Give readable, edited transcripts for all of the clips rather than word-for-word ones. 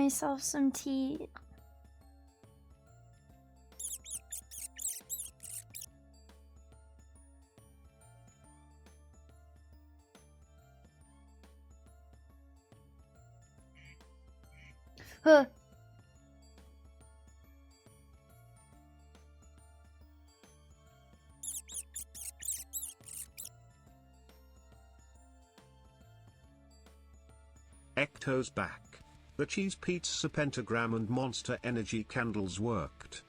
myself some tea. Huh. Ecto's back. The cheese pizza pentagram and Monster Energy candles worked.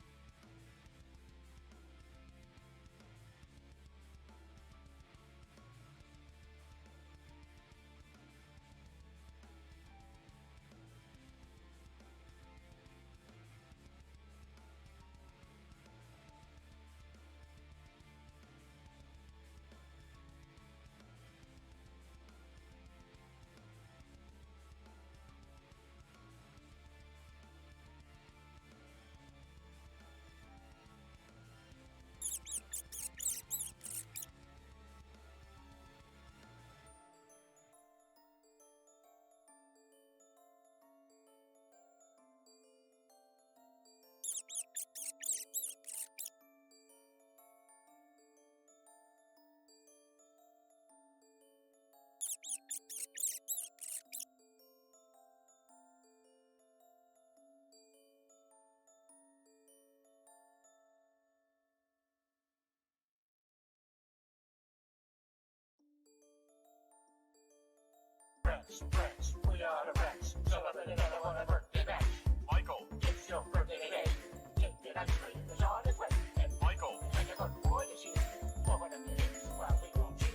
Friends, we are the friends. So let me know on a birthday bash. Michael, it's your birthday today. Get the ice cream is on its way. And Michael, take a good boy to see. For one of the kids, while we go cheat.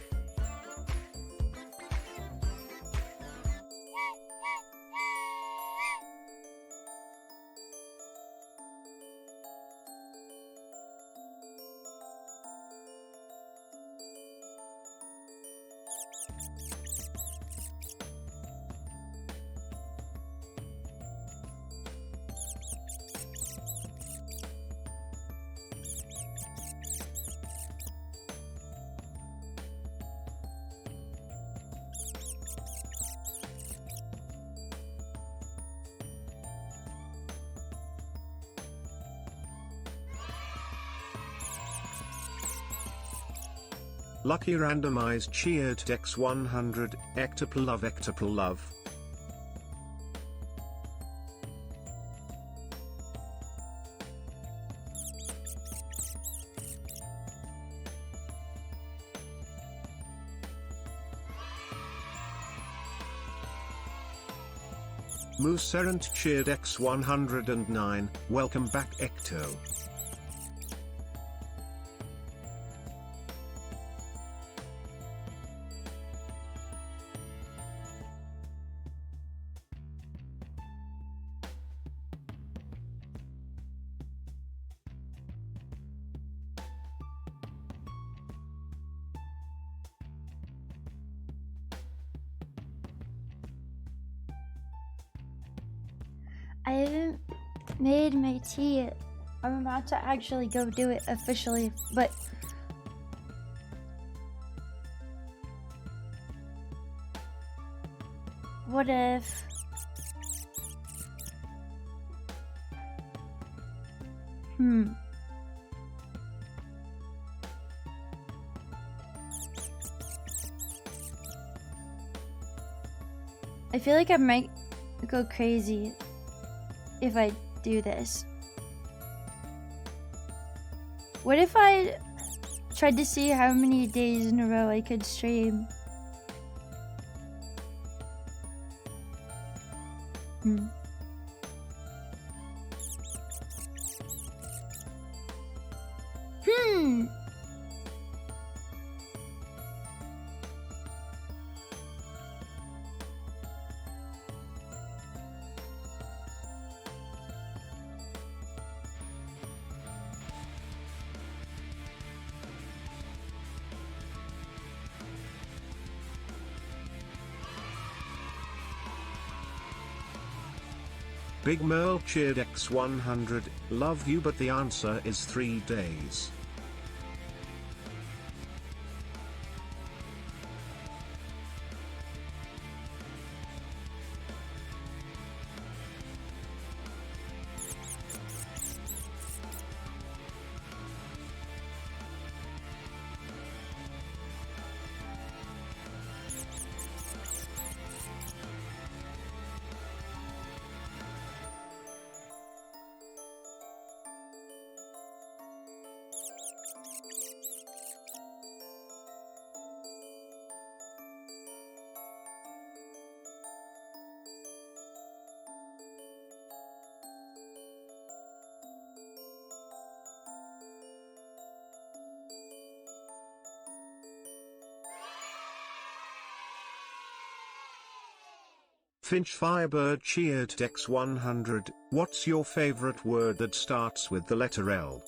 Lucky randomized cheered Dex 100, Ectopal love, Ectopal love. Mooserant cheered X 109, welcome back Ecto. I haven't made my tea. I'm about to actually go do it officially, but what if I feel like I might go crazy if I do this. What if I tried to see how many days in a row I could stream? Big Merle cheered X 100, love you, but the answer is 3 days. Finch Firebird cheered X100. What's your favorite word that starts with the letter L?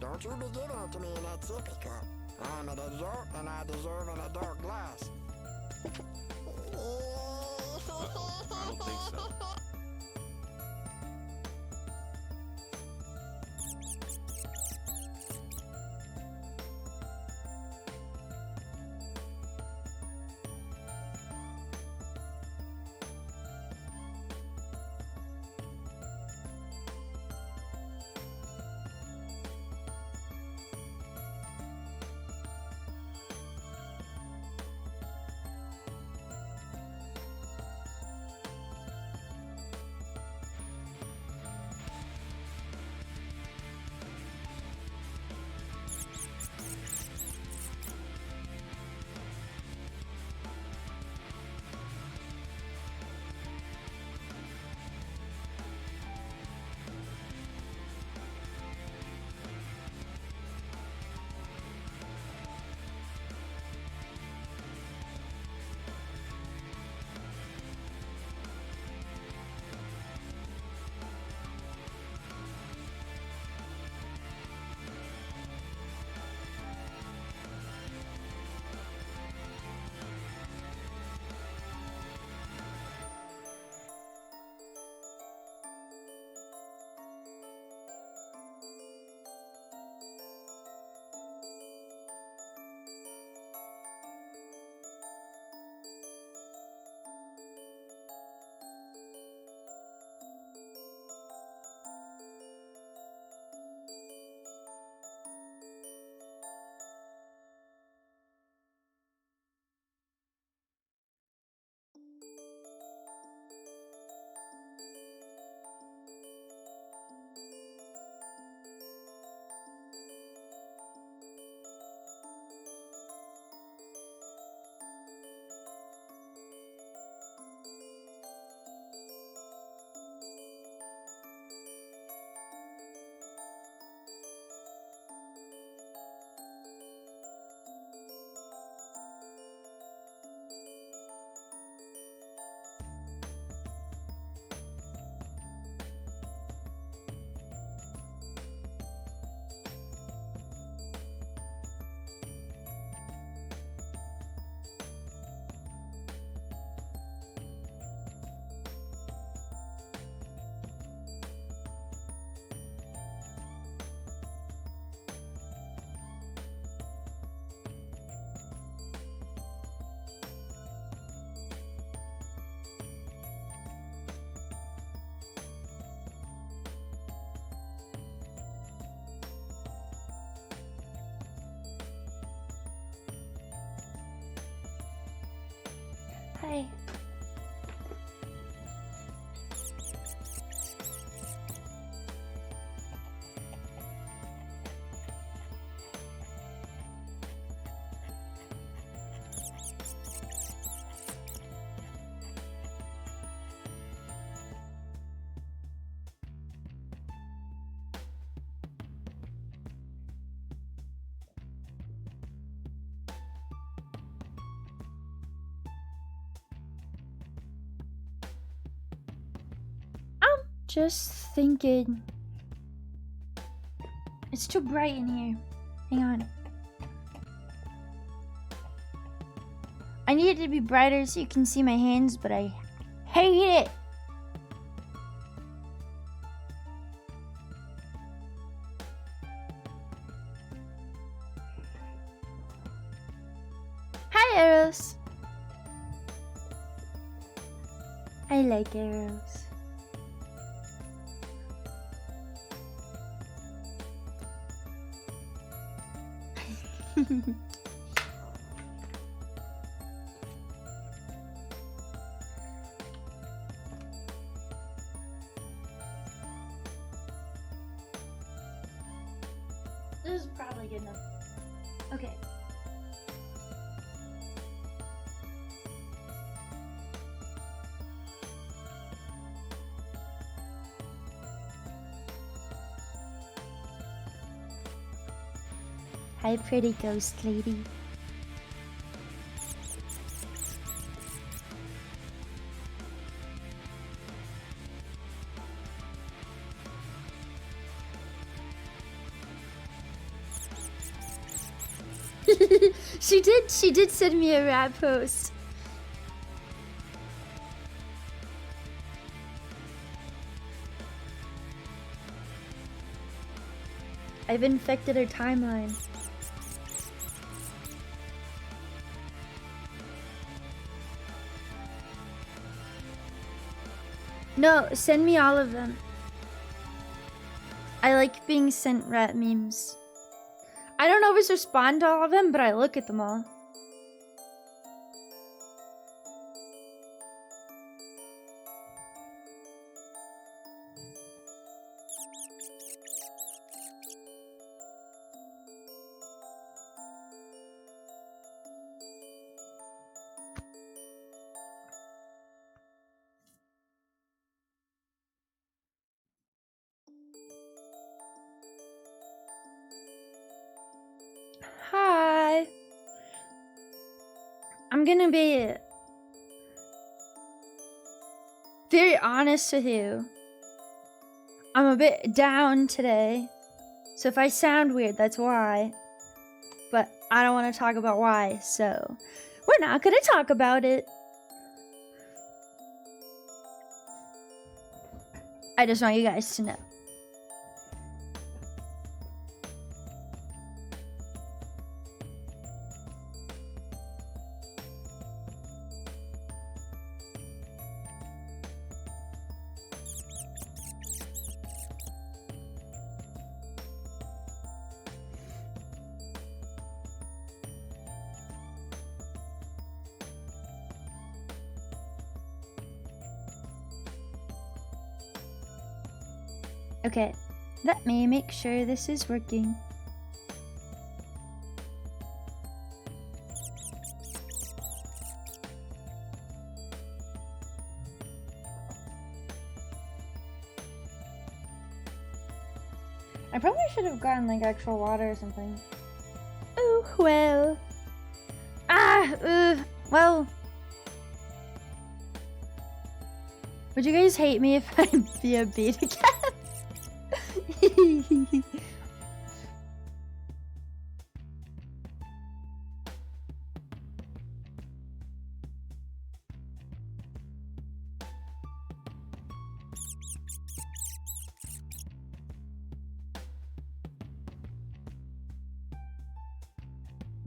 Don't you be giving it to me in that sippy cup. I'm a dessert and I deserve an adult glass. I don't think so. Hi. Just thinking. It's too bright in here. Hang on. I need it to be brighter so you can see my hands, but I hate it. Hi, arrows. I like arrows. This is probably good enough. Okay. Hi, pretty ghost lady. She did send me a rap post. I've infected her timeline. No, send me all of them. I like being sent rat memes. I don't always respond to all of them, but I look at them all. Hi. I'm gonna be very honest with you. I'm a bit down today. So if I sound weird, that's why. But I don't want to talk about why, so we're not gonna talk about it. I just want you guys to know. Okay, let me make sure this is working. I probably should have gotten like actual water or something. Oh, well. Well. Would you guys hate me if I be a beta cat?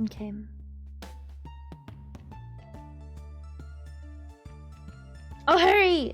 Okay. Oh, hurry!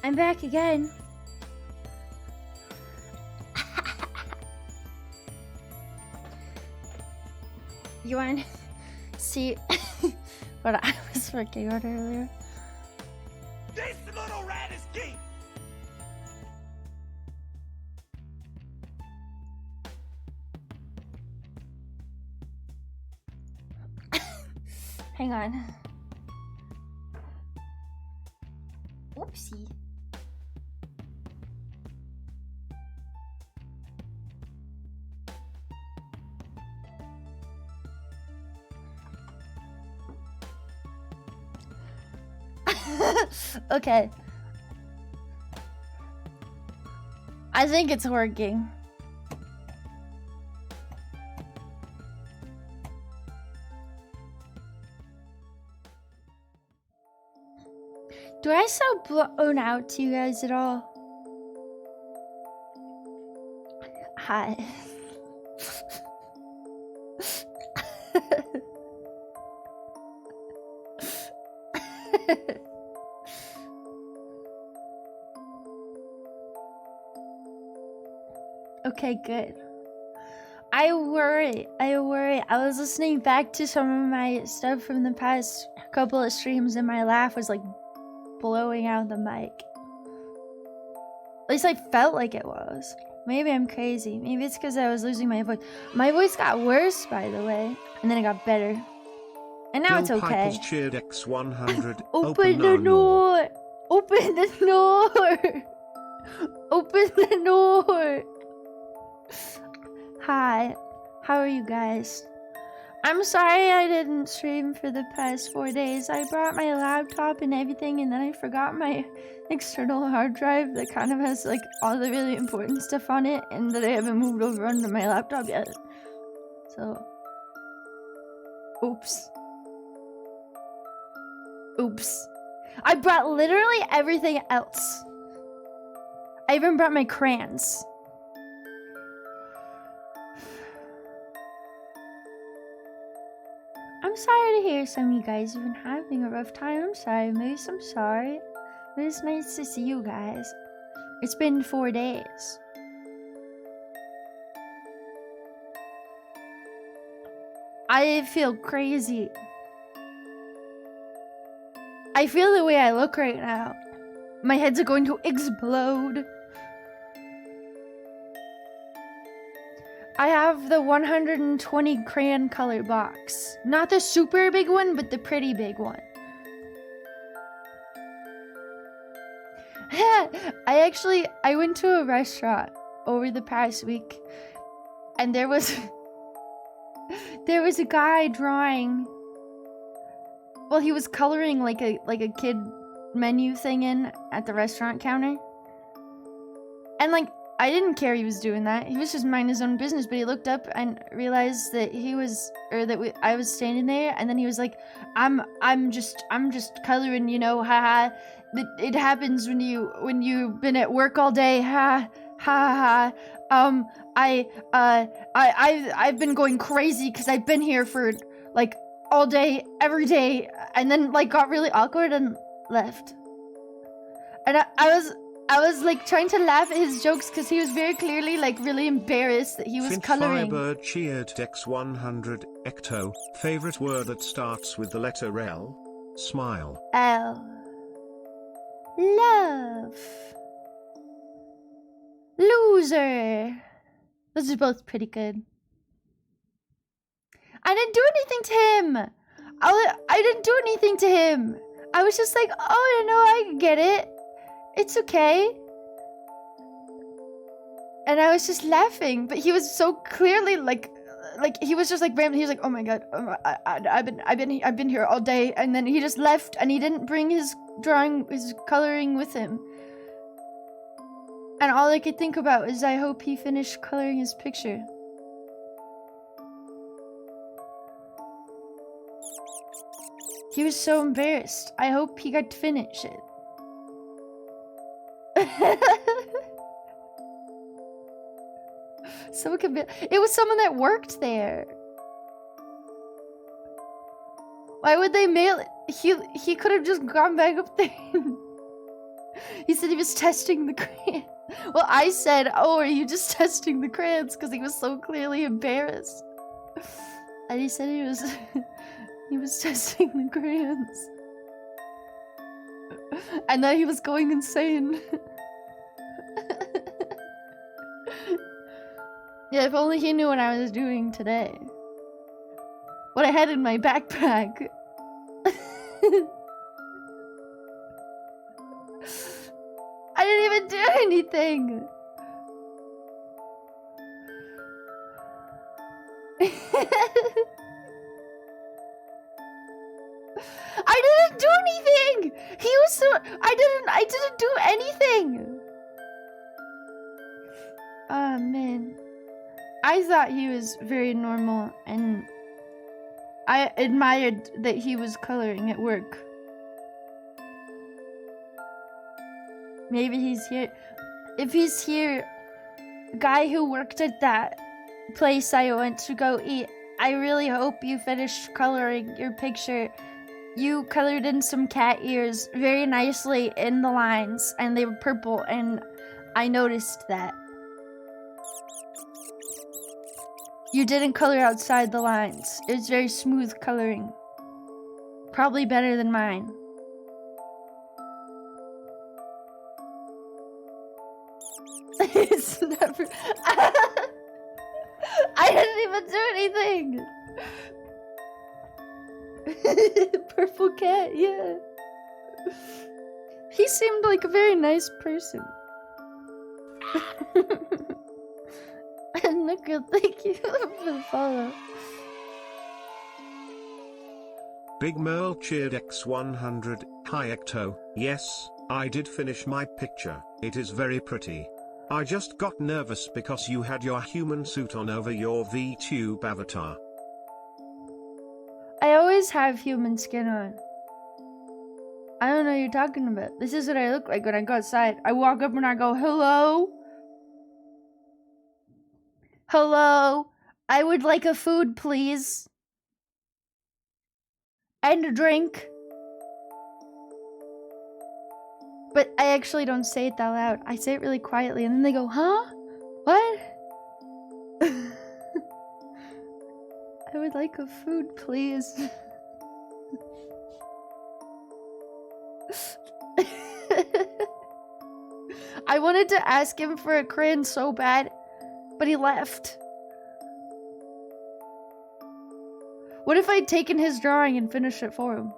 I'm back again. You want to see what I was working on earlier? This little rat is geek! Hang on. Whoopsie. Okay. I think it's working. Do I sound blown out to you guys at all? Hi. Okay, good. I worry. I was listening back to some of my stuff from the past couple of streams and my laugh was like blowing out the mic. At least I felt like it was. Maybe I'm crazy. Maybe it's because I was losing my voice. My voice got worse, by the way, and then it got better. And now it's Bill okay. Piper's cheered X100. Open the door! Open the door! Open the door! Hi, how are you guys? I'm sorry I didn't stream for the past 4 days. I brought my laptop and everything, and then I forgot my external hard drive that kind of has like all the really important stuff on it, and that I haven't moved over onto my laptop yet. So, oops. Oops. I brought literally everything else. I even brought my crayons. I'm sorry to hear some of you guys have been having a rough time. I'm sorry, Moose. I'm sorry. But it's nice to see you guys. It's been 4 days. I feel crazy. I feel the way I look right now. My head's going to explode. I have the 120 crayon color box. Not the super big one, but the pretty big one. I went to a restaurant over the past week, and there was a guy drawing. Well, he was coloring like a kid menu thing in at the restaurant counter. And like, I didn't care he was doing that. He was just minding his own business, but he looked up and realized that I was standing there, and then he was like, I'm just coloring, you know, haha. It happens when you've been at work all day, ha ha ha. I've been going crazy because I've been here for like all day, every day, and then like got really awkward and left. And I was like trying to laugh at his jokes because he was very clearly like really embarrassed that he was Finch coloring. Firebird cheered X100. Ecto. Favorite word that starts with the letter L? Smile. L. Love. Loser. Those are both pretty good. I didn't do anything to him. I didn't do anything to him. I was just like, oh, no, I get it. It's okay. And I was just laughing, but he was so clearly like he was just like rambling. He was like, oh my god, I've been here all day, and then he just left, and he didn't bring his coloring with him. And all I could think about is I hope he finished coloring his picture. He was so embarrassed. I hope he got to finish it. Someone could be. It was someone that worked there. Why would they mail it? He could have just gone back up there. He said he was testing the crayon. Well, I said, oh, are you just testing the crayons? Because he was so clearly embarrassed. And he said he was he was testing the crayons. And then he was going insane. Yeah, if only he knew what I was doing today. What I had in my backpack. I didn't even do anything. I didn't do anything. He was so I didn't do anything. Oh man. I thought he was very normal and I admired that he was coloring at work. Maybe he's here. If he's here, guy who worked at that place I went to go eat, I really hope you finished coloring your picture. You colored in some cat ears very nicely in the lines, and they were purple, and I noticed that. You didn't color outside the lines. It was very smooth coloring. Probably better than mine. It's never... I didn't even do anything! Purple cat, yeah. He seemed like a very nice person. And Nico, thank you for the follow. Big Merl cheered X100. Hi Ecto. Yes, I did finish my picture. It is very pretty. I just got nervous because you had your human suit on over your VTube avatar. I always have human skin on. I don't know what you're talking about. This is what I look like when I go outside. I walk up and I go, hello? Hello? I would like a food, please. And a drink. But I actually don't say it that loud. I say it really quietly and then they go, huh? What? I would like a food, please. I wanted to ask him for a crayon so bad, but he left. What if I'd taken his drawing and finished it for him?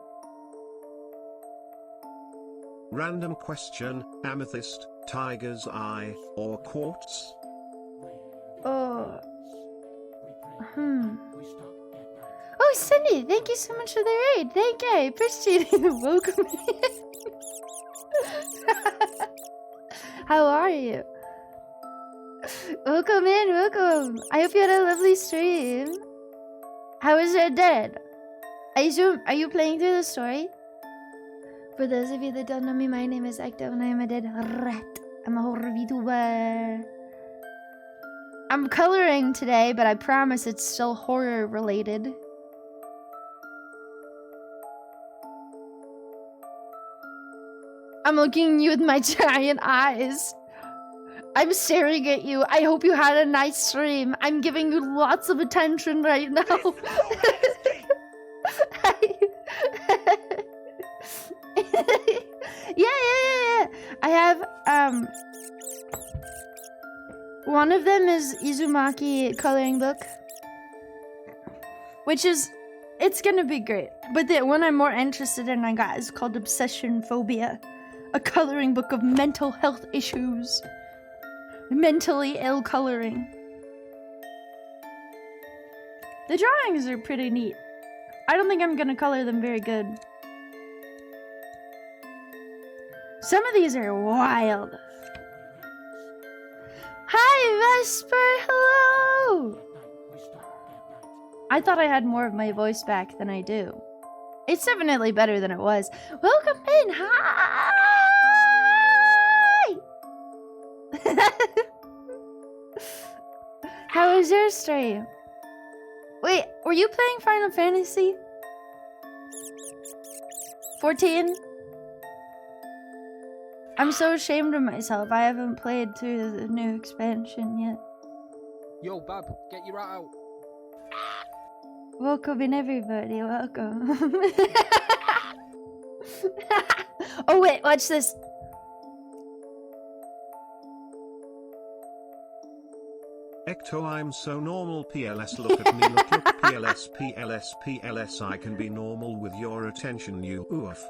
Random question, amethyst, tiger's eye, or quartz? Oh. Oh, Cindy, thank you so much for the raid. Thank you, I appreciate it. Welcome. How are you? Welcome in, welcome. I hope you had a lovely stream. How was your day? Are you playing through the story? For those of you that don't know me, my name is Ecto and I am a dead rat. I'm a horror VTuber. I'm coloring today, but I promise it's still horror related. I'm looking at you with my giant eyes. I'm staring at you. I hope you had a nice stream. I'm giving you lots of attention right now. Yeah. I have, one of them is Izumaki coloring book. Which is, it's gonna be great. But the one I'm more interested in I got is called Obsession Phobia. A coloring book of mental health issues. Mentally ill coloring. The drawings are pretty neat. I don't think I'm gonna color them very good. Some of these are wild. Hi, Vesper, hello! I thought I had more of my voice back than I do. It's definitely better than it was. Welcome in, hi! How was your stream? Wait, were you playing Final Fantasy 14? I'm so ashamed of myself. I haven't played through the new expansion yet. Yo, Bab, get your rat out. Welcome in, everybody. Welcome. Oh wait, watch this. Ecto, I'm so normal. PLS, look at me. Look, PLS, PLS, PLS. I can be normal with your attention, you oof.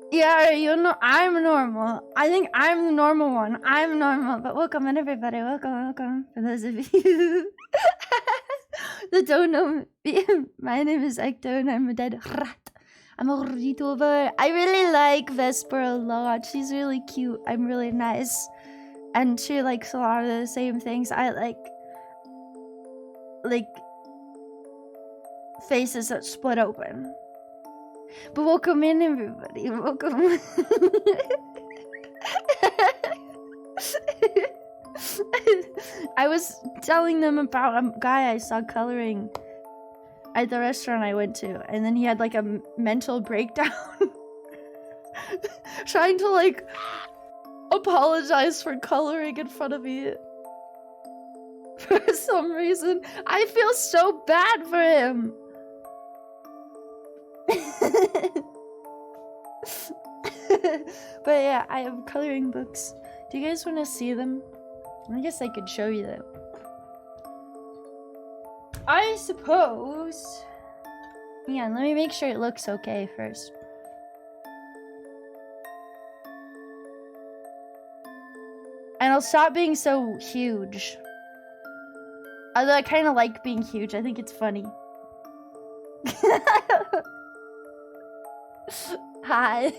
Yeah, I'm normal. I think I'm the normal one. I'm normal, but welcome in, everybody. Welcome. For those of you that don't know me, my name is Ecto, and I'm a dead rat. I'm a Ritover. I really like Vesper a lot. She's really cute. I'm really nice. And she likes a lot of the same things I like faces that split open. But welcome in, everybody. Welcome. I was telling them about a guy I saw coloring at the restaurant I went to, and then he had like a mental breakdown trying to like apologize for coloring in front of me for some reason. I feel so bad for him. But yeah, I have coloring books. Do you guys want to see them? I guess I could show you them. I suppose. Yeah, let me make sure it looks okay first. And I'll stop being so huge. Although I kind of like being huge. I think it's funny. Hi.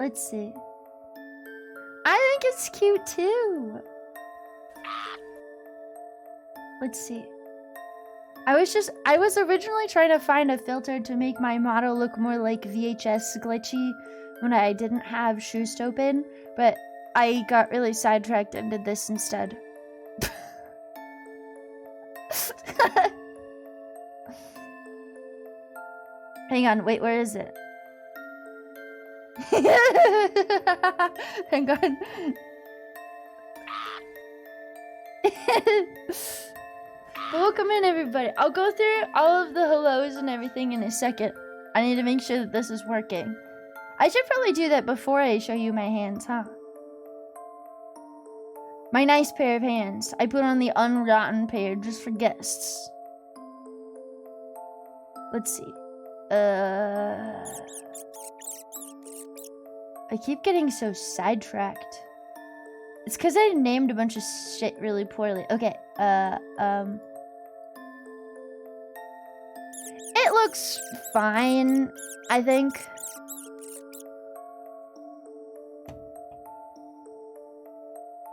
Let's see. I think it's cute too. Let's see. I was originally trying to find a filter to make my model look more like VHS glitchy when I didn't have Shoost open, but I got really sidetracked and did this instead. Hang on, wait, where is it? Hang on. Welcome in, everybody. I'll go through all of the hellos and everything in a second. I need to make sure that this is working. I should probably do that before I show you my hands, huh? My nice pair of hands. I put on the unrotten pair just for guests. Let's see. I keep getting so sidetracked. It's because I named a bunch of shit really poorly. Okay, it looks fine, I think.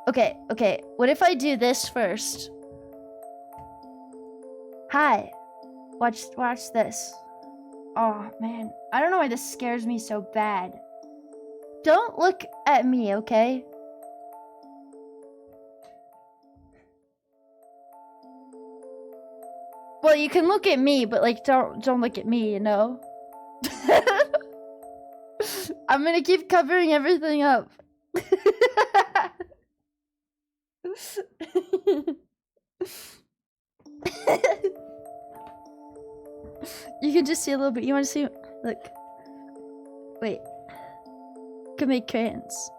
Okay, what if I do this first? Hi. Watch this. Oh, man. I don't know why this scares me so bad. Don't look at me, okay? Well, you can look at me, but like don't look at me, you know? I'm gonna keep covering everything up. You can just see a little bit. You want to see? Look. Wait. Can make crayons.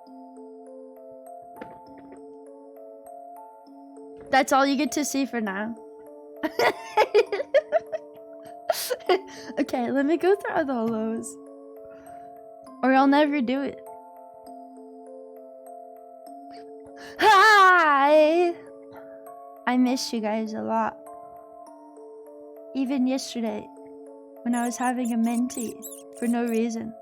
That's all you get to see for now. Okay, let me go through all the holos. Or I'll never do it. Hi! I miss you guys a lot. Even yesterday, when I was having a mentee for no reason.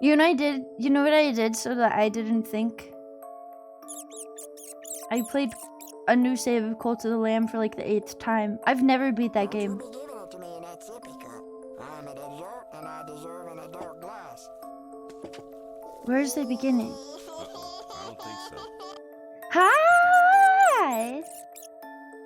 You know what I did so that I didn't think? I played a new save of Cult of the Lamb for like the 8th time. I've never beat that game. Don't you be giving it to me in that sippy cup. I'm a dessert and I deserve in a dark glass. Where's the beginning? I don't think so. Hi!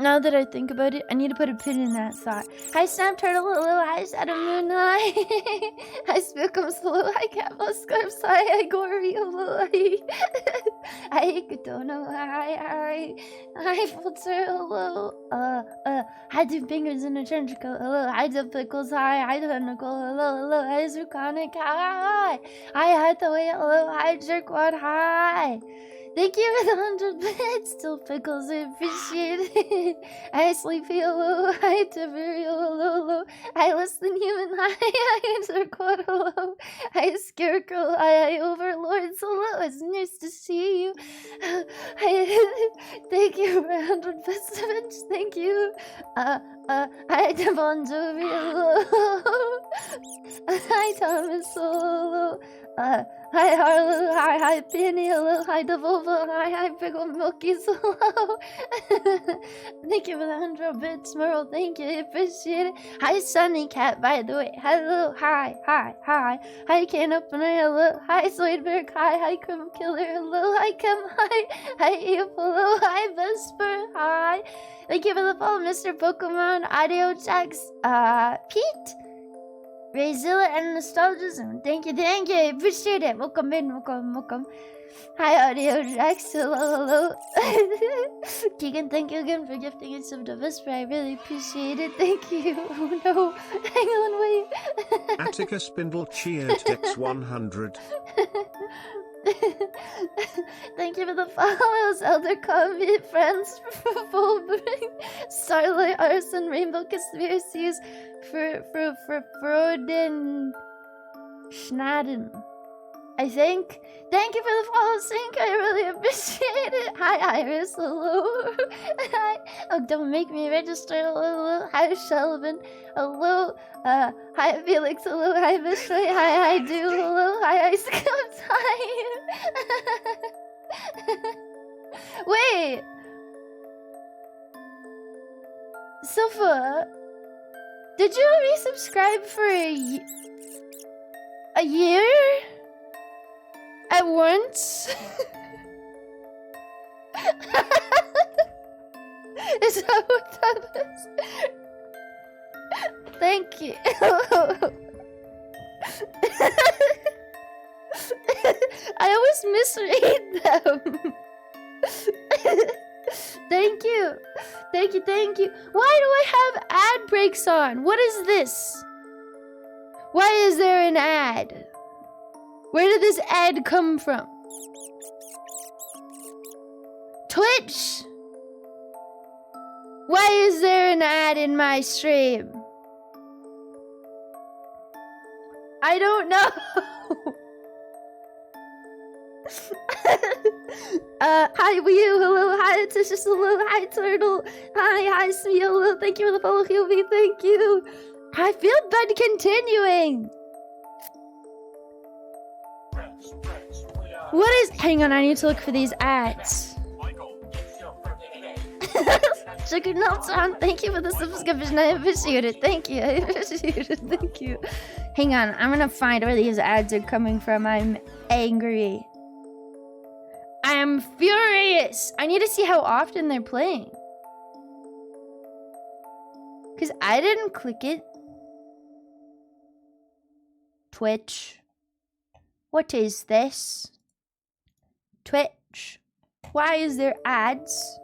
Now that I think about it, I need to put a pin in that thought. Hi, Snap Turtle, hello, hi, Shadow Moon, hi. Hi, Spilkums, hello, hi, Catball Scarps, hi, Gory, hello, hi. Hi, Kadono, hi. Hi, Filter, hello. Hi, Two Fingers in a Trench Coat, hello. Hi, Two Pickles, hi, Nicole, hello. Hi, Zukonic, hi. Hi, Hathaway, hello. Hi, Jerkwad, hi. Thank you for the 100 bits, Still Pickles, I appreciate it. Hi, Sleepy, hello. Hi, Tiberio, hello. Hi, Less Than Human, hi, Zerquad, hello. Hi, Scarecrow, hi, Overlords, hello. It's nice to see you. Hi, thank you for 100 bits, bitch, thank you. Hi, Devon Jovi, hello. Hi, Thomas, hello. Hi, Harlow, hi, Penny, hello, hi, Devolvo, hi, Pickle Milkies, hello. Thank you for the 100 bits, Merle, thank you, I appreciate it. Hi, Sunny Cat, by the way, hello, hi. Hi, Can Opener, hello, hi, Zoidberg, hi, Crumb Killer, hello, hi, Kim, hi, Eve, hello, hi, Vesper, hi. Thank you for the follow, Mr. Pokemon, Audio Jacks, Pete. Rayzilla and Nostalgia Zone. Thank you, I appreciate it. Welcome in, welcome. Hi, Audio Jax. Hello. Keegan, thank you again for gifting a sub to Vesper. I really appreciate it. Thank you. Oh no. Hang on, wait. Attica Spindle cheered X100. Thank you for the follows, Elder Comet, Friends, Fulbring, Starlight Arson, Rainbow Conspiracies, for Froden Schnaden. I think. Thank you for the follow, Sync. I really appreciate it. Hi, Iris. Hello. Hi. Oh, don't make me register. Hello. Hi, Shelvin. Hello. Hi, Felix. Hello. Hi, Bishoy. Hi, Do. Hello. Hi, Ice Cups. Hi. Wait. Sofa, did you resubscribe for a year? At once? Is that what that is? Thank you. I always misread them. Thank you. Why do I have ad breaks on? What is this? Why is there an ad? Where did this ad come from? Twitch! Why is there an ad in my stream? I don't know. Hi, Wii U, hello, hi, Tishus, hello, hi, Turtle, hi, Smee, hello, thank you for the follow, Hubie, thank you. I feel bad continuing. What is, hang on, I need to look for these ads. Sugar Nuts on, thank you for the subscription, I appreciate it, thank you, thank you. Hang on, I'm gonna find where these ads are coming from, I'm angry. I am furious! I need to see how often they're playing. Because I didn't click it. Twitch. What is this? Twitch. Why is there ads?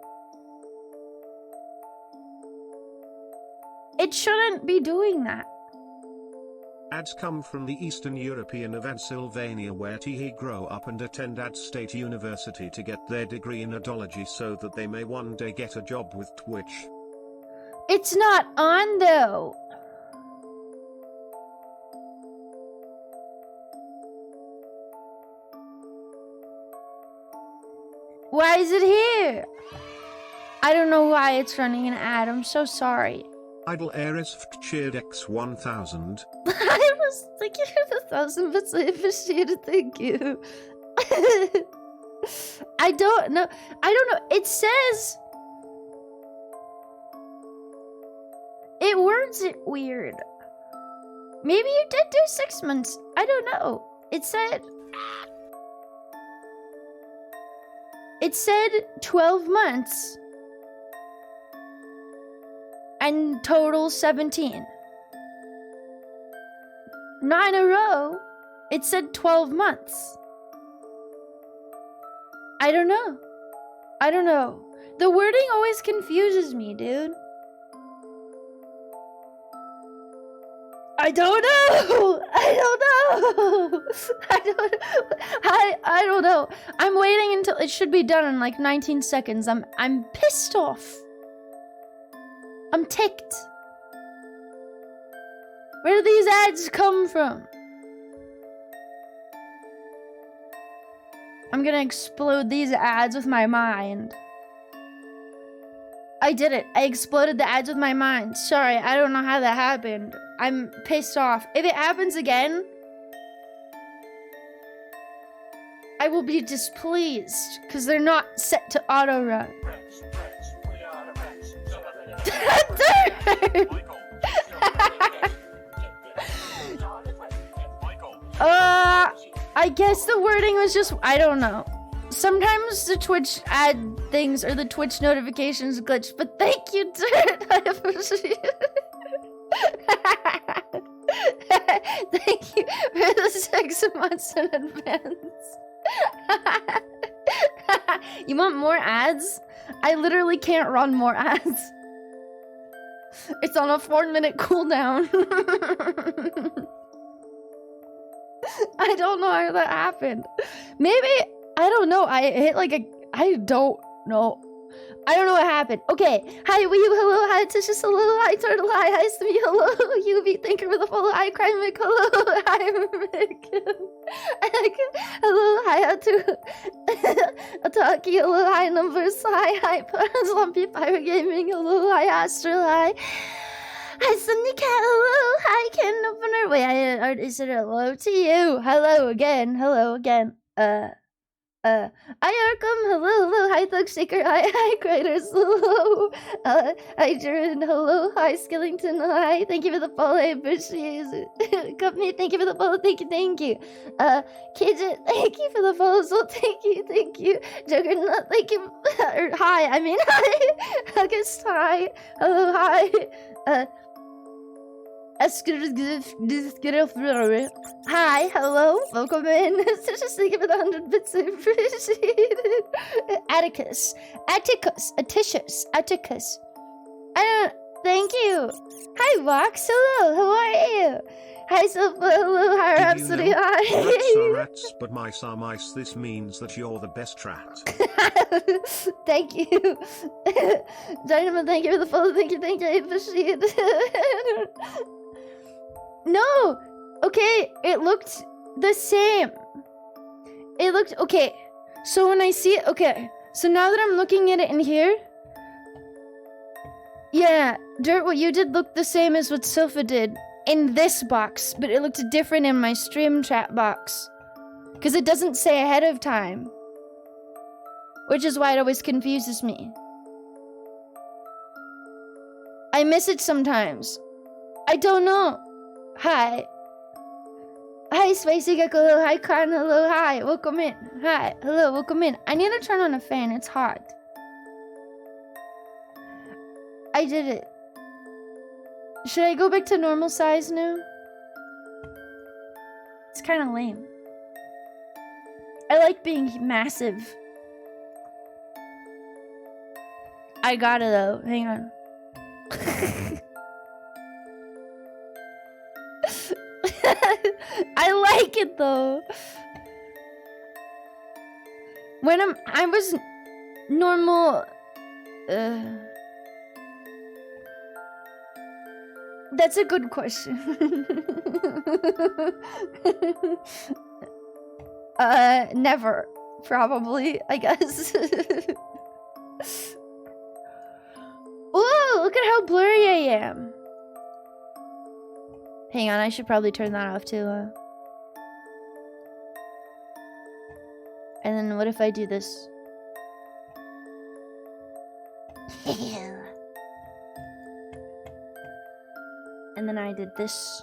It shouldn't be doing that. Ads come from the Eastern European of Adsylvania, where he grow up and attend Ad State University to get their degree in adology so that they may one day get a job with Twitch. It's not on though. Why is it here? I don't know why it's running an ad. I'm so sorry. Idle Ares cheered X1000. I was thinking of 1,000 bits. I appreciate it. Thank you. I don't know. It says it words it weird. Maybe you did do 6 months. I don't know. It said 12 months. and total 17. 9 a row? It said 12 months. I don't know. I don't know. The wording always confuses me, dude. I don't know. I don't know. I don't know. I'm waiting until it should be done in like 19 seconds. I'm pissed off. I'm ticked. Where do these ads come from? I'm gonna explode these ads with my mind. I did it. I exploded the ads with my mind. Sorry, I don't know how that happened. I'm pissed off. If it happens again, I will be displeased because they're not set to auto run. Rex, we are the Rex. Michael, Michael. I guess the wording was just, I don't know. Sometimes the Twitch ad things or the Twitch notifications glitch, but thank you, Dirt. I appreciate it. Thank you for the 6 months in advance. You want more ads? I literally can't run more ads. It's on a 4-minute cooldown. I don't know how that happened. Maybe, I don't know. I hit like a, I don't know. I don't know what happened. Okay. Hi, Wii U, hello. Hi, Tishus, hello. Hi, Turtle. Hi, hi, Simi, hello. UV, thank you for the follow. Hi, Crime Mick, hello. Hi, Mick. Hello, hi, Ataki, hello. Hi, Numbers. Hi, Zombie Pirate Gaming, hello. Hi, Astral, hi. Hi, Sunny Cat, hello. Hi, Can Opener. Wait, I already said hello to you. Hello again. Hello again. Hi Arkham, hello, hi Thug Shaker, hi Craters, hello, hi Durin, hello, hi Skillington, hi, thank you for the follow, I appreciate it. Company, thank you for the follow, thank you, Kidget, thank you for the follow, so thank you, Juggernaut, thank you, hi, August, hi, hello, hi, hi, hello, welcome in. Just thinking for the 100 bits, I appreciate it. Atticus. Thank you. Hi, Vox, hello, how are you? Hi, Sofa, hello, hi, Rhapsody, hi. Rats are rats, but mice are mice. This means that you're the best rat. Thank you. Dynamo, thank you for the follow, thank you, I appreciate it. No! Okay, it looked the same. It looked, okay. So when I see it, okay. So now that I'm looking at it in here. Yeah, Dirt, what you did looked the same as what Sofa did in this box, but it looked different in my stream chat box. Because it doesn't say ahead of time. Which is why it always confuses me. I miss it sometimes. I don't know. Hi. Hi, Spicy Gecko. Hello. Hi, Khan. Hello. Hi. Welcome in. Hi. Hello. Welcome in. I need to turn on a fan. It's hot. I did it. Should I go back to normal size now? It's kind of lame. I like being massive. I got it though. Hang on. I like it though. When I was normal. That's a good question. Never. Probably, I guess. Ooh, look at how blurry I am. Hang on, I should probably turn that off too. And then what if I do this? And then I did this.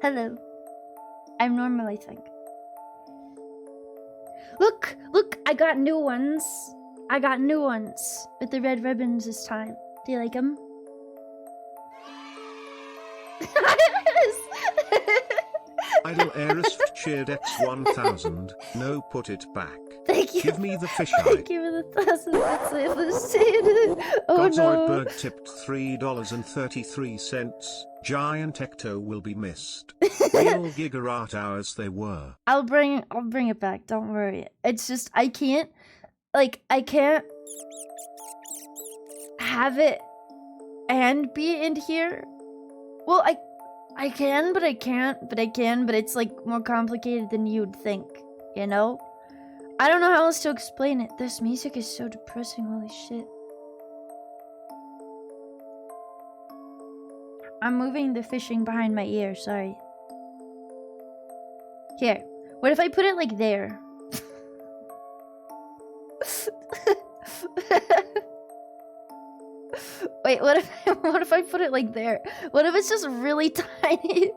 Hello. I'm normal, I think. Look, I got new ones. I got new ones with the red ribbons this time. Do you like them? Idle Heiress cheered X1000. No, put it back. Thank you. Give me the fish eye. Thank you for the 1,000 bits. I appreciate it. Oh no. Godzoidberg tipped $3.33. Giant Ecto will be missed. Real gigarat hours they were. I'll bring it back. Don't worry. It's just I can't have it and be in here. Well, I can, but I can't, but I can, but it's like more complicated than you'd think, you know? I don't know how else to explain it. This music is so depressing, holy shit. I'm moving the fishing behind my ear, sorry. Here, what if I put it like there? Wait, what if I put it like there? What if it's just really tiny?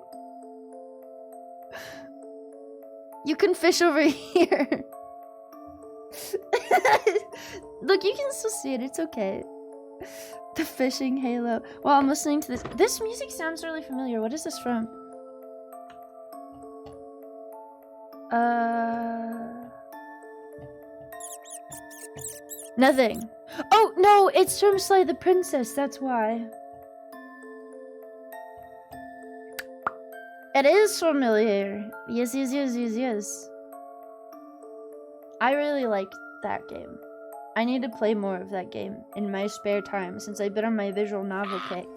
You can fish over here. Look, you can still see it. It's okay. The fishing halo. Well, I'm listening to this. This music sounds really familiar. What is this from? Nothing. Oh, no, it's from Slay the Princess, that's why. It is familiar. Yes, yes, yes, yes, yes. I really liked that game. I need to play more of that game in my spare time since I've been on my visual novel kick.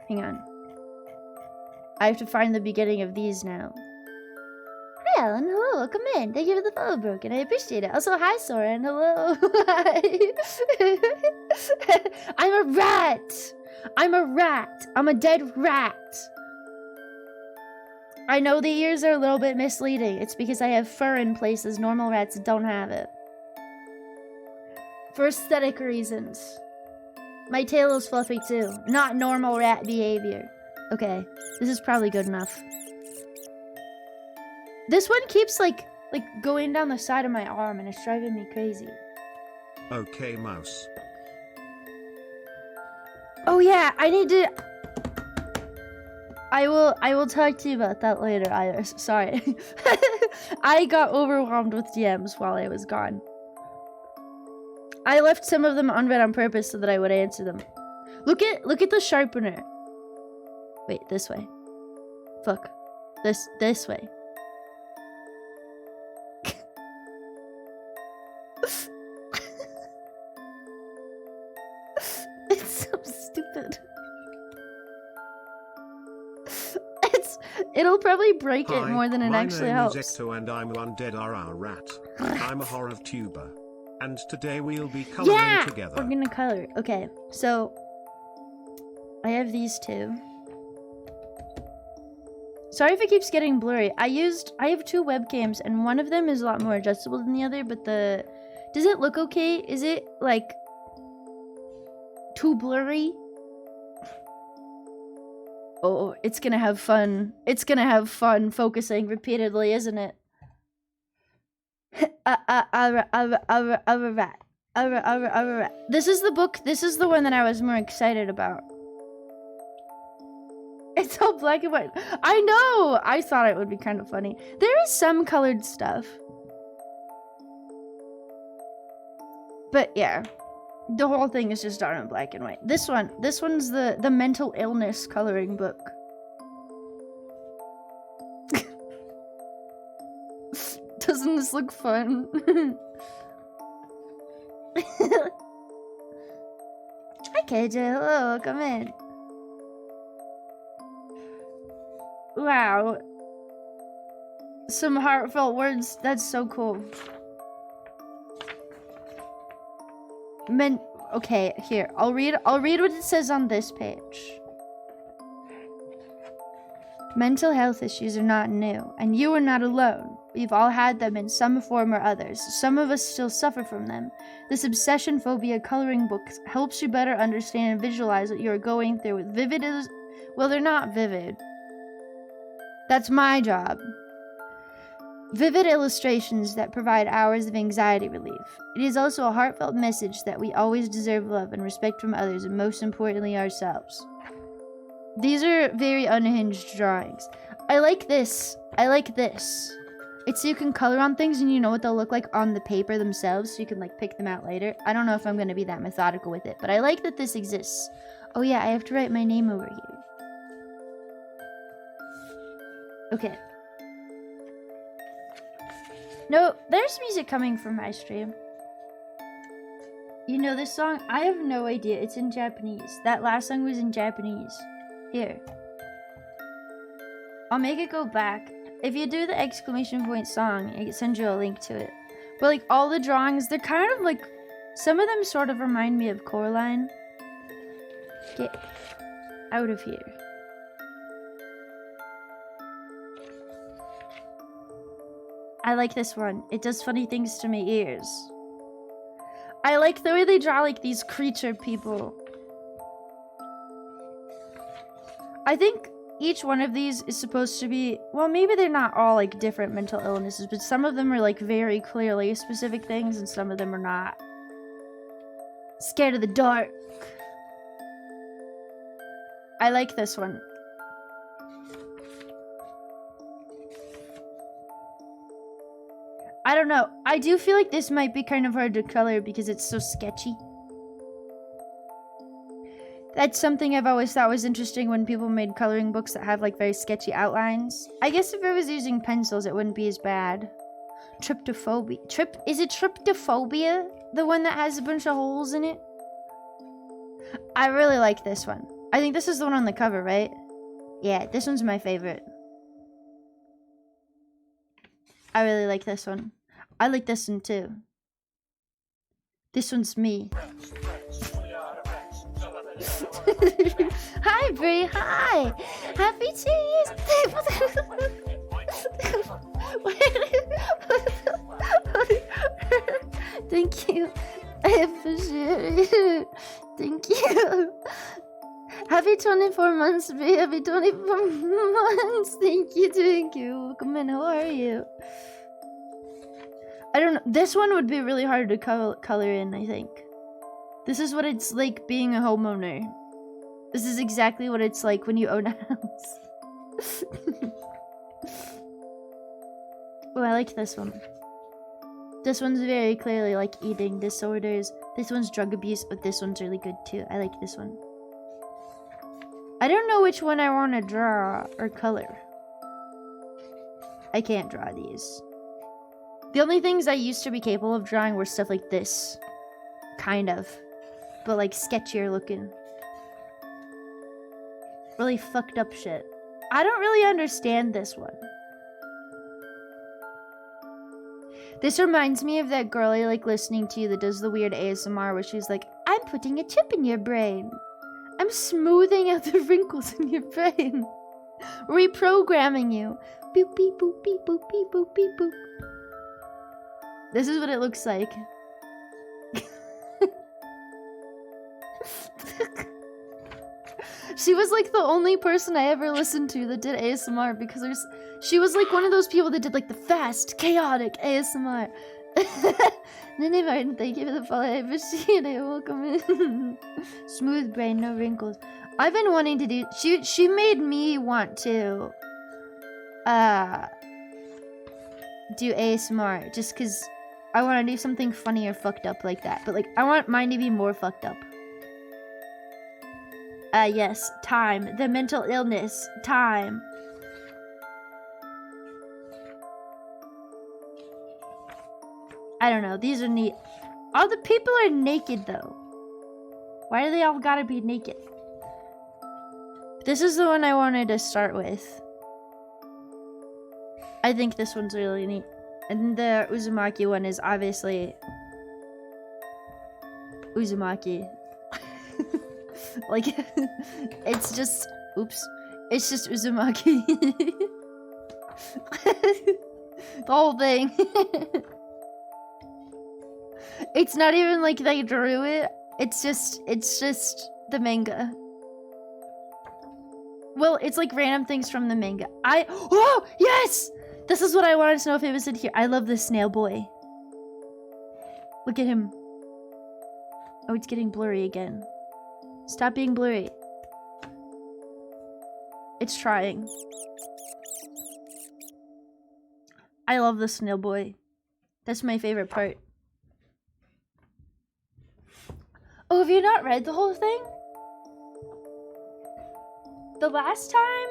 Hang on. I have to find the beginning of these now. Hi, Alan. Hello. Welcome in. Thank you for the follow, Broken. I appreciate it. Also, hi, Soren. Hello. Hi. I'm a rat. I'm a rat. I'm a dead rat. I know the ears are a little bit misleading. It's because I have fur in places normal rats don't have it. For aesthetic reasons. My tail is fluffy too. Not normal rat behavior. Okay, this is probably good enough. This one keeps like going down the side of my arm and it's driving me crazy. Okay, mouse. Oh yeah, I need to... I will talk to you about that later, Iris. Sorry. I got overwhelmed with DMs while I was gone. I left some of them unread on purpose so that I would answer them. Look at the sharpener. Wait, this way. Fuck. This way. It's so stupid. It'll probably break it more than it actually helps. My name is Ecto and I'm Undead RR Rat. I'm a horror tuber. And today we'll be coloring together. We're gonna color. Okay, so I have these two. Sorry if it keeps getting blurry. I have two webcams and one of them is a lot more adjustable than the other, but does it look okay? Is it like too blurry? Oh, it's gonna have fun. It's gonna have fun focusing repeatedly, isn't it? This is the book. This is the one that I was more excited about. It's all black and white. I know! I thought it would be kind of funny. There is some colored stuff. But yeah. The whole thing is just done in black and white. This one's the mental illness coloring book. Doesn't this look fun? Hi KJ, hello, come in. Wow. Some heartfelt words, that's so cool. Okay, here. I'll read what it says on this page. Mental health issues are not new, and you are not alone. We've all had them in some form or others. Some of us still suffer from them. This obsession phobia coloring book helps you better understand and visualize what you are going through with vivid as... Well, they're not vivid. That's my job. vivid illustrations that provide hours of anxiety relief. It is also a heartfelt message that we always deserve love and respect from others, and most importantly, ourselves. These are very unhinged drawings. I like this. I like this. It's so you can color on things and you know what they'll look like on the paper themselves, so you can like pick them out later. I don't know if I'm going to be that methodical with it, but I like that this exists. Oh yeah, I have to write my name over here. Okay. No, there's music coming from my stream. You know this song? I have no idea. It's in Japanese. That last song was in Japanese. Here. I'll make it go back. If you do the exclamation point song, I can send you a link to it. But like all the drawings, they're kind of like, some of them sort of remind me of Coraline. Get out of here. I like this one. It does funny things to my ears. I like the way they draw like these creature people. I think each one of these is supposed to be, well, maybe they're not all like different mental illnesses, but some of them are like very clearly specific things and some of them are not. Scared of the dark. I like this one. I don't know. I do feel like this might be kind of hard to color because it's so sketchy. That's something I've always thought was interesting when people made coloring books that have like very sketchy outlines. I guess if I was using pencils, it wouldn't be as bad. Tryptophobia. Is it tryptophobia? The one that has a bunch of holes in it? I really like this one. I think this is the one on the cover, right? Yeah, this one's my favorite. I really like this one. I like this one too. This one's me. Hi, Brie. Hi. Happy 2 years. Thank you. I appreciate it. Thank you. Happy 24 months, Brie. Happy 24 months. Thank you. Thank you. Welcome in. How are you? I don't know. This one would be really hard to color in, I think. This is what it's like being a homeowner. This is exactly what it's like when you own a house. Oh, I like this one. This one's very clearly like eating disorders. This one's drug abuse, but this one's really good too. I like this one. I don't know which one I want to draw or color. I can't draw these. The only things I used to be capable of drawing were stuff like this. Kind of. But like sketchier looking. Really fucked up shit. I don't really understand this one. This reminds me of that girl I like listening to that does the weird ASMR where she's like, I'm putting a chip in your brain. I'm smoothing out the wrinkles in your brain. Reprogramming you. Boop, beep, boop, beep, boop, beep, boop, beep, boop. This is what it looks like. She was like the only person I ever listened to that did ASMR because she was like one of those people that did like the fast, chaotic ASMR. Nene Martin, thank you for the follow. I appreciate it. Welcome in. Smooth brain, no wrinkles. I've been wanting to do. She made me want to do ASMR just because I want to do something funny or fucked up like that. But like I want mine to be more fucked up. Yes, time. The mental illness. Time. I don't know. These are neat. All the people are naked, though. Why do they all gotta be naked? This is the one I wanted to start with. I think this one's really neat. And the Uzumaki one is obviously Uzumaki. Like, it's just, oops. It's just Uzumaki. The whole thing. It's not even like they drew it. It's just the manga. Well, it's like random things from the manga. Oh, yes! This is what I wanted to know if it was in here. I love this snail boy. Look at him. Oh, it's getting blurry again. Stop being blurry. It's trying. I love the snail boy. That's my favorite part. Oh, have you not read the whole thing? The last time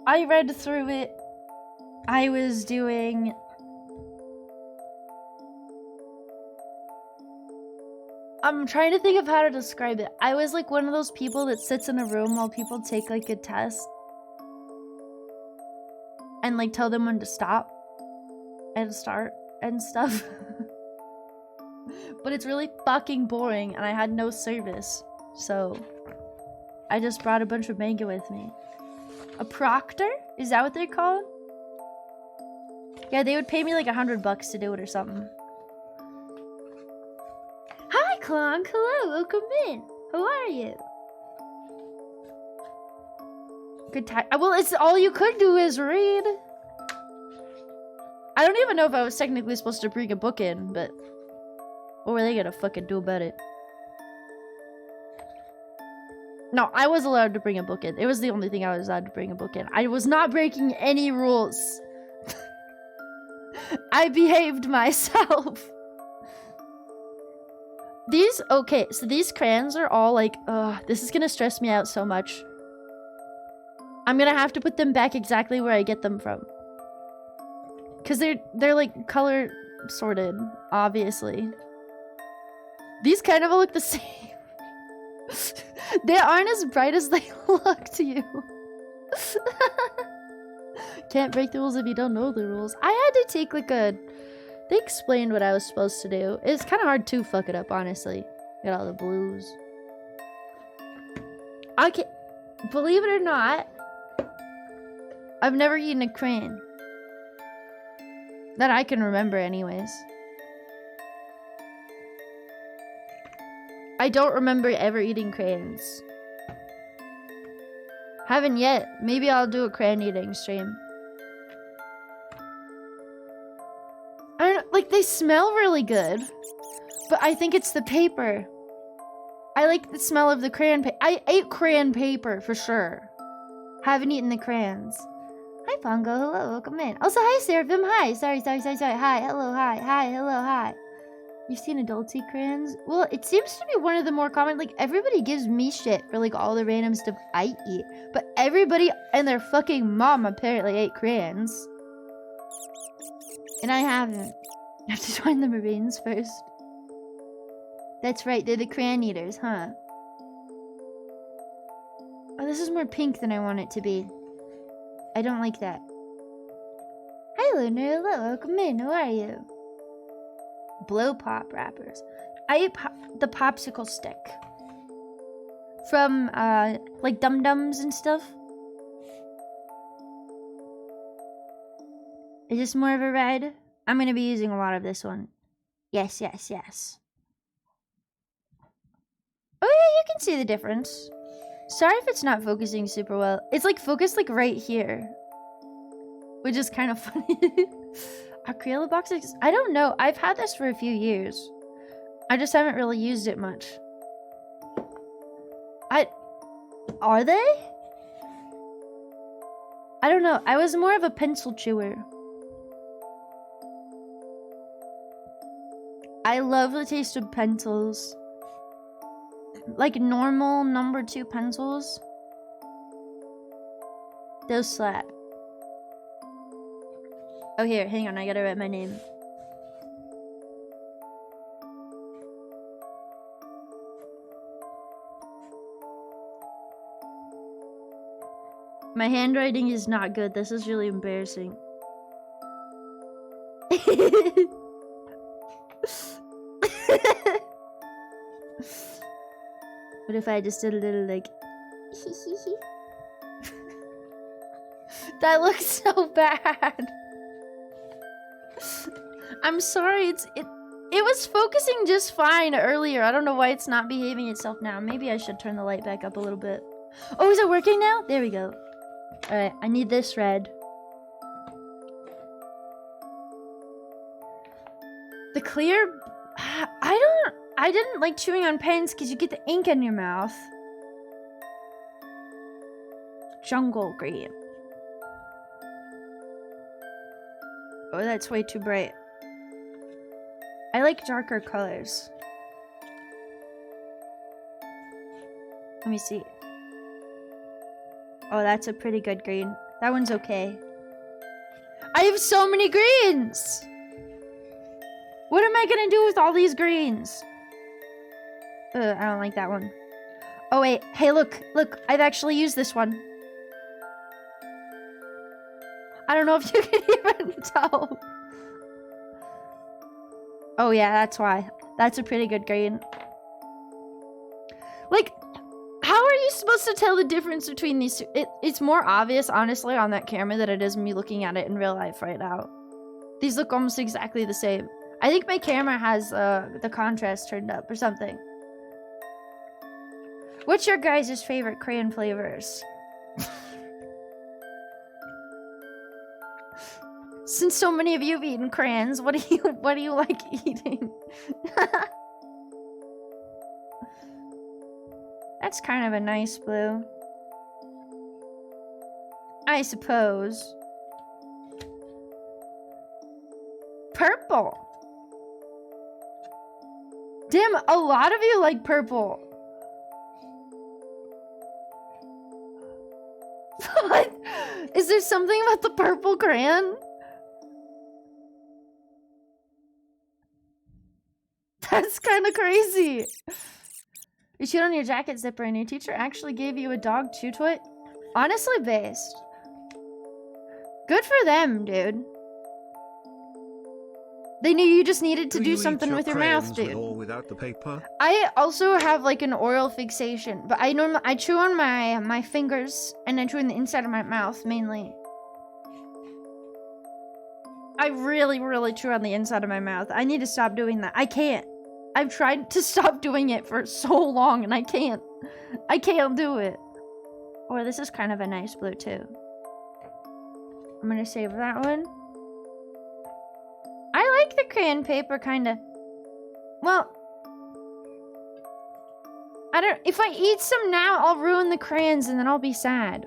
I read through it, I was doing... I'm trying to think of how to describe it. I was like one of those people that sits in a room while people take like a test. And like tell them when to stop. And start and stuff. But it's really fucking boring and I had no service. So I just brought a bunch of manga with me. A proctor? Is that what they're called? Yeah, they would pay me like $100 to do it or something. Hi, Clonk. Hello, welcome in. How are you? Good time. Well, it's all you could do is read. I don't even know if I was technically supposed to bring a book in, but what were they gonna fucking do about it? No, I was allowed to bring a book in. It was the only thing I was allowed to bring a book in. I was not breaking any rules. I behaved myself. Okay, so these crayons are all like, this is gonna stress me out so much. I'm gonna have to put them back exactly where I get them from. Cause they're like color sorted, obviously. These kind of look the same. They aren't as bright as they look to you. Can't break the rules if you don't know the rules. I had to take like they explained what I was supposed to do. It's kind of hard to fuck it up, honestly. Got all the blues. Okay, believe it or not, I've never eaten a crayon. That I can remember anyways. I don't remember ever eating crayons. Haven't yet. Maybe I'll do a crayon eating stream. I don't know, like they smell really good. But I think it's the paper. I like the smell of the crayon paper. I ate crayon paper for sure. Haven't eaten the crayons. Hi, Pongo. Hello. Welcome in. Also, hi, Seraphim. Hi. Sorry. Hi. Hello. Hi. Hi. Hello. Hi. You've seen adults eat crayons? Well, it seems to be one of the more common. Like, everybody gives me shit for, like, all the random stuff I eat. But everybody and their fucking mom apparently ate crayons. And I haven't. I have to join the Marines first. That's right. They're the crayon eaters, huh? Oh, this is more pink than I want it to be. I don't like that. Hi, Lunar. Hello. Welcome in. How are you? Blow pop wrappers. I ate the popsicle stick. From, like Dum Dums and stuff. Is this more of a red? I'm gonna be using a lot of this one. Yes. Oh yeah, you can see the difference. Sorry if it's not focusing super well. It's like focused like right here. Which is kind of funny. Are Crayola boxes? I don't know. I've had this for a few years. I just haven't really used it much. Are they? I don't know. I was more of a pencil chewer. I love the taste of pencils. Like normal number 2 pencils. Those slap. Oh, here, hang on, I gotta write my name. My handwriting is not good. This is really embarrassing. What if I just did a little like... That looks so bad. I'm sorry, it was focusing just fine earlier. I don't know why it's not behaving itself now. Maybe I should turn the light back up a little bit. Oh, is it working now? There we go. Alright, I need this red. clear. I didn't like chewing on pens because you get the ink in your mouth. Jungle green. Oh, that's way too bright. I like darker colors. Let me see. Oh, that's a pretty good green. That one's okay. I have so many greens! What am I gonna do with all these greens? I don't like that one. Oh wait, hey look, I've actually used this one. I don't know if you can even tell. Oh yeah, that's why. That's a pretty good green. Like, how are you supposed to tell the difference between these two? It's more obvious, honestly, on that camera than it is me looking at it in real life right now. These look almost exactly the same. I think my camera has the contrast turned up or something. What's your guys' favorite crayon flavors? Since so many of you have eaten crayons, what do you like eating? That's kind of a nice blue. I suppose. Purple. Damn, a lot of you like purple. What? Is there something about the purple crayon? That's kind of crazy. You chewed on your jacket zipper and your teacher actually gave you a dog chew toy? Honestly based. Good for them, dude. They knew you just needed to do something with your mouth, dude. With or without the paper? I also have like an oral fixation, but I chew on my fingers and I chew in the inside of my mouth mainly. I really chew on the inside of my mouth. I need to stop doing that. I can't. I've tried to stop doing it for so long and I can't. I can't do it. Oh, this is kind of a nice blue too. I'm gonna save that one. I like the crayon paper kinda. Well, I don't, if I eat some now, I'll ruin the crayons and then I'll be sad.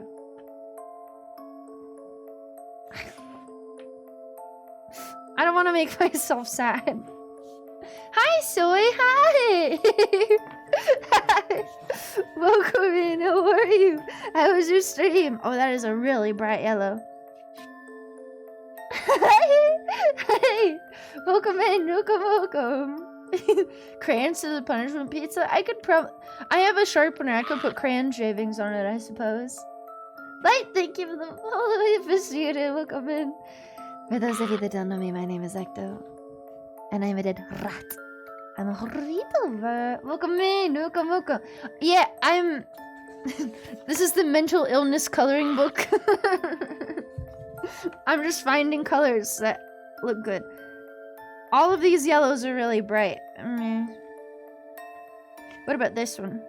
I don't want to make myself sad. Hi, Soy. Hi. Hi. Welcome in. How are you? How was your stream? Oh, that is a really bright yellow. Hey. Welcome in. Welcome. Crayons to the punishment pizza. I have a sharpener. I could put crayon shavings on it, I suppose. Light, thank you for the follow. I appreciate it. Welcome in. For those of you that don't know me, my name is Ecto. And I'm a dead rat. I'm a horrible. Welcome in. Welcome. Yeah, I'm... This is the mental illness coloring book. I'm just finding colors that look good. All of these yellows are really bright. What about this one?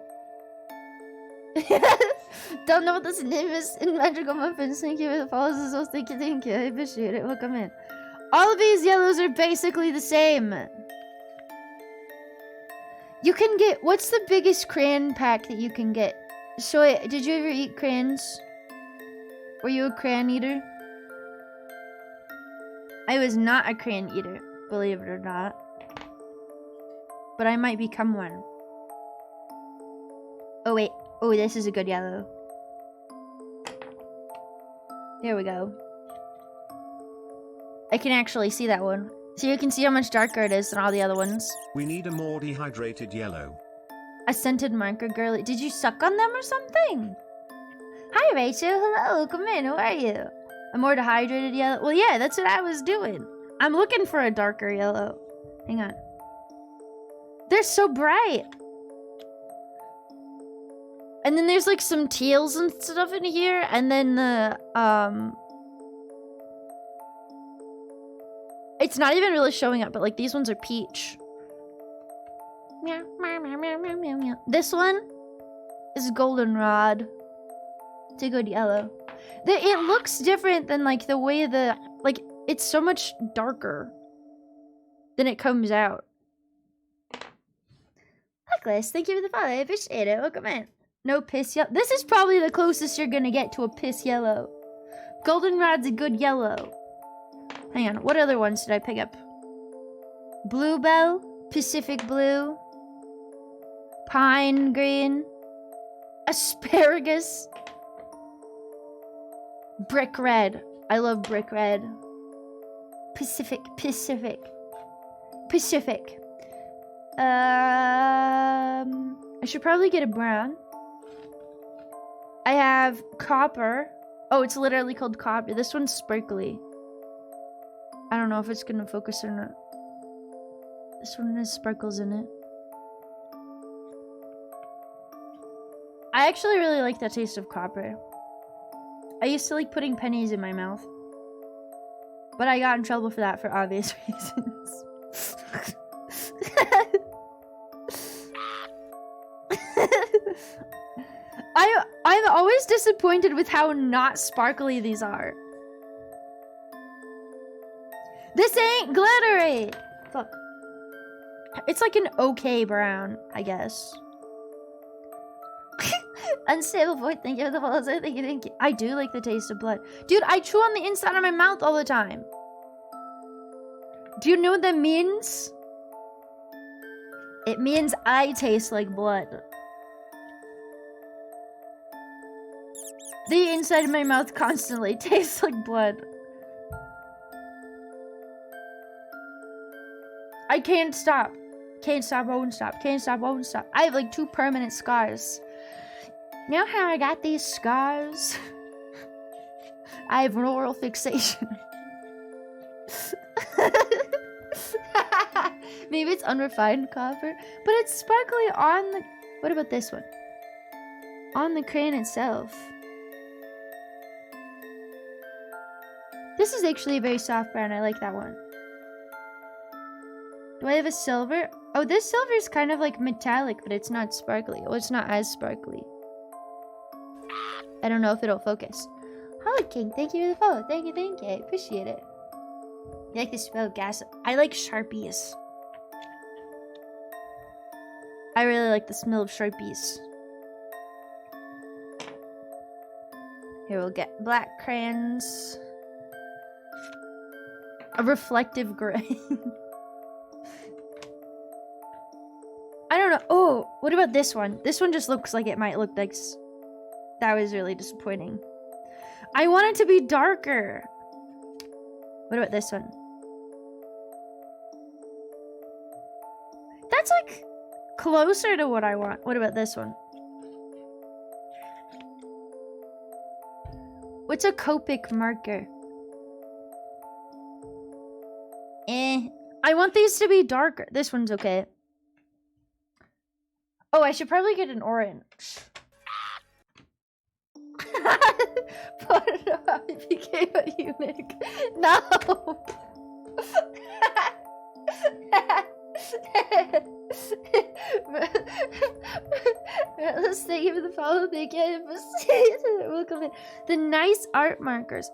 Don't know what this name is in Magical Muffins. Thank you for the follows. So thank you. I appreciate it. Welcome in. All of these yellows are basically the same. You can get... What's the biggest crayon pack that you can get? So, did you ever eat crayons? Were you a crayon eater? I was not a crayon eater, believe it or not. But I might become one. Oh, wait. Oh, this is a good yellow. There we go. I can actually see that one. So you can see how much darker it is than all the other ones. We need a more dehydrated yellow. A scented marker girly. Did you suck on them or something? Hi, Rachel. Hello. Come in. How are you? A more dehydrated yellow? Well, yeah, that's what I was doing. I'm looking for a darker yellow. Hang on. They're so bright. And then there's like some teals and stuff in here. And then the, it's not even really showing up, but like these ones are peach. This one is goldenrod. It's a good yellow. It looks different than like the way like it's so much darker. then it comes out. Douglas, thank you for the follow. I appreciate it. Welcome in. No piss yellow. This is probably the closest you're gonna get to a piss yellow. Goldenrod's a good yellow. Hang on, what other ones did I pick up? Bluebell, Pacific blue, pine green, asparagus, brick red. I love brick red. Pacific. I should probably get a brown. I have copper. Oh, it's literally called copper. This one's sparkly. I don't know if it's gonna focus or not. This one has sparkles in it. I actually really like the taste of copper. I used to like putting pennies in my mouth. But I got in trouble for that for obvious reasons. I'm always disappointed with how not sparkly these are. This ain't glittery! Fuck. It's like an okay brown, I guess. Unstable boy, thank you for the follows. Thank you. I do like the taste of blood. Dude, I chew on the inside of my mouth all the time. Do you know what that means? It means I taste like blood. The inside of my mouth constantly tastes like blood. I can't stop. Can't stop, won't stop. Can't stop, won't stop. I have like 2 permanent scars. You know how I got these scars? I have an oral fixation. Maybe it's unrefined copper, but it's sparkly on the... What about this one? On the crane itself. This is actually a very soft brown. I like that one. Do I have a silver? Oh, this silver is kind of like metallic, but it's not sparkly. Well, it's not as sparkly. I don't know if it'll focus. Holly King, thank you for the follow. Thank you. I appreciate it. You like the smell of gas? I like Sharpies. I really like the smell of Sharpies. Here, we'll get black crayons. A reflective gray. I don't know. Oh, what about this one? This one just looks like it might look like... That was really disappointing. I want it to be darker. What about this one? That's like closer to what I want. What about this one? What's a Copic marker? I want these to be darker. This one's okay. Oh, I should probably get an orange. I became a eunuch. No. Let's thank you for the follow. Thank you. Welcome in. The nice art markers.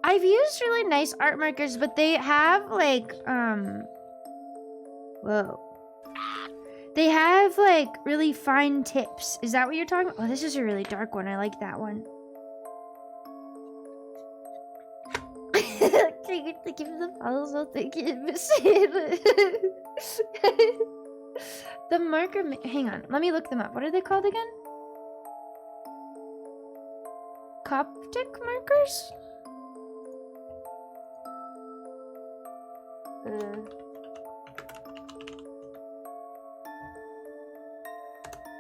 I've used really nice art markers, but they have like whoa. They have like really fine tips. Is that what you're talking about? Oh, this is a really dark one. I like that one. Thank you for the follows. Thank you. The marker. Hang on. Let me look them up. What are they called again? Coptic markers?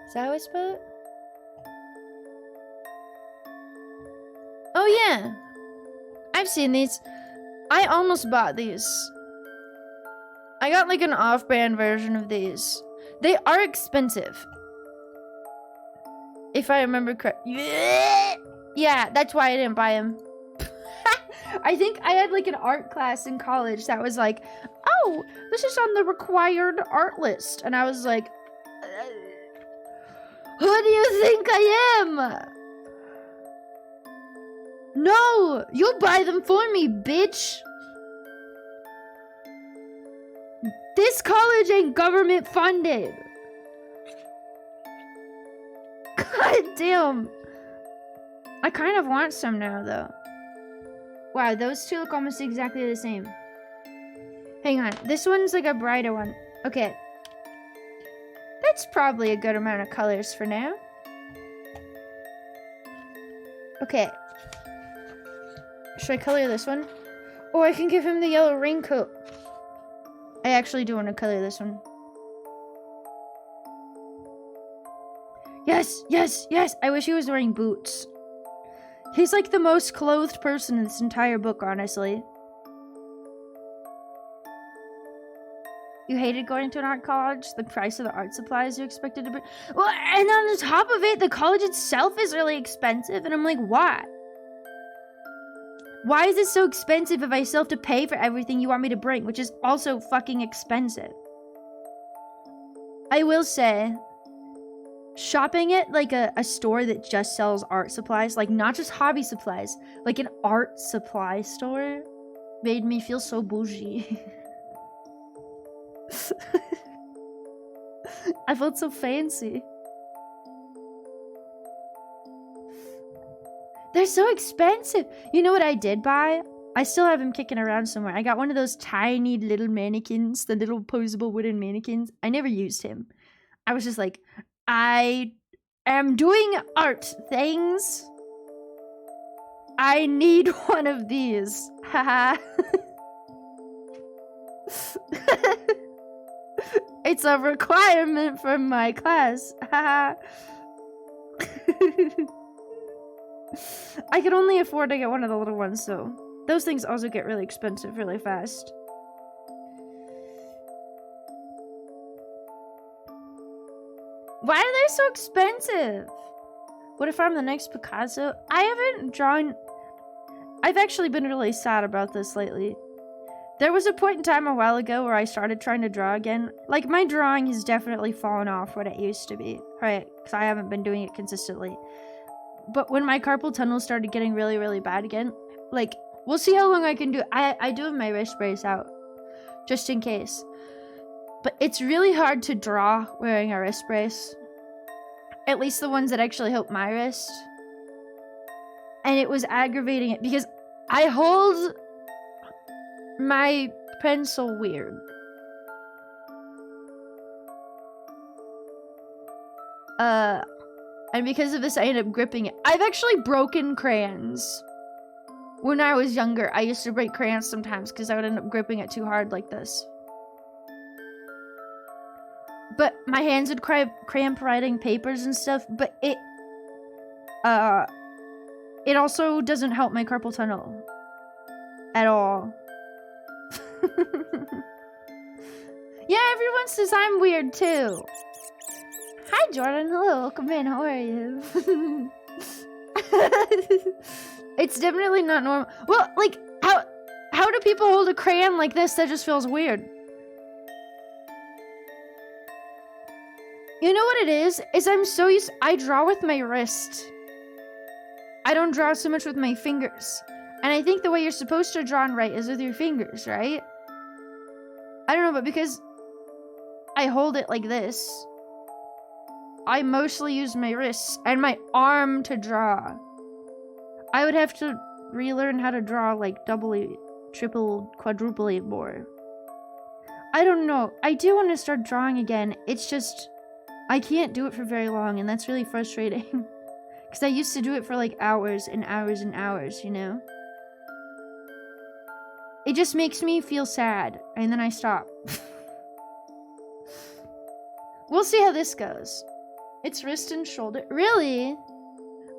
Is that how I spell it? Oh yeah, I've seen these. I almost bought these. I got like an off-brand version of these. They are expensive, if I remember correct. Yeah, that's why I didn't buy them. I think I had like an art class in college that was like, oh, this is on the required art list, and I was like, who do you think I am? No, you'll buy them for me, bitch. This college ain't government funded. God damn. I kind of want some now, though. Wow, those two look almost exactly the same. Hang on. This one's like a brighter one. Okay. That's probably a good amount of colors for now. Okay. Should I color this one? Or I can give him the yellow raincoat. I actually do want to color this one. Yes, yes, yes! I wish he was wearing boots. He's like the most clothed person in this entire book, honestly. You hated going to an art college? The price of the art supplies you expected to be... Well, and on the top of it, the college itself is really expensive. And I'm like, why? Why is it so expensive if I still have to pay for everything you want me to bring, which is also fucking expensive? I will say, shopping at like a store that just sells art supplies, like not just hobby supplies, like an art supply store, made me feel so bougie. I felt so fancy. They're so expensive. You know what I did buy? I still have him kicking around somewhere. I got one of those tiny little mannequins, the little posable wooden mannequins. I never used him. I was just like, I am doing art things. I need one of these. Haha. It's a requirement for my class. Haha. I could only afford to get one of the little ones, so those things also get really expensive really fast. Why are they so expensive? What if I'm the next Picasso? I haven't drawn... I've actually been really sad about this lately. There was a point in time a while ago where I started trying to draw again. Like, my drawing has definitely fallen off what it used to be. Right, because I haven't been doing it consistently. But when my carpal tunnel started getting really, really bad again, like, we'll see how long I can do. I do have my wrist brace out, just in case. But it's really hard to draw wearing a wrist brace. At least the ones that actually help my wrist. And it was aggravating it because I hold my pencil weird. And because of this, I ended up gripping it. I've actually broken crayons. When I was younger, I used to break crayons sometimes because I would end up gripping it too hard like this. But my hands would cramp writing papers and stuff, but it also doesn't help my carpal tunnel. At all. Yeah, everyone says I'm weird too. Hi, Jordan. Hello. Welcome in. How are you? It's definitely not normal. Well, like, how do people hold a crayon like this? That just feels weird. You know what it is? I'm so used... I draw with my wrist. I don't draw so much with my fingers. And I think the way you're supposed to draw and write is with your fingers, right? I don't know, but because I hold it like this, I mostly use my wrists and my arm to draw. I would have to relearn how to draw like doubly, triple, quadruple more. I don't know. I do want to start drawing again. It's just, I can't do it for very long, and that's really frustrating. Because I used to do it for like hours and hours and hours, you know? It just makes me feel sad, and then I stop. We'll see how this goes. It's wrist and shoulder. Really?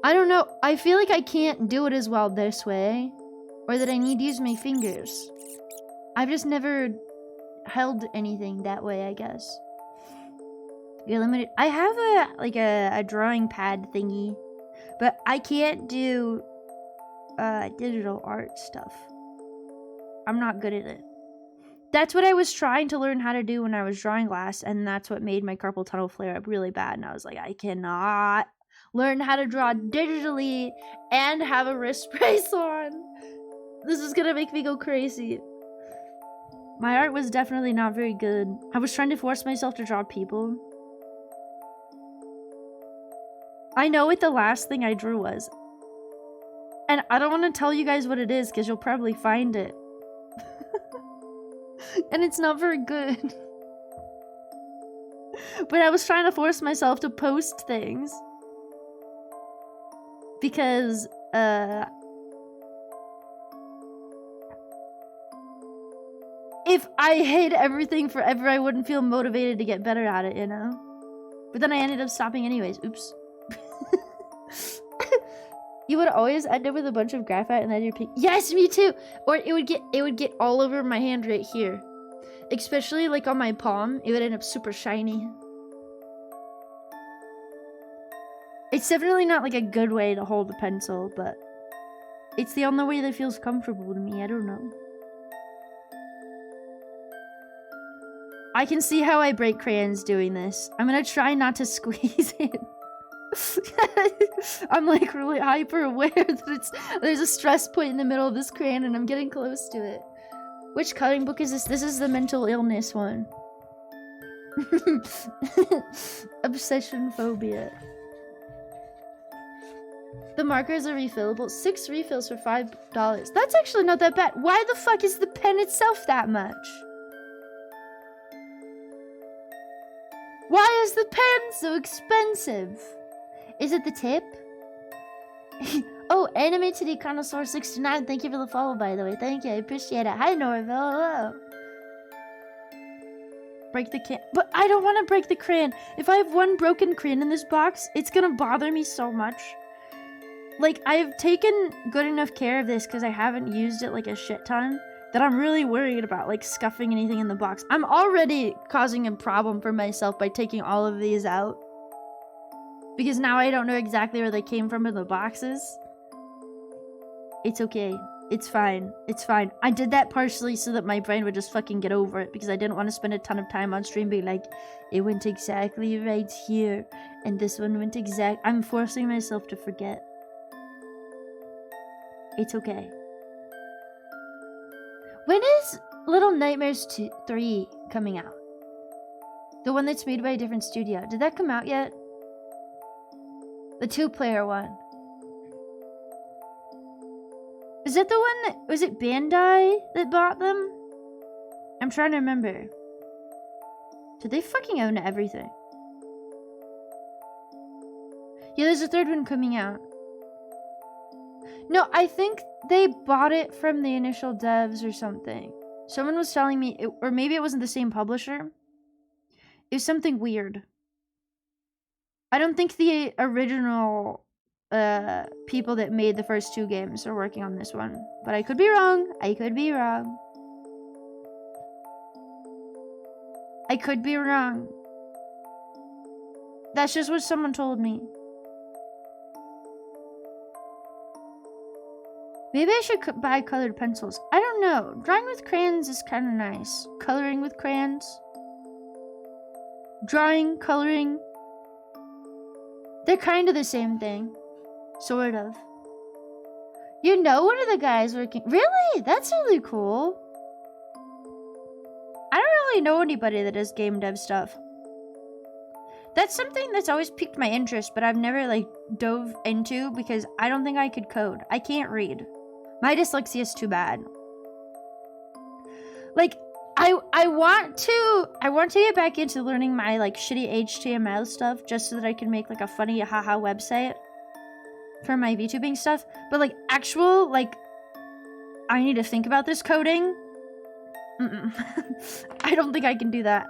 I don't know. I feel like I can't do it as well this way. Or that I need to use my fingers. I've just never held anything that way, I guess. You're limited. I have a drawing pad thingy. But I can't do digital art stuff. I'm not good at it. That's what I was trying to learn how to do when I was drawing last, and that's what made my carpal tunnel flare up really bad. And I was like, I cannot learn how to draw digitally and have a wrist brace on. This is gonna make me go crazy. My art was definitely not very good. I was trying to force myself to draw people. I know what the last thing I drew was. And I don't want to tell you guys what it is because you'll probably find it. And it's not very good. But I was trying to force myself to post things. Because, if I hid everything forever, I wouldn't feel motivated to get better at it, you know? But then I ended up stopping anyways. Oops. You would always end up with a bunch of graphite and then your pink. Yes, me too. Or it would get all over my hand right here. Especially like on my palm, it would end up super shiny. It's definitely not like a good way to hold a pencil, but it's the only way that feels comfortable to me. I don't know. I can see how I break crayons doing this. I'm gonna try not to squeeze it. I'm like really hyper aware that there's a stress point in the middle of this crayon and I'm getting close to it. Which coloring book is this? This is the mental illness one. Obsession phobia. The markers are refillable. 6 refills for $5. That's actually not that bad. Why the fuck is the pen itself that much? Why is the pen so expensive? Is it the tip? Oh, Animated Econosaur 69. Thank you for the follow, by the way. Thank you. I appreciate it. Hi, Norville. Hello. Break the can. But I don't want to break the crayon. If I have one broken crayon in this box, it's going to bother me so much. Like, I've taken good enough care of this because I haven't used it like a shit ton that I'm really worried about, like, scuffing anything in the box. I'm already causing a problem for myself by taking all of these out. Because now I don't know exactly where they came from in the boxes. It's okay. It's fine. It's fine. I did that partially so that my brain would just fucking get over it. Because I didn't want to spend a ton of time on stream being like, it went exactly right here. And this one went exact. I'm forcing myself to forget. It's okay. When is Little Nightmares 3 coming out? The one that's made by a different studio. Did that come out yet? The 2-player one. Is that the one that... Was it Bandai that bought them? I'm trying to remember. Did they fucking own everything? Yeah, there's a 3rd one coming out. No, I think they bought it from the initial devs or something. Someone was telling me... or maybe it wasn't the same publisher. It was something weird. I don't think the original people that made the first 2 games are working on this one. But I could be wrong. I could be wrong. I could be wrong. That's just what someone told me. Maybe I should buy colored pencils. I don't know. Drawing with crayons is kind of nice. Coloring with crayons. Drawing, coloring. They're kind of the same thing. Sort of. You know one of the guys working... Really? That's really cool. I don't really know anybody that does game dev stuff. That's something that's always piqued my interest, but I've never, like, dove into because I don't think I could code. I can't read. My dyslexia is too bad. Like, I want to get back into learning my, like, shitty HTML stuff just so that I can make, like, a funny haha website for my VTubing stuff. But, like, actual, like, I need to think about this coding. I don't think I can do that.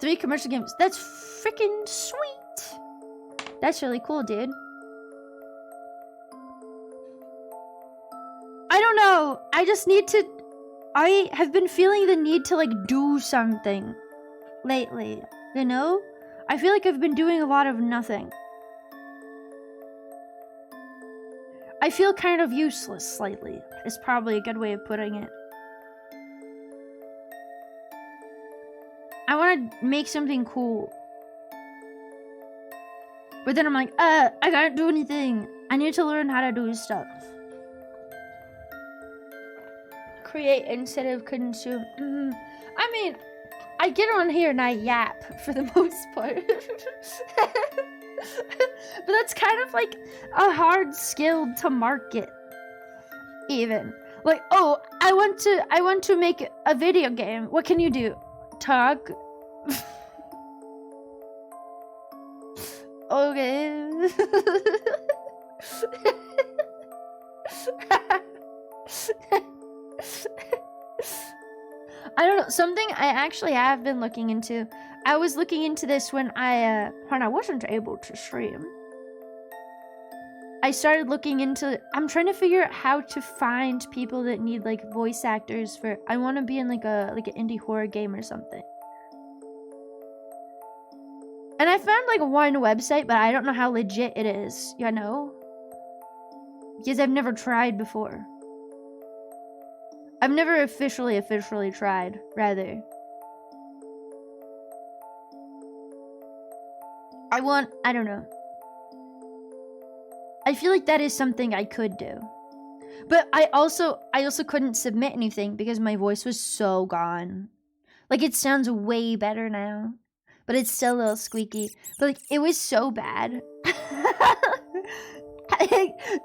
3 commercial games. That's freaking sweet. That's really cool, dude. I don't know. I just need to... I have been feeling the need to, like, do something lately. You know? I feel like I've been doing a lot of nothing. I feel kind of useless slightly. Is probably a good way of putting it. I want to make something cool. But then I'm like, I can't do anything. I need to learn how to do stuff. create instead of consume. I mean, I get on here and I yap for the most part. But that's kind of like a hard skill to market. Even. Like, oh, I want to make a video game. What can you do? Talk. Okay. I don't know, something I actually have been looking into. I was looking into this when I wasn't able to stream. I started looking into, I'm trying to figure out how to find people that need like voice actors for, I want to be in like an indie horror game or something. And I found like one website, but I don't know how legit it is, you know? Because I've never tried before. I've never officially tried, rather. I don't know. I feel like that is something I could do. But I also couldn't submit anything because my voice was so gone. Like, it sounds way better now. But it's still a little squeaky. But like, it was so bad.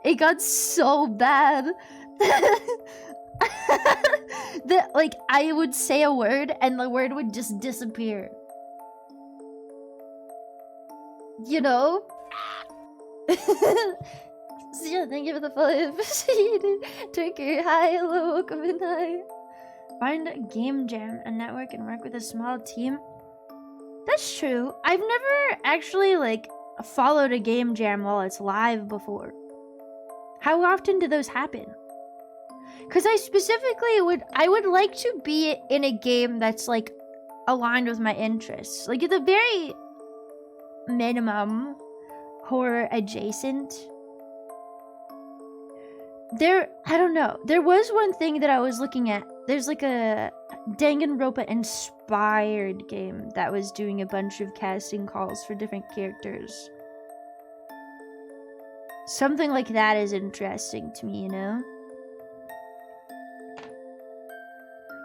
It got so bad. That like, I would say a word and the word would just disappear. You know? So yeah, thank you for the follow. Turkey, hi, hello, welcome in, hi. Find a game jam, a network, and work with a small team. That's true. I've never actually like followed a game jam while it's live before. How often do those happen? Because I specifically would like to be in a game that's like aligned with my interests. Like at the very minimum, horror adjacent. I don't know. There was one thing that I was looking at. There's like a Danganronpa inspired game that was doing a bunch of casting calls for different characters. Something like that is interesting to me, you know?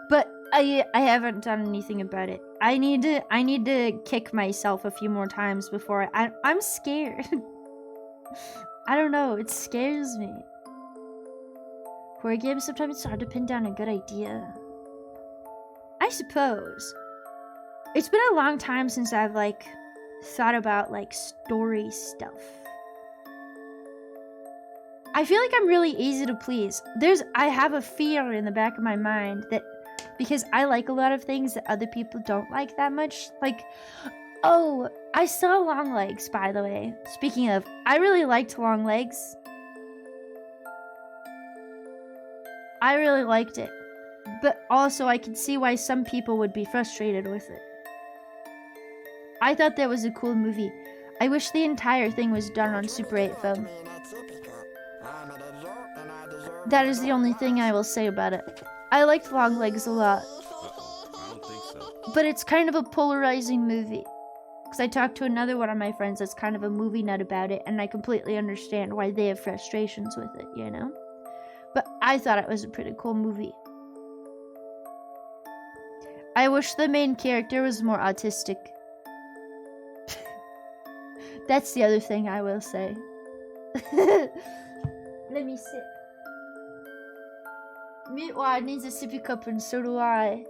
But I haven't done anything about it. I need to kick myself a few more times before I'm scared. I don't know, it scares me. Horror games, sometimes it's hard to pin down a good idea. I suppose. It's been a long time since I've like thought about like story stuff. I feel like I'm really easy to please. I have a fear in the back of my mind that because I like a lot of things that other people don't like that much. Like, oh, I saw Long Legs, by the way. Speaking of, I really liked Long Legs. I really liked it. But also, I could see why some people would be frustrated with it. I thought that was a cool movie. I wish the entire thing was done on Super 8 film. That is the only thing I will say about it. I liked Long Legs a lot. I don't think so. But it's kind of a polarizing movie. Because I talked to another one of my friends that's kind of a movie nut about it, and I completely understand why they have frustrations with it, you know? But I thought it was a pretty cool movie. I wish the main character was more autistic. That's the other thing I will say. Let me sip. Meatwad needs a sippy cup and so do I.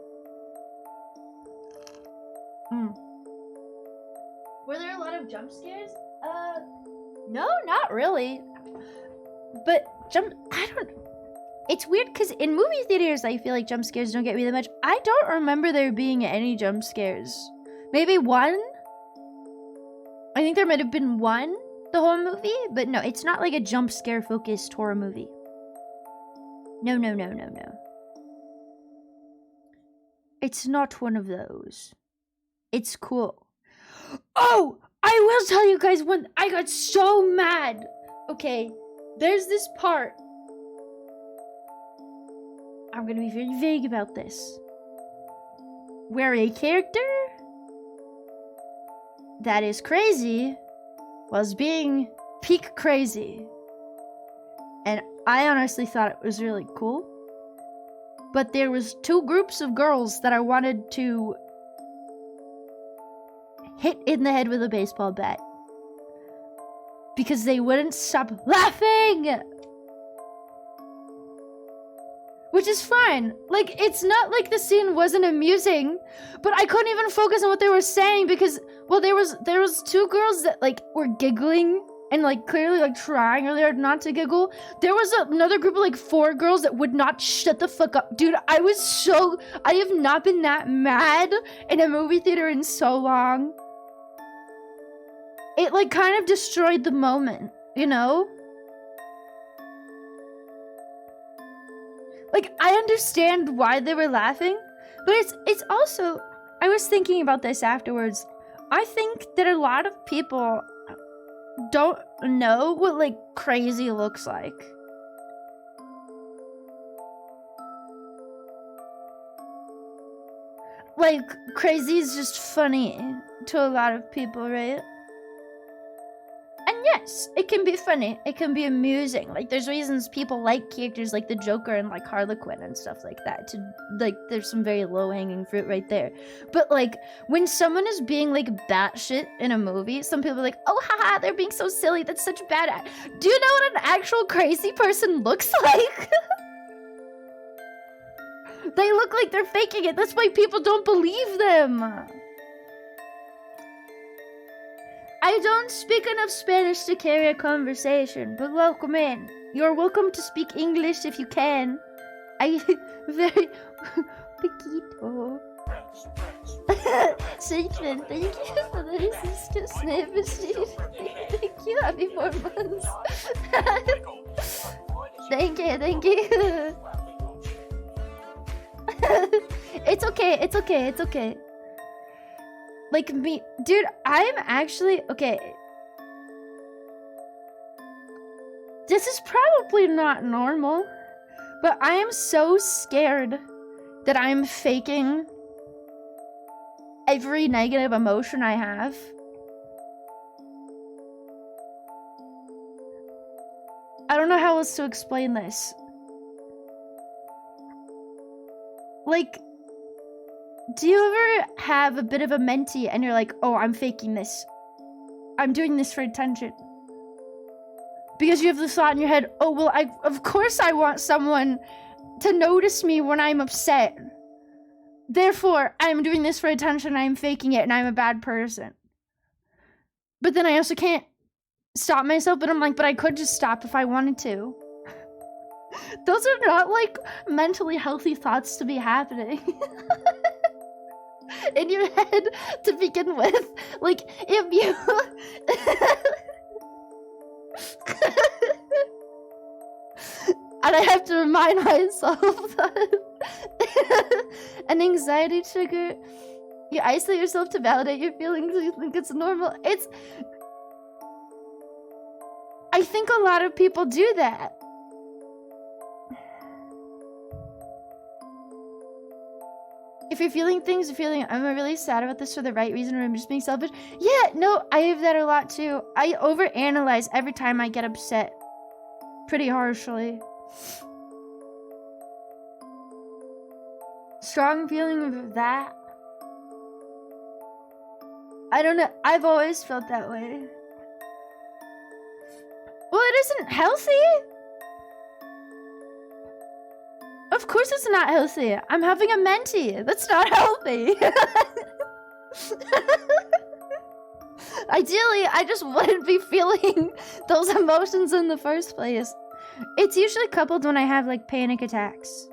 Were there a lot of jump scares? No, not really. But it's weird because in movie theaters I feel like jump scares don't get me that much. I don't remember there being any jump scares. Maybe one? I think there might have been one the whole movie, but no, it's not like a jump scare focused horror movie. No. It's not one of those. It's cool. Oh! I will tell you guys when I got so mad. Okay, there's this part. I'm gonna be very vague about this. Where a character that is crazy was being peak crazy. And I honestly thought it was really cool. but there was two groups of girls that I wanted to hit in the head with a baseball bat. Because they wouldn't stop laughing! Which is fine. Like, it's not like the scene wasn't amusing, but I couldn't even focus on what they were saying because, well, there was two girls that, like, were giggling and, like, clearly, like, trying really hard not to giggle. There was another group of, like, 4 girls that would not shut the fuck up. Dude, I have not been that mad in a movie theater in so long. It, like, kind of destroyed the moment, you know? Like, I understand why they were laughing, but it's also, I was thinking about this afterwards. I think that a lot of people don't know what, like, crazy looks like. Like, crazy is just funny to a lot of people, right? And yes, it can be funny. It can be amusing. Like, there's reasons people like characters like the Joker and, like, Harlequin and stuff like that. To, like, there's some very low-hanging fruit right there. But, like, when someone is being, like, batshit in a movie, some people are like, oh, haha, they're being so silly. That's such bad. Do you know what an actual crazy person looks like? They look like they're faking it. That's why people don't believe them. I don't speak enough Spanish to carry a conversation, but welcome in. You're welcome to speak English if you can. Very... Poquito. Satan, thank you for the resistance, Snapchat. Thank you, happy 4 months. Thank you. It's okay. Like, me, dude, I'm actually, okay. This is probably not normal, but I am so scared that I'm faking every negative emotion I have. I don't know how else to explain this. Like, do you ever have a bit of a mentee and you're like, oh, I'm faking this. I'm doing this for attention. Because you have this thought in your head, oh, well, of course I want someone to notice me when I'm upset. Therefore, I'm doing this for attention, I'm faking it, and I'm a bad person. But then I also can't stop myself, but I'm like, but I could just stop if I wanted to. Those are not, like, mentally healthy thoughts to be happening. In your head to begin with. Like, if you... And I have to remind myself that an anxiety trigger, you isolate yourself to validate your feelings, you think it's normal. I think a lot of people do that. If you're feeling things, you're feeling, I'm really sad about this for the right reason, or I'm just being selfish. Yeah, no, I have that a lot too. I overanalyze every time I get upset. Pretty harshly. Strong feeling of that. I don't know, I've always felt that way. Well, it isn't healthy. Of course it's not healthy. I'm having a mentee. That's not healthy. Ideally, I just wouldn't be feeling those emotions in the first place. It's usually coupled when I have, like, panic attacks.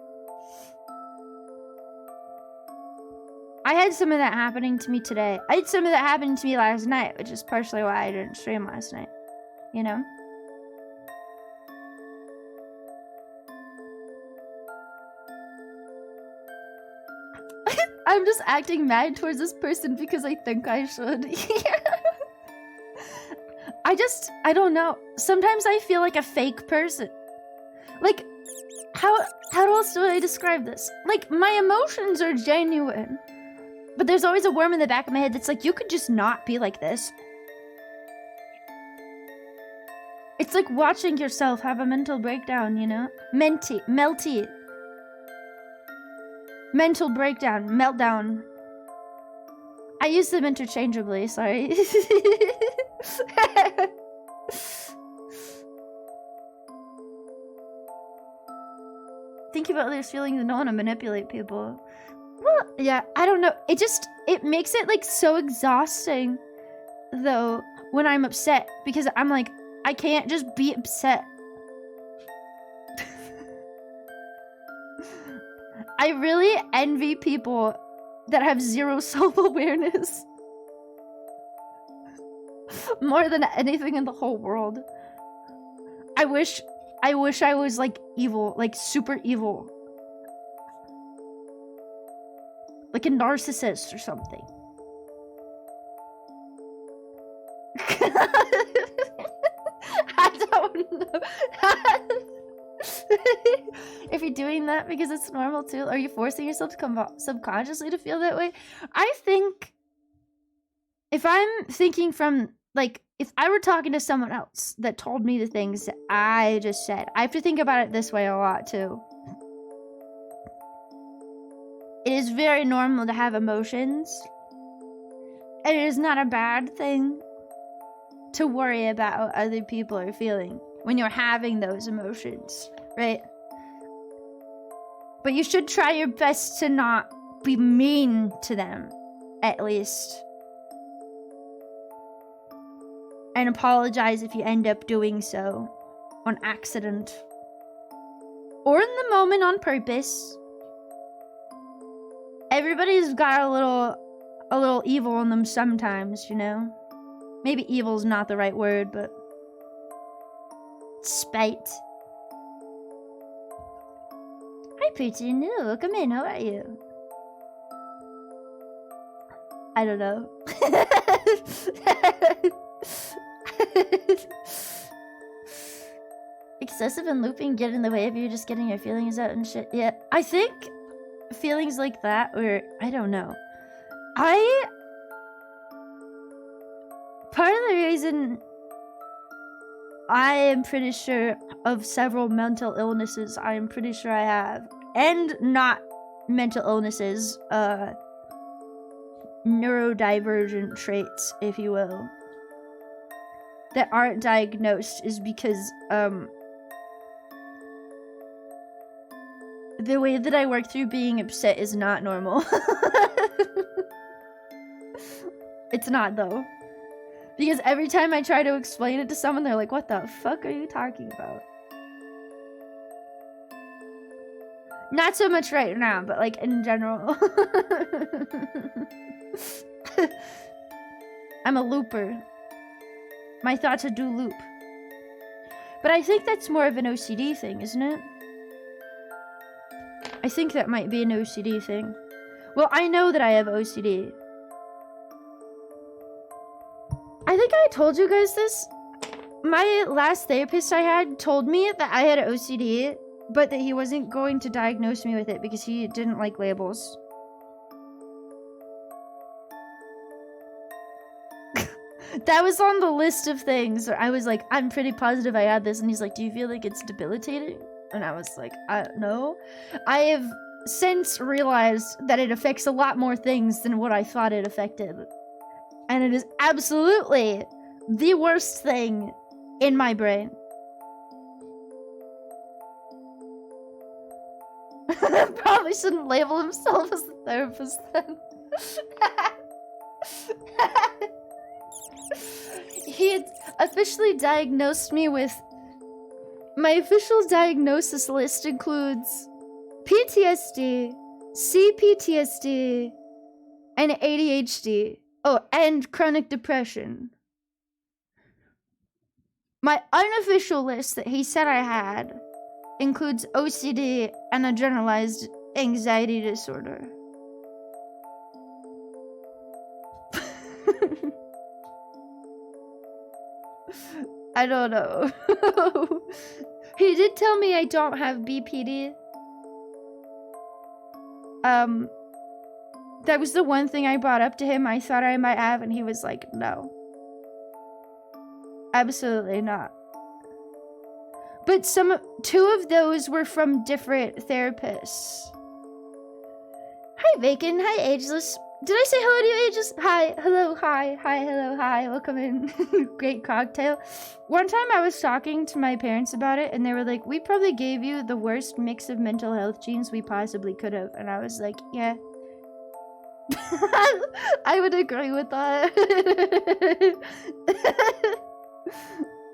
I had some of that happening to me today. I had some of that happening to me last night, which is partially why I didn't stream last night. You know? I'm just acting mad towards this person because I think I should. I don't know. Sometimes I feel like a fake person. Like, how else do I describe this? Like, my emotions are genuine. But there's always a worm in the back of my head that's like, you could just not be like this. It's like watching yourself have a mental breakdown, you know? Melty. Mental breakdown, meltdown. I use them interchangeably, sorry. Think about others' feelings and don't want to manipulate people. Well, yeah, I don't know. It makes it like so exhausting though when I'm upset because I'm like, I can't just be upset. I really envy people that have zero self-awareness. More than anything in the whole world. I wish I was like evil, like super evil. Like a narcissist or something. I don't know. If you're doing that because it's normal too, are you forcing yourself to come subconsciously to feel that way? I think if I'm thinking from, like, if I were talking to someone else that told me the things that I just said, I have to think about it this way a lot too. It is very normal to have emotions. And it is not a bad thing to worry about how other people are feeling when you're having those emotions, right? But you should try your best to not be mean to them, at least. And apologize if you end up doing so on accident. Or in the moment on purpose. Everybody's got a little evil in them sometimes, you know? Maybe evil's not the right word, but spite. Hi, pretty new. Come in. How are you? I don't know. Excessive and looping get in the way of you just getting your feelings out and shit. Yeah, I think feelings like that, or I don't know. Part of the reason I am pretty sure of several mental illnesses I am pretty sure I have, and not mental illnesses, neurodivergent traits, if you will, that aren't diagnosed is because, the way that I work through being upset is not normal. It's not, though. Because every time I try to explain it to someone, they're like, what the fuck are you talking about? Not so much right now, but like in general. I'm a looper. My thoughts do loop. But I think that's more of an OCD thing, isn't it? I think that might be an OCD thing. Well, I know that I have OCD. I think I told you guys this. My last therapist I had told me that I had OCD, but that he wasn't going to diagnose me with it because he didn't like labels. That was on the list of things. I was like, I'm pretty positive I had this. And he's like, do you feel like it's debilitating? And I was like, no. I have since realized that it affects a lot more things than what I thought it affected. And it is absolutely the worst thing in my brain. Probably shouldn't label himself as a therapist then. He had officially diagnosed me with... My official diagnosis list includes PTSD, CPTSD, and ADHD. Oh, and chronic depression. My unofficial list that he said I had includes OCD and a generalized anxiety disorder. I don't know. He did tell me I don't have BPD. That was the one thing I brought up to him I thought I might have, and he was like, no. Absolutely not. But two of those were from different therapists. Hi, Bacon. Hi, Ageless. Did I say hello to you, Ageless? Hi, hello, hi, hi, hello, hi. Welcome in. Great cocktail. One time I was talking to my parents about it, and they were like, we probably gave you the worst mix of mental health genes we possibly could have. And I was like, yeah. I would agree with that.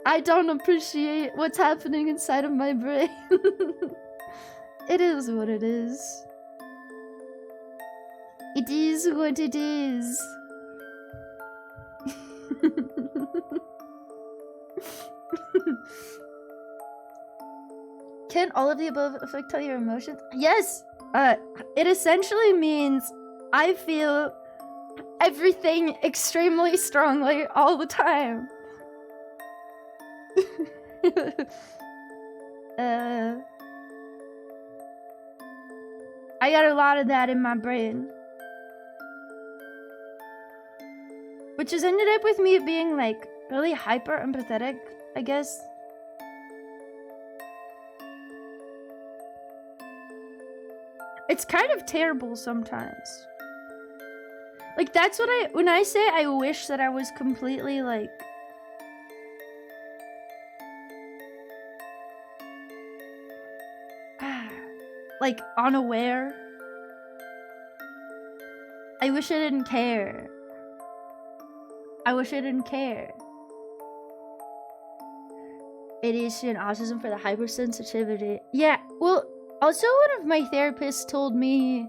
I don't appreciate what's happening inside of my brain. It is what it is. It is what it is. Can all of the above affect all your emotions? Yes! It essentially means I feel everything extremely strongly all the time. I got a lot of that in my brain. Which has ended up with me being like really hyper empathetic, I guess. It's kind of terrible sometimes. Like that's what when I say I wish that I was completely like like unaware. I wish I didn't care. I wish I didn't care. ADHD and autism for the hypersensitivity. Yeah, well, also one of my therapists told me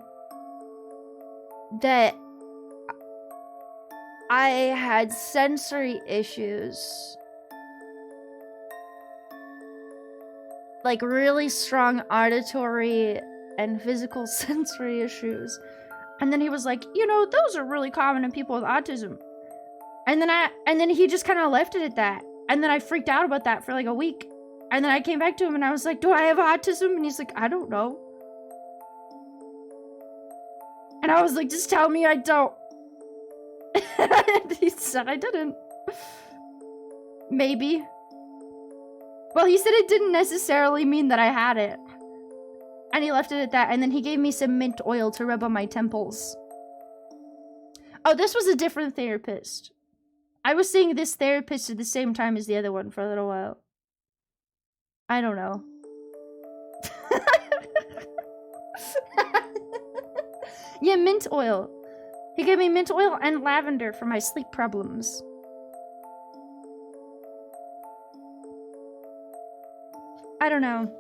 that I had sensory issues. Like really strong auditory and physical sensory issues. And then he was like, you know, those are really common in people with autism. And then he just kind of left it at that. And then I freaked out about that for like a week. And then I came back to him and I was like, do I have autism? And he's like, I don't know. And I was like, just tell me I don't. And he said I didn't. Maybe. Well, he said it didn't necessarily mean that I had it. And he left it at that. And then he gave me some mint oil to rub on my temples. Oh, this was a different therapist. I was seeing this therapist at the same time as the other one for a little while. I don't know. Yeah, mint oil. He gave me mint oil and lavender for my sleep problems. I don't know.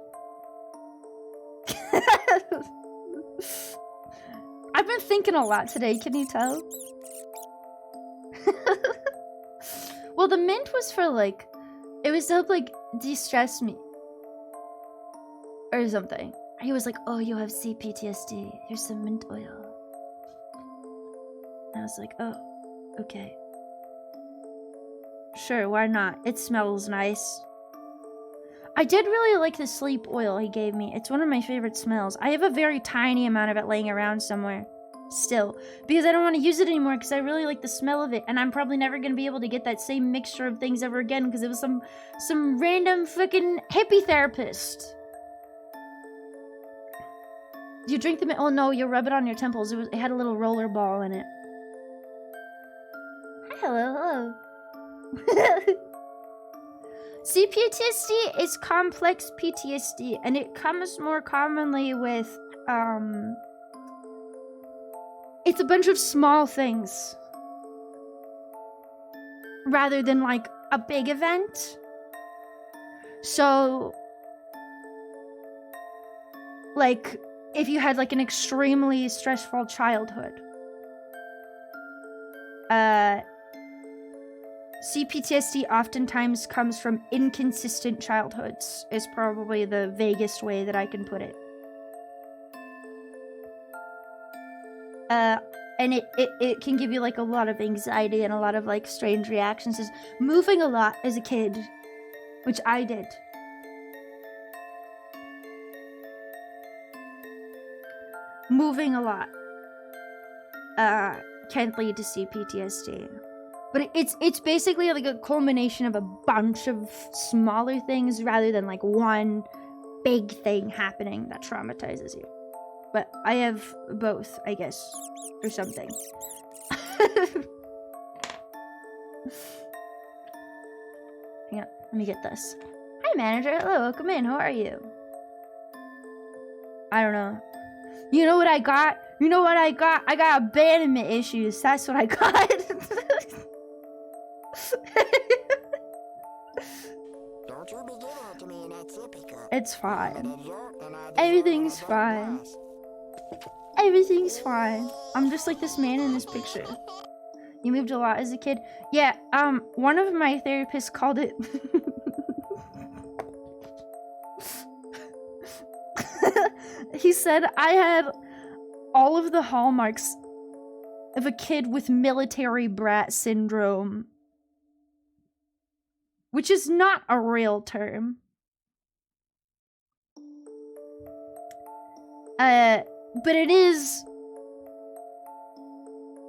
I've been thinking a lot today, can you tell? Well, the mint was for like, it was to help like de-stress me. Or something. He was like, oh, you have CPTSD. Here's some mint oil. And I was like, oh, okay. Sure, why not? It smells nice. I did really like the sleep oil he gave me. It's one of my favorite smells. I have a very tiny amount of it laying around somewhere. Still. Because I don't want to use it anymore because I really like the smell of it. And I'm probably never going to be able to get that same mixture of things ever again because it was some random fucking hippie therapist. Do you drink the... Oh no, you rub it on your temples. It had a little roller ball in it. Hi, hello. CPTSD is complex PTSD, and it comes more commonly with, it's a bunch of small things. Rather than, like, a big event. So, like, if you had, like, an extremely stressful childhood, CPTSD oftentimes comes from inconsistent childhoods, is probably the vaguest way that I can put it. And it can give you like a lot of anxiety and a lot of like strange reactions. Is moving a lot as a kid, which I did. Moving a lot can lead to CPTSD. But it's basically like a culmination of a bunch of smaller things rather than like one big thing happening that traumatizes you. But I have both, I guess, or something. Hang on, let me get this. Hi, manager. Hello, welcome in. How are you? I don't know. You know what I got? You know what I got? I got abandonment issues. That's what I got. Don't you be giving it to me in that sippy cup. It's I'm fine. an adult and I deserve Everything's an adult fine. glass. Everything's fine. I'm just like this man in this picture. You moved a lot as a kid. Yeah, one of my therapists called it he said I had all of the hallmarks of a kid with military brat syndrome, which is not a real term. But it is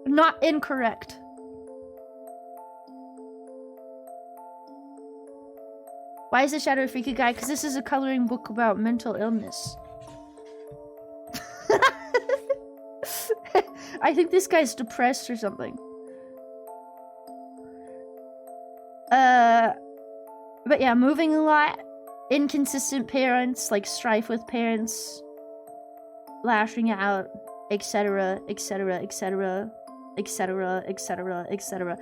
not incorrect. Why is the shadow a freaky guy? Because this is a coloring book about mental illness. I think this guy's depressed or something. But yeah, moving a lot, inconsistent parents, like strife with parents, lashing out, etc., etc., etc., etc., etc., etc.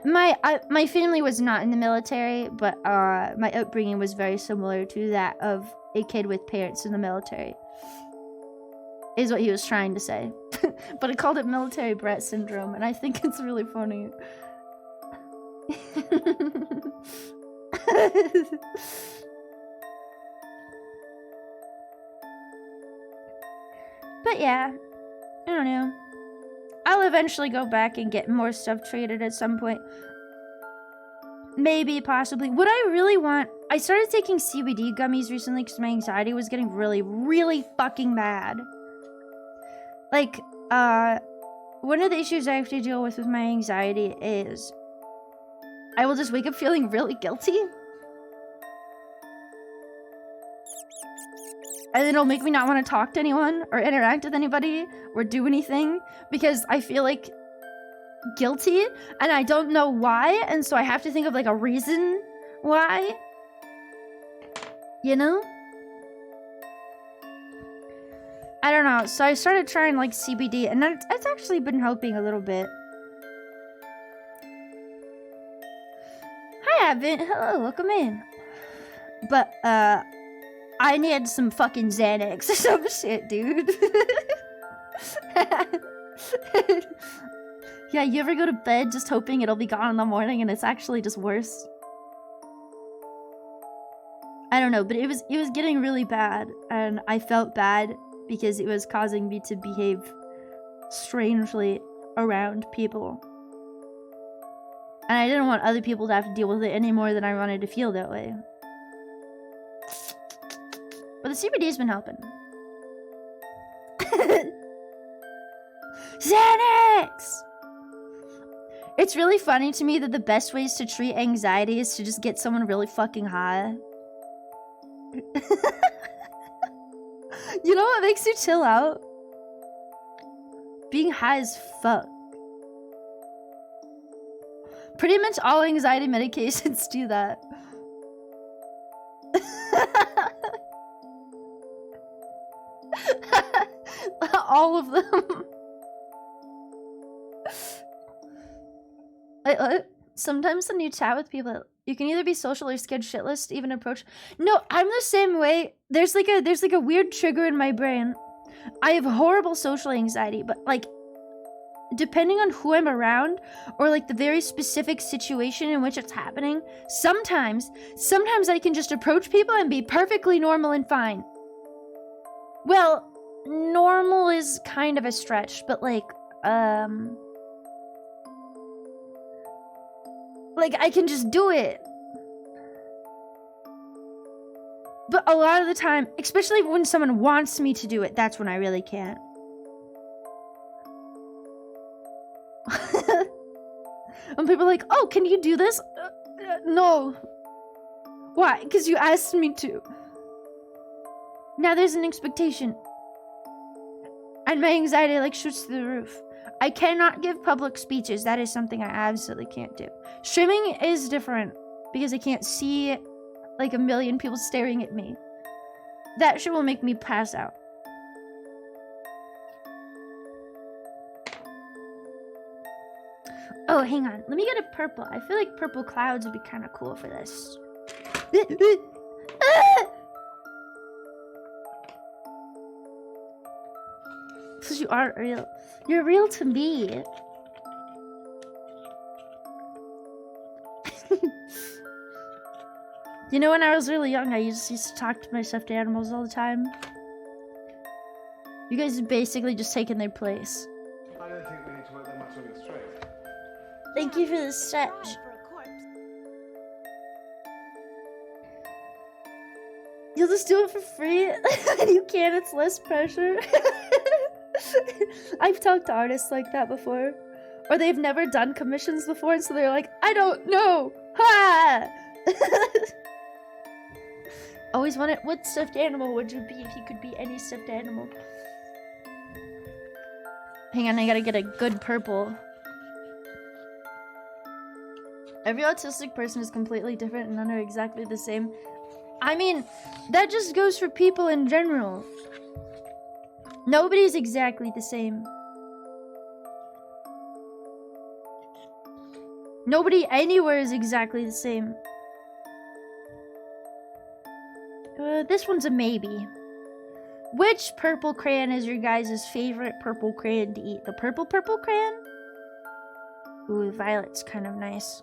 My family was not in the military, but my upbringing was very similar to that of a kid with parents in the military. Is what he was trying to say. But I called it military brat syndrome, and I think it's really funny. But yeah, I don't know. I'll eventually go back and get more stuff traded at some point. Maybe, possibly. What I really want... I started taking CBD gummies recently because my anxiety was getting really, really fucking bad. Like, one of the issues I have to deal with my anxiety is I will just wake up feeling really guilty. And then it'll make me not want to talk to anyone or interact with anybody or do anything because I feel like guilty and I don't know why, and so I have to think of like a reason why. You know? I don't know. So I started trying like CBD and it's actually been helping a little bit. Hi, Advent. Hello, welcome in. But, I need some fucking Xanax or some shit, dude. Yeah, you ever go to bed just hoping it'll be gone in the morning and it's actually just worse? I don't know, but it was getting really bad and I felt bad because it was causing me to behave strangely around people. And I didn't want other people to have to deal with it any more than I wanted to feel that way. But the CBD's been helping. Xanax! It's really funny to me that the best ways to treat anxiety is to just get someone really fucking high. You know what makes you chill out? Being high as fuck. Pretty much all anxiety medications do that. All of them. Sometimes when you chat with people, you can either be social or scared shitless to even approach. No, I'm the same way. There's like a weird trigger in my brain. I have horrible social anxiety, but like depending on who I'm around or like the very specific situation in which it's happening, sometimes I can just approach people and be perfectly normal and fine. Well, normal is kind of a stretch, but like I can just do it. But a lot of the time, especially when someone wants me to do it, that's when I really can't. When people are like, oh, can you do this? No. Why? Because you asked me to. Now there's an expectation. And my anxiety like shoots through the roof. I cannot give public speeches. That is something I absolutely can't do. Streaming is different because I can't see like a million people staring at me. That shit will make me pass out. Oh, hang on. Let me get a purple. I feel like purple clouds would be kind of cool for this. Because you aren't real. You're real to me. You know, when I was really young, I used to talk to my stuffed animals all the time. You guys have basically just taken their place. I don't think we need to work that much on your straight. Thank you for the stretch. You'll just do it for free? You can, it's less pressure. I've talked to artists like that before. Or they've never done commissions before, and so they're like, I don't know! Ha! Always wanted, what stuffed animal would you be if you could be any stuffed animal? Hang on, I gotta get a good purple. Every autistic person is completely different and none are exactly the same. I mean, that just goes for people in general. Nobody's exactly the same. Nobody anywhere is exactly the same. This one's a maybe. Which purple crayon is your guys' favorite purple crayon to eat? The purple crayon? Ooh, violet's kind of nice.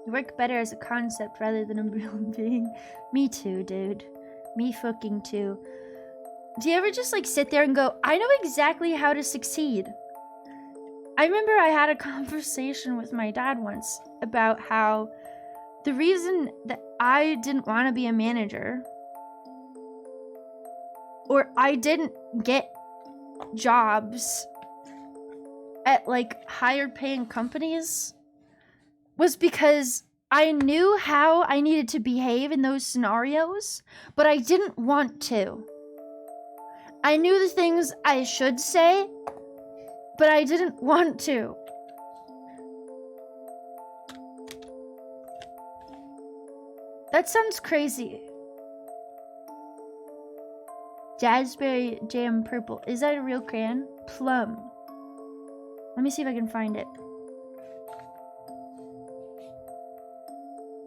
You work better as a concept rather than a real being. Me too, dude. Me fucking too. Do you ever just like sit there and go, I know exactly how to succeed? I remember I had a conversation with my dad once about how the reason that I didn't want to be a manager or I didn't get jobs at like higher paying companies was because I knew how I needed to behave in those scenarios, but I didn't want to. I knew the things I should say, but I didn't want to. That sounds crazy. Jazzberry Jam Purple. Is that a real crayon? Plum. Let me see if I can find it.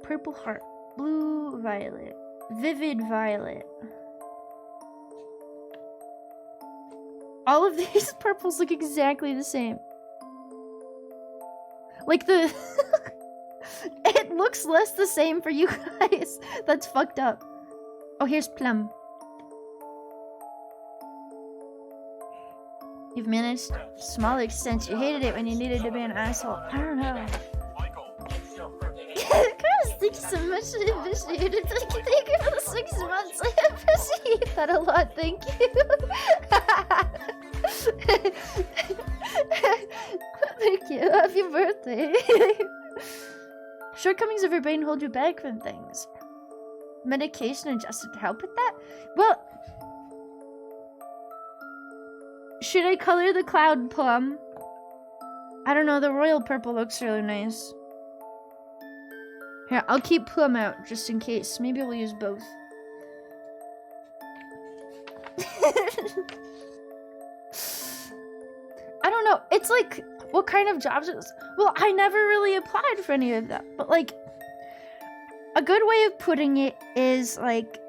Purple Heart. Blue Violet. Vivid Violet. All of these purples look exactly the same. Like the... It looks less the same for you guys. That's fucked up. Oh, here's Plum. You've managed to a small extent. You hated it when you needed to be an asshole. I don't know. Chris, thank you so much. I appreciate it. Thank you for the 6 months. I appreciate that a lot. Thank you. Thank you. Happy birthday. Shortcomings of your brain hold you back from things. Medication adjusted to help with that? Well, should I color the cloud plum? I don't know, the royal purple looks really nice. Here, I'll keep plum out just in case. Maybe we'll use both. I don't know. It's like, what kind of jobs is... Well, I never really applied for any of that. But, like, a good way of putting it is, like,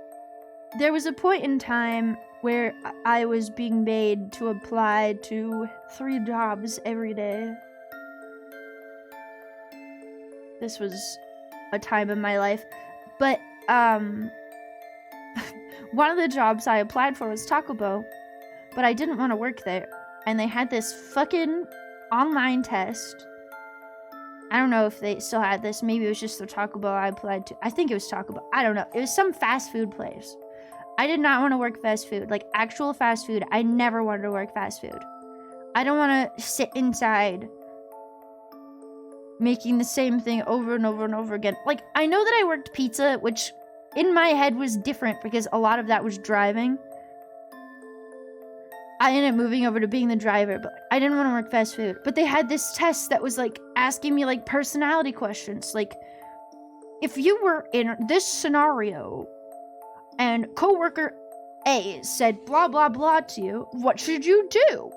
there was a point in time where I was being made to apply to 3 jobs every day. This was a time in my life. But, one of the jobs I applied for was Taco Bell. But I didn't want to work there. And they had this fucking online test. I don't know if they still had this. Maybe it was just the Taco Bell I applied to. I think it was Taco Bell. I don't know. It was some fast food place. I did not want to work fast food. Like, actual fast food. I never wanted to work fast food. I don't want to sit inside making the same thing over and over and over again. Like, I know that I worked pizza, which in my head was different because a lot of that was driving. I ended up moving over to being the driver, but I didn't want to work fast food. But they had this test that was like asking me like personality questions. Like, if you were in this scenario and coworker A said blah blah blah to you, what should you do?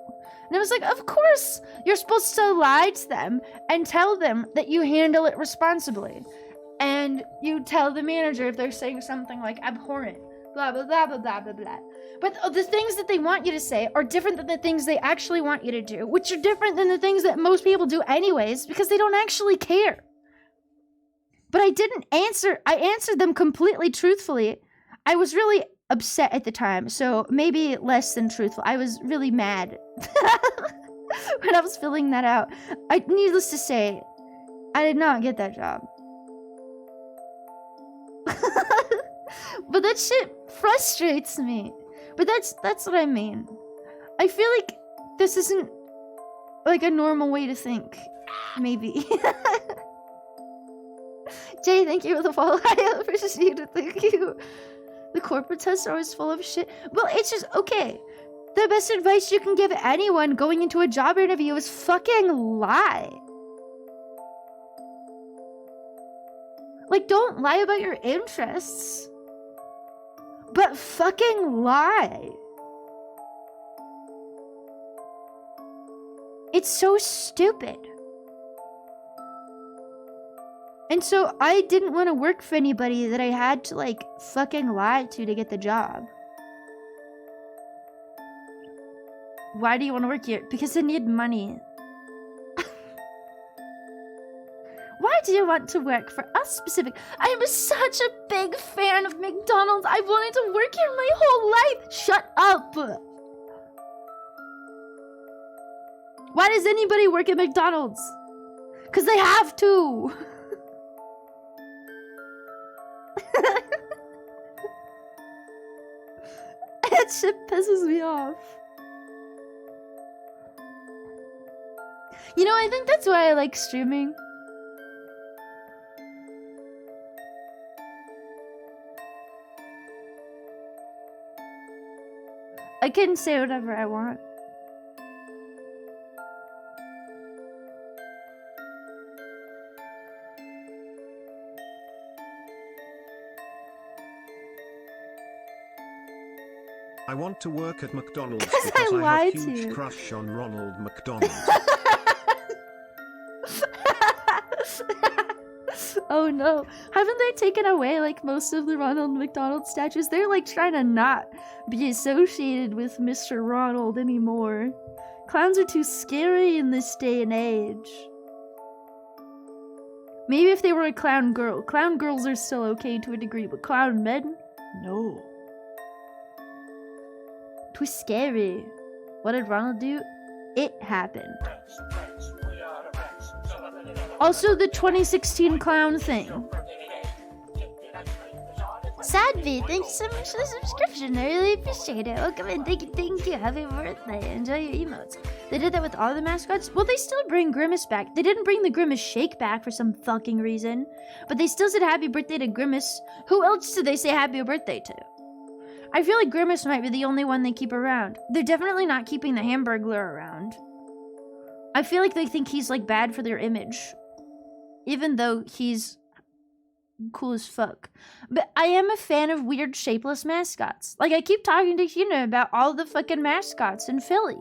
And I was like, of course, you're supposed to lie to them and tell them that you handle it responsibly. And you tell the manager if they're saying something like abhorrent, blah blah blah blah blah blah blah. But the things that they want you to say are different than the things they actually want you to do, which are different than the things that most people do anyways, because they don't actually care. But I didn't answer. I answered them completely truthfully. I was really upset at the time, so maybe less than truthful. I was really mad when I was filling that out. Needless to say, I did not get that job. But that shit frustrates me. But that's what I mean. I feel like this isn't like a normal way to think. Maybe. Jay, thank you for the follow. I appreciate it. Thank you. The corporate tests are always full of shit. Well, it's just, okay. The best advice you can give anyone going into a job interview is fucking lie. Like, don't lie about your interests. But fucking lie. It's so stupid. And so I didn't want to work for anybody that I had to like fucking lie to get the job. Why do you want to work here? Because I need money. Why do you want to work for us specific? I am such a big fan of McDonald's. I wanted to work here my whole life. Shut up. Why does anybody work at McDonald's? Because they have to. That shit pisses me off. You know, I think that's why I like streaming. I can say whatever I want. I want to work at McDonald's 'Cause because I I lied have to huge you. crush on Ronald McDonald. Oh no. Haven't they taken away like most of the Ronald McDonald statues? They're like trying to not be associated with Mr. Ronald anymore. Clowns are too scary in this day and age. Maybe if they were a clown girl. Clown girls are still okay to a degree, but clown men? No. Too scary. What did Ronald do? It happened. Friends, friends, we are the friends. Celebrate it. Also, the 2016 clown thing. Sadvi, thank you so much for the subscription. I really appreciate it. Welcome and thank you. Happy birthday. Enjoy your emotes. They did that with all the mascots. Well, they still bring Grimace back. They didn't bring the Grimace Shake back for some fucking reason. But they still said happy birthday to Grimace. Who else did they say happy birthday to? I feel like Grimace might be the only one they keep around. They're definitely not keeping the Hamburglar around. I feel like they think he's like bad for their image. Even though he's cool as fuck. But I am a fan of weird shapeless mascots. Like, I keep talking to Hina about all the fucking mascots in Philly.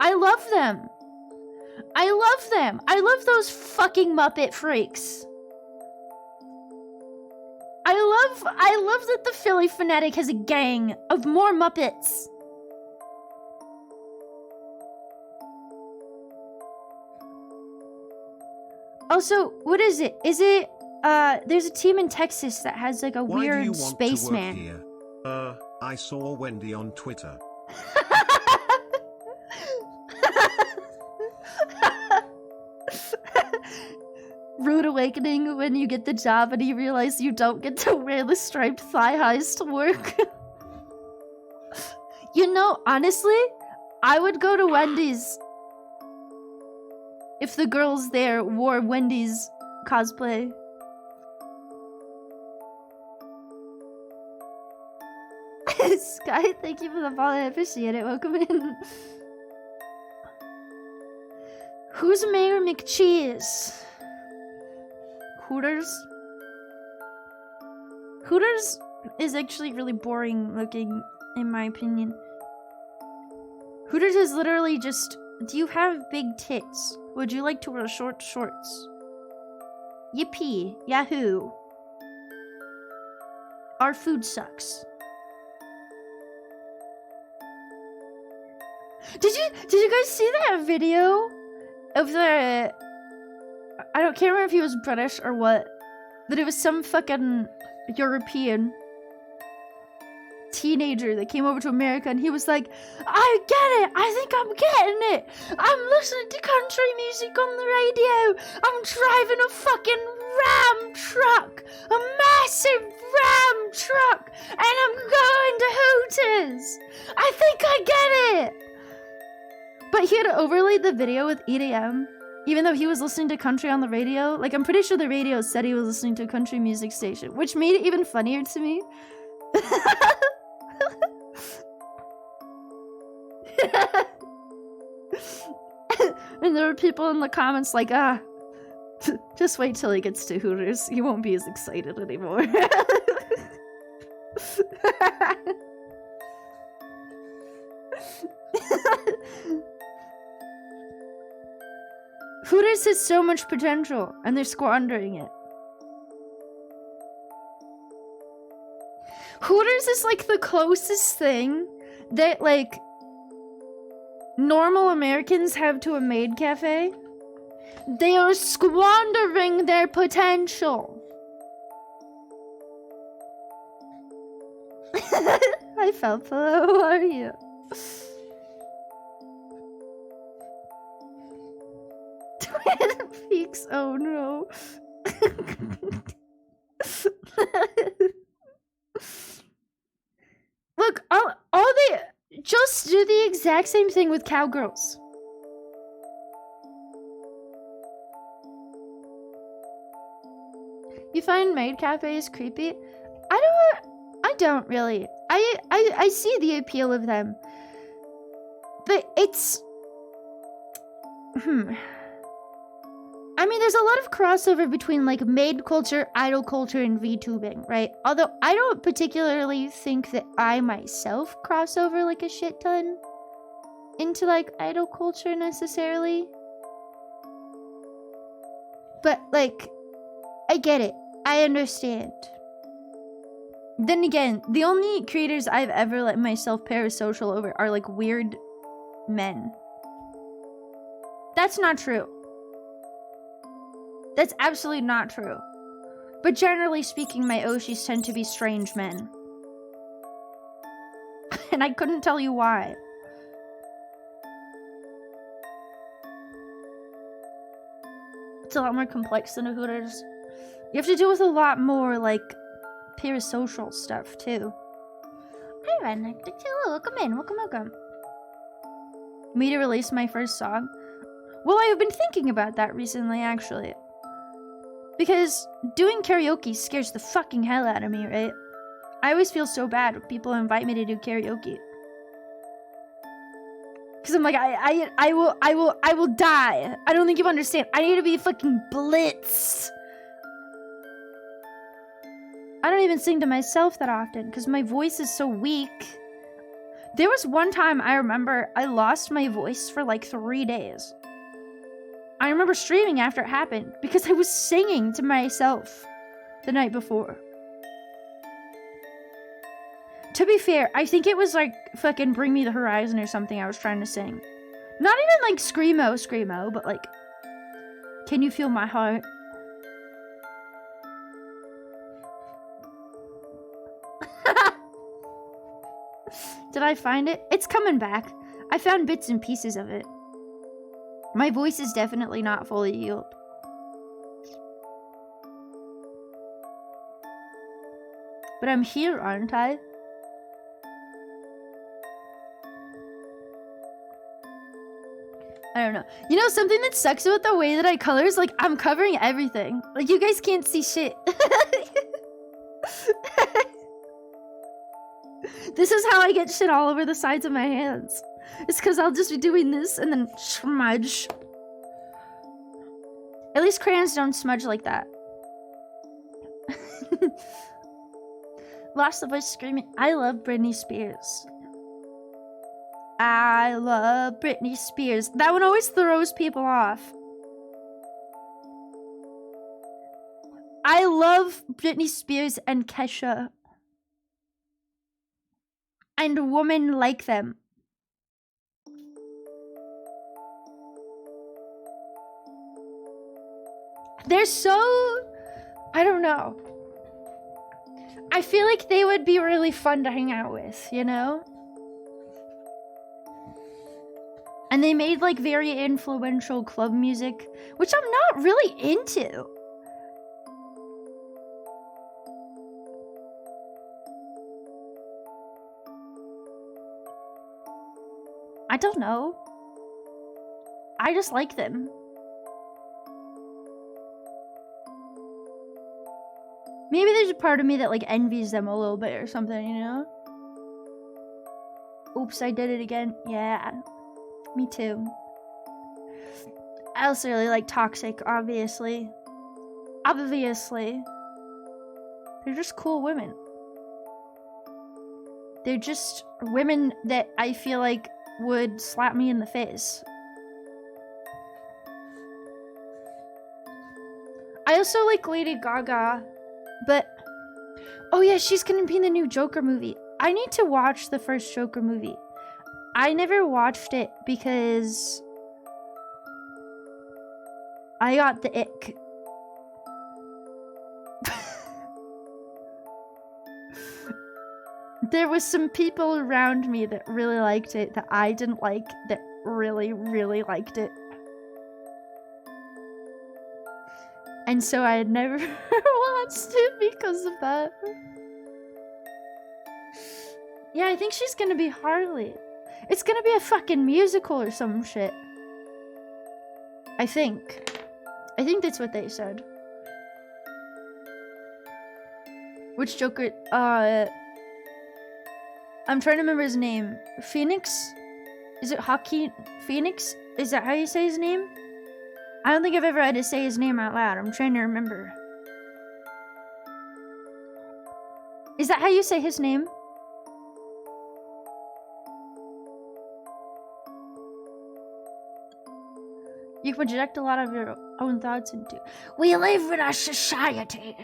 I love them. I love them. I love those fucking Muppet freaks. I love that the Philly Fanatic has a gang of more Muppets. Also, what is it? Is it there's a team in Texas that has like a Why do you weird want spaceman. to work here? I saw Wendy on Twitter. Rude awakening when you get the job and you realize you don't get to wear the striped thigh highs to work. You know, honestly, I would go to Wendy's if the girls there wore Wendy's cosplay. Sky, thank you for the follow. I appreciate it. Welcome in. Who's Mayor McCheese? Hooters? Hooters is actually really boring looking, in my opinion. Hooters is literally just, do you have big tits? Would you like to wear short shorts? Yippee, yahoo. Our food sucks. Did you guys see that video of the, I can't remember if he was British or what, but it was some fucking European teenager that came over to America, and he was like, I get it, I think I'm getting it, I'm listening to country music on the radio, I'm driving a fucking Ram truck, a massive Ram truck, and I'm going to Hooters, I think I get it. But he had overlaid the video with EDM, even though he was listening to country on the radio. Like, I'm pretty sure the radio said he was listening to a country music station, which made it even funnier to me. And there were people in the comments like, just wait till he gets to Hooters. He won't be as excited anymore. Hooters has so much potential, and they're squandering it. Hooters is like the closest thing that, like, normal Americans have to a maid cafe. They are squandering their potential. Hi, Felpa. How are you? Twin Peaks. Oh no. Look, all they just do the exact same thing with cowgirls. You find maid cafes creepy? I don't really. I see the appeal of them. But it's I mean, there's a lot of crossover between, like, maid culture, idol culture, and VTubing, right? Although I don't particularly think that I myself cross over, like, a shit ton into, like, idol culture necessarily. But, like, I get it. I understand. Then again, the only creators I've ever let myself parasocial over are, like, weird men. That's not true. That's absolutely not true. But generally speaking, my Oshis tend to be strange men. And I couldn't tell you why. It's a lot more complex than a Hooters. You have to deal with a lot more, like, parasocial stuff, too. Hi, Redneck. Welcome in. Welcome. Me to release my first song? Well, I have been thinking about that recently, actually. Because doing karaoke scares the fucking hell out of me, right? I always feel so bad when people invite me to do karaoke. Cause I'm like, I will die. I don't think you understand. I need to be fucking blitzed. I don't even sing to myself that often because my voice is so weak. There was one time I remember I lost my voice for like 3 days. I remember streaming after it happened because I was singing to myself the night before. To be fair, I think it was like fucking Bring Me the Horizon or something I was trying to sing. Not even like Screamo, but like, Can You Feel My Heart? Did I find it? It's coming back. I found bits and pieces of it. My voice is definitely not fully healed. But I'm here, aren't I? I don't know. You know, something that sucks about the way that I color is, like, I'm covering everything. Like, you guys can't see shit. This is how I get shit all over the sides of my hands. It's because I'll just be doing this and then smudge. At least crayons don't smudge like that. Lost the voice screaming. I love Britney Spears. I love Britney Spears. That one always throws people off. I love Britney Spears and Kesha. And women like them. They're so... I don't know. I feel like they would be really fun to hang out with, you know? And they made like very influential club music, which I'm not really into. I don't know. I just like them. Maybe there's a part of me that like envies them a little bit or something, you know? Oops, I did it again. Yeah. Me too. I also really like Toxic, obviously. Obviously. They're just cool women. They're just women that I feel like would slap me in the face. I also like Lady Gaga, but... Oh yeah, she's gonna be in the new Joker movie. I need to watch the first Joker movie. I never watched it because I got the ick. There was some people around me that really liked it that I didn't like, that really, really liked it. And so I had never watched it because of that. Yeah, I think she's gonna be Harley. It's gonna be a fucking musical or some shit. I think. I think that's what they said. Which Joker? I'm trying to remember his name. Phoenix? Is it Joaquin Phoenix? Is that how you say his name? I don't think I've ever had to say his name out loud. I'm trying to remember. Is that how you say his name? You project a lot of your own thoughts into. We live in a society.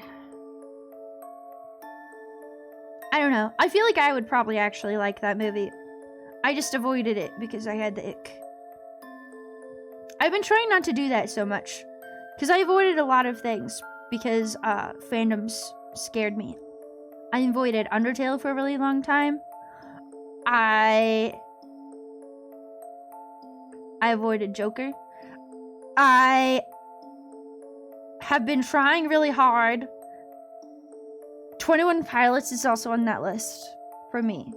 I don't know. I feel like I would probably actually like that movie. I just avoided it because I had the ick. I've been trying not to do that so much. Because I avoided a lot of things. Because fandoms scared me. I avoided Undertale for a really long time. I avoided Joker. I have been trying really hard. 21 Pilots is also on that list for me.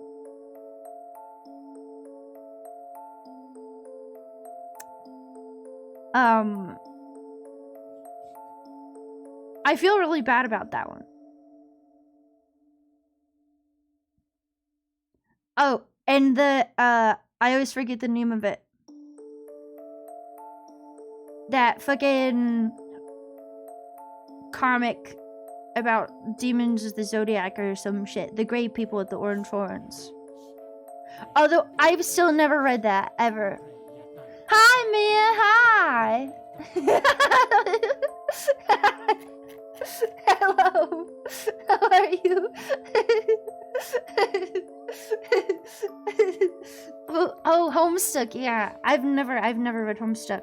I feel really bad about that one. Oh, and the, I always forget the name of it. That fucking comic about demons of the Zodiac or some shit. The gray people with the orange horns. Although, I've still never read that, ever. Hi, Mia, hi! Hello! How are you? Oh, Homestuck, yeah. I've never read Homestuck.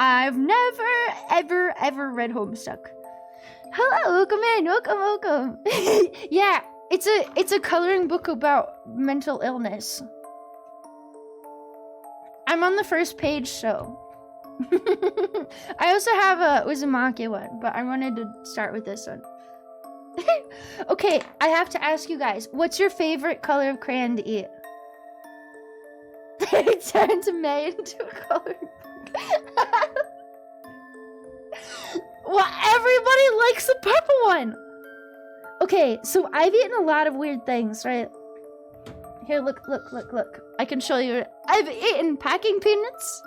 I've never, ever read Homestuck. Hello, welcome in, welcome. Yeah, it's a coloring book about mental illness. I'm on the first page, so. I also have a Uzumaki one, but I wanted to start with this one. Okay, I have to ask you guys, what's your favorite color of crayon to eat? They turned May into a coloring book. Well, everybody likes the purple one. Okay, so I've eaten a lot of weird things, right? Here, look. I can show you. I've eaten packing peanuts,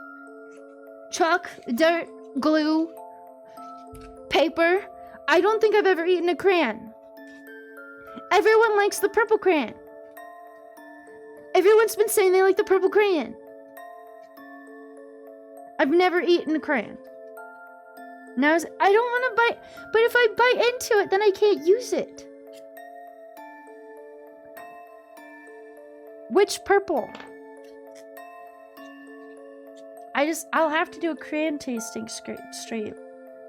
chalk, dirt, glue, paper. I don't think I've ever eaten a crayon. Everyone likes the purple crayon. Everyone's been saying they like the purple crayon. I've never eaten a crayon. Now I don't want to bite, but if I bite into it, then I can't use it. Which purple? I'll have to do a crayon tasting stream.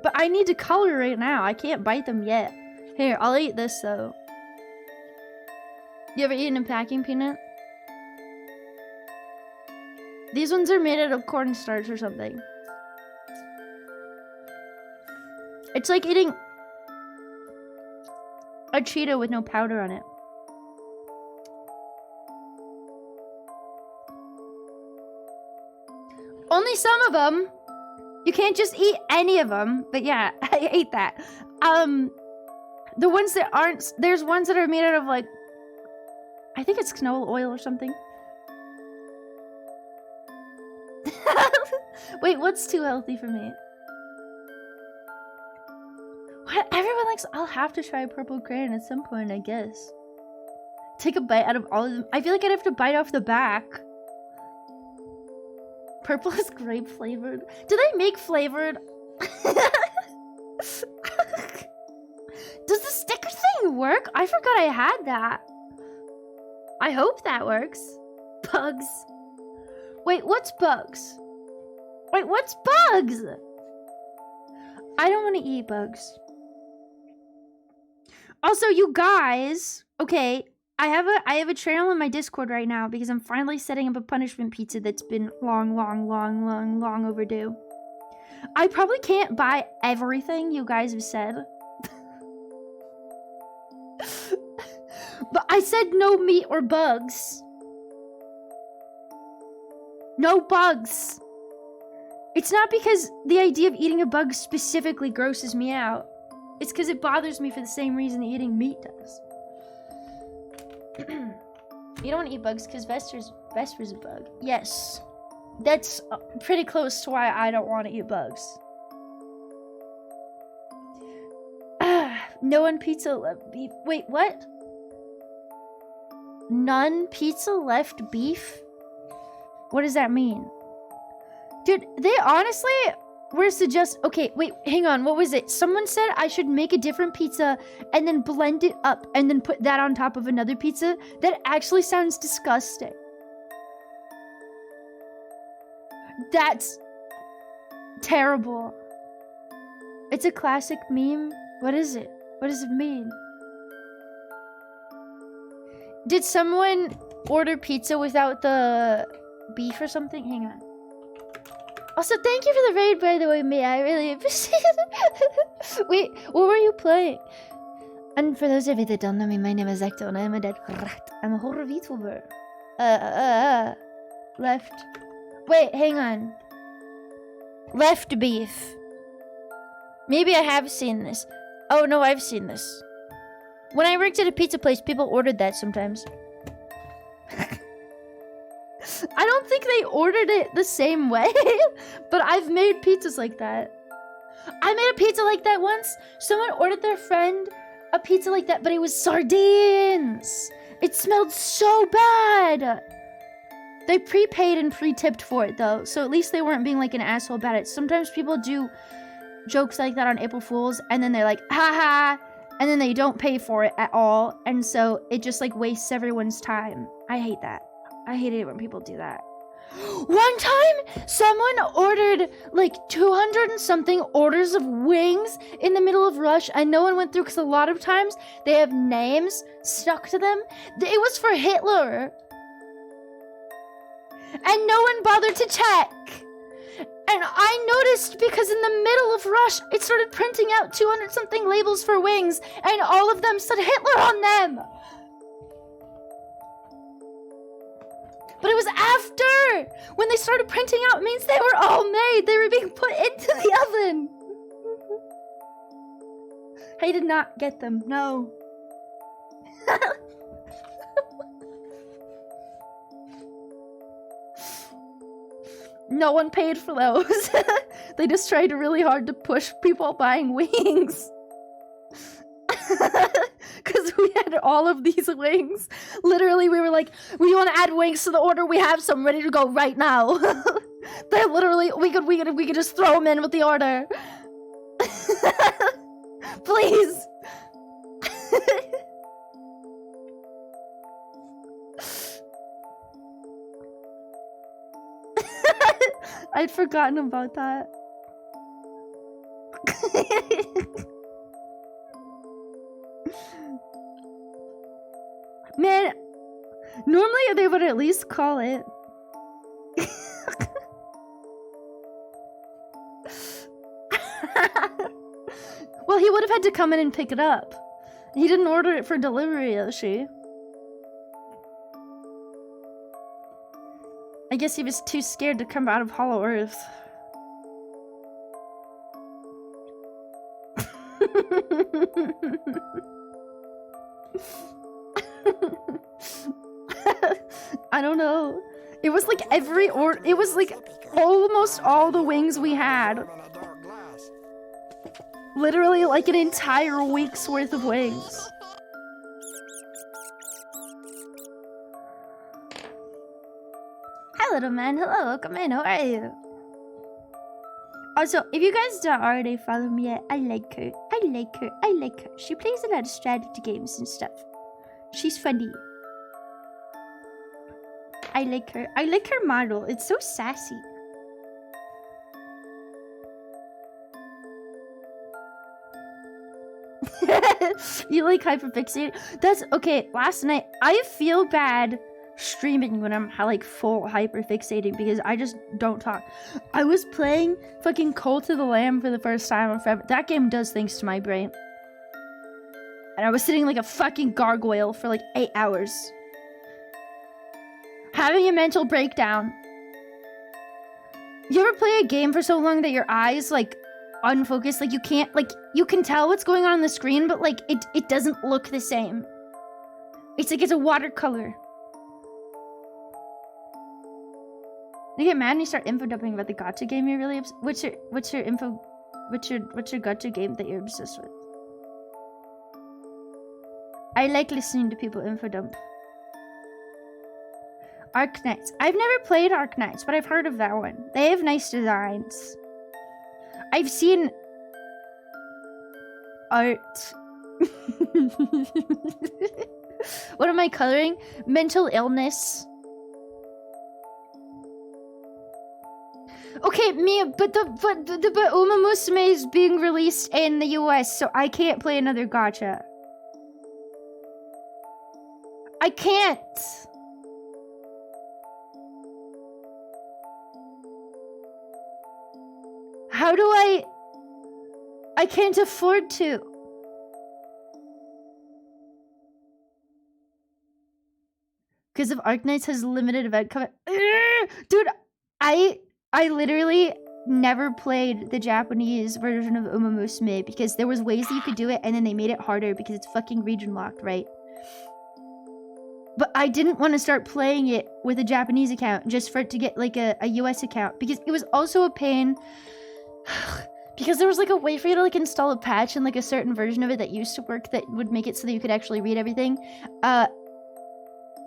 But I need to color right now. I can't bite them yet. Here, I'll eat this though. You ever eaten a packing peanut? These ones are made out of cornstarch or something. It's like eating a Cheeto with no powder on it. Only some of them. You can't just eat any of them. But yeah, I ate that. The ones that aren't, there's ones that are made out of like, I think it's canola oil or something. Wait, what's too healthy for me? What? Everyone likes, I'll have to try purple crayon at some point, I guess. Take a bite out of all of them. I feel like I'd have to bite off the back. Purple is grape flavored. Do they make flavored? Does the sticker thing work? I forgot I had that. I hope that works. Bugs. Wait, what's bugs? Wait, what's bugs? I don't want to eat bugs. Also, you guys, okay, I have a channel in my Discord right now because I'm finally setting up a punishment pizza that's been long overdue. I probably can't buy everything you guys have said. But I said no meat or bugs. No bugs. It's not because the idea of eating a bug specifically grosses me out. It's because it bothers me for the same reason that eating meat does. You don't want to eat bugs because Vesper's a bug. Yes. That's pretty close to why I don't want to eat bugs. No one pizza left beef. Wait, what? None pizza left beef? What does that mean? Dude, they honestly were okay, wait, hang on, what was it? Someone said I should make a different pizza and then blend it up and then put that on top of another pizza? That actually sounds disgusting. That's terrible. It's a classic meme. What is it? What does it mean? Did someone order pizza without the beef or something? Hang on. Also, thank you for the raid, by the way, May. I really appreciate it. Wait, what were you playing? And for those of you that don't know me, my name is Ecto, and I'm a dead rat. I'm a horror VTuber. Left. Wait, hang on. Left beef. Maybe I have seen this. Oh, no, I've seen this. When I worked at a pizza place, people ordered that sometimes. I don't think they ordered it the same way, but I've made pizzas like that. I made a pizza like that once. Someone ordered their friend a pizza like that, but it was sardines. It smelled so bad. They prepaid and pre-tipped for it, though, so at least they weren't being like an asshole about it. Sometimes people do jokes like that on April Fools, and then they're like, haha, and then they don't pay for it at all, and so it just like wastes everyone's time. I hate that. I hate it when people do that. One time, someone ordered like 200 and something orders of wings in the middle of rush, and no one went through because a lot of times they have names stuck to them. It was for Hitler. And no one bothered to check. And I noticed because in the middle of rush, it started printing out 200 something labels for wings, and all of them said Hitler on them. But it was after! When they started printing out, it means they were all made. They were being put into the oven. I did not get them, no. No one paid for those. They just tried really hard to push people buying wings. Because we had all of these wings. Literally, we were like, we want to add wings to the order. We have some ready to go right now. They're literally, we could just throw them in with the order. Please. I'd forgotten about that. Man, normally they would at least call it. Well, he would have had to come in and pick it up. He didn't order it for delivery, Yoshi. I guess he was too scared to come out of Hollow Earth. I don't know. It was like every order. It was like almost all the wings we had. Literally like an entire week's worth of wings. Hi, little man. Hello, welcome in. How are you? Also, if you guys don't already follow me yet, I like her. I like her. I like her. She plays a lot of strategy games and stuff. She's funny. I like her. I like her model. It's so sassy. You like hyperfixate? That's okay. Last night, I feel bad streaming when I'm like full hyperfixating because I just don't talk. I was playing fucking Cult of the Lamb for the first time in forever. That game does things to my brain. And I was sitting like a fucking gargoyle for like 8 hours. Having a mental breakdown. You ever play a game for so long that your eyes like unfocused, like you can't, like you can tell what's going on the screen, but like it doesn't look the same. It's like it's a watercolor. You get mad and you start info dumping about the gacha game you're really obsessed. What's your gacha game that you're obsessed with? I like listening to people info dump. Arknights. I've never played Arknights, but I've heard of that one. They have nice designs. I've seen art. What am I coloring? Mental illness. Okay, Mia, but Uma Musume is being released in the US, so I can't play another gacha. I can't. How do I can't afford to. Because of Arknights has limited event cover. Dude, I literally never played the Japanese version of Uma Musume because there was ways that you could do it and then they made it harder because it's fucking region locked, right? But I didn't want to start playing it with a Japanese account just for it to get like a US account because it was also a pain because there was like a way for you to like install a patch in like a certain version of it that used to work that would make it so that you could actually read everything.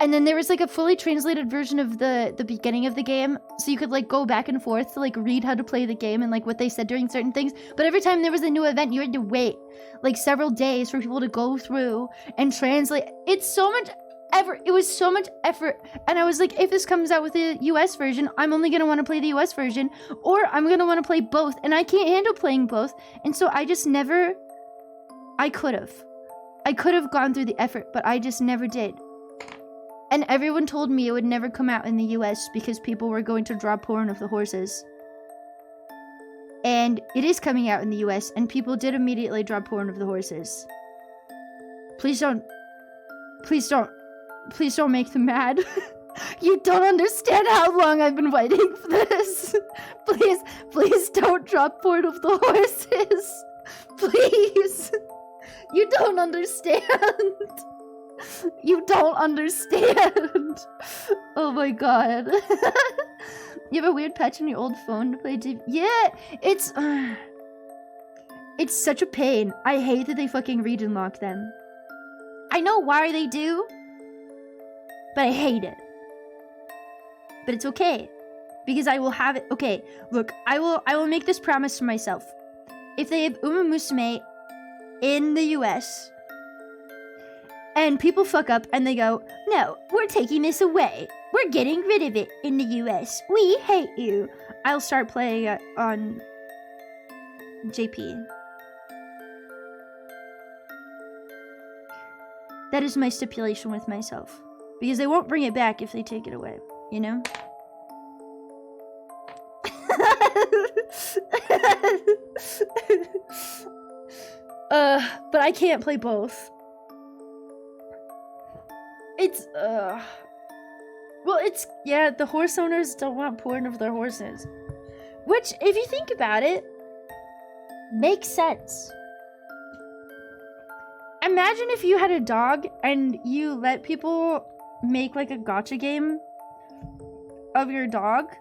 And then there was like a fully translated version of the beginning of the game, so you could like go back and forth to like read how to play the game and like what they said during certain things. But every time there was a new event, you had to wait like several days for people to go through and translate. It's so much effort. It was so much effort. And I was like, if this comes out with the US version, I'm only going to want to play the US version, or I'm going to want to play both. And I can't handle playing both. And so I just never, I could have gone through the effort, but I just never did. And everyone told me it would never come out in the US because people were going to draw porn of the horses. And it is coming out in the US, and people did immediately draw porn of the horses. Please don't make them mad. You don't understand how long I've been waiting for this. Please don't draw porn of the horses. Please. You don't understand. You don't understand. Oh my god. You have a weird patch on your old phone to play TV. Yeah, it's such a pain. I hate that they fucking region lock them. I know why they do, but I hate it. But it's okay, because I will have it. Okay, look, I will make this promise to myself. If they have Uma Musume in the US, and people fuck up and they go, no, we're taking this away. We're getting rid of it in the US. We hate you. I'll start playing it on JP. That is my stipulation with myself. Because they won't bring it back if they take it away, you know? But I can't play both. Well, yeah, the horse owners don't want porn of their horses. Which, if you think about it, makes sense. Imagine if you had a dog and you let people make like a gacha game of your dog.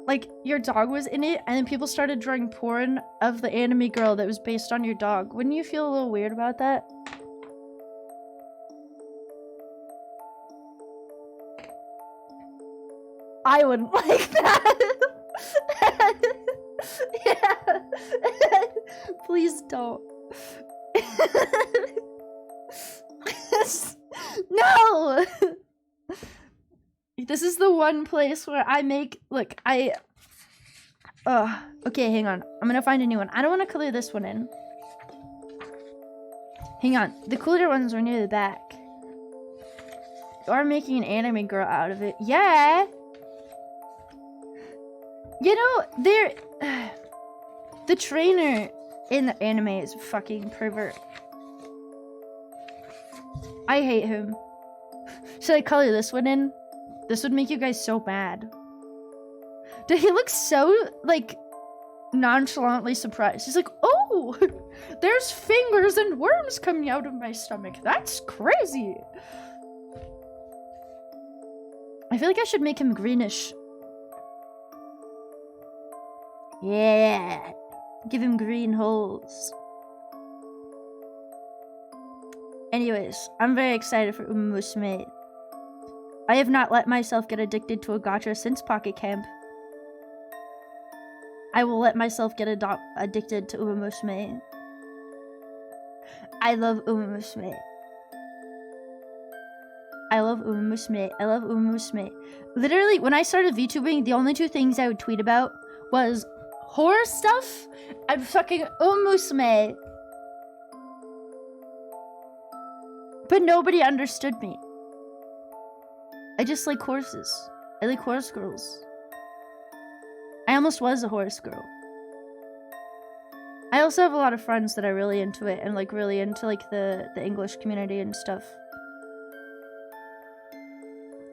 Like, your dog was in it, and then people started drawing porn of the anime girl that was based on your dog. Wouldn't you feel a little weird about that? I wouldn't like that. Yeah. Please don't. No! This is the one place where I make... Look, okay, hang on. I'm gonna find a new one. I don't want to color this one in. Hang on. The cooler ones are near the back. You are making an anime girl out of it. Yeah! You know, the trainer in the anime is a fucking pervert. I hate him. Should I color this one in? This would make you guys so mad. Dude, he looks so, like, nonchalantly surprised. He's like, oh, there's fingers and worms coming out of my stomach. That's crazy. I feel like I should make him greenish. Yeah. Give him green holes. Anyways, I'm very excited for Uma Musume. I have not let myself get addicted to a gacha since Pocket Camp. I will let myself get addicted to Uma Musume. I love Uma Musume. I love Uma Musume. I love Uma Musume. Literally, when I started VTubing, the only two things I would tweet about was horror stuff and fucking Uma Musume. But nobody understood me. I just like horses. I like horse girls. I almost was a horse girl. I also have a lot of friends that are really into it and like really into like the English community and stuff.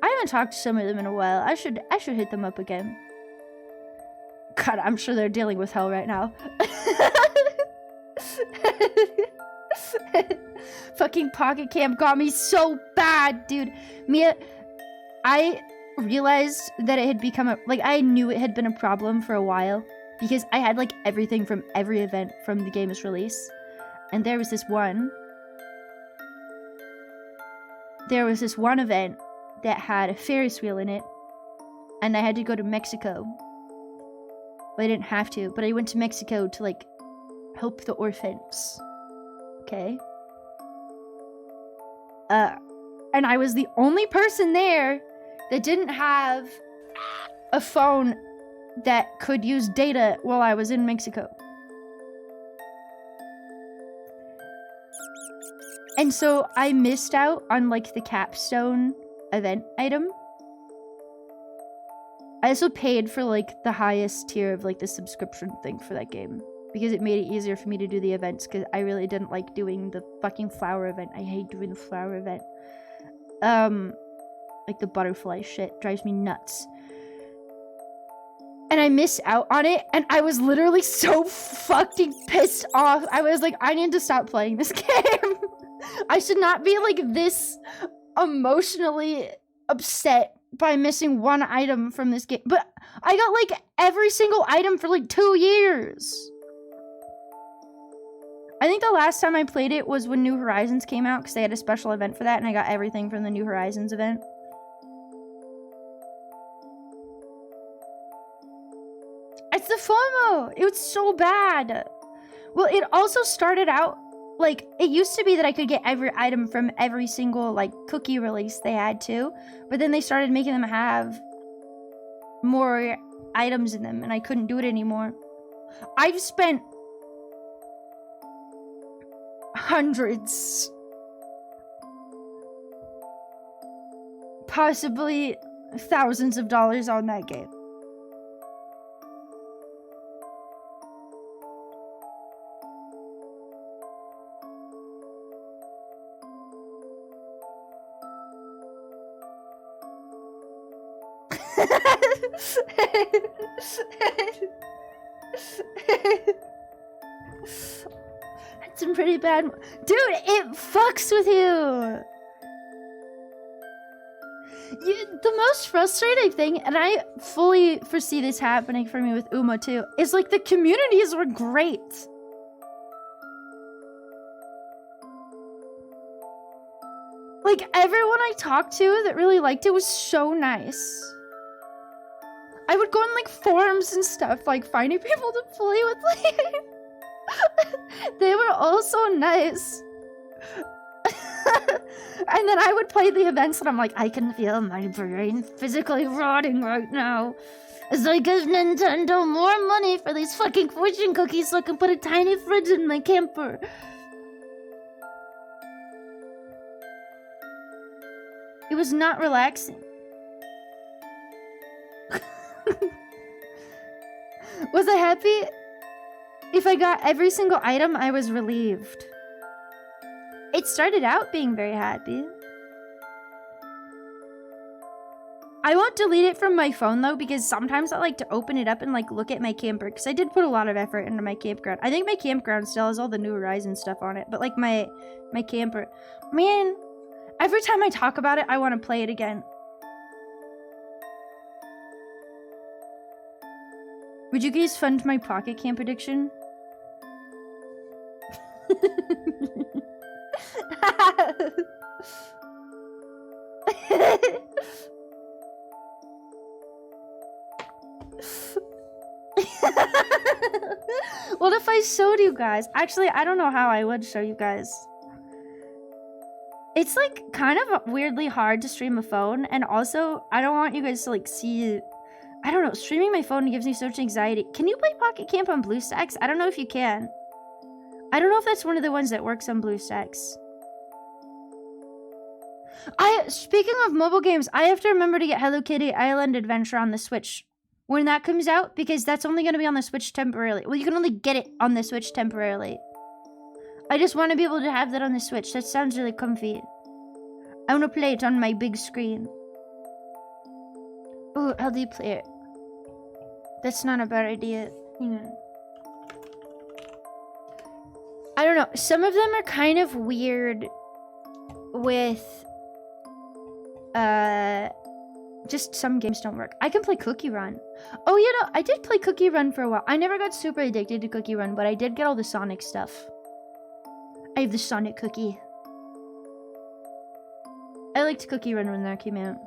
I haven't talked to some of them in a while. I should hit them up again. God, I'm sure they're dealing with hell right now. Fucking Pocket Camp got me so bad, dude. Mia, I realized that it had become I knew it had been a problem for a while because I had like everything from every event from the game's release. And there was this one event that had a Ferris wheel in it, and I had to go to Mexico. Well, I didn't have to, but I went to Mexico to like help the orphans. Okay? And I was the only person there that didn't have a phone that could use data while I was in Mexico. And so I missed out on like the capstone event item. I also paid for like the highest tier of like the subscription thing for that game because it made it easier for me to do the events because I really didn't like doing the fucking flower event. I hate doing the flower event. Like the butterfly shit drives me nuts. And I missed out on it, and I was literally so fucking pissed off. I was like, I need to stop playing this game. I should not be like this emotionally upset by missing one item from this game. But I got like every single item for like 2 years. I think the last time I played it was when New Horizons came out because they had a special event for that and I got everything from the New Horizons event. It's the FOMO. It was so bad. Well, it also started out, like, it used to be that I could get every item from every single, like, cookie release they had too. But then they started making them have more items in them, and I couldn't do it anymore. I've spent hundreds, possibly thousands of dollars on that game. That's some pretty bad. Dude, it fucks with you. The most frustrating thing, and I fully foresee this happening for me with Uma too, is like the communities were great. Like everyone I talked to that really liked it was so nice. I would go on like forums and stuff, like finding people to play with. Like, they were all so nice. And then I would play the events and I'm like, I can feel my brain physically rotting right now. As I give Nintendo more money for these fucking fortune cookies so I can put a tiny fridge in my camper. It was not relaxing. Was I happy? If I got every single item, I was relieved. It started out being very happy. I won't delete it from my phone though, because sometimes I like to open it up and like look at my camper, because I did put a lot of effort into my campground. I think my campground still has all the New Horizons stuff on it, but like my camper, man, every time I talk about it, I want to play it again. Would you guys fund my Pocket Camp addiction? What if I showed you guys? Actually, I don't know how I would show you guys. It's like kind of weirdly hard to stream a phone, and also I don't want you guys to like see. I don't know, streaming my phone gives me so much anxiety. Can you play Pocket Camp on BlueStacks? I don't know if you can. I don't know if that's one of the ones that works on BlueStacks. Speaking of mobile games, I have to remember to get Hello Kitty Island Adventure on the Switch when that comes out, because that's only going to be on the Switch temporarily. Well, you can only get it on the Switch temporarily. I just want to be able to have that on the Switch. That sounds really comfy. I want to play it on my big screen. Oh, how do you play it? That's not a bad idea. Hang on. I don't know. Some of them are kind of weird with... just some games don't work. I can play Cookie Run. Oh, you know, I did play Cookie Run for a while. I never got super addicted to Cookie Run, but I did get all the Sonic stuff. I have the Sonic cookie. I liked Cookie Run when that came out.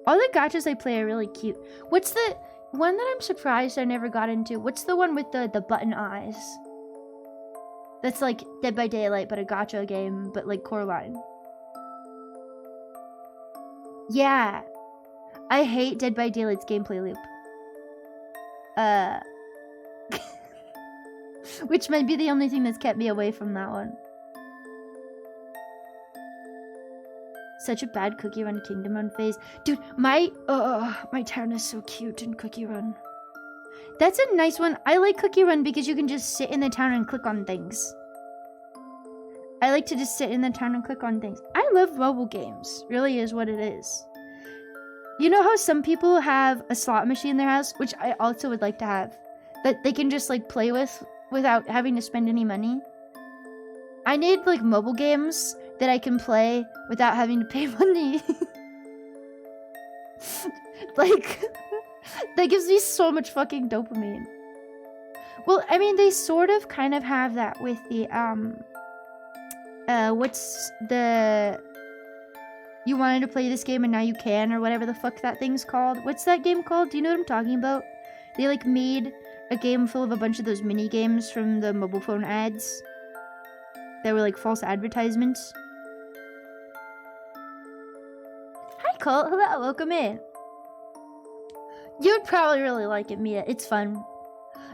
All the gachas I play are really cute. What's the one that I'm surprised I never got into? What's the one with the button eyes? That's like Dead by Daylight, but a gacha game, but like Coraline. Yeah. I hate Dead by Daylight's gameplay loop. Which might be the only thing that's kept me away from that one. Such a bad Cookie Run Kingdom Run phase. Dude, my town is so cute in Cookie Run. That's a nice one. I like Cookie Run because you can just sit in the town and click on things. I like to just sit in the town and click on things. I love mobile games. Really is what it is. You know how some people have a slot machine in their house, which I also would like to have, that they can just like play with without having to spend any money? I need like mobile games that I can play without having to pay money. Like, that gives me so much fucking dopamine. Well, I mean, they sort of kind of have that with the, what's the... You wanted to play this game and now you can, or whatever the fuck that thing's called. What's that game called? Do you know what I'm talking about? They, like, made a game full of a bunch of those mini games from the mobile phone ads. That were, like, false advertisements. Hi, Colt. Hello, welcome in. You'd probably really like it, Mia. It's fun.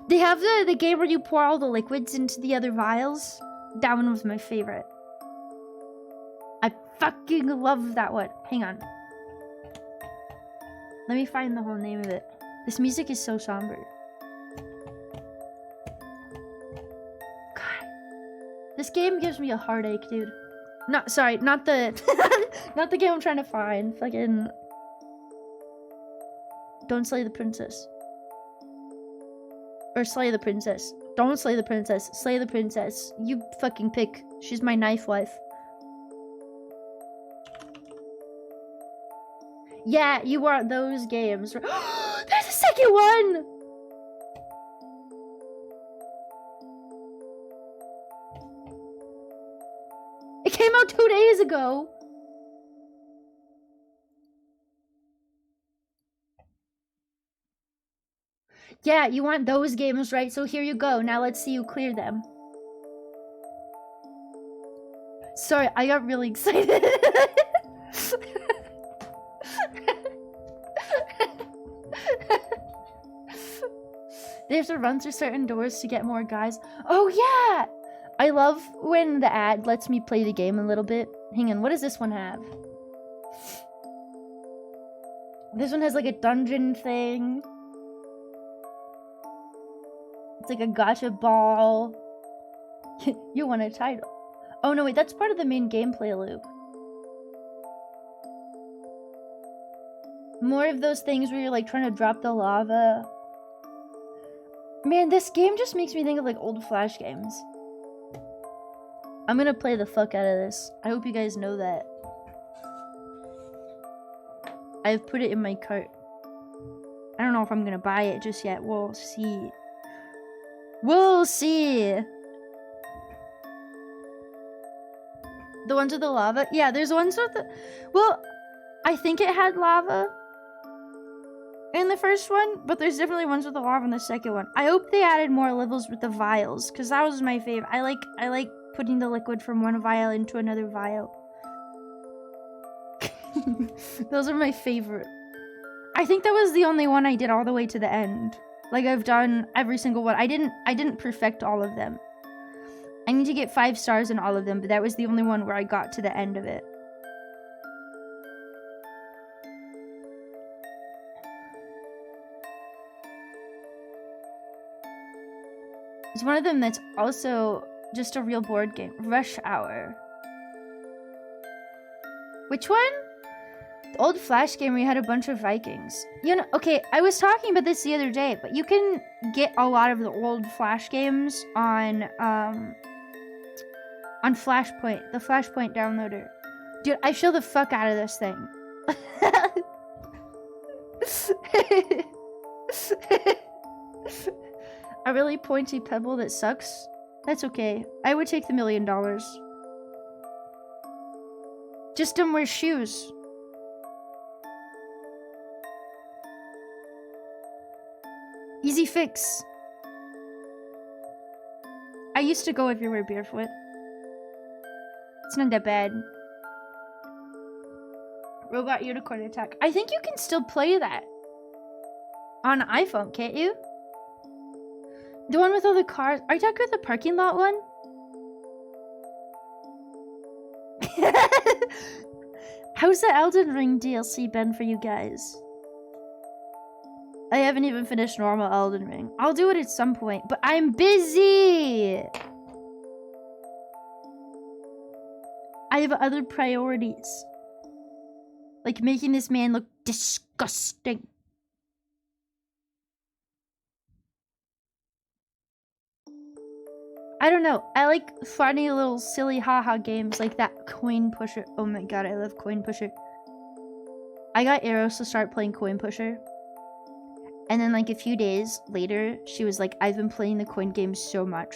They have the game where you pour all the liquids into the other vials. That one was my favorite. I fucking love that one. Hang on. Let me find the whole name of it. This music is so somber. God. This game gives me a heartache, dude. Not the not the game I'm trying to find. Fucking Don't Slay the Princess. Or Slay the Princess. Don't slay the princess. Slay the princess. You fucking pick. She's my knife wife. Yeah, you want those games. There's a second one! It came out 2 days ago. Yeah, you want those games, right? So here you go. Now let's see you clear them. Sorry, I got really excited. They have to run through certain doors to get more guys. Oh, yeah! I love when the ad lets me play the game a little bit. Hang on, what does this one have? This one has like a dungeon thing. It's like a gotcha ball. You want a title. Oh no, wait, that's part of the main gameplay loop. More of those things where you're like trying to drop the lava. Man, this game just makes me think of like old Flash games. I'm gonna play the fuck out of this. I hope you guys know that. I've put it in my cart. I don't know if I'm gonna buy it just yet. We'll see. We'll see. The ones with the lava? Yeah, there's ones with the... Well, I think it had lava in the first one, but there's definitely ones with the lava in the second one. I hope they added more levels with the vials, because that was my favorite. I like putting the liquid from one vial into another vial. Those are my favorite. I think that was the only one I did all the way to the end. Like, I've done every single one. I didn't perfect all of them. I need to get 5 stars in all of them, but that was the only one where I got to the end of it. It's one of them that's also just a real board game. Rush Hour. Which one? The old Flash game where you had a bunch of Vikings. You know, okay, I was talking about this the other day, but you can get a lot of the old Flash games on Flashpoint, the Flashpoint downloader. Dude, I feel the fuck out of this thing. A really pointy pebble that sucks? That's okay. I would take the $1 million. Just don't wear shoes. Easy fix. I used to go everywhere barefoot. It's not that bad. Robot Unicorn Attack. I think you can still play that on iPhone, can't you? The one with all the cars. Are you talking about the parking lot one? How's the Elden Ring DLC been for you guys? I haven't even finished normal Elden Ring. I'll do it at some point, but I'm busy! I have other priorities. Like making this man look disgusting. I don't know. I like funny little silly haha games like that Coin Pusher. Oh my god, I love Coin Pusher. I got Eros to start playing Coin Pusher. And then like a few days later, she was like, I've been playing the coin game so much.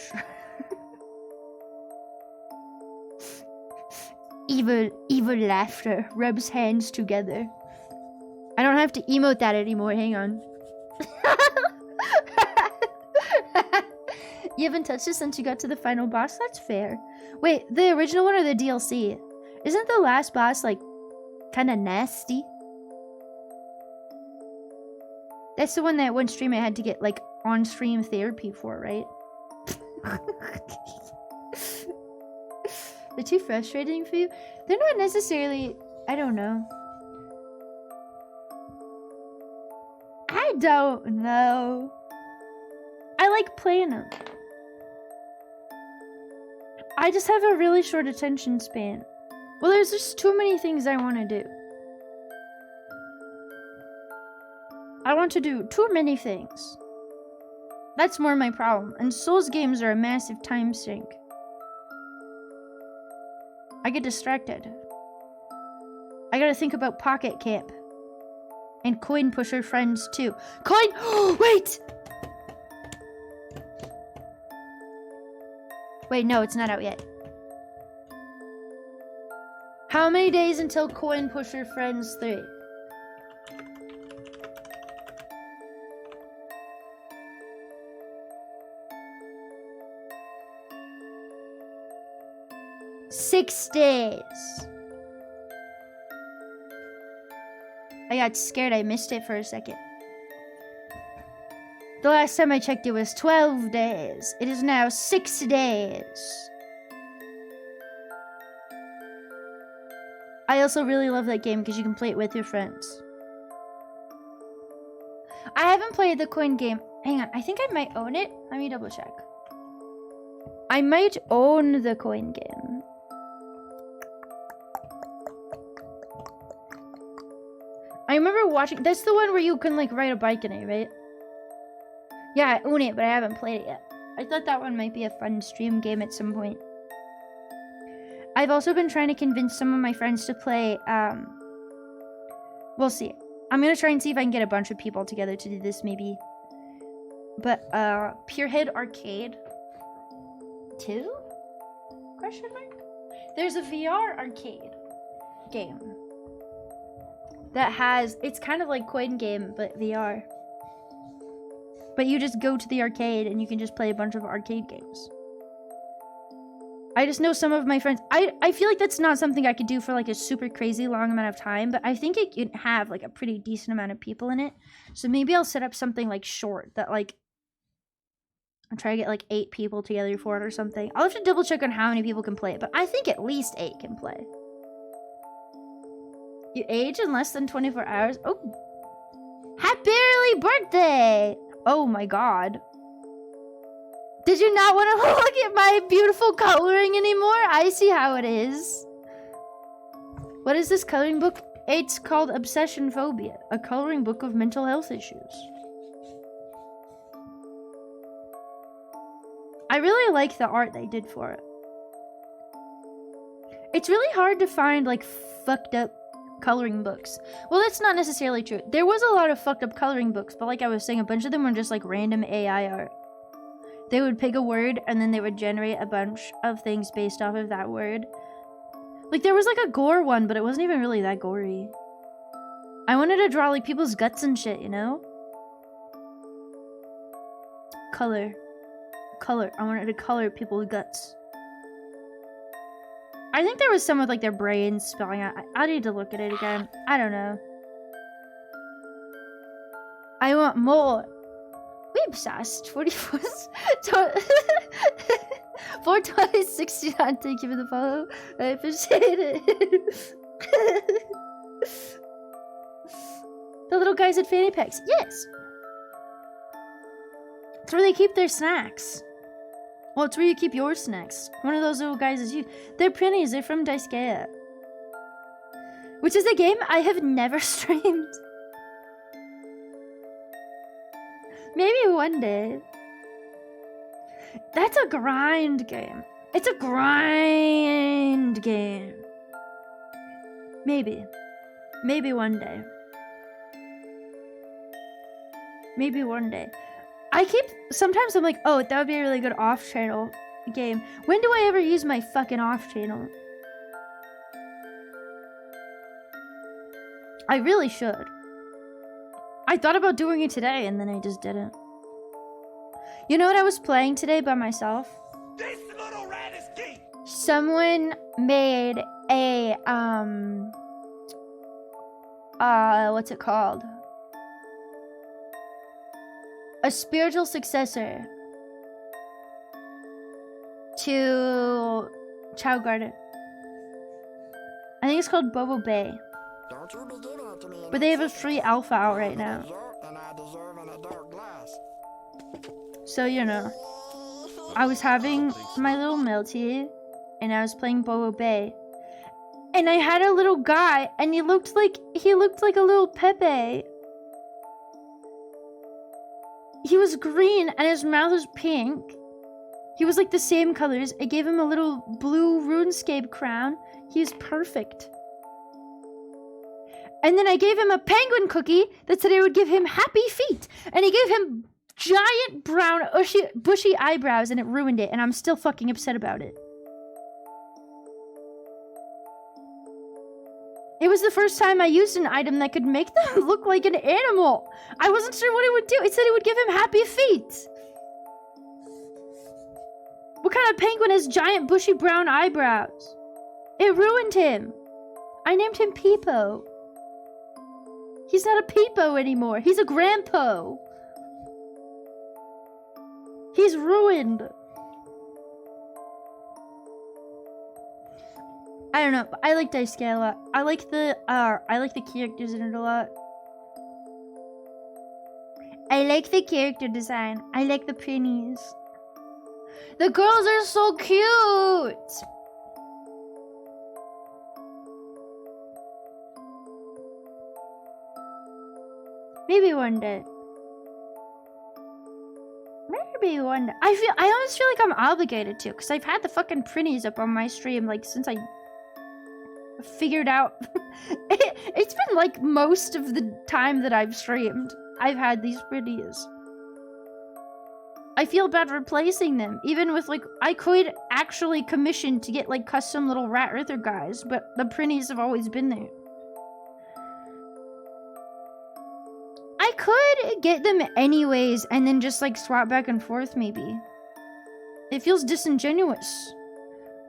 Evil laughter rubs hands together. I don't have to emote that anymore, hang on. You haven't touched it since you got to the final boss? That's fair. Wait, the original one or the DLC? Isn't the last boss like kind of nasty? That's the one that one stream I had to get like on-stream therapy for, right? They're too frustrating for you? They're not necessarily... I don't know. I don't know. I like playing them. I just have a really short attention span. Well, there's just too many things I want to do. I want to do too many things. That's more my problem. And Souls games are a massive time sink. I get distracted. I gotta think about Pocket Camp. And Coin Pusher friends too. Coin! Wait! Wait, no, it's not out yet. How many days until Coin Pusher Friends 3? Six days. I got scared. I missed it for a second. The last time I checked, it was 12 days. It is now 6 days. I also really love that game because you can play it with your friends. I haven't played the coin game. Hang on, I think I might own it. Let me double check. I might own the coin game. I remember watching... That's the one where you can, like, ride a bike in it, right? Yeah, I own it, but I haven't played it yet. I thought that one might be a fun stream game at some point. I've also been trying to convince some of my friends to play, we'll see. I'm gonna try and see if I can get a bunch of people together to do this, maybe. But, Pierhead Arcade 2? Question mark? There's a VR arcade game that has, it's kind of like Coin Game, but VR. But you just go to the arcade and you can just play a bunch of arcade games. I just know some of my friends, I feel like that's not something I could do for like a super crazy long amount of time, but I think it can have like a pretty decent amount of people in it. So maybe I'll set up something like short that like, I'll try to get like 8 people together for it or something. I'll have to double check on how many people can play it, but I think at least 8 can play. You age in less than 24 hours? Oh. Happy early birthday! Oh my god. Did you not want to look at my beautiful coloring anymore? I see how it is. What is this coloring book? It's called Obsession Phobia, a coloring book of mental health issues. I really like the art they did for it. It's really hard to find like fucked up coloring books. Well, that's not necessarily true. There was a lot of fucked up coloring books, but like I was saying, a bunch of them were just like random AI art. They would pick a word and then they would generate a bunch of things based off of that word. Like there was like a gore one, but it wasn't even really that gory. I wanted to draw like people's guts and shit, you know? Color. Color. I wanted to color people's guts. I think there was some with like their brains spelling out. I need to look at it again. I don't know. I want more. We obsessed. 44. 42069. Thank you for the follow. I appreciate it. The little guys at fanny packs. Yes. It's where they keep their snacks. Well, it's where you keep your snacks. One of those little guys is you. They're pennies. They're from Daisuke. Which is a game I have never streamed. Maybe one day. That's a grind game. It's a grind game. Maybe. Maybe one day. Maybe one day. Sometimes I'm like, oh, that would be a really good off-channel game. When do I ever use my fucking off-channel? I really should. I thought about doing it today and then I just didn't. You know what I was playing today by myself? This little rat is geek. Someone made a, what's it called? A spiritual successor to Chao Garden. I think it's called Bobo Bay. Don't you be giving it to me. But they have a free alpha out right now. And I deserve in a dark glass. So, you know, I was having my little milk tea and I was playing Bobo Bay. And I had a little guy and he looked like a little Pepe. He was green and his mouth was pink. He was like the same colors. I gave him a little blue RuneScape crown. He was perfect. And then I gave him a penguin cookie that said I would give him happy feet. And he gave him giant brown bushy eyebrows and it ruined it. And I'm still fucking upset about it. It was the first time I used an item that could make them look like an animal. I wasn't sure what it would do. It said it would give him happy feet. What kind of penguin has giant bushy brown eyebrows? It ruined him. I named him Peepo. He's not a Peepo anymore. He's a grandpa. He's ruined. I don't know, but I like Daisuke a lot. I like the characters in it a lot. I like the character design. I like the pennies. The girls are so cute. Maybe one day. Maybe one day. I always feel like I'm obligated to, because I've had the fucking printies up on my stream like since I figured out it's been like most of the time that I've streamed I've had these pretties. I feel bad replacing them, even with like I could actually commission to get like custom little Rat Earther guys, but the printies have always been there. I could get them anyways and then just like swap back and forth maybe. It feels disingenuous.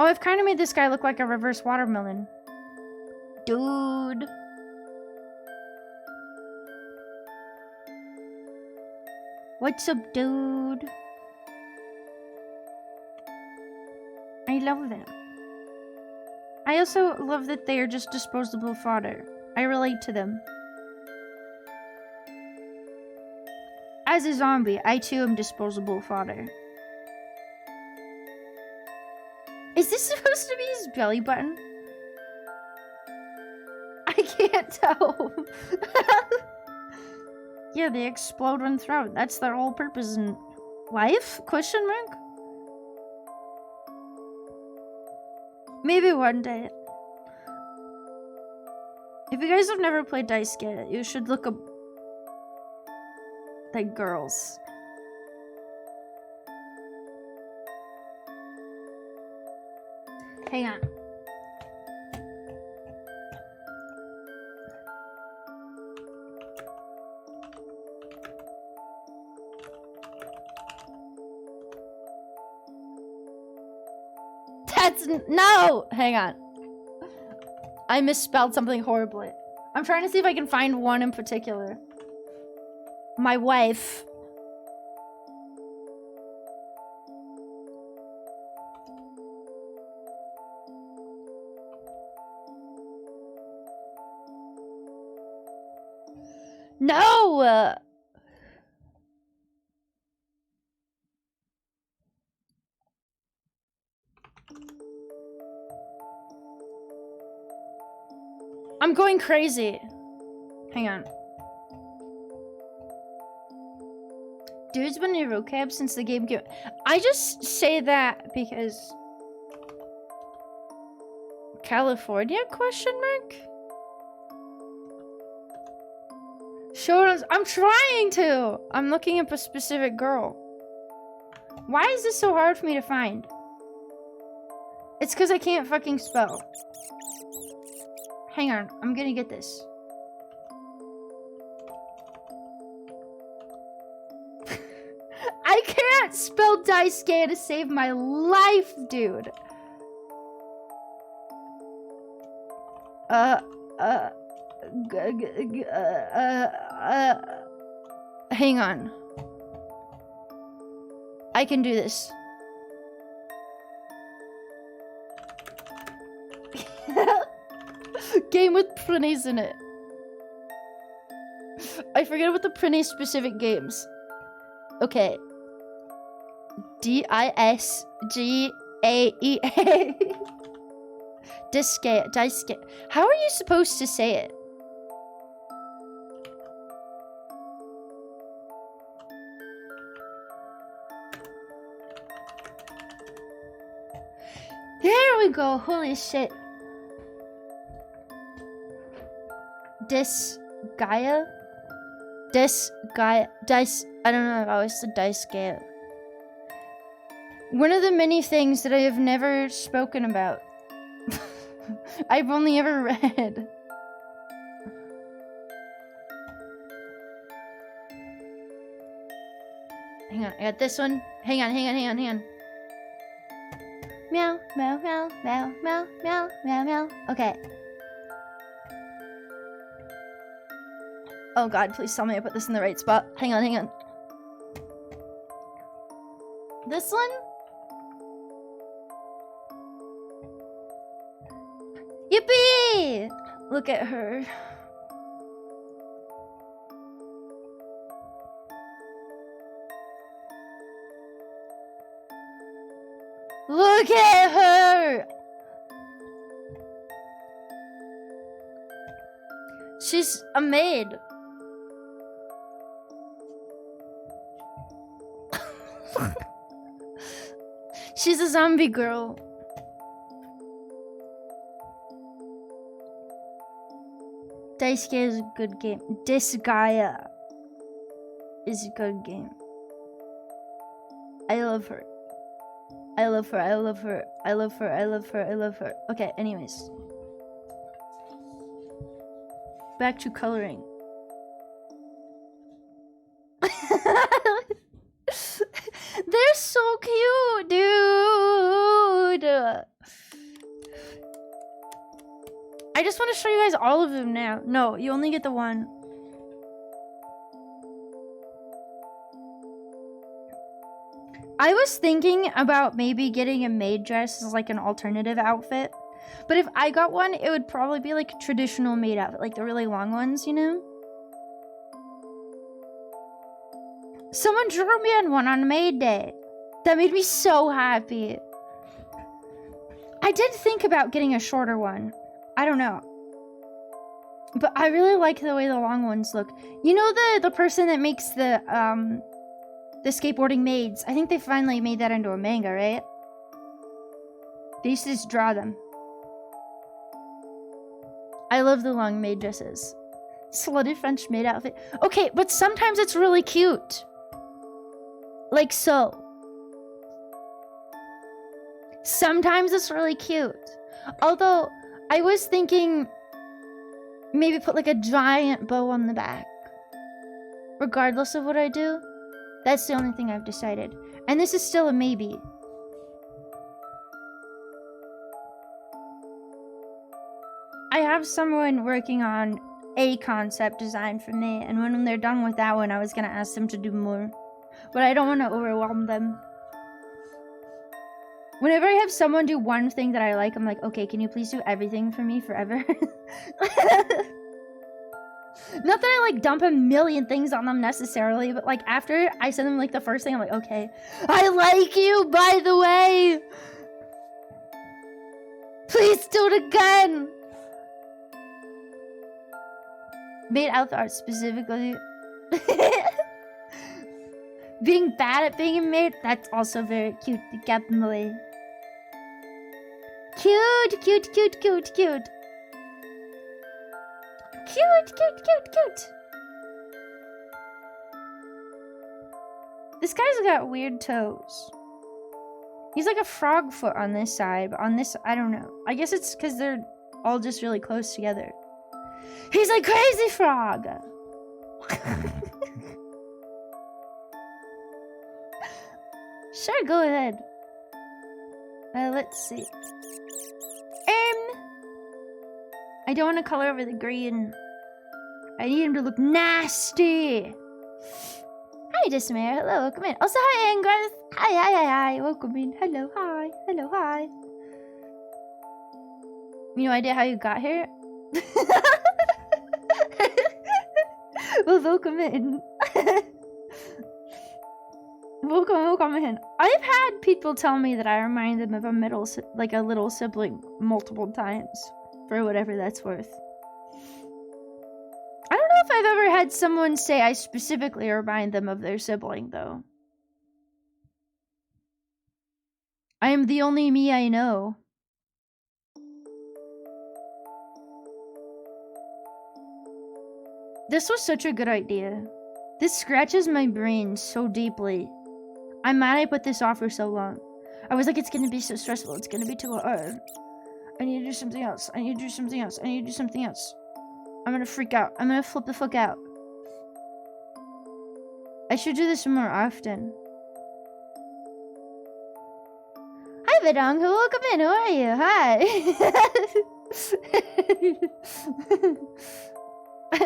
Oh, I've kind of made this guy look like a reverse watermelon. Dude. What's up, dude? I love them. I also love that they are just disposable fodder. I relate to them. As a zombie, I too am disposable fodder. Is this supposed to be his belly button? I can't tell. Yeah, they explode when thrown. That's their whole purpose in life? Question mark? Maybe one day. If you guys have never played Daisuke, you should look up like girls. Hang on. No! Hang on. I misspelled something horribly. I'm trying to see if I can find one in particular. My wife. No! I'm going crazy. Hang on. Dude's been in vocab since the game came. I just say that because California question mark? Show us. I'm trying to. I'm looking up a specific girl. Why is this so hard for me to find? It's because I can't fucking spell. Hang on, I'm gonna get this. I can't spell Daisuke to save my life, dude. Hang on. I can do this. Game with printies in it. I forget about the printy specific games. Okay. D-I-S-G-A-E-A. Daisuke. How are you supposed to say it? There we go. Holy shit. Gaia? Gaia. I don't know if I always said Daisuke. One of the many things that I have never spoken about. I've only ever read. Hang on, I got this one. Hang on. Meow, meow, meow, meow, meow, meow, meow, meow. Okay. Oh god, please tell me I put this in the right spot. Hang on. This one? Yippee! Look at her. Look at her! She's a maid. She's a zombie girl. Daisuke is a good game. Disgaea is a good game. I love her. Okay, anyways. Back to coloring. They're so cute, dude. I just want to show you guys all of them now. No, you only get the one. I was thinking about maybe getting a maid dress as like an alternative outfit. But if I got one, it would probably be like a traditional maid outfit, like the really long ones, you know? Someone drew me on one on Maid Day. That made me so happy. I did think about getting a shorter one. I don't know. But I really like the way the long ones look. You know the person that makes the skateboarding maids? I think they finally made that into a manga, right? They used to just draw them. I love the long maid dresses. Slutty French maid outfit. Okay, but sometimes it's really cute. Like so. Sometimes it's really cute. Although, I was thinking maybe put like a giant bow on the back. Regardless of what I do. That's the only thing I've decided. And this is still a maybe. I have someone working on a concept design for me, and when they're done with that one, I was gonna ask them to do more. But I don't want to overwhelm them. Whenever I have someone do one thing that I like, I'm like, okay, can you please do everything for me forever? Not that I like dump a million things on them necessarily, but like after I send them like the first thing, I'm like, okay, I like you, by the way. Please do it again. Made outfit art specifically. Being bad at being a maid, that's also very cute. Definitely. Cute, cute, cute, cute, cute. Cute, cute, cute, cute. This guy's got weird toes. He's like a frog foot on this side, but on this, I don't know. I guess it's because they're all just really close together. He's like Crazy Frog. Sure, go ahead. Let's see. I don't want to color over the green. I need him to look nasty. Hi, Dismare. Hello, welcome in. Also, hi, Angarth. Hi, hi, hi, hi. Welcome in. Hello, hi. Hello, hi. No idea how you got here? Well, welcome in. Welcome in. I've had people tell me that I remind them of a little sibling multiple times, for whatever that's worth. I don't know if I've ever had someone say I specifically remind them of their sibling, though. I am the only me I know. This was such a good idea. This scratches my brain so deeply. I'm mad I put this off for so long. I was like, it's gonna be so stressful. It's gonna be too hard. I need to do something else. I need to do something else. I need to do something else. I'm gonna freak out. I'm gonna flip the fuck out. I should do this more often. Hi, Vidong. Welcome in. How are you? Hi.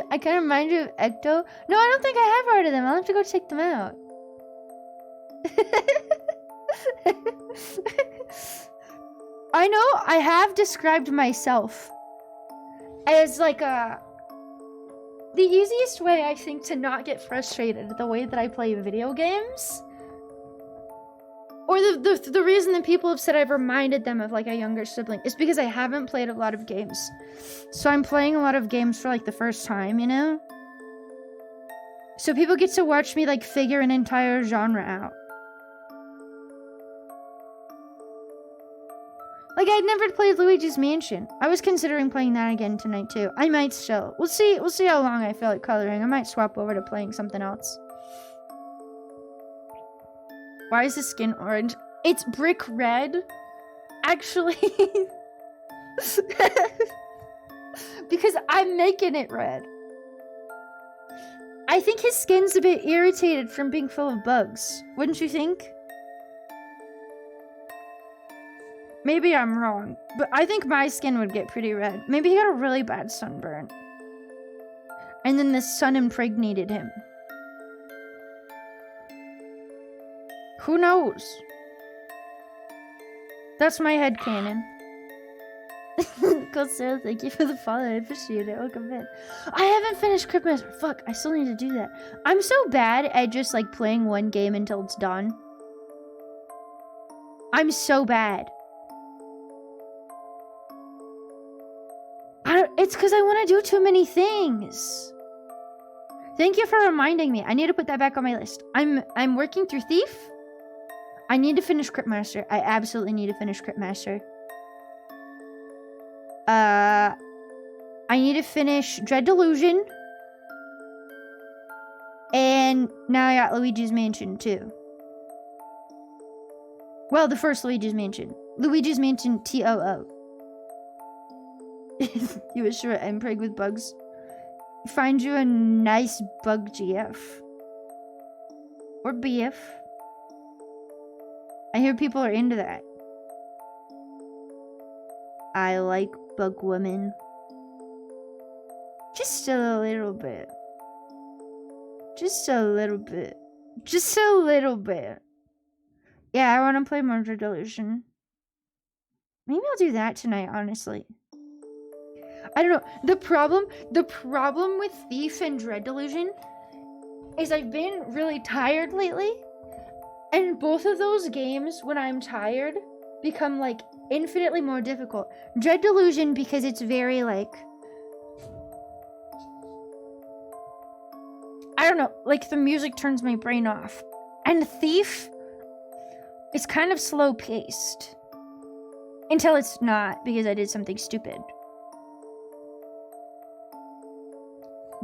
I kind of remind you of Ecto. No, I don't think I have heard of them. I'll have to go check them out. I know I have described myself as like the easiest way, I think, to not get frustrated at the way that I play video games, or the reason that people have said I've reminded them of like a younger sibling, is because I haven't played a lot of games. So I'm playing a lot of games for like the first time, you know? So people get to watch me like figure an entire genre out. Like, I'd never played Luigi's Mansion. I was considering playing that again tonight too. I might still. We'll see how long I feel like coloring. I might swap over to playing something else. Why is the skin orange? It's brick red. Actually. Because I'm making it red. I think his skin's a bit irritated from being full of bugs. Wouldn't you think? Maybe I'm wrong, but I think my skin would get pretty red. Maybe he got a really bad sunburn. And then the sun impregnated him. Who knows? That's my headcanon. Cool, Sarah, thank you for the follow. I appreciate it. Welcome in. I haven't finished Cryptmaster. Fuck, I still need to do that. I'm so bad at just like playing one game until it's done. I'm so bad. It's because I want to do too many things. Thank you for reminding me. I need to put that back on my list. I'm working through Thief. I need to finish Cryptmaster. I absolutely need to finish Cryptmaster. I need to finish Dread Delusion. And now I got Luigi's Mansion too. Well, the first Luigi's Mansion. Luigi's Mansion TOO. You wish you were Mpreg with bugs. Find you a nice bug GF. Or BF. I hear people are into that. I like bug women. Just a little bit. Just a little bit. Just a little bit. Yeah, I want to play more Dread Delusion. Maybe I'll do that tonight, honestly. I don't know. The problem with Thief and Dread Delusion is I've been really tired lately. And both of those games, when I'm tired, become like infinitely more difficult. Dread Delusion because it's very like, I don't know, like the music turns my brain off. And Thief is kind of slow paced. Until it's not, because I did something stupid.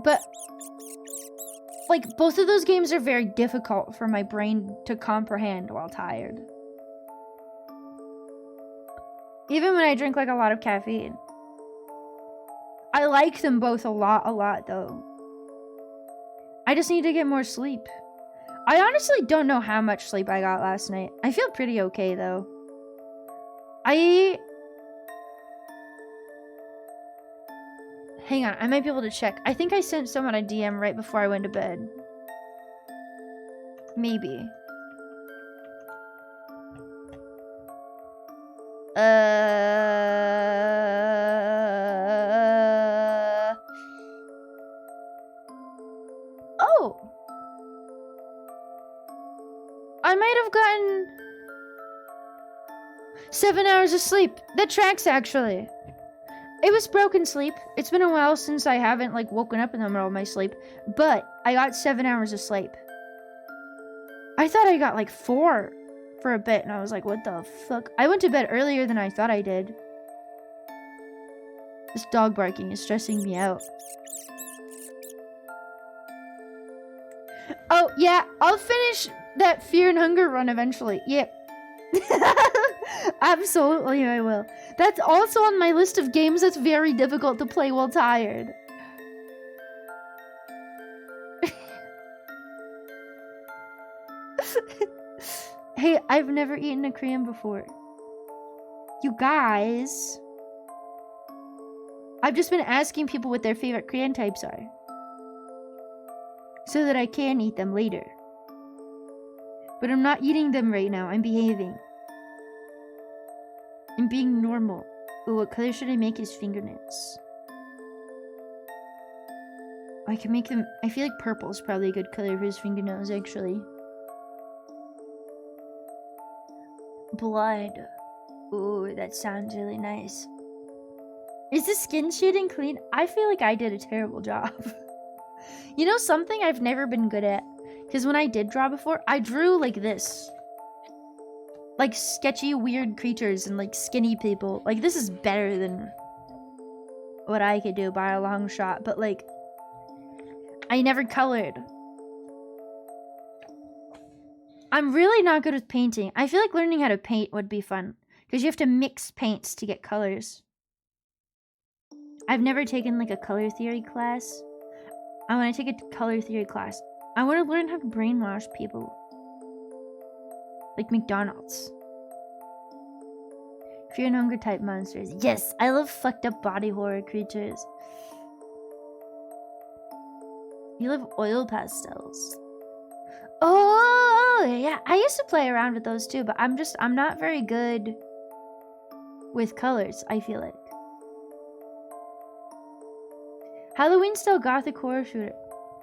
But, like, both of those games are very difficult for my brain to comprehend while tired. Even when I drink, like, a lot of caffeine. I like them both a lot, though. I just need to get more sleep. I honestly don't know how much sleep I got last night. I feel pretty okay, though. Hang on, I might be able to check. I think I sent someone a DM right before I went to bed. Maybe. Oh! I might have gotten 7 hours of sleep. That tracks, actually. It was broken sleep. It's been a while since I haven't, like, woken up in the middle of my sleep. But I got 7 hours of sleep. I thought I got, like, 4 for a bit. And I was like, what the fuck? I went to bed earlier than I thought I did. This dog barking is stressing me out. Oh, yeah. I'll finish that Fear and Hunger run eventually. Yep. Absolutely, I will. That's also on my list of games that's very difficult to play while tired. Hey, I've never eaten a Korean before. You guys. I've just been asking people what their favorite Korean types are. So that I can eat them later. But I'm not eating them right now. I'm behaving. I'm being normal. Ooh, what color should I make his fingernails? I can make them... I feel like purple is probably a good color for his fingernails, actually. Blood. Ooh, that sounds really nice. Is the skin shading clean? I feel like I did a terrible job. You know something I've never been good at? Because when I did draw before, I drew like this. Like sketchy, weird creatures and like skinny people. Like this is better than what I could do by a long shot. But like, I never colored. I'm really not good with painting. I feel like learning how to paint would be fun. Because you have to mix paints to get colors. I've never taken like a color theory class. I want to take a color theory class. I want to learn how to brainwash people. Like McDonald's. Fear and Hunger type monsters. Yes, I love fucked up body horror creatures. You love oil pastels. Oh, yeah. I used to play around with those too, but I'm not very good with colors, I feel like. Halloween style gothic horror shooter.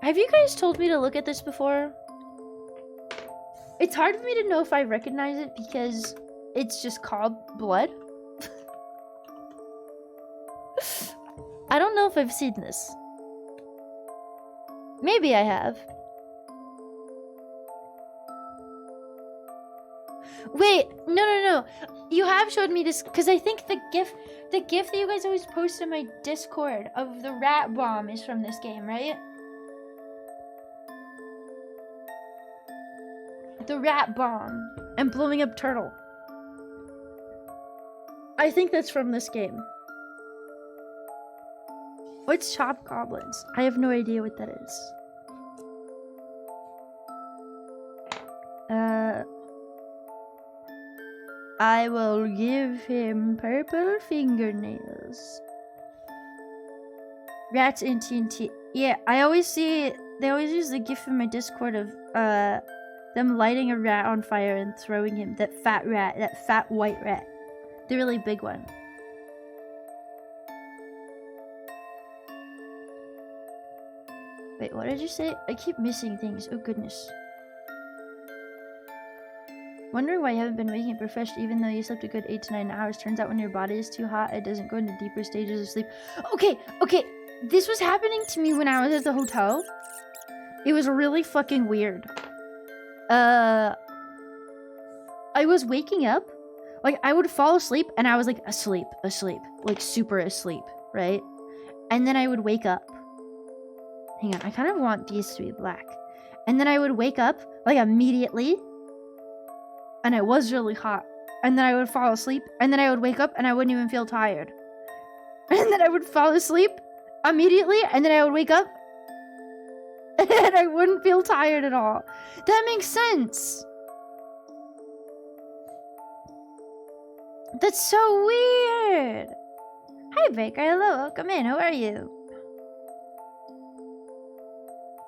Have you guys told me to look at this before? It's hard for me to know if I recognize it because it's just called Blood. I don't know if I've seen this. Maybe I have. Wait, no. You have showed me this because I think the gif that you guys always post in my Discord of the rat bomb is from this game, right? The rat bomb and blowing up turtle. I think that's from this game. What's Chop Goblins? I have no idea what that is. I will give him purple fingernails. Rats in TNT. Yeah, I always see they always use the gif in my Discord of them lighting a rat on fire and throwing him. That fat rat, that fat white rat. The really big one. Wait, what did you say? I keep missing things. Oh goodness. Wondering why you haven't been waking up refreshed even though you slept a good 8 to 9 hours. Turns out when your body is too hot, it doesn't go into deeper stages of sleep. Okay. This was happening to me when I was at the hotel. It was really fucking weird. I was waking up. Like, I would fall asleep, and I was, like, asleep. Like, super asleep, right? And then I would wake up. Hang on, I kind of want these to be black. And then I would wake up, like, immediately. And it was really hot. And then I would fall asleep. And then I would wake up, and I wouldn't even feel tired. And then I would fall asleep immediately. And then I would wake up. And I wouldn't feel tired at all. That makes sense. That's so weird. Hi, Baker. Hello. Welcome in. How are you?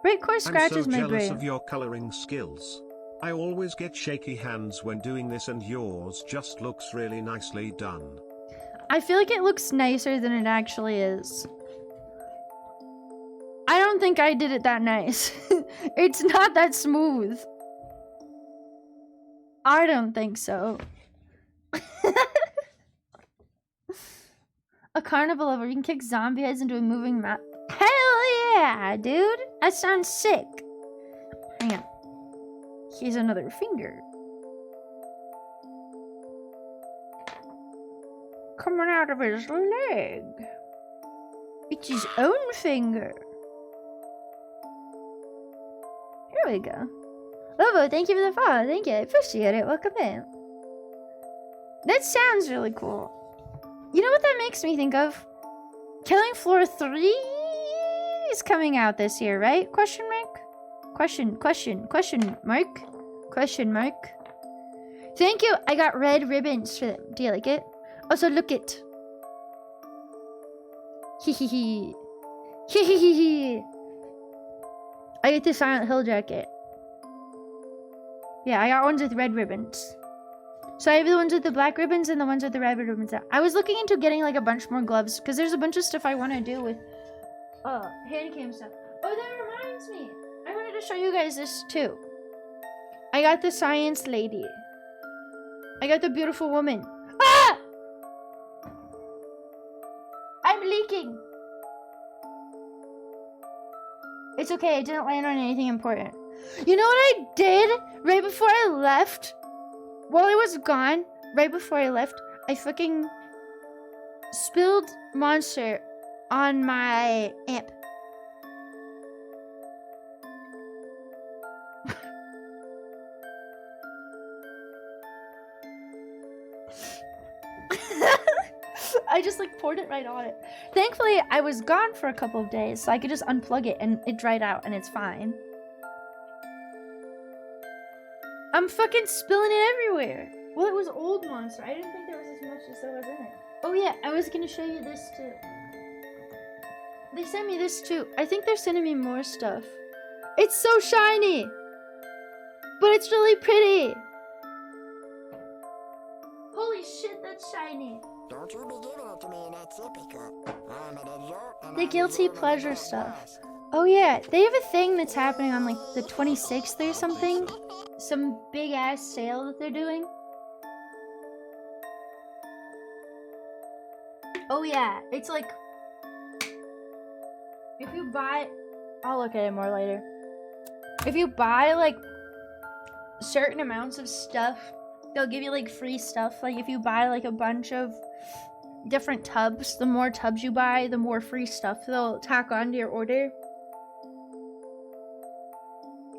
Breakcore scratches I'm so my jealous brain. of your coloring skills. I always get shaky hands when doing this, and yours just looks really nicely done. I feel like it looks nicer than it actually is. I don't think I did it that nice. It's not that smooth. I don't think so. A carnival over. You can kick zombie heads into a moving map. Hell yeah, dude. That sounds sick. Hang on. Here's another finger. Coming out of his leg. It's his own finger. Here we go. Lobo, thank you for the follow. Thank you. I appreciate it. Welcome in. That sounds really cool. You know what that makes me think of? Killing Floor 3 is coming out this year, right? Question mark? Question mark? Question mark? Thank you. I got red ribbons for them. Do you like it? Also, look it. Hee hee hee. Hee hee hee hee. I get the Silent Hill jacket. Yeah, I got ones with red ribbons. So I have the ones with the black ribbons and the ones with the red ribbons. I was looking into getting like a bunch more gloves because there's a bunch of stuff I want to do with hand cam stuff. Oh, that reminds me. I wanted to show you guys this too. I got the science lady. I got the beautiful woman. Ah! I'm leaking. It's okay, I didn't land on anything important. You know what I did right before I left? While I was gone, right before I left, I fucking spilled Monster on my amp. I just like poured it right on it. Thankfully, I was gone for a couple of days, so I could just unplug it and it dried out and it's fine. I'm fucking spilling it everywhere. Well, it was old Monster. I didn't think there was as much as there was in it. Oh yeah, I was gonna show you this too. They sent me this too. I think they're sending me more stuff. It's so shiny! But it's really pretty! Holy shit, that's shiny. Don't you be giving it to me in that sippy cup. I'm an adult and The I guilty deserve an pleasure adult stuff. glass. Oh yeah, they have a thing that's happening on like the 26th or something. Some big ass sale that they're doing. Oh yeah, it's like if you buy, I'll look at it more later. If you buy like certain amounts of stuff, they'll give you like free stuff. Like if you buy like a bunch of different tubs, the more tubs you buy, the more free stuff they'll tack onto your order.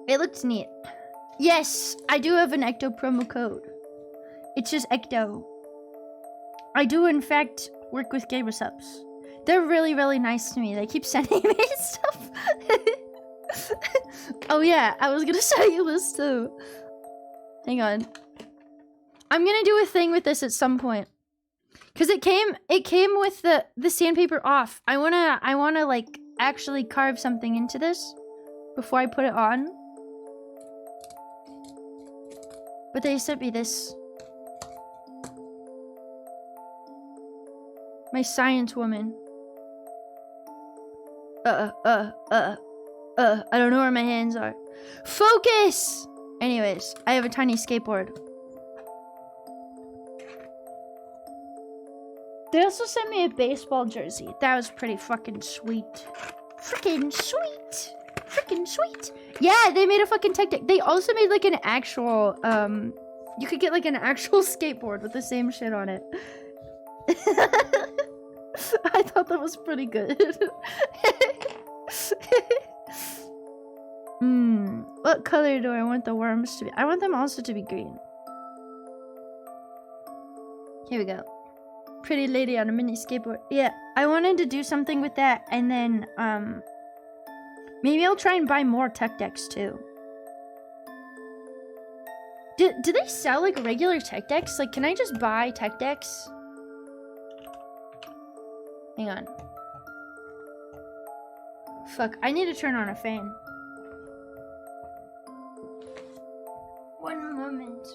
It looks neat. Yes, I do have an Ecto promo code. It's just Ecto. I do in fact work with Gamer Subs. They're really, really nice to me. They keep sending me stuff. Oh yeah, I was gonna show you this too. Hang on. I'm gonna do a thing with this at some point. Cause it came with the sandpaper off. I wanna like actually carve something into this before I put it on. But they sent me this. My science woman. I don't know where my hands are. Focus! Anyways, I have a tiny skateboard. They also sent me a baseball jersey. That was pretty fucking sweet. Freaking sweet! Freaking sweet. Yeah, they made a fucking tech deck. They also made like an actual, you could get like an actual skateboard with the same shit on it. I thought that was pretty good. What color do I want the worms to be? I want them also to be green. Here we go. Pretty lady on a mini skateboard. Yeah, I wanted to do something with that, and then, maybe I'll try and buy more tech decks, too. Do they sell, like, regular tech decks? Like, can I just buy tech decks? Hang on. Fuck, I need to turn on a fan. One moment.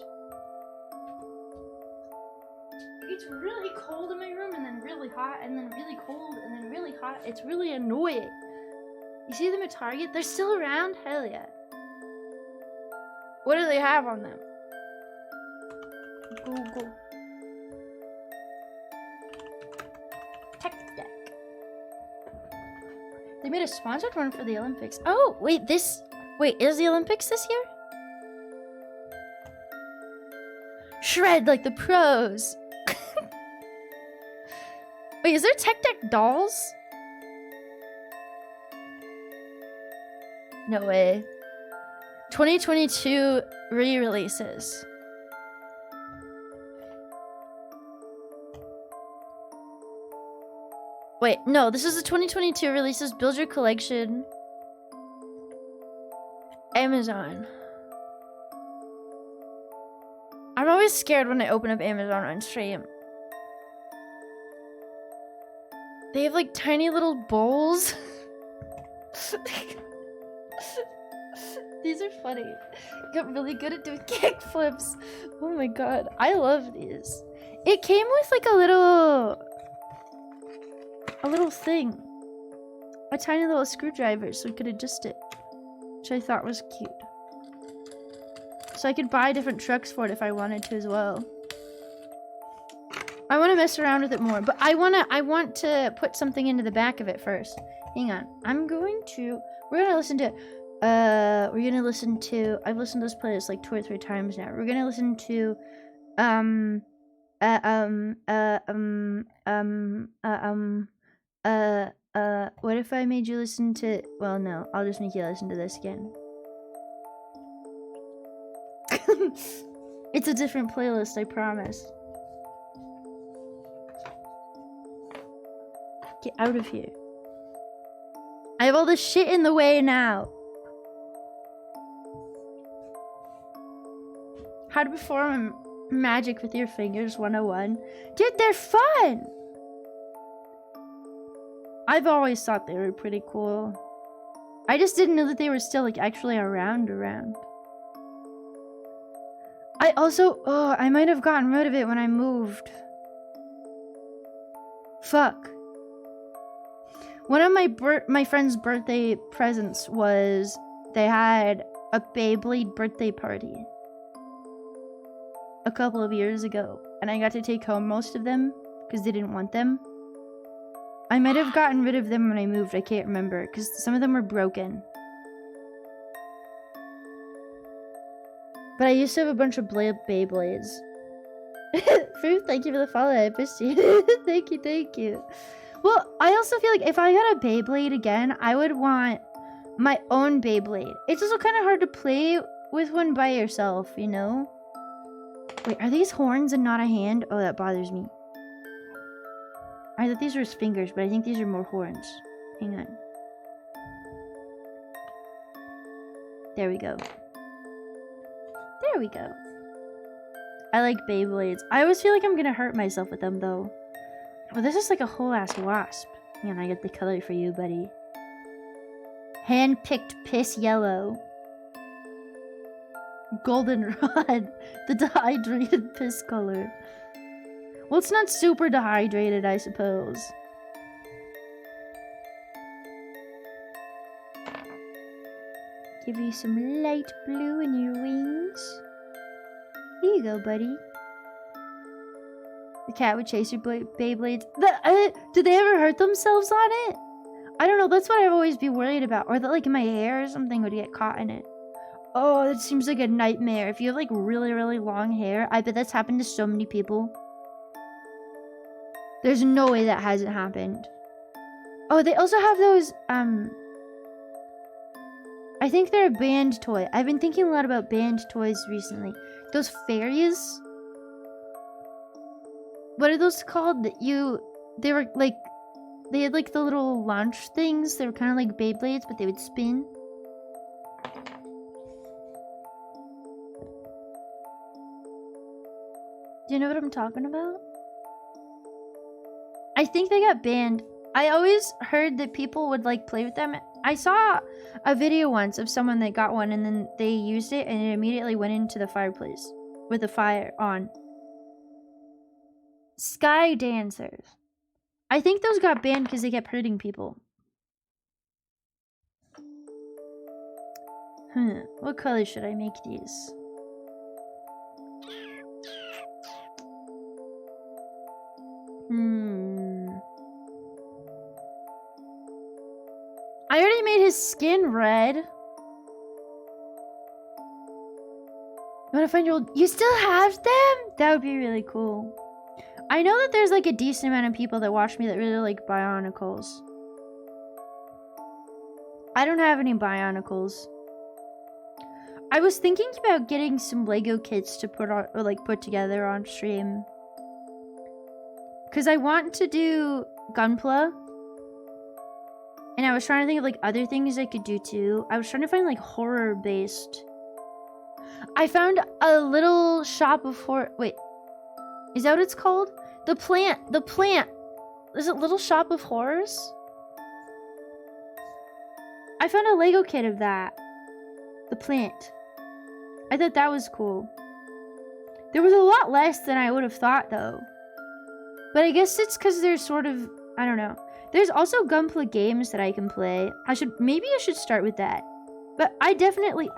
It's really cold in my room, and then really hot, and then really cold, and then really hot. It's really annoying. You see them at Target? They're still around? Hell yeah. What do they have on them? Google. Tech deck. They made a sponsored one for the Olympics. Oh, wait, wait, is the Olympics this year? Shred like the pros. Wait, is there tech deck dolls? No way. 2022 re-releases. Wait, no, this is the 2022 releases. Build your collection. Amazon. I'm always scared when I open up Amazon on stream. They have like tiny little bowls. These are funny. Got really good at doing kick flips. Oh my god, I love these. It came with like a little thing. A tiny little screwdriver so we could adjust it. Which I thought was cute. So I could buy different trucks for it if I wanted to as well. I want to mess around with it more, but I want to put something into the back of it first. Hang on. We're gonna listen to, I've listened to this playlist like 2 or 3 times now. We're gonna listen to, what if I made you listen to, well, no, I'll just make you listen to this again. It's a different playlist, I promise. Get out of here. I have all this shit in the way now. How to perform magic with your fingers 101. Dude, they're fun! I've always thought they were pretty cool. I just didn't know that they were still like actually around. I also, I might have gotten rid of it when I moved. Fuck. One of my friend's birthday presents was they had a Beyblade birthday party a couple of years ago, and I got to take home most of them because they didn't want them. I might have gotten rid of them when I moved, I can't remember, because some of them were broken. But I used to have a bunch of Beyblades. Fruit, thank you for the follow, I appreciate it. Thank you. Well, I also feel like if I got a Beyblade again, I would want my own Beyblade. It's also kind of hard to play with one by yourself, you know? Wait, are these horns and not a hand? Oh, that bothers me. I thought these were his fingers, but I think these are more horns. Hang on. There we go. There we go. I like Beyblades. I always feel like I'm gonna hurt myself with them, though. Well, this is like a whole ass wasp. And I get the color for you, buddy. Hand-picked piss yellow. Goldenrod. The dehydrated piss color. Well, it's not super dehydrated, I suppose. Give you some light blue in your wings. Here you go, buddy. The cat would chase your Beyblades. Did they ever hurt themselves on it? I don't know, that's what I've always been worried about. Or that like my hair or something would get caught in it. Oh, that seems like a nightmare. If you have like really, really long hair, I bet that's happened to so many people. There's no way that hasn't happened. Oh, they also have those, I think they're a band toy. I've been thinking a lot about band toys recently. Those fairies? What are those called? They were like, they had like the little launch things. They were kind of like Beyblades, but they would spin. Do you know what I'm talking about? I think they got banned. I always heard that people would like play with them. I saw a video once of someone that got one and then they used it and it immediately went into the fireplace with the fire on. Sky dancers. I think those got banned because they kept hurting people. What color should I make these? I already made his skin red. You wanna find your old... You still have them? That would be really cool. I know that there's like a decent amount of people that watch me that really like Bionicles. I don't have any Bionicles. I was thinking about getting some Lego kits to put on, or like put together on stream. Cause I want to do Gunpla. And I was trying to think of like other things I could do too. I was trying to find like horror based. I found a little shop of horror. Wait, is that what it's called? The plant. Is it Little Shop of Horrors? I found a Lego kit of that. The plant. I thought that was cool. There was a lot less than I would have thought though. But I guess it's because there's sort of, I don't know. There's also Gunpla games that I can play. Maybe I should start with that. But I definitely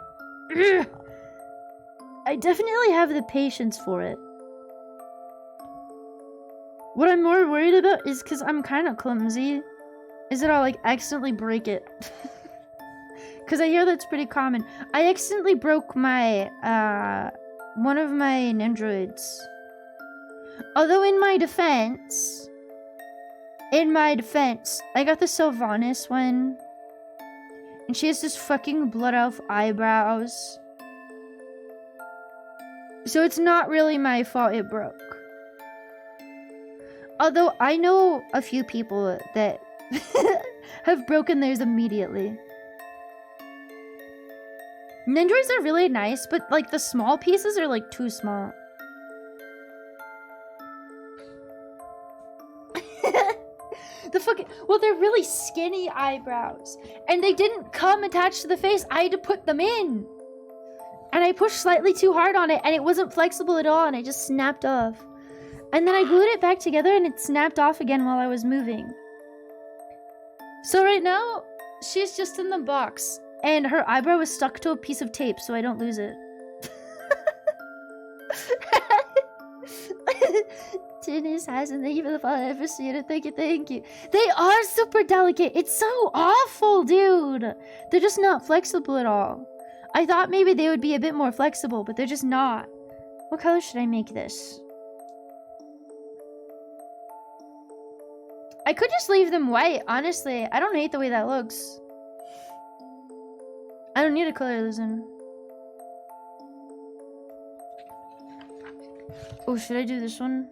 have the patience for it. What I'm more worried about is because I'm kind of clumsy, is that I'll like accidentally break it. Because I hear that's pretty common. I accidentally broke my, one of my Nendroids. Although in my defense, I got the Sylvanas one. And she has this fucking blood elf eyebrows. So it's not really my fault it broke. Although I know a few people that have broken theirs immediately. Nendroids are really nice, but like the small pieces are like too small. Well, they're really skinny eyebrows. And they didn't come attached to the face. I had to put them in. And I pushed slightly too hard on it and it wasn't flexible at all and it just snapped off. And then I glued it back together and it snapped off again while I was moving. So right now, she's just in the box. And her eyebrow is stuck to a piece of tape so I don't lose it. Dennis hasn't. Thank you for the follow. I appreciate it. Thank you, thank you. They are super delicate. It's so awful, dude. They're just not flexible at all. I thought maybe they would be a bit more flexible, but they're just not. What color should I make this? I could just leave them white, honestly. I don't hate the way that looks. I don't need a color illusion. Oh, should I do this one?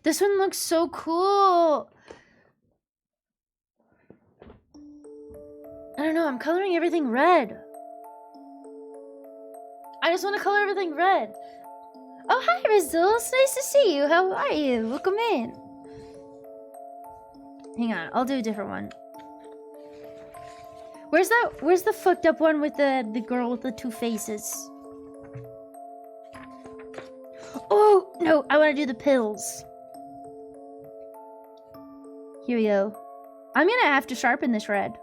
This one looks so cool. I don't know, I'm coloring everything red. I just want to color everything red. Oh, hi, Rizzo. It's nice to see you. How are you? Welcome in. Hang on, I'll do a different one. Where's the fucked up one with the girl with the two faces? Oh, no, I want to do the pills. Here we go. I'm gonna have to sharpen this red.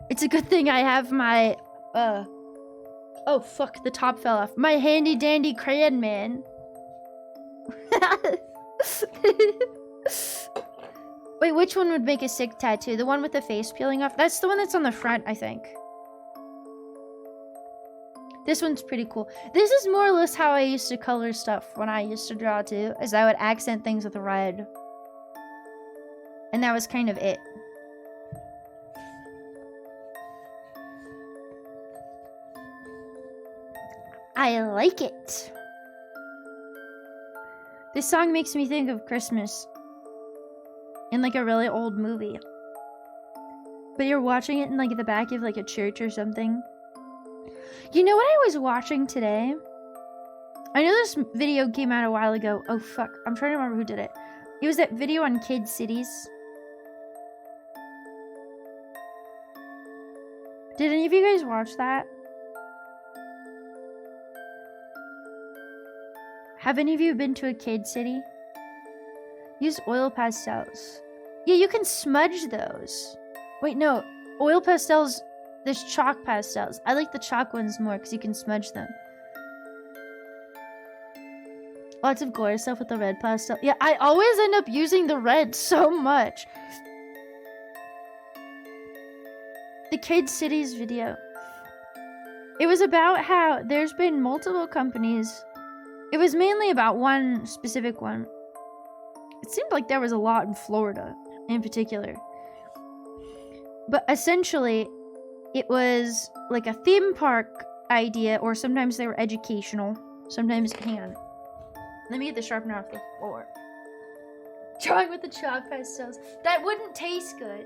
It's a good thing I have my, oh fuck, the top fell off. My handy dandy crayon man. Wait, which one would make a sick tattoo? The one with the face peeling off? That's the one that's on the front, I think. This one's pretty cool. This is more or less how I used to color stuff when I used to draw too, is I would accent things with red. And that was kind of it. I like it. This song makes me think of Christmas. In like a really old movie. But you're watching it in like the back of like a church or something. You know what I was watching today? I know this video came out a while ago. Oh fuck, I'm trying to remember who did it. It was that video on Kid Cities. Did any of you guys watch that? Have any of you been to a Kid City? Use oil pastels. Yeah, you can smudge those. Wait, no. Oil pastels, there's chalk pastels. I like the chalk ones more because you can smudge them. Lots of gore stuff with the red pastel. Yeah, I always end up using the red so much. The Kid Cities video. It was about how there's been multiple companies. It was mainly about one specific one. It seemed like there was a lot in Florida, in particular. But essentially, it was like a theme park idea, or sometimes they were educational. Sometimes, hang on. Let me get the sharpener off the floor. Drawing with the chalk pastels. That wouldn't taste good.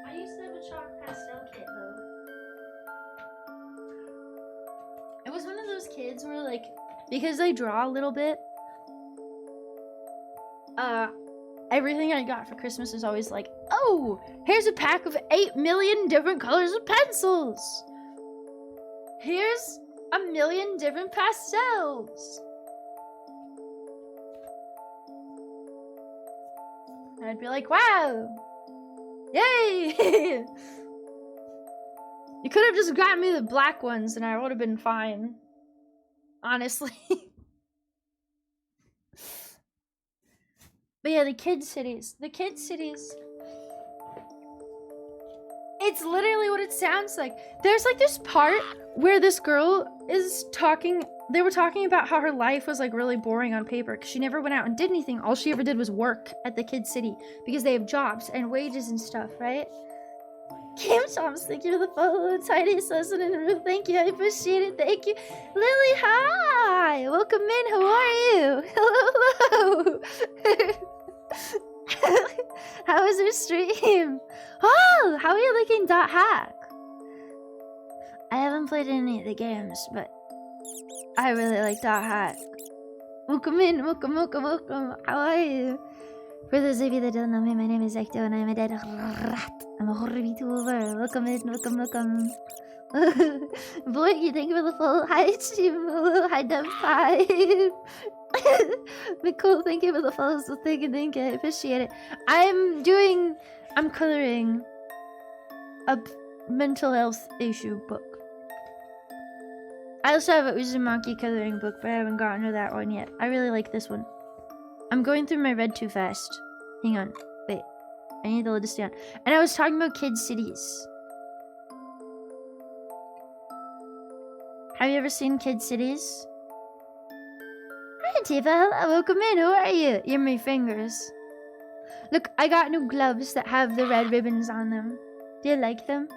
I used to have a chalk pastel kit, though. It was one of those kids where, like, because I draw a little bit, everything I got for Christmas is always like, oh, here's a pack of 8 million different colors of pencils. Here's 1 million different pastels. And I'd be like, wow. Yay! You could have just gotten me the black ones and I would have been fine. Honestly. But yeah, the Kid Cities. The Kid Cities. It's literally what it sounds like. There's like this part where this girl is talking. They were talking about how her life was like really boring on paper because she never went out and did anything. All she ever did was work at the Kid City because they have jobs and wages and stuff, right? Kim Thomas, thank you for the follow. Tidy Susan and Ruth, thank you. I appreciate it. Thank you. Lily, hi. Welcome in. How are you? Hello, hello. How was your stream? Oh, how are you liking Dot Hack? I haven't played any of the games, but I really like Dot Hack. Welcome in. Welcome, welcome, welcome. How are you? For those of you that don't know me, my name is Ecto and I'm a dead rat. I'm a horror VTuber. Welcome in, welcome, welcome. Boy, thank you for the follow. Hi, Chimu. Hi, Dev5. Nicole, thank you for the follows. So thank you, I appreciate it. I'm coloring a mental health issue book. I also have a Uzumaki coloring book, but I haven't gotten to that one yet. I really like this one. I'm going through my red too fast. Hang on. Wait. I need to let this down. And I was talking about Kid Cities. Have you ever seen Kid Cities? Hi, Tifa. Hello. Welcome in. Who are you? You're my fingers. Look, I got new gloves that have the red ribbons on them. Do you like them?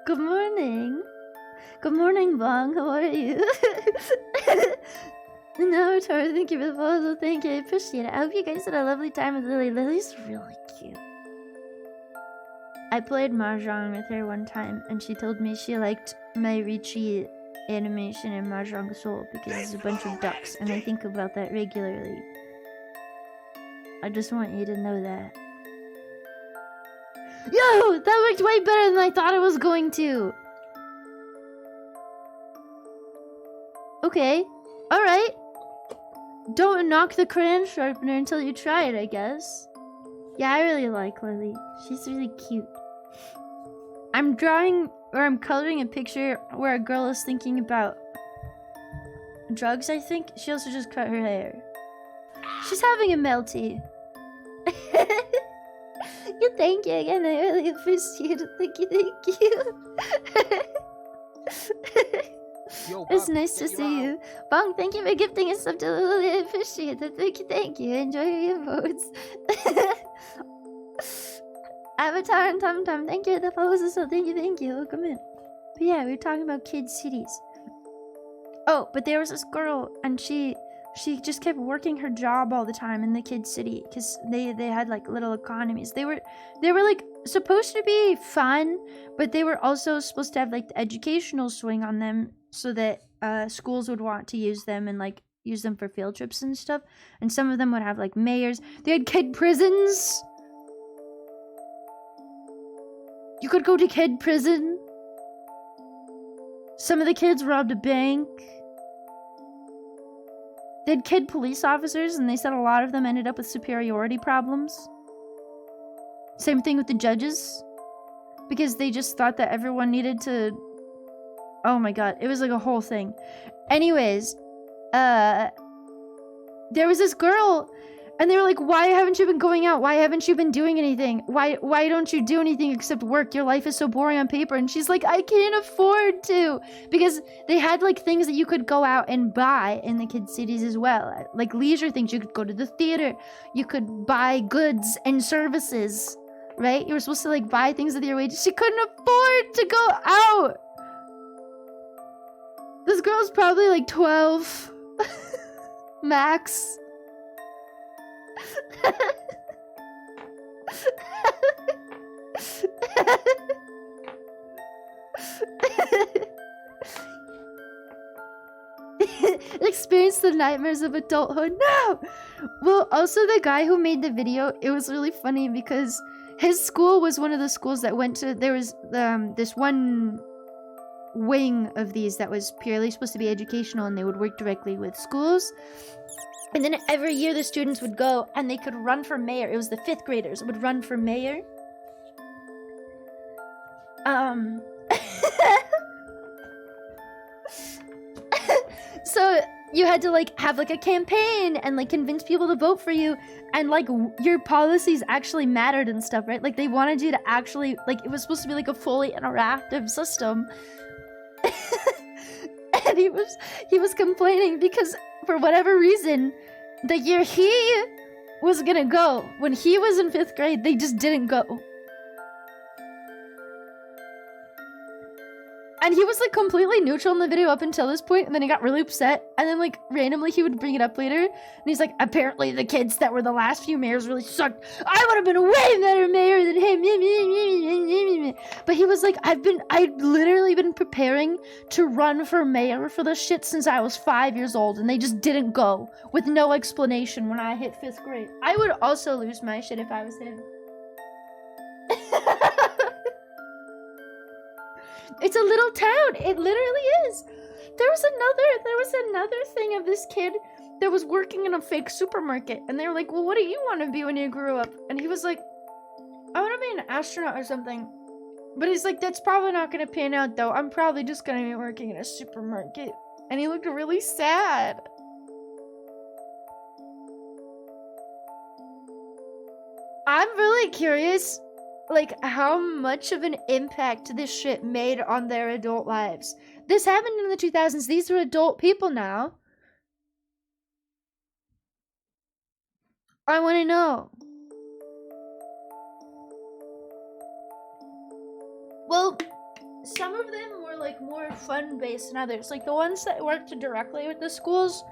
Good morning. Good morning, Bong. How are you? No, Tora, thank you for the follow. Thank you. I appreciate it. I hope you guys had a lovely time with Lily. Lily's really cute. I played Mahjong with her one time, and she told me she liked my Richie animation in Mahjong Soul because it's a bunch of ducks, and I think about that regularly. I just want you to know that. Yo! That worked way better than I thought it was going to! Okay. Alright. Don't knock the crayon sharpener until you try it, I guess. Yeah, I really like Lily. She's really cute. I'm drawing, or I'm coloring a picture where a girl is thinking about drugs, I think. She also just cut her hair. She's having a melty. Thank you again. I really appreciate it. Thank you. Yo, It's Bab, nice to get your see out. you. Bong, thank you for gifting us up to really appreciate it. Thank you. Enjoy your emotes. Avatar and Tum Tum, thank you for the poses. So thank you. Welcome in. But yeah, we were talking about kids' cities. Oh, but there was this girl, and she just kept working her job all the time in the kids' city because they had like little economies. They were like supposed to be fun, but they were also supposed to have like the educational swing on them so that schools would want to use them and like use them for field trips and stuff. And some of them would have like mayors. They had kid prisons. You could go to kid prison. Some of the kids robbed a bank. They had kid police officers, and they said a lot of them ended up with superiority problems. Same thing with the judges. Because they just thought that everyone needed to... Oh my god, it was like a whole thing. Anyways, there was this girl, and they were like, why haven't you been going out? Why haven't you been doing anything? Why don't you do anything except work? Your life is so boring on paper. And she's like, I can't afford to. Because they had like things that you could go out and buy in the kids' cities as well. Like leisure things. You could go to the theater. You could buy goods and services. Right? You were supposed to like buy things with your wages. She couldn't afford to go out. This girl's probably like 12. Max. Experience the nightmares of adulthood. No! Well, also the guy who made the video, it was really funny because his school was one of the schools that went to... There was this one wing of these that was purely supposed to be educational, and they would work directly with schools. And then every year the students would go and they could run for mayor. It was the 5th graders would run for mayor. So you had to like have like a campaign and like convince people to vote for you, and like your policies actually mattered and stuff, right? Like they wanted you to actually, like, it was supposed to be like a fully interactive system. And he was complaining because for whatever reason, the year he was gonna go, when he was in 5th grade, they just didn't go. And he was like completely neutral in the video up until this point, and then he got really upset, and then like randomly he would bring it up later, and he's like, apparently the kids that were the last few mayors really sucked. I would have been a way better mayor than him. But he was like, I'd literally been preparing to run for mayor for this shit since I was 5 years old, and they just didn't go with no explanation when I hit 5th grade. I would also lose my shit if I was him. It's a little town. It literally is. There was another thing of this kid that was working in a fake supermarket, and they were like, well, what do you want to be when you grew up? And he was like, I want to be an astronaut or something. But he's like, that's probably not going to pan out, though. I'm probably just going to be working in a supermarket. And he looked really sad. I'm really curious, like, how much of an impact this shit made on their adult lives. This happened in the 2000s. These are adult people now. I want to know. Well, some of them were, like, more fun-based than others. Like, the ones that worked directly with the schools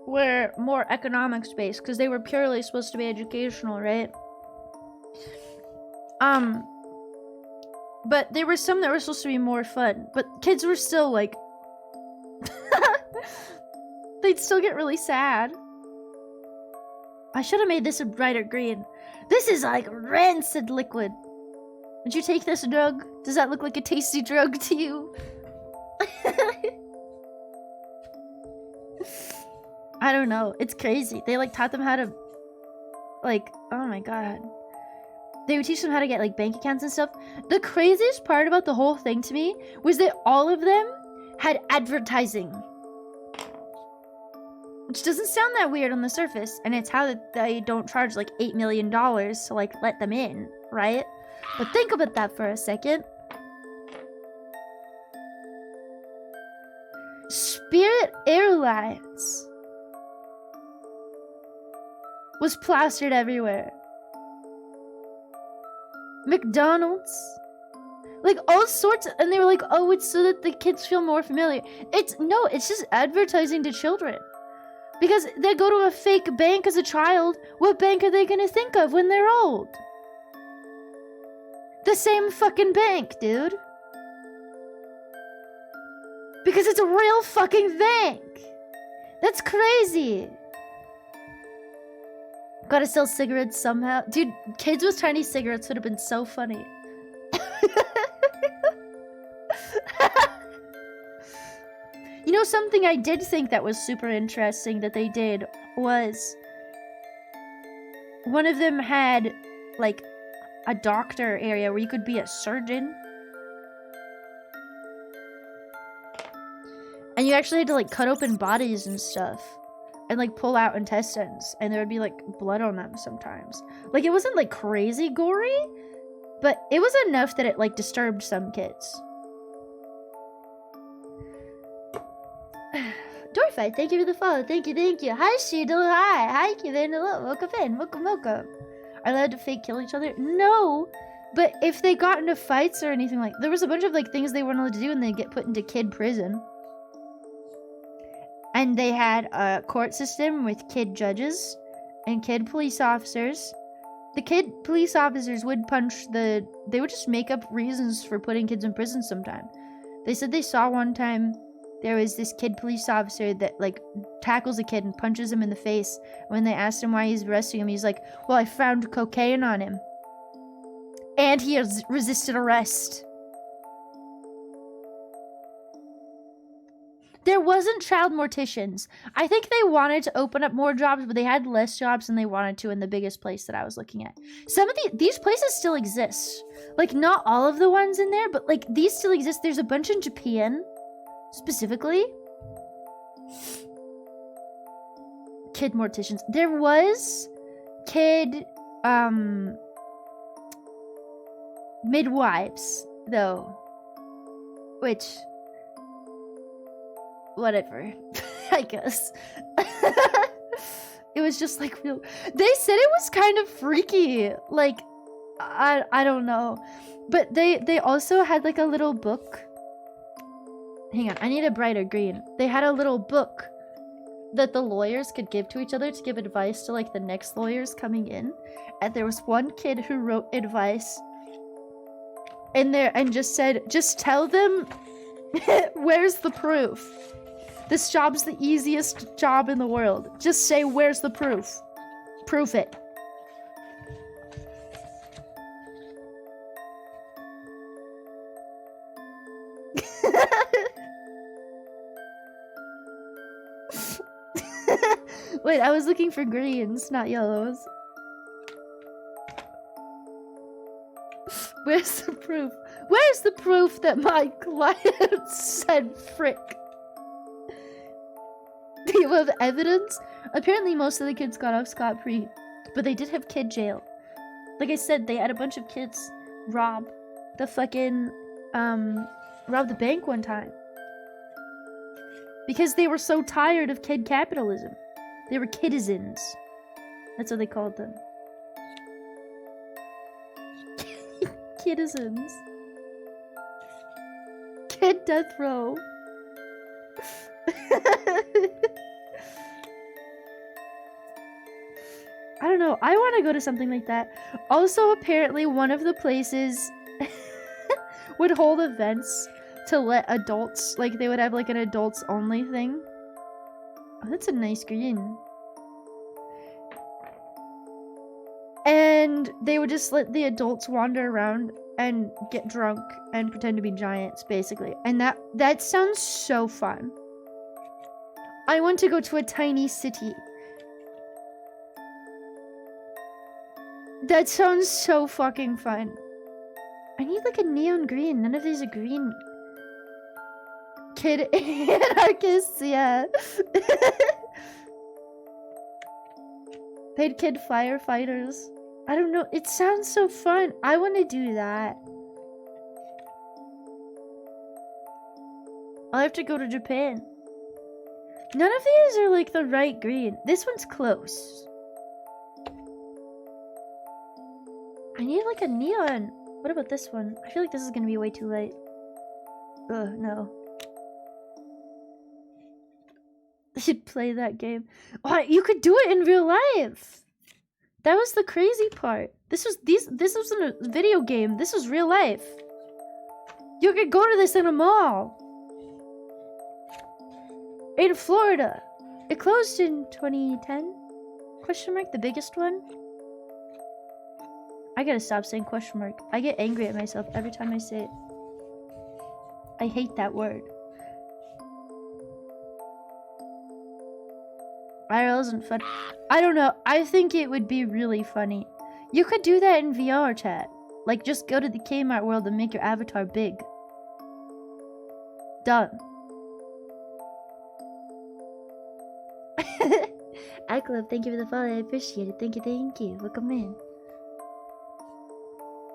were more economics-based, because they were purely supposed to be educational, right? But there were some that were supposed to be more fun. But kids were still, like... they'd still get really sad. I should have made this a brighter green. This is like rancid liquid. Would you take this drug? Does that look like a tasty drug to you? I don't know. It's crazy. They like taught them how to, like, oh my god. They would teach them how to get like bank accounts and stuff. The craziest part about the whole thing to me was that all of them had advertising. Which doesn't sound that weird on the surface, and it's how they don't charge like $8 million to like let them in, right? But think about that for a second. Spirit Airlines was plastered everywhere. McDonald's. Like all sorts, and they were like, oh, it's so that the kids feel more familiar. It's just advertising to children. Because they go to a fake bank as a child, what bank are they gonna think of when they're old? The same fucking bank, dude. Because it's a real fucking bank. That's crazy. Gotta sell cigarettes somehow. Dude, kids with tiny cigarettes would have been so funny. You know, something I did think that was super interesting that they did was one of them had like a doctor area where you could be a surgeon. And you actually had to like cut open bodies and stuff and like pull out intestines, and there would be like blood on them sometimes. Like it wasn't like crazy gory, but it was enough that it like disturbed some kids. Dorfight, thank you for the follow. Thank you. Hi, Sheedle. Hi, Kevin. Hello. Welcome in. Welcome. Are allowed to fake kill each other? No. But if they got into fights or anything like... There was a bunch of like things they weren't allowed to do and they get put into kid prison. And they had a court system with kid judges and kid police officers. The kid police officers would punch the... They would just make up reasons for putting kids in prison sometime. They said they saw one time... There was this kid police officer that, like, tackles a kid and punches him in the face. When they asked him why he's arresting him, he's like, well, I found cocaine on him. And he has resisted arrest. There wasn't child morticians. I think they wanted to open up more jobs, but they had less jobs than they wanted to in the biggest place that I was looking at. Some of these places still exist. Like, not all of the ones in there, but, like, these still exist. There's a bunch in Japan. Specifically, kid morticians. There was kid midwives though, which whatever. I guess it was just like real. They said it was kind of freaky. Like I don't know, but they also had like a little book. Hang on, I need a brighter green. They had a little book that the lawyers could give to each other to give advice to like the next lawyers coming in. And there was one kid who wrote advice in there and just said, just tell them where's the proof. This job's the easiest job in the world. Just say where's the proof. Proof it. Wait, I was looking for greens, not yellows. Where's the proof? Where's the proof that my client said frick? Do you have evidence? Apparently most of the kids got off scot-free, but they did have kid jail. Like I said, they had a bunch of kids rob the bank one time. Because they were so tired of kid capitalism. They were kidizens. That's what they called them. Kidizens. Kid death row. I don't know. I want to go to something like that. Also, apparently, one of the places would hold events to let adults, like, they would have, like, an adults-only thing. Oh, that's a nice green. And they would just let the adults wander around and get drunk and pretend to be giants, basically. And that sounds so fun. I want to go to a tiny city. That sounds so fucking fun. I need like a neon green. None of these are green. Kid anarchists, yeah. Paid kid firefighters. I don't know. It sounds so fun. I want to do that. I'll have to go to Japan. None of these are like the right green. This one's close. I need like a neon. What about this one? I feel like this is gonna be way too light. Ugh, no. I should play that game. Oh, you could do it in real life. That was the crazy part. This wasn't a video game. This was real life. You could go to this in a mall. In Florida. It closed in 2010? Question mark, the biggest one? I gotta stop saying question mark. I get angry at myself every time I say it. I hate that word. IRL isn't fun. I don't know. I think it would be really funny. You could do that in VR chat. Like, just go to the Kmart world and make your avatar big. Done. iClub, thank you for the follow. I appreciate it. Thank you. Welcome in.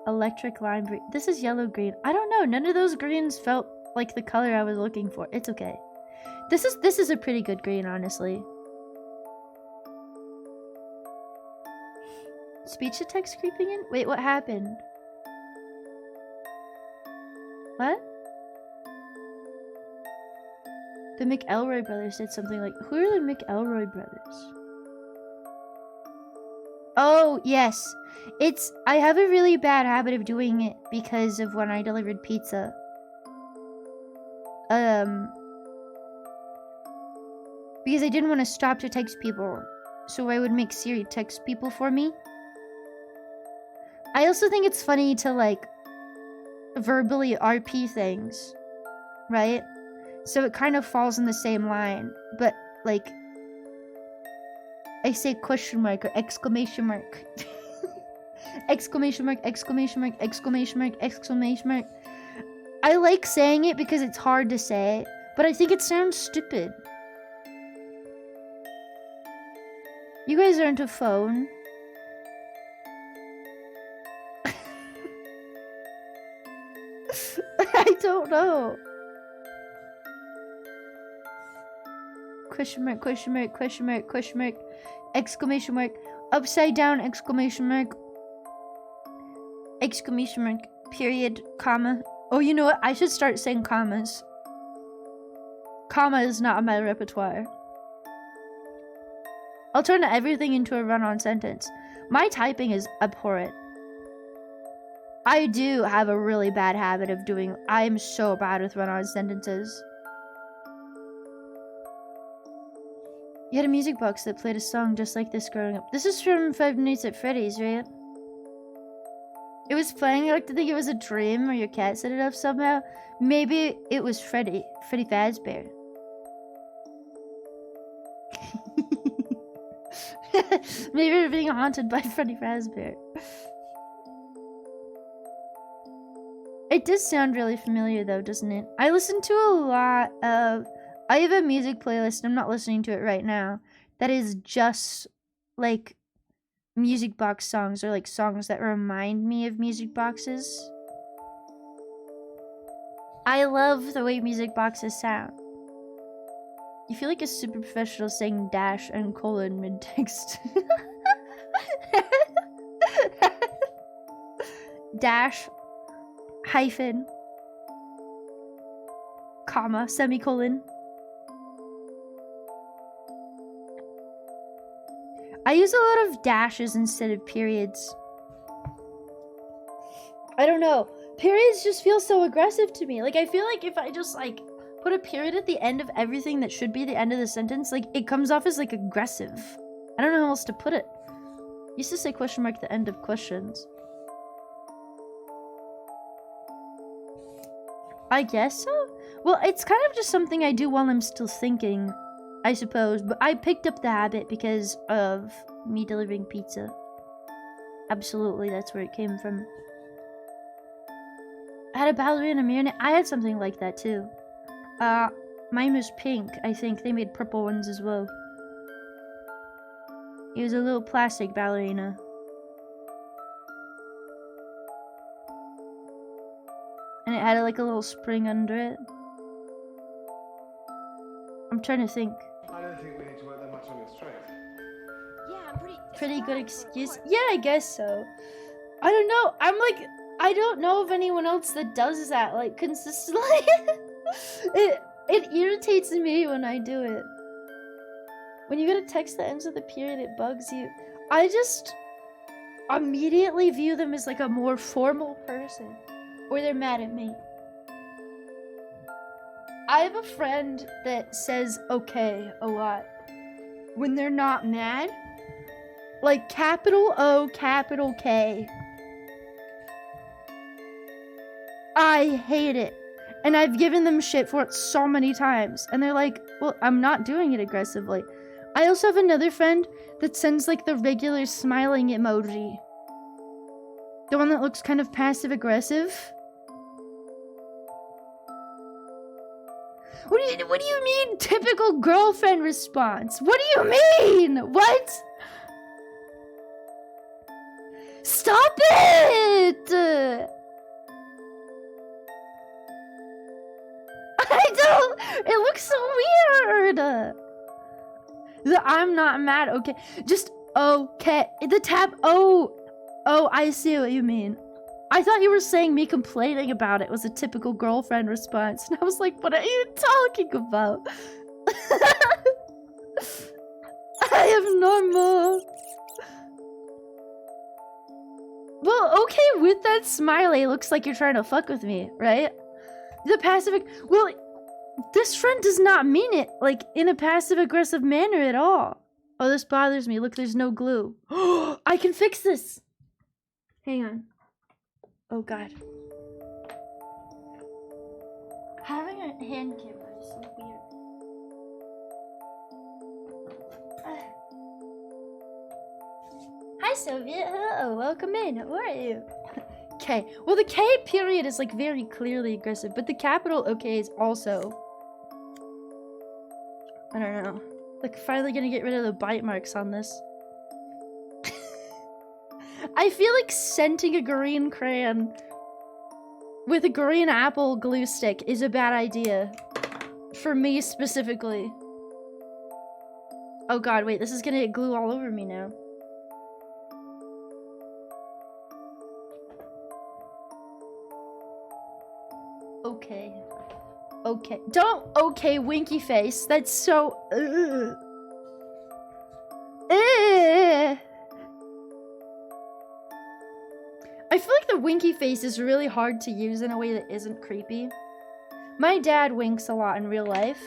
Electric lime green. This is yellow green. I don't know. None of those greens felt like the color I was looking for. It's okay. This is a pretty good green, honestly. Speech to text creeping in? Wait, what happened? What? The McElroy brothers did something like... Who are the McElroy brothers? Oh, yes. I have a really bad habit of doing it because of when I delivered pizza. Because I didn't want to stop to text people. So I would make Siri text people for me. I also think it's funny to, like, verbally RP things. Right? So it kind of falls in the same line. But, like... I say question mark or exclamation mark. Exclamation mark, exclamation mark, exclamation mark, exclamation mark. I like saying it because it's hard to say, but I think it sounds stupid. You guys aren't a phone. I don't know. Question mark, question mark, question mark, question mark, exclamation mark, upside down, exclamation mark, exclamation mark, period, comma. Oh, you know what? I should start saying commas. Comma is not on my repertoire. I'll turn everything into a run-on sentence. My typing is abhorrent. I do have a really bad habit of doing... I am so bad with run-on sentences. You had a music box that played a song just like this growing up. This is from Five Nights at Freddy's, right? It was playing. I like to think it was a dream or your cat set it up somehow. Maybe it was Freddy Fazbear. Maybe we're being haunted by Freddy Fazbear. It does sound really familiar though, doesn't it? I listen to a lot of... I have a music playlist, I'm not listening to it right now, that is just, like, music box songs, or, like, songs that remind me of music boxes. I love the way music boxes sound. You feel like a super professional saying dash and colon mid-text. Dash, hyphen, comma, semicolon. I use a lot of dashes instead of periods. I don't know. Periods just feel so aggressive to me. Like, I feel like if I just, like, put a period at the end of everything that should be the end of the sentence, like, it comes off as, like, aggressive. I don't know how else to put it. I used to say question mark at the end of questions. I guess so? Well, it's kind of just something I do while I'm still thinking, I suppose, but I picked up the habit because of me delivering pizza. Absolutely, that's where it came from. I had a ballerina marionette. I had something like that too. Mine was pink, I think. They made purple ones as well. He was a little plastic ballerina. And it had like a little spring under it. I'm trying to think. I don't think we need to work that much on your straight. Yeah, I'm Pretty good excuse. Yeah, I guess so. I don't know. I'm like, I don't know of anyone else that does that like consistently. It irritates me when I do it. When you get a text that ends with a period, it bugs you. I just immediately view them as like a more formal person, or they're mad at me. I have a friend that says okay a lot when they're not mad. Like capital O, capital K. I hate it. And I've given them shit for it so many times. And they're like, well, I'm not doing it aggressively. I also have another friend that sends like the regular smiling emoji. The one that looks kind of passive aggressive. What do you mean typical girlfriend response? What do you mean? What? Stop it! I don't. It looks so weird. The I'm not mad. Okay, just okay. The tab. Oh, I see what you mean. I thought you were saying me complaining about it was a typical girlfriend response, and I was like, what are you talking about? I am normal. Well, okay, with that smiley, looks like you're trying to fuck with me, right? The passive... Well, this friend does not mean it, like, in a passive-aggressive manner at all. Oh, this bothers me. Look, there's no glue. I can fix this! Hang on. Oh, God. Having a hand camera is so weird. Hi, Soviet. Hello, welcome in. How are you? K. Well, the K period is like very clearly aggressive, but the capital OK is also. I don't know. Like, finally gonna get rid of the bite marks on this. I feel like scenting a green crayon with a green apple glue stick is a bad idea. For me specifically. Oh god, wait, this is gonna get glue all over me now. Okay. Okay. Don't okay winky face. That's so I feel like the winky face is really hard to use in a way that isn't creepy. My dad winks a lot in real life.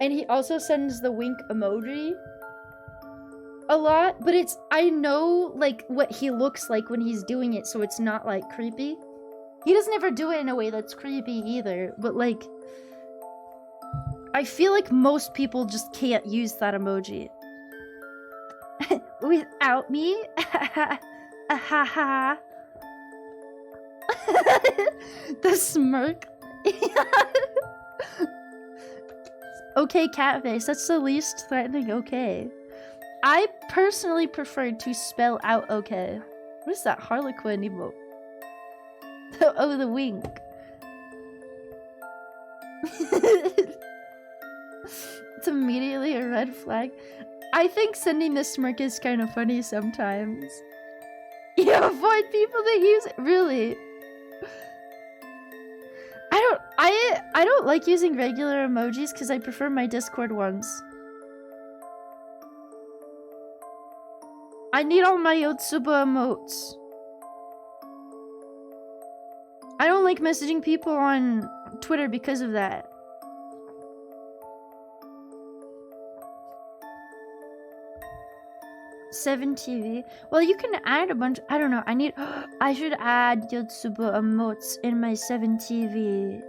And he also sends the wink emoji a lot, but it's I know like what he looks like when he's doing it, so it's not like creepy. He doesn't ever do it in a way that's creepy either, but like I feel like most people just can't use that emoji. Without me? Ha. The smirk. Okay, cat face. That's the least threatening okay. I personally prefer to spell out okay. What is that Harlequin emote? Oh, the wink. It's immediately a red flag. I think sending the smirk is kind of funny sometimes. You avoid people that use it? Really? I don't like using regular emojis because I prefer my Discord ones. I need all my Yotsuba emotes. I don't like messaging people on Twitter because of that. Seven TV. Well, you can add a bunch. I don't know. I should add Yotsuba emotes in my 7TV.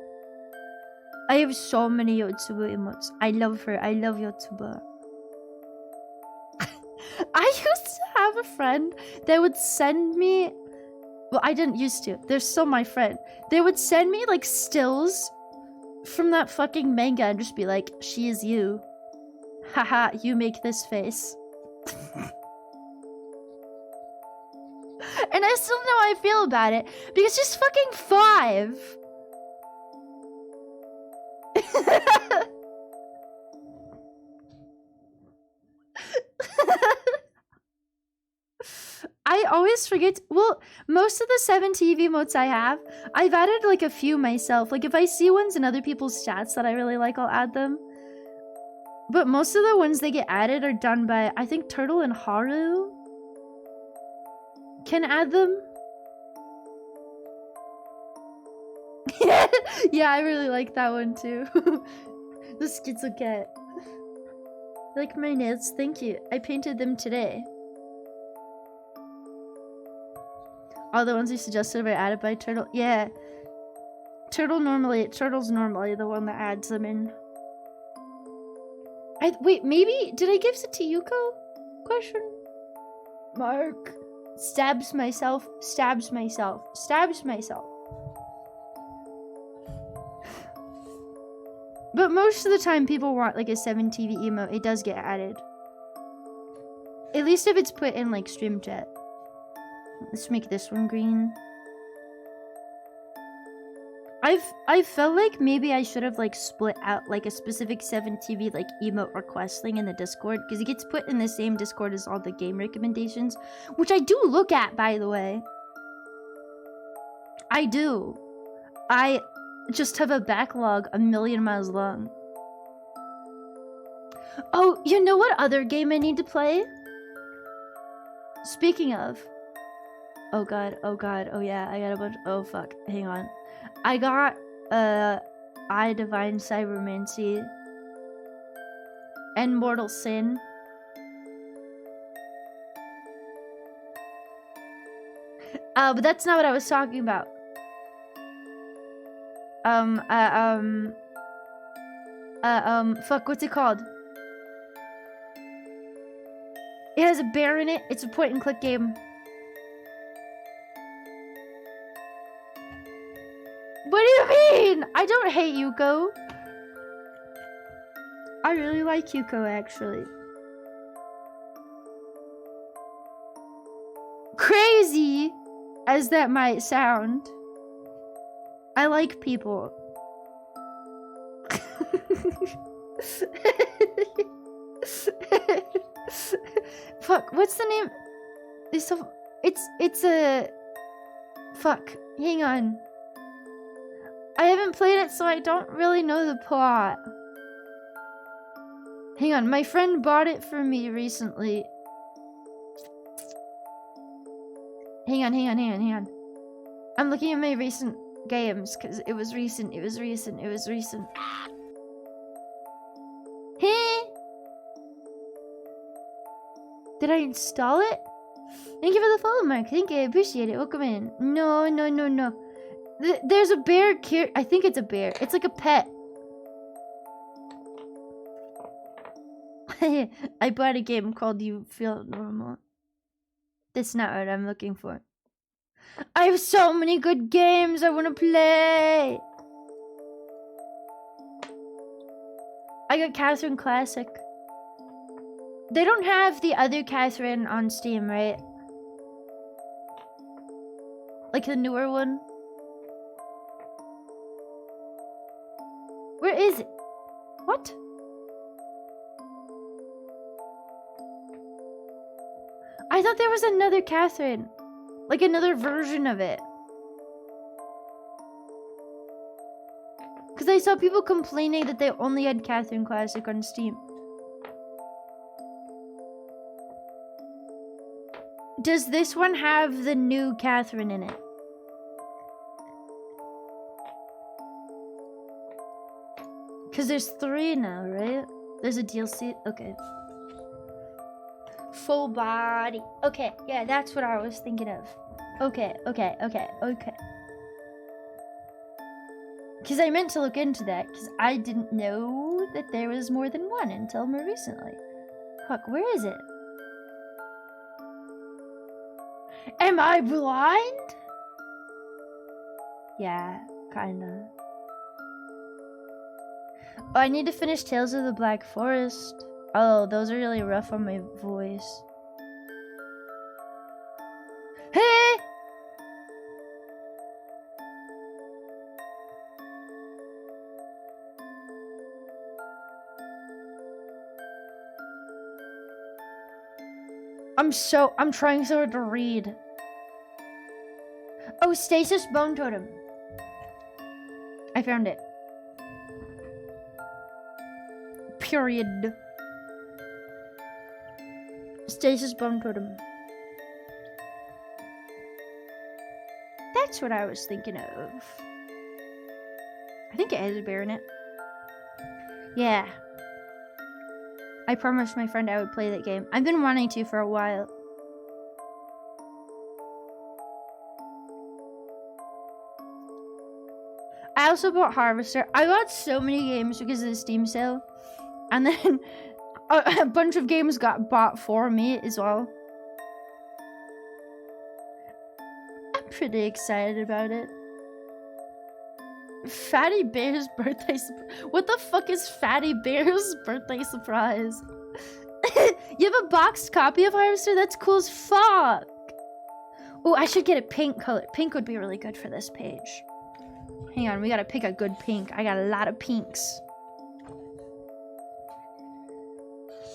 I have so many Yotsuba emotes. I love her. I love Yotsuba. I used to have a friend that would send me. Well, I didn't used to. They're still my friend. They would send me like stills from that fucking manga and just be like, "She is you." Haha, you make this face. And I still know how I feel about it because she's fucking 5. I always forget. Well, most of the 7 TV emotes I have, I've added like a few myself. Like if I see ones in other people's chats that I really like, I'll add them. But most of the ones they get added are done by, I think, Turtle and Haru can add them. Yeah, I really like that one too. The Schizo Cat. Like my nails? Thank you. I painted them today. All the ones you suggested were added by Turtle. Yeah. Turtle's normally the one that adds them in. Wait, maybe did I give it to Yuko? Question mark. Stabs myself. But most of the time people want like a 7 TV emote, it does get added. At least if it's put in like stream chat. Let's make this one green. I felt like maybe I should have like split out like a specific 7 TV like emote request thing in the Discord, because it gets put in the same Discord as all the game recommendations, which I do look at, by the way. I do. I just have a backlog a million miles long. Oh, you know what other game I need to play? Speaking of. Oh god, oh yeah, I got a bunch. Oh fuck, hang on. I got I Divine Cybermancy and Mortal Sin. But that's not what I was talking about. Fuck, what's it called? It has a bear in it. It's a point and click game. What do you mean? I don't hate Yuko. I really like Yuko, actually. Crazy as that might sound, I like people. Fuck, what's the name? It's a... Fuck, hang on. I haven't played it, so I don't really know the plot. Hang on, my friend bought it for me recently. Hang on. I'm looking at my recent games, because it was recent. Hey! Did I install it? Thank you for the follow, Mark. Thank you, I appreciate it. Welcome in. No. There's a bear here. I think it's a bear. It's like a pet. I bought a game called You Feel Normal. That's not what I'm looking for. I have so many good games I want to play. I got Catherine Classic. They don't have the other Catherine on Steam, right? Like the newer one? Where is it? What? I thought there was another Catherine. Like another version of it. Because I saw people complaining that they only had Catherine Classic on Steam. Does this one have the new Catherine in it? Because there's 3 now, right? There's a DLC. Okay. Full body. Okay, yeah, that's what I was thinking of. Okay. Because I meant to look into that, because I didn't know that there was more than one until more recently. Fuck, where is it? Am I blind? Yeah, kinda. Oh, I need to finish Tales of the Black Forest. Oh, those are really rough on my voice. Hey! I'm trying so hard to read. Oh, Stasis Bone Totem. I found it. Period. Stasis Bone Totem. That's what I was thinking of. I think it has a bear in it. Yeah. I promised my friend I would play that game. I've been wanting to for a while. I also bought Harvester. I bought so many games because of the Steam sale. And then a bunch of games got bought for me as well. I'm pretty excited about it. Fatty Bear's birthday What the fuck is Fatty Bear's birthday surprise? You have a boxed copy of Harvester? That's cool as fuck. Oh, I should get a pink color. Pink would be really good for this page. Hang on, we gotta pick a good pink. I got a lot of pinks.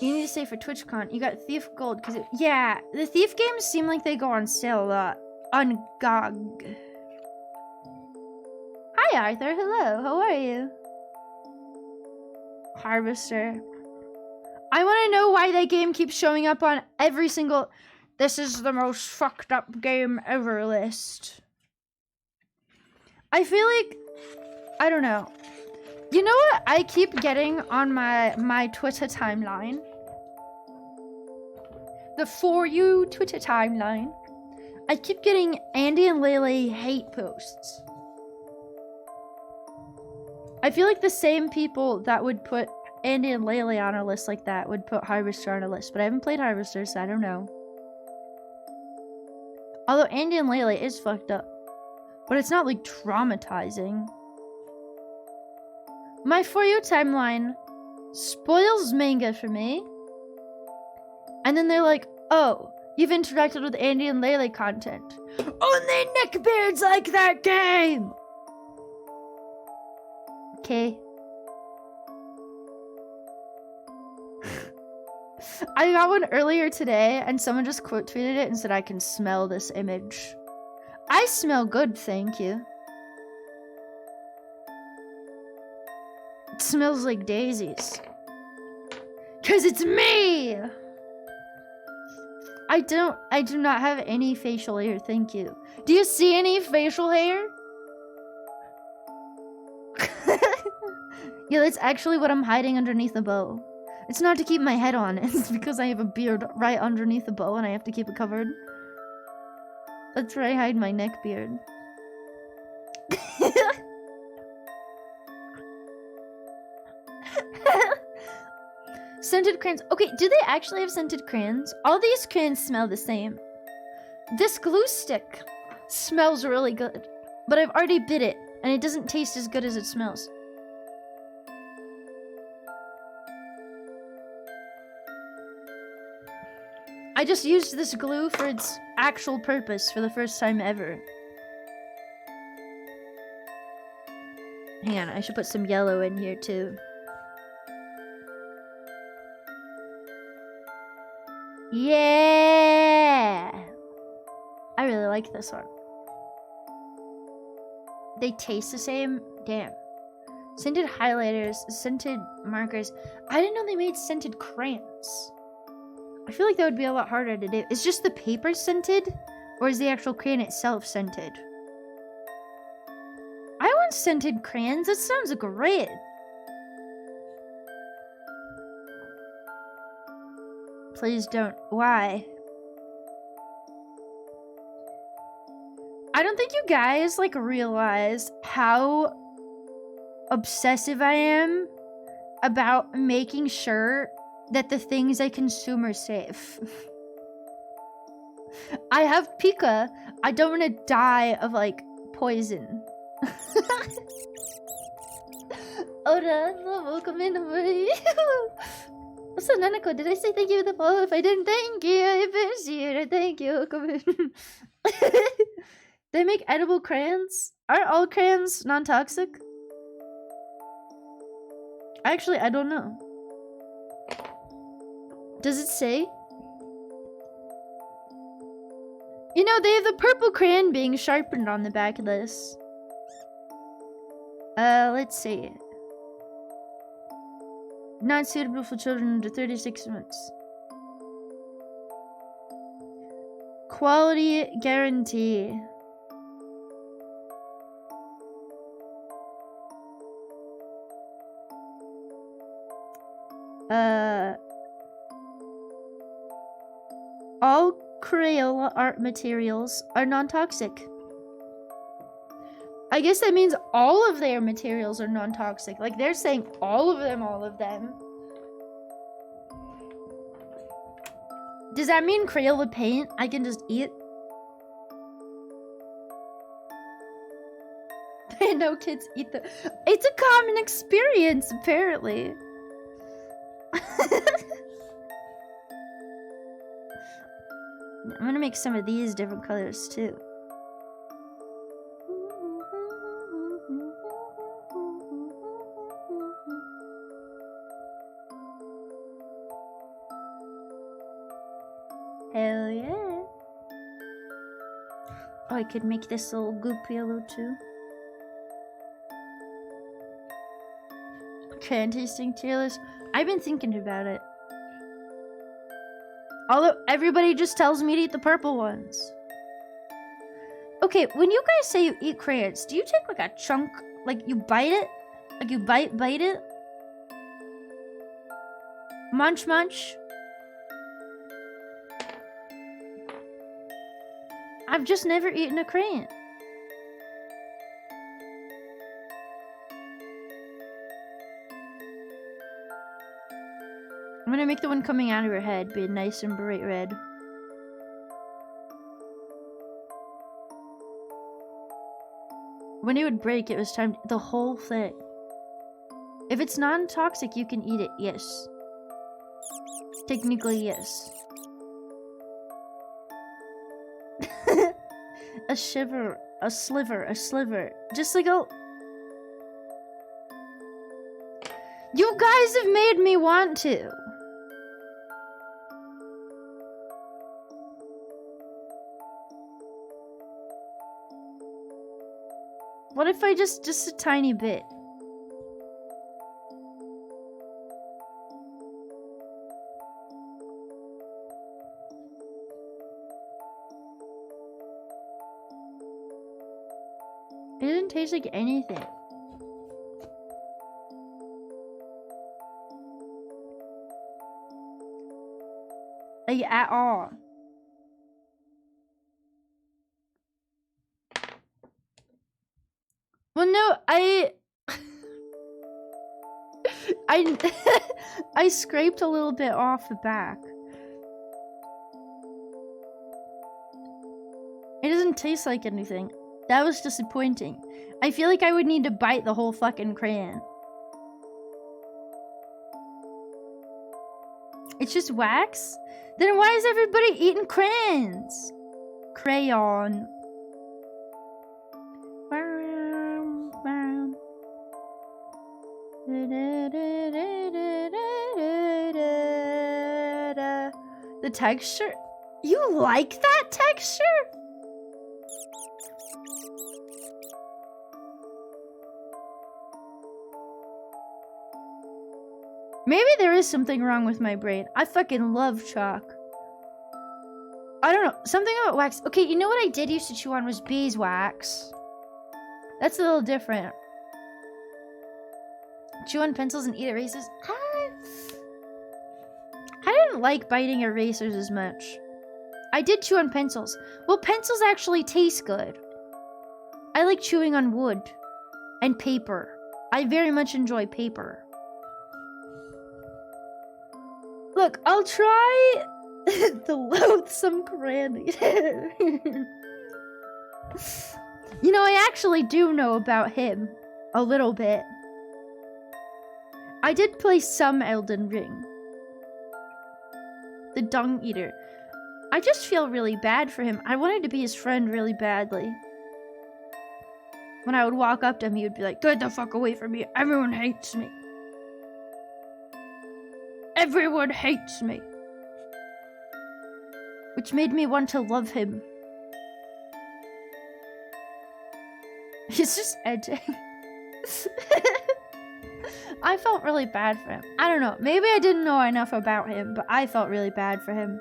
You need to say for TwitchCon, you got Thief Gold, cause yeah, the Thief games seem like they go on sale a lot. On GOG. Hi Arthur, hello, how are you? Harvester. I want to know why that game keeps showing up on every single "this is the most fucked up game ever" list. I feel like, I don't know. You know what I keep getting on my Twitter timeline? The For You Twitter timeline. I keep getting Andy and Lele hate posts. I feel like the same people that would put Andy and Lele on a list like that would put Harvester on a list, but I haven't played Harvester, so I don't know. Although Andy and Lele is fucked up, but it's not like traumatizing. My For You timeline spoils manga for me, and then they're like, "Oh, you've interacted with Andy and Lele content. Only neckbeards like that game." Okay. I got one earlier today and someone just quote tweeted it and said, "I can smell this image." I smell good, thank you. It smells like daisies. 'Cause it's me! I do not have any facial hair, thank you. Do you see any facial hair? Yeah, that's actually what I'm hiding underneath the bow. It's not to keep my head on, it's because I have a beard right underneath the bow and I have to keep it covered. That's where I hide my neck beard. Scented crayons. Okay, do they actually have scented crayons? All these crayons smell the same. This glue stick smells really good, but I've already bit it and it doesn't taste as good as it smells. I just used this glue for its actual purpose for the first time ever. Hang on, I should put some yellow in here too. Yeah! I really like this one. They taste the same? Damn. Scented highlighters, scented markers. I didn't know they made scented crayons. I feel like that would be a lot harder to do. Is just the paper scented? Or is the actual crayon itself scented? I want scented crayons. That sounds great. Please don't. Why? I don't think you guys like realize how obsessive I am about making sure that the things I consume are safe. I have Pika. I don't want to die of like poison. Oda, welcome in. What's up, Nanako? Did I say thank you with the follow? If I didn't, thank you. I appreciate it. Thank you. Come in. They make edible crayons? Aren't all crayons non-toxic? Actually, I don't know. Does it say? You know, they have the purple crayon being sharpened on the back of this. Let's see. Not suitable for children under 36 months. Quality guarantee. All Crayola art materials are non-toxic. I guess that means all of their materials are non-toxic. Like, they're saying all of them, all of them. Does that mean Crayola paint I can just eat? No kids eat the... It's a common experience, apparently. I'm gonna make some of these different colors, too. Hell yeah. Oh, I could make this little goop yellow too. Can tasting tailors. I've been thinking about it. Although everybody just tells me to eat the purple ones. Okay, when you guys say you eat crayons, do you take like a chunk, like you bite it? Like you bite it? Munch munch? I've just never eaten a crayon. I'm gonna make the one coming out of her head be nice and bright red. When it would break, it was time the whole thing. If it's non-toxic, you can eat it, yes. Technically, yes. A shiver, a sliver. Just like a... You guys have made me want to. What if I just a tiny bit? It doesn't taste like anything. Like, at all. Well, no, I scraped a little bit off the back. It doesn't taste like anything. That was disappointing. I feel like I would need to bite the whole fucking crayon. It's just wax? Then why is everybody eating crayons? Crayon. The texture? You like that texture? Maybe there is something wrong with my brain. I fucking love chalk. I don't know. Something about wax. Okay, you know what I did used to chew on was beeswax. That's a little different. Chew on pencils and eat erasers? I didn't like biting erasers as much. I did chew on pencils. Well, pencils actually taste good. I like chewing on wood and paper. I very much enjoy paper. Look, I'll try the loathsome granny. You know, I actually do know about him a little bit. I did play some Elden Ring. the dung eater. I just feel really bad for him. I wanted to be his friend really badly. When I would walk up to him, he would be like, "Get the fuck away from me. Everyone hates me. Everyone hates me." Which made me want to love him. He's just edging. I felt really bad for him. I don't know. Maybe I didn't know enough about him, but I felt really bad for him.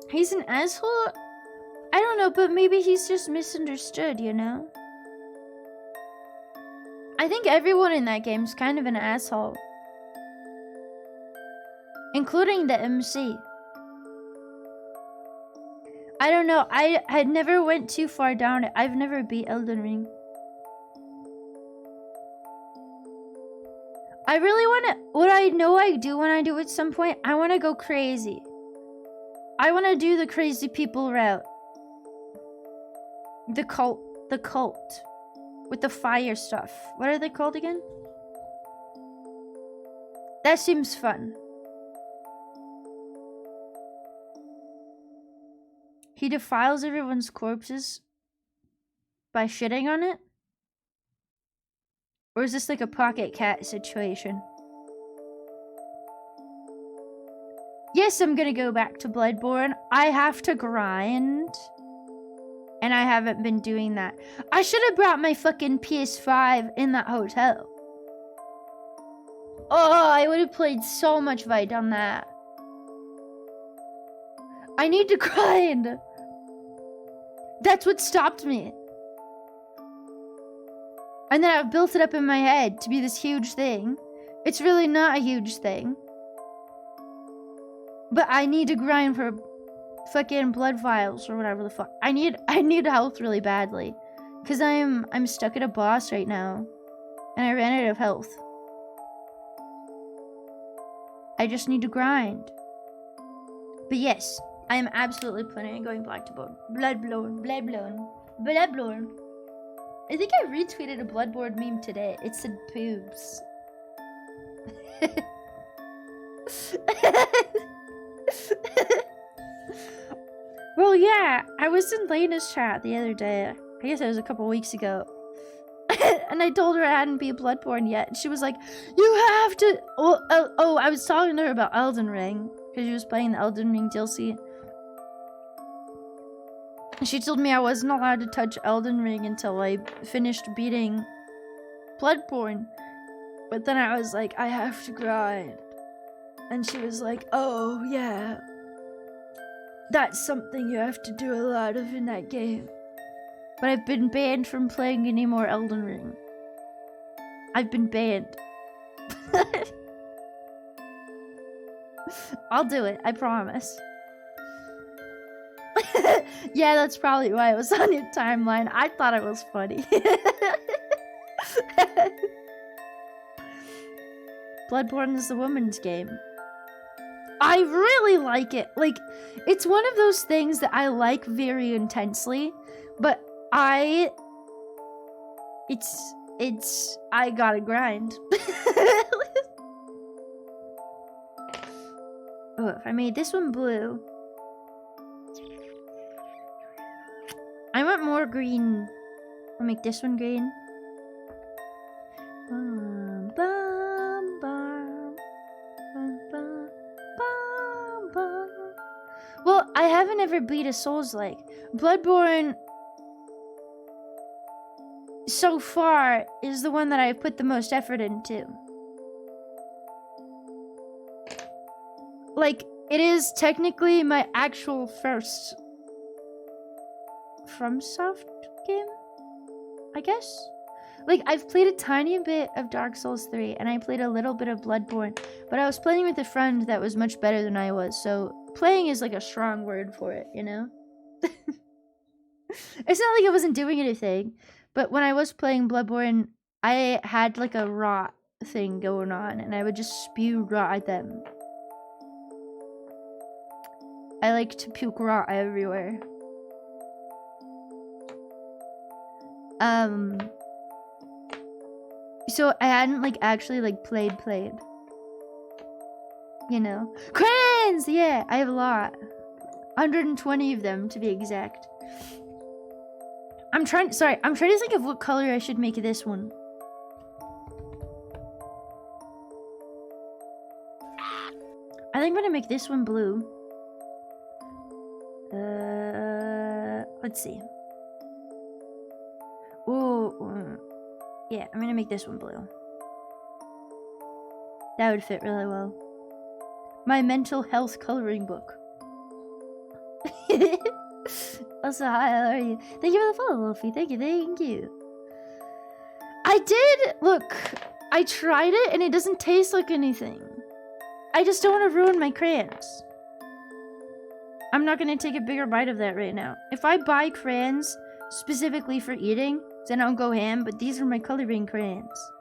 He's an asshole? I don't know, but maybe he's just misunderstood, you know? I think everyone in that game's kind of an asshole. Including the MC. I don't know, I had never went too far down it. I've never beat Elden Ring. I really wanna, what I know I do when I do at some point, I wanna go crazy. I wanna do the crazy people route. The cult. With the fire stuff. What are they called again? That seems fun. He defiles everyone's corpses by shitting on it? Or is this like a pocket cat situation? Yes, I'm gonna go back to Bloodborne. I have to grind. And I haven't been doing that. I should have brought my fucking PS5 in that hotel. Oh, I would have played so much if I'd done that. I need to grind. That's what stopped me. And then I've built it up in my head to be this huge thing. It's really not a huge thing. But I need to grind for fucking blood vials or whatever the fuck. I need health really badly. Cause I'm stuck at a boss right now. And I ran out of health. I just need to grind. But yes, I am absolutely planning on going back to Bloodborne. I think I retweeted a Bloodborne meme today. It said boobs. Well, yeah, I was in Lena's chat the other day. I guess it was a couple weeks ago. And I told her I hadn't beat Bloodborne yet. And she was like, "You have to..." Oh, I was talking to her about Elden Ring. Because she was playing the Elden Ring DLC. And she told me I wasn't allowed to touch Elden Ring until I finished beating Bloodborne. But then I was like, I have to grind. And she was like, "Oh, yeah. That's something you have to do a lot of in that game." But I've been banned from playing any more Elden Ring. I've been banned. I'll do it, I promise. Yeah, that's probably why it was on your timeline. I thought it was funny. Bloodborne is the woman's game. I really like it. Like, it's one of those things that I like very intensely, but I gotta grind. Oh, if I made this one blue. I want more green. I'll make this one green. Bum, bum, bum, bum, bum, bum, bum. Well, I haven't ever beat a Souls-like. Bloodborne, so far, is the one that I've put the most effort into. Like, it is technically my actual first FromSoft game, I guess? Like, I've played a tiny bit of Dark Souls 3, and I played a little bit of Bloodborne, but I was playing with a friend that was much better than I was, so playing is like a strong word for it, you know? It's not like I wasn't doing anything, but when I was playing Bloodborne, I had like a rot thing going on, and I would just spew rot at them. I like to puke raw everywhere. So I hadn't like actually like played. You know. Crayons! Yeah, I have a lot. 120 of them to be exact. I'm trying to think of what color I should make this one. I think I'm gonna make this one blue. Let's see. Ooh, yeah, I'm gonna make this one blue. That would fit really well. My mental health coloring book. Also, hi, how are you? Thank you for the follow, Wolfie. Thank you. I tried it and it doesn't taste like anything. I just don't want to ruin my crayons. I'm not gonna take a bigger bite of that right now. If I buy crayons specifically for eating, then I'll go ham, but these are my coloring crayons.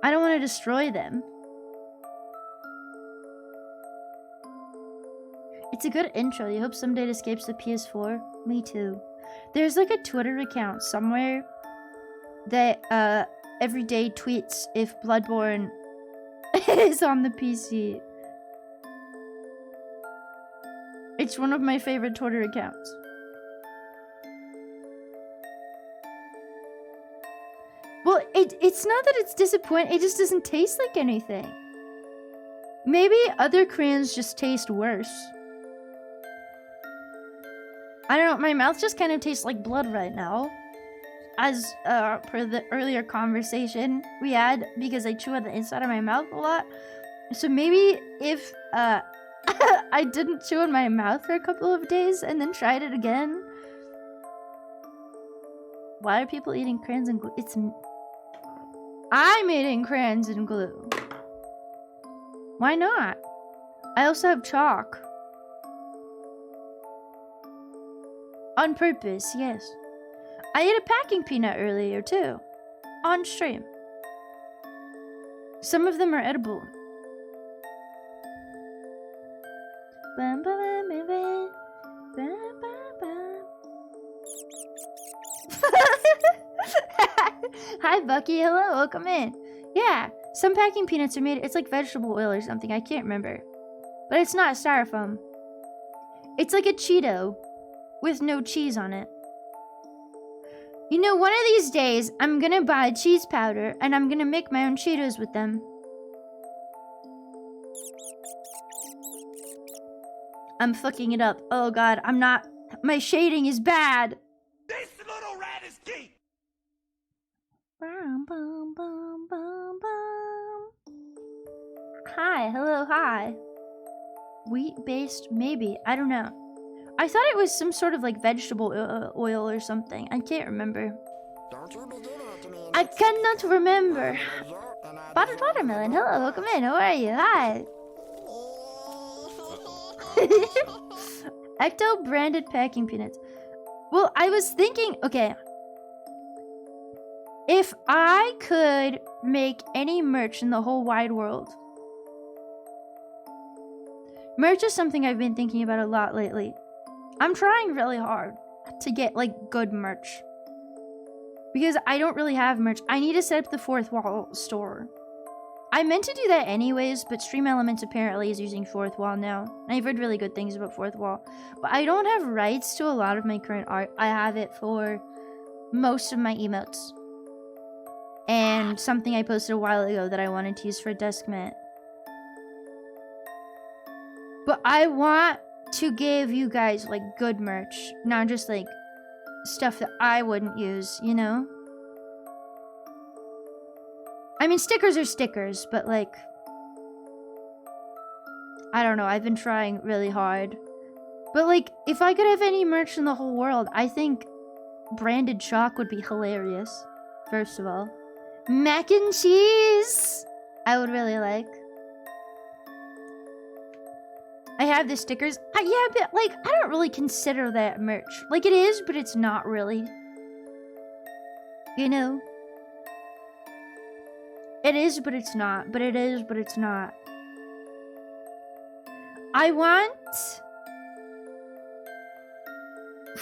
I don't want to destroy them. It's a good intro. You hope someday it escapes the PS4? Me too. There's like a Twitter account somewhere that every day tweets if Bloodborne is on the PC. It's one of my favorite Twitter accounts. Well, it's not that it's disappointing, it just doesn't taste like anything. Maybe other crayons just taste worse. I don't know, my mouth just kind of tastes like blood right now. As per the earlier conversation we had, because I chew on the inside of my mouth a lot. So maybe if I didn't chew in my mouth for a couple of days and then tried it again. Why are people eating crayons and glue? I'm eating crayons and glue. Why not? I also have chalk. On purpose, yes. I ate a packing peanut earlier too. On stream. Some of them are edible. Hi Bucky, hello, welcome in. Yeah, some packing peanuts are made, it's like vegetable oil or something, I can't remember. But it's not styrofoam. It's like a Cheeto with no cheese on it. You know, one of these days, I'm gonna buy cheese powder and I'm gonna make my own Cheetos with them. I'm fucking it up. Oh god, I'm not. My shading is bad. This little rat is geek. Hi, hello, hi. Wheat-based, maybe. I don't know. I thought it was some sort of like vegetable oil or something. I can't remember. Don't you be giving it to me. I cannot remember. Bottled watermelon, hello, welcome in. How are you? Hi. Ecto branded packing peanuts. Well, I was thinking, okay. If I could make any merch in the whole wide world. Merch is something I've been thinking about a lot lately. I'm trying really hard to get like good merch. Because I don't really have merch. I need to set up the Fourth Wall store. I meant to do that anyways, but Stream Elements apparently is using Fourth Wall now. And I've heard really good things about Fourth Wall. But I don't have rights to a lot of my current art. I have it for most of my emotes. And something I posted a while ago that I wanted to use for Deskmat. But I want to give you guys like good merch, not just like stuff that I wouldn't use, you know? I mean, stickers are stickers, but like, I don't know, I've been trying really hard. But like, if I could have any merch in the whole world, I think branded chalk would be hilarious, first of all. Mac and cheese! I would really like. I have the stickers. Yeah, but like, I don't really consider that merch. Like, it is, but it's not really. You know? It is, but it's not. But it is, but it's not. I want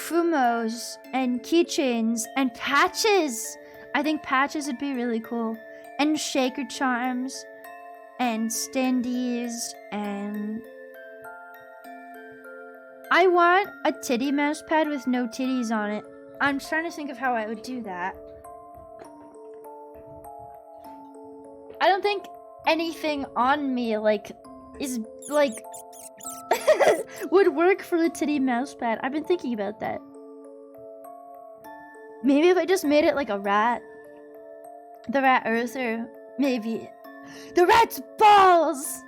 fumos and keychains and patches. I think patches would be really cool. And shaker charms and standees and... I want a titty mouse pad with no titties on it. I'm trying to think of how I would do that. I don't think anything on me, like, is, like, would work for a titty mouse pad. I've been thinking about that. Maybe if I just made it like a rat. The rat earther. Maybe. The rat's balls!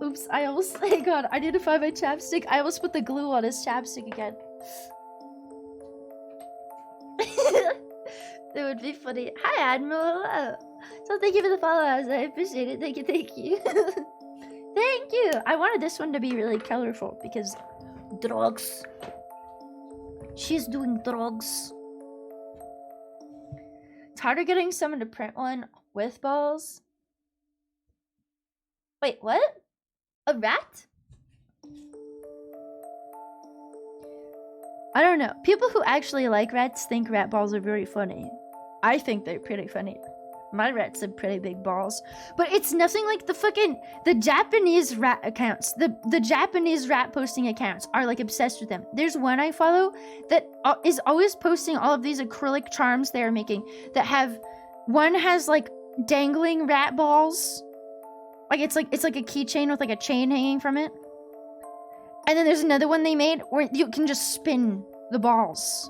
Oops, I almost, thank God, I need to find my chapstick. I almost put the glue on his chapstick again. That would be funny. Hi, Admiral. So thank you for the follows. I appreciate it. Thank you, thank you. Thank you. I wanted this one to be really colorful because drugs. She's doing drugs. It's harder getting someone to print one with balls. Wait, what? A rat? I don't know. People who actually like rats think rat balls are very funny. I think they're pretty funny. My rats have pretty big balls. But it's nothing like the Japanese rat accounts. The Japanese rat posting accounts are like obsessed with them. There's one I follow that is always posting all of these acrylic charms they're making that have, one has like dangling rat balls. Like it's like a keychain with like a chain hanging from it. And then there's another one they made where you can just spin the balls.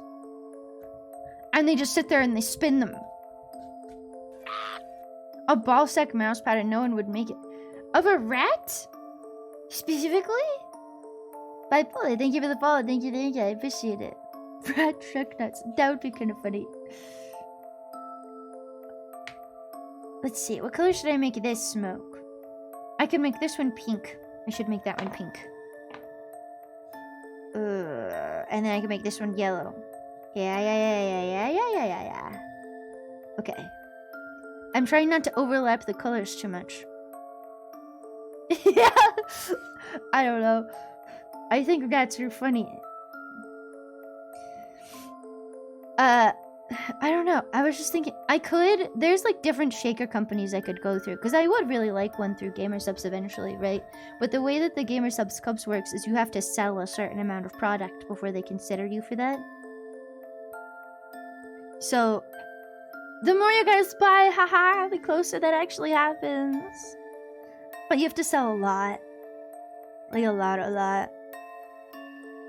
And they just sit there and they spin them. A ball sack mouse pad and no one would make it. Of a rat? Specifically? Bye, Polly. Thank you for the follow. Thank you, thank you. I appreciate it. Rat truck nuts. That would be kind of funny. Let's see. What color should I make this smoke? I could make this one pink. I should make that one pink. And then I can make this one yellow. Yeah. Okay. I'm trying not to overlap the colors too much. Yeah. I don't know. I think rats are funny. I don't know. I was just thinking, there's like different shaker companies I could go through. Because I would really like one through Gamersubs eventually, right? But the way that the Gamersubs Cups works is you have to sell a certain amount of product before they consider you for that. So, the more you guys buy, haha, the closer that actually happens. But you have to sell a lot. Like a lot.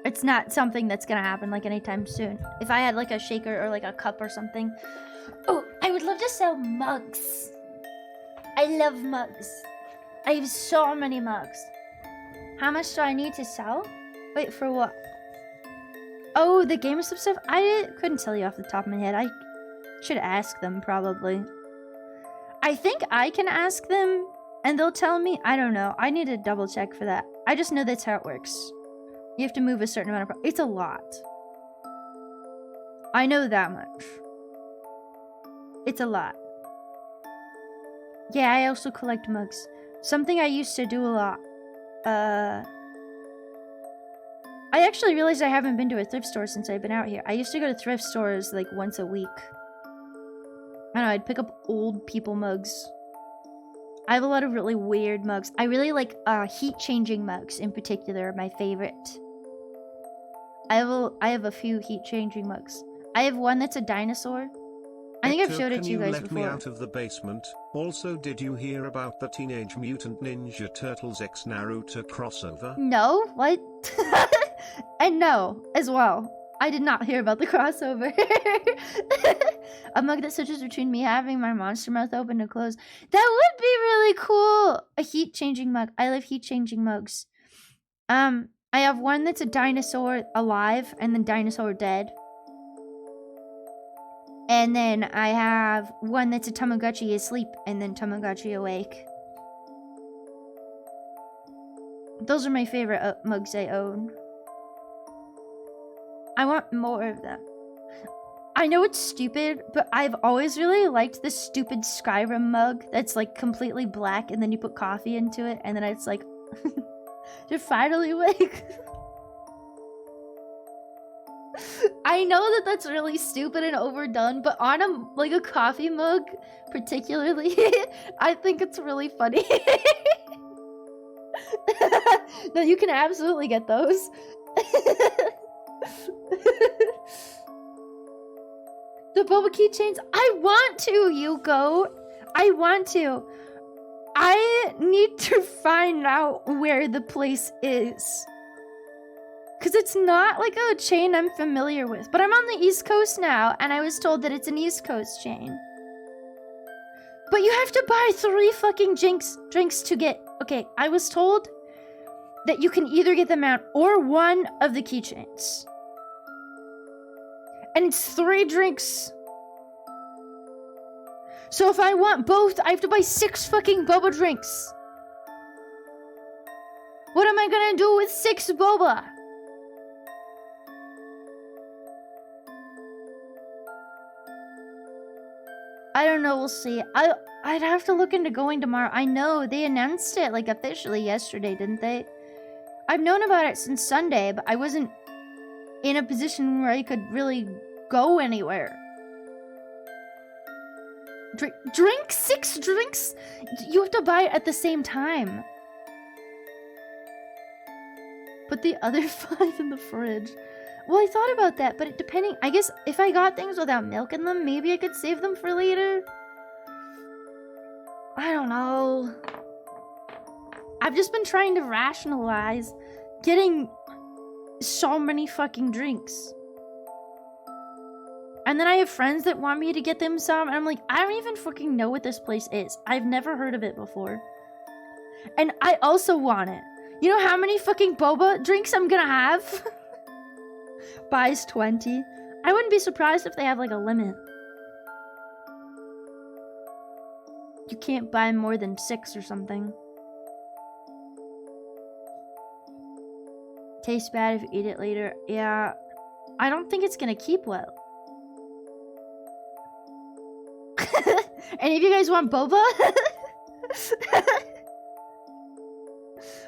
It's not something that's gonna happen like anytime soon. If I had like a shaker or like a cup or something. Oh, I would love to sell mugs. I love mugs. I have so many mugs. How much do I need to sell? Wait, for what? Oh, the Gamersub stuff? I couldn't tell you off the top of my head. I should ask them, probably. I think I can ask them, and they'll tell me. I don't know. I need to double check for that. I just know that's how it works. You have to move a certain amount of... It's a lot. I know that much. It's a lot. Yeah, I also collect mugs. Something I used to do a lot. I actually realized I haven't been to a thrift store since I've been out here. I used to go to thrift stores like once a week. I don't know, I'd pick up old people mugs. I have a lot of really weird mugs. I really like heat-changing mugs in particular are my favorite. I have a few heat-changing mugs. I have one that's a dinosaur. I think I've showed it to you guys before. Can you let me out of the basement? Also, did you hear about the Teenage Mutant Ninja Turtles x Naruto crossover? No, what? And no, as well. I did not hear about the crossover. A mug that switches between me having my monster mouth open and closed. That would be really cool. A heat-changing mug. I love heat-changing mugs. I have one that's a dinosaur alive and then dinosaur dead. And then I have one that's a Tamagotchi asleep and then Tamagotchi awake. Those are my favorite mugs I own. I want more of them. I know it's stupid, but I've always really liked this stupid Skyrim mug that's like completely black and then you put coffee into it and then it's like, you're finally awake. I know that that's really stupid and overdone, but on a coffee mug particularly, I think it's really funny. No, you can absolutely get those. The boba keychains, I want to, Yuko. I want to. I need to find out where the place is. Because it's not like a chain I'm familiar with. But I'm on the East Coast now, and I was told that it's an East Coast chain. But you have to buy 3 fucking drinks to get... Okay, I was told that you can either get the mount or one of the keychains. And it's 3 drinks. So if I want both, I have to buy 6 fucking boba drinks. What am I gonna do with 6 boba? I don't know, we'll see. I'd have to look into going tomorrow. I know, they announced it, like, officially yesterday, didn't they? I've known about it since Sunday, but I wasn't in a position where I could really go anywhere. Drink 6 drinks? You have to buy it at the same time. Put the other 5 in the fridge. Well, I thought about that, but depending... I guess if I got things without milk in them, maybe I could save them for later. I don't know. I've just been trying to rationalize getting so many fucking drinks. And then I have friends that want me to get them some, and I'm like, I don't even fucking know what this place is. I've never heard of it before. And I also want it. You know how many fucking boba drinks I'm gonna have? Buys 20. I wouldn't be surprised if they have like a limit. You can't buy more than 6 or something. Tastes bad if you eat it later. Yeah, I don't think it's gonna keep well. Any of you guys want boba?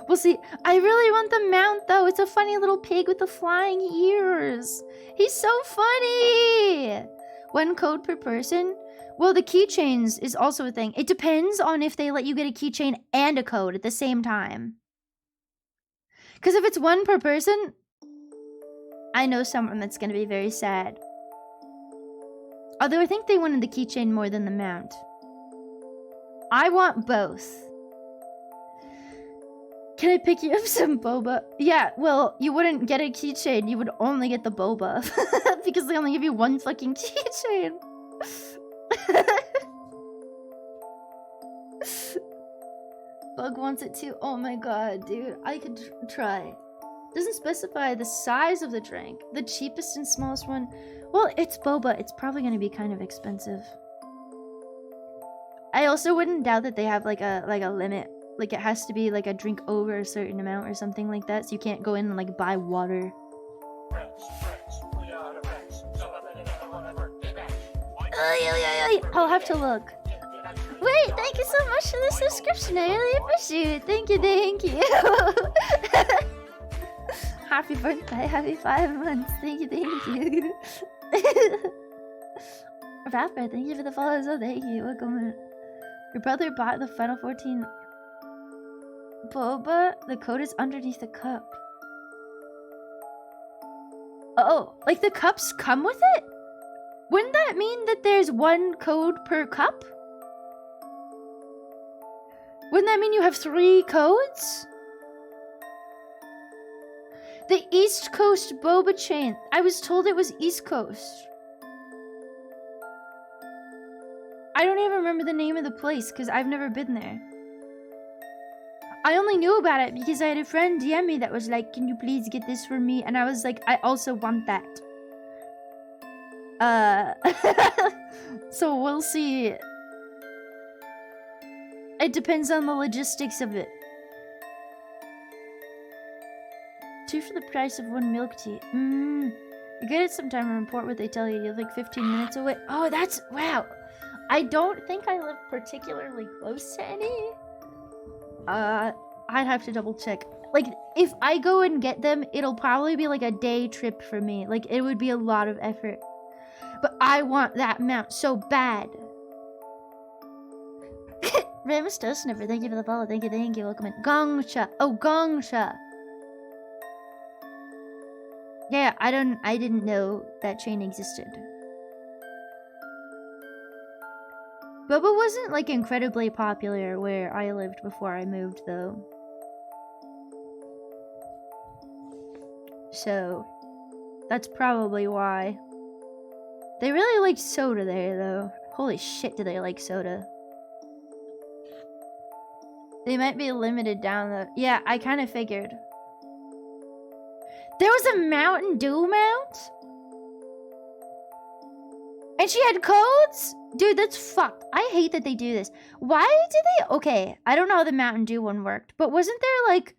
We'll see. I really want the mount though. It's a funny little pig with the flying ears. He's so funny. 1 code per person. Well, the keychains is also a thing. It depends on if they let you get a keychain and a code at the same time. Because if it's 1 per person, I know someone that's going to be very sad. Although I think they wanted the keychain more than the mount. I want both. Can I pick you up some boba? Yeah, well, you wouldn't get a keychain. You would only get the boba. Because they only give you 1 fucking keychain. Bug wants it too. Oh my god, dude. I could try. Doesn't specify the size of the drink. The cheapest and smallest one. Well, it's boba. It's probably going to be kind of expensive. I also wouldn't doubt that they have like a limit. Like it has to be like a drink over a certain amount or something like that. So you can't go in and like buy water. I'll have to look. Wait, thank you so much for the subscription. I really appreciate it. Thank you, thank you. Happy birthday, happy 5 months. Thank you, thank you. Rapper, thank you for the follows. Oh, thank you. Welcome. Your brother bought the Final 14 boba. The code is underneath the cup. Oh, like the cups come with it? Wouldn't that mean that there's 1 code per cup? Wouldn't that mean you have 3 codes? The East Coast boba chain. I was told it was East Coast. I don't even remember the name of the place because I've never been there. I only knew about it because I had a friend DM me that was like, can you please get this for me? And I was like, I also want that. So we'll see. It depends on the logistics of it. 2 for the price of 1 milk tea. You get it sometime and report what they tell you. You're like 15 minutes away. Oh, that's... Wow. I don't think I live particularly close to any. I'd have to double check. Like, if I go and get them, it'll probably be like a day trip for me. Like, it would be a lot of effort. But I want that mount so bad. Ramus Sniffer, thank you for the follow. Thank you, thank you. Welcome in. Gongsha. Oh, Gongsha. Yeah, I didn't know that chain existed. Boba wasn't like incredibly popular where I lived before I moved though. So that's probably why. They really like soda there though. Holy shit, do they like soda. They might be limited down the... Yeah, I kind of figured. There was a Mountain Dew mount? And she had codes? Dude, that's fucked. I hate that they do this. Why do they... Okay, I don't know how the Mountain Dew one worked, but wasn't there like...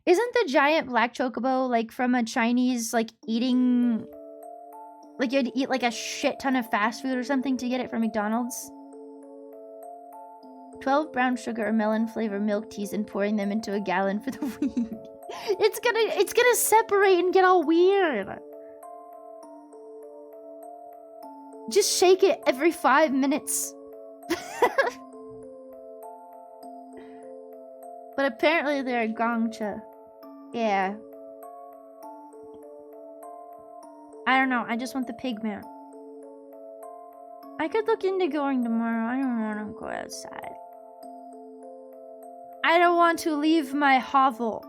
Isn't the giant black chocobo like from a Chinese like eating... Like you had to eat like a shit ton of fast food or something to get it from McDonald's? 12 brown sugar or melon flavor milk teas and pouring them into a gallon for the week. It's gonna separate and get all weird. Just shake it every 5 minutes. But apparently they're Gongcha. Yeah. I don't know. I just want the pig mount. I could look into going tomorrow. I don't want to go outside. I don't want to leave my hovel.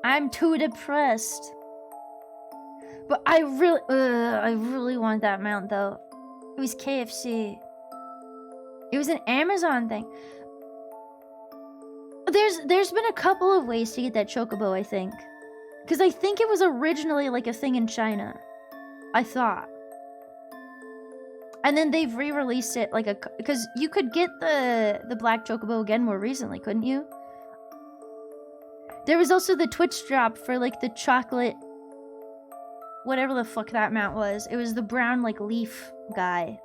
I'm too depressed. But I really want that mount though. It was KFC. It was an Amazon thing. There's been a couple of ways to get that chocobo, I think. Because I think it was originally like a thing in China. I thought. And then they've re-released it like because you could get the black chocobo again more recently, couldn't you? There was also the Twitch drop for like the chocolate, whatever the fuck that mount was. It was the brown like leaf guy.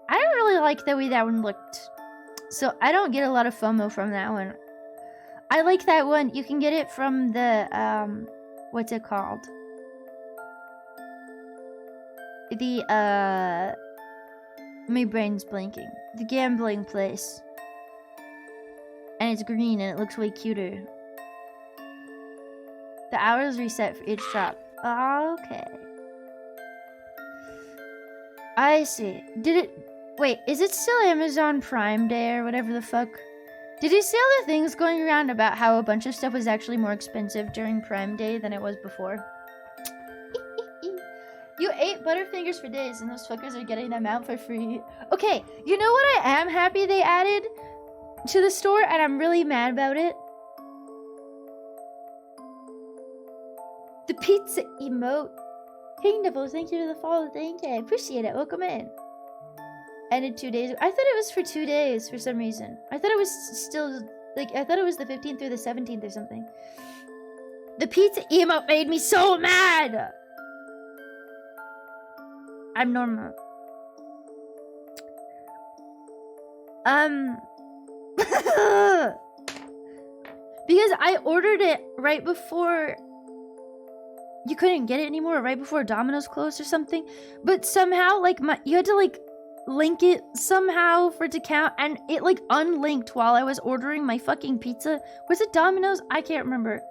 I don't really like the way that one looked, so I don't get a lot of FOMO from that one. I like that one. You can get it from the what's it called? The my brain's blanking. The gambling place. And it's green and it looks way cuter. The hours reset for each drop. Okay. I see. Did it... Wait, is it still Amazon Prime Day or whatever the fuck? Did you see all the things going around about how a bunch of stuff was actually more expensive during Prime Day than it was before? You ate Butterfingers for days and those fuckers are getting them out for free. Okay, you know what I am happy they added to the store and I'm really mad about it? The pizza emote. Hey Nibbles, thank you for the follow. Thank you. I appreciate it. Welcome in. Ended 2 days. I thought it was for 2 days for some reason. I thought it was still like I thought it was the 15th through the 17th or something. The pizza emote made me so mad. I'm normal. Because I ordered it right before you couldn't get it anymore, right before Domino's closed or something. But somehow, like, you had to, like, link it somehow for it to count, and it, like, unlinked while I was ordering my fucking pizza. Was it Domino's? I can't remember.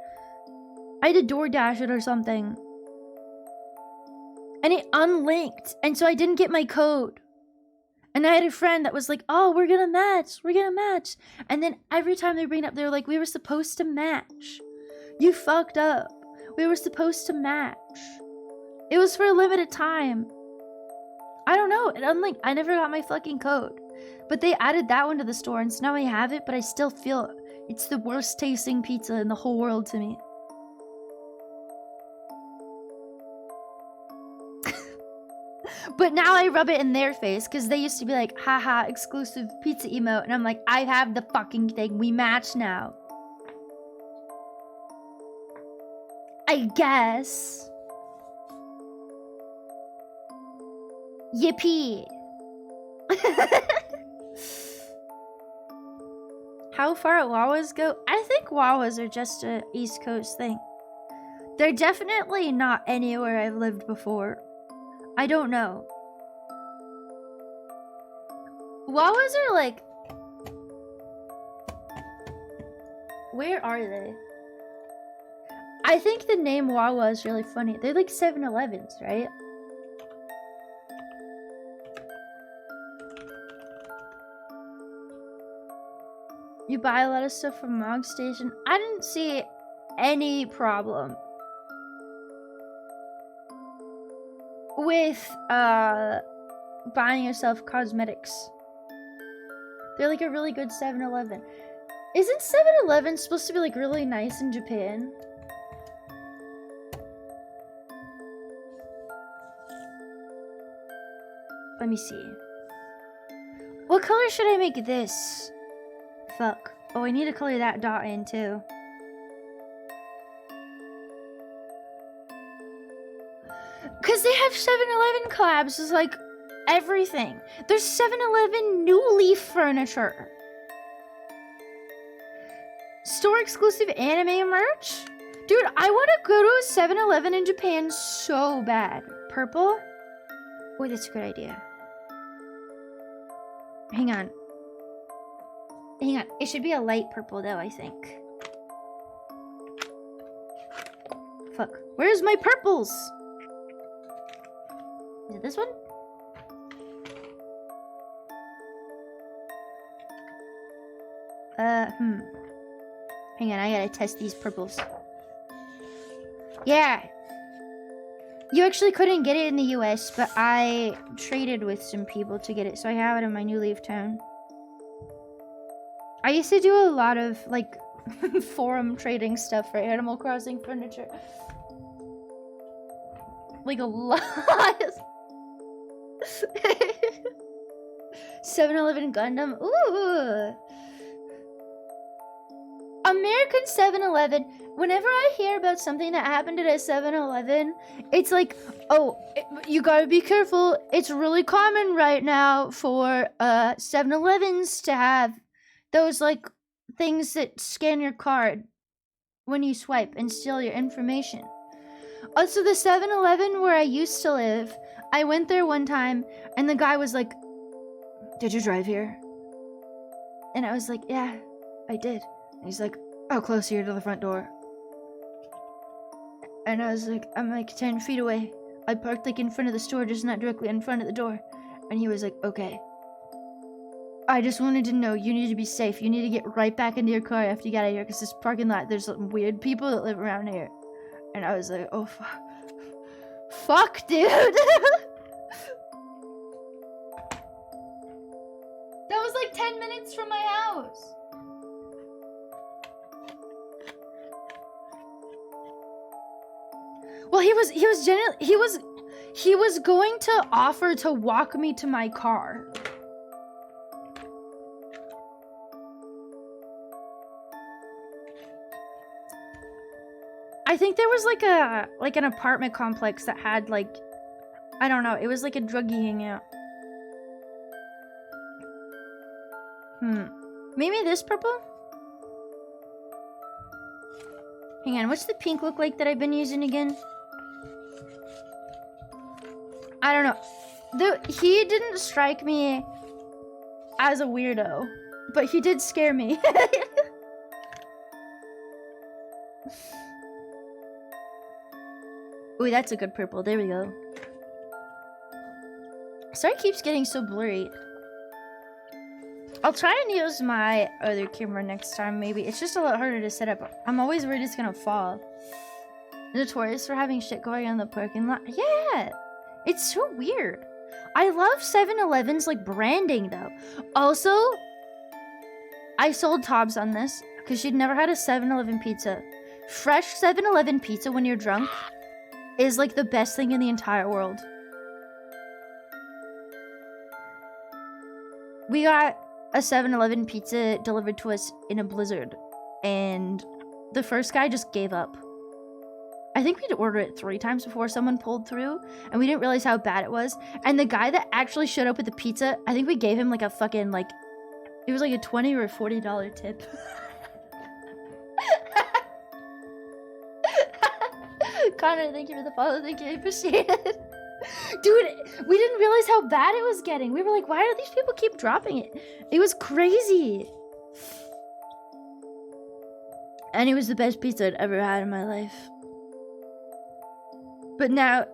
I had to DoorDash it or something. And it unlinked, and so I didn't get my code. And I had a friend that was like, oh, we're gonna match. And then every time they bring it up, they're like, we were supposed to match. You fucked up. We were supposed to match. It was for a limited time. I don't know, it unlinked. I never got my fucking code. But they added that one to the store, and so now I have it, but I still feel it's the worst tasting pizza in the whole world to me. But now I rub it in their face, because they used to be like, haha, exclusive pizza emote. And I'm like, I have the fucking thing. We match now. I guess. Yippee. How far Wawas go? I think Wawas are just a East Coast thing. They're definitely not anywhere I've lived before. I don't know. Wawas are like... Where are they? I think the name Wawa is really funny. They're like 7-Elevens, right? You buy a lot of stuff from Mog Station. I didn't see any problem with buying yourself cosmetics. They're like a really good 7-Eleven. Isn't 7-Eleven supposed to be like really nice in Japan? Let me see. What color should I make this? Fuck. Oh, I need to color that dot in too. Cause they have 7-Eleven collabs with like everything. There's 7-Eleven New Leaf furniture. Store exclusive anime merch? Dude, I want to go to a 7-Eleven in Japan so bad. Purple? Oh, that's a good idea. Hang on. Hang on. It should be a light purple though, I think. Fuck. Where's my purples? Is it this one? Hang on, I gotta test these purples. Yeah. You actually couldn't get it in the US, but I traded with some people to get it, so I have it in my New Leaf town. I used to do a lot of, like, forum trading stuff for Animal Crossing furniture. Like, a lot. 7-Eleven Gundam. Ooh. American 7-Eleven. Whenever I hear about something that happened at a 7-Eleven, it's like, oh, you gotta be careful. It's really common right now for 7-Elevens to have those, like, things that scan your card when you swipe and steal your information. Also, the 7-Eleven where I used to live, I went there one time, and the guy was like, "Did you drive here?" And I was like, "Yeah, I did." And he's like, "How close are you to the front door?" And I was like, "I'm like 10 feet away. I parked like in front of the store, just not directly in front of the door." And he was like, "Okay. I just wanted to know, you need to be safe. You need to get right back into your car after you get out of here, because this parking lot, there's some weird people that live around here." And I was like, "Oh, fuck, dude." That was like 10 minutes from my house. Well, he was going to offer to walk me to my car. I think there was like an apartment complex that had like, I don't know, it was like a druggie hangout. Maybe this purple? Hang on, what's the pink look like that I've been using again? I don't know. He didn't strike me as a weirdo, but he did scare me. Ooh, that's a good purple. There we go. Sorry, it keeps getting so blurry. I'll try and use my other camera next time, maybe. It's just a lot harder to set up. I'm always worried it's gonna fall. Notorious for having shit going on in the parking lot. Yeah! It's so weird. I love 7-Eleven's, like, branding, though. Also, I sold Tobbs on this, because she'd never had a 7-Eleven pizza. Fresh 7-Eleven pizza when you're drunk is, like, the best thing in the entire world. We got a 7-Eleven pizza delivered to us in a blizzard, and the first guy just gave up. I think we'd ordered it 3 times before someone pulled through, and we didn't realize how bad it was. And the guy that actually showed up with the pizza, I think we gave him like a fucking like, it was like a $20 or $40 tip. Connor, thank you for the follow. Thank you, I appreciate it. Dude, we didn't realize how bad it was getting. We were like, why do these people keep dropping it? It was crazy. And it was the best pizza I'd ever had in my life. But now,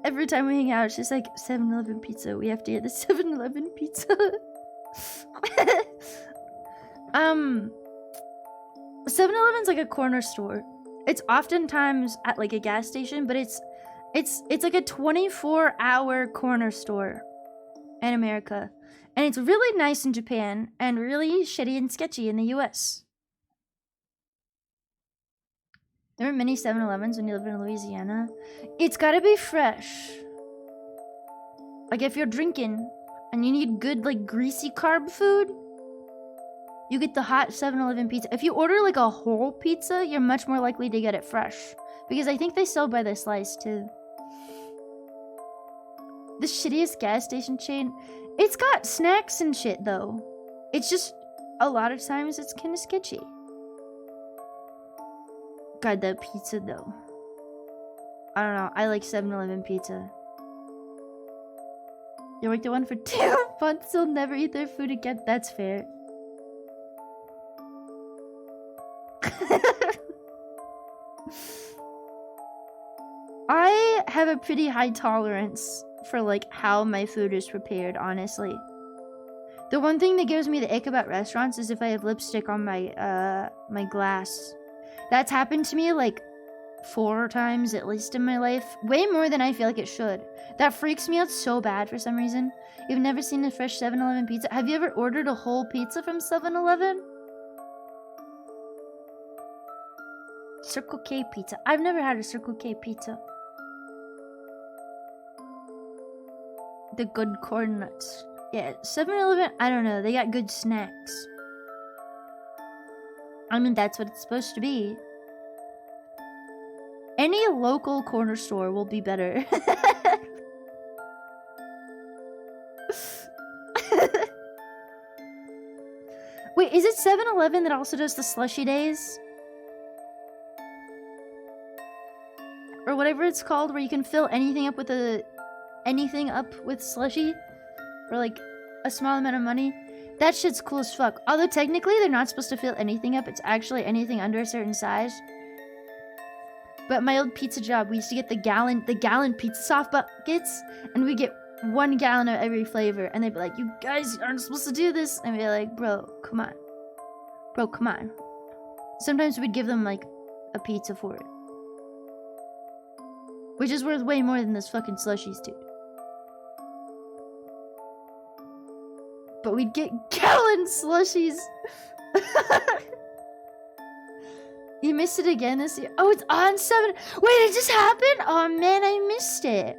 every time we hang out, it's just like 7-Eleven pizza. We have to get the 7-Eleven pizza. 7-Eleven's like a corner store. It's oftentimes at like a gas station, but it's like a 24-hour corner store in America. And it's really nice in Japan and really shitty and sketchy in the US. There are many 7-Elevens when you live in Louisiana. It's gotta be fresh. Like if you're drinking and you need good like greasy carb food, you get the hot 7-Eleven pizza. If you order like a whole pizza, you're much more likely to get it fresh. Because I think they sell by the slice too. The shittiest gas station chain. It's got snacks and shit though. It's just, a lot of times it's kind of sketchy. God, that pizza though. I don't know, I like 7-Eleven pizza. You like the one for 2 months, they'll never eat their food again. That's fair. I have a pretty high tolerance for like how my food is prepared, honestly. The one thing that gives me the ick about restaurants is if I have lipstick on my my glass. That's happened to me like 4 times at least in my life. Way more than I feel like it should. That freaks me out so bad for some reason. You've never seen a fresh 7-Eleven pizza? Have you ever ordered a whole pizza from 7-Eleven? Circle K pizza. I've never had a Circle K pizza. The good corn nuts. Yeah, 7-Eleven, I don't know. They got good snacks. I mean, that's what it's supposed to be. Any local corner store will be better. Wait, is it 7-Eleven that also does the slushy days? Or whatever it's called, where you can fill anything up with slushy for like a small amount of money. That shit's cool as fuck. Although technically they're not supposed to fill anything up. It's actually anything under a certain size. But my old pizza job, we used to get the gallon pizza soft buckets, and we get 1 gallon of every flavor. And they'd be like, "You guys aren't supposed to do this." And we'd be like, "Bro, come on. Bro, come on." Sometimes we'd give them like a pizza for it. Which is worth way more than those fucking slushies, dude. But we'd get gallon slushies. You missed it again this year. Oh, it's on 7. Wait, it just happened? Oh man, I missed it.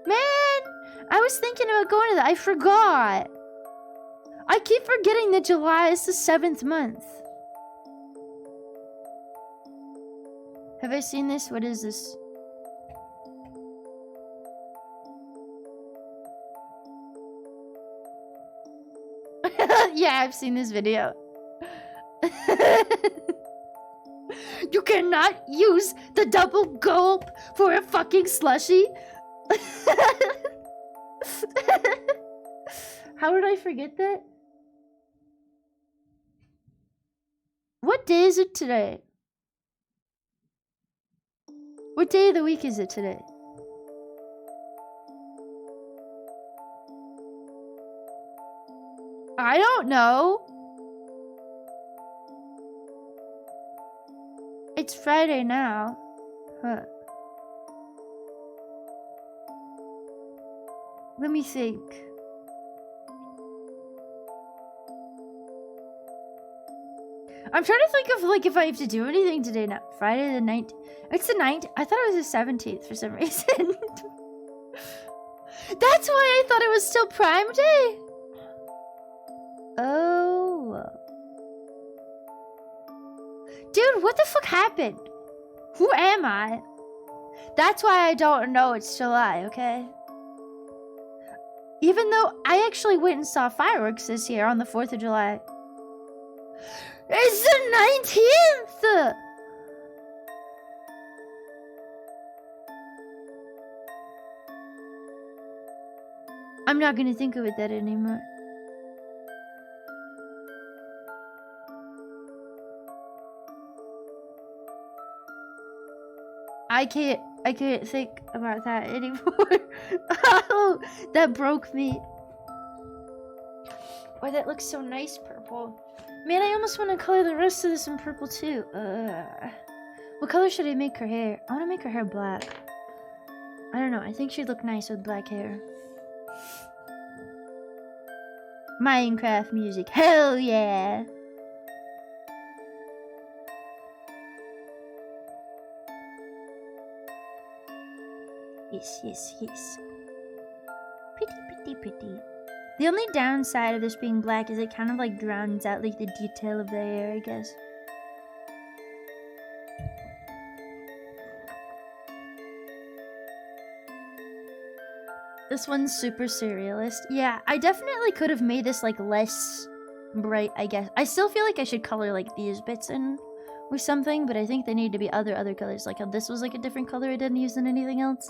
Man, I was thinking about going to that. I forgot. I keep forgetting that July is the 7th month. Have I seen this? What is this? Yeah, I've seen this video. You cannot use the double gulp for a fucking slushie. How did I forget that? What day is it today? What day of the week is it today? I don't know. It's Friday now. Huh. Let me think. I'm trying to think of like if I have to do anything today. Now, Friday the 19th. It's the 9th. I thought it was the 17th for some reason. That's why I thought it was still Prime Day. Oh. Dude, what the fuck happened? Who am I? That's why I don't know it's July, okay? Even though I actually went and saw fireworks this year on the 4th of July. It's the 19th! I'm not gonna think of it that anymore. I can't think about that anymore. Oh, that broke me. Oh, that looks so nice, purple. Man, I almost want to color the rest of this in purple too. What color should I make her hair? I want to make her hair black. I don't know. I think she'd look nice with black hair. Minecraft music. Hell yeah! Yes, yes, yes. Pretty, pretty, pretty. The only downside of this being black is it kind of like drowns out like the detail of the hair, I guess. This one's super surrealist. Yeah, I definitely could have made this like less bright, I guess. I still feel like I should color like these bits in or something, but I think they need to be other colors. Like how this was like a different color I didn't use than anything else.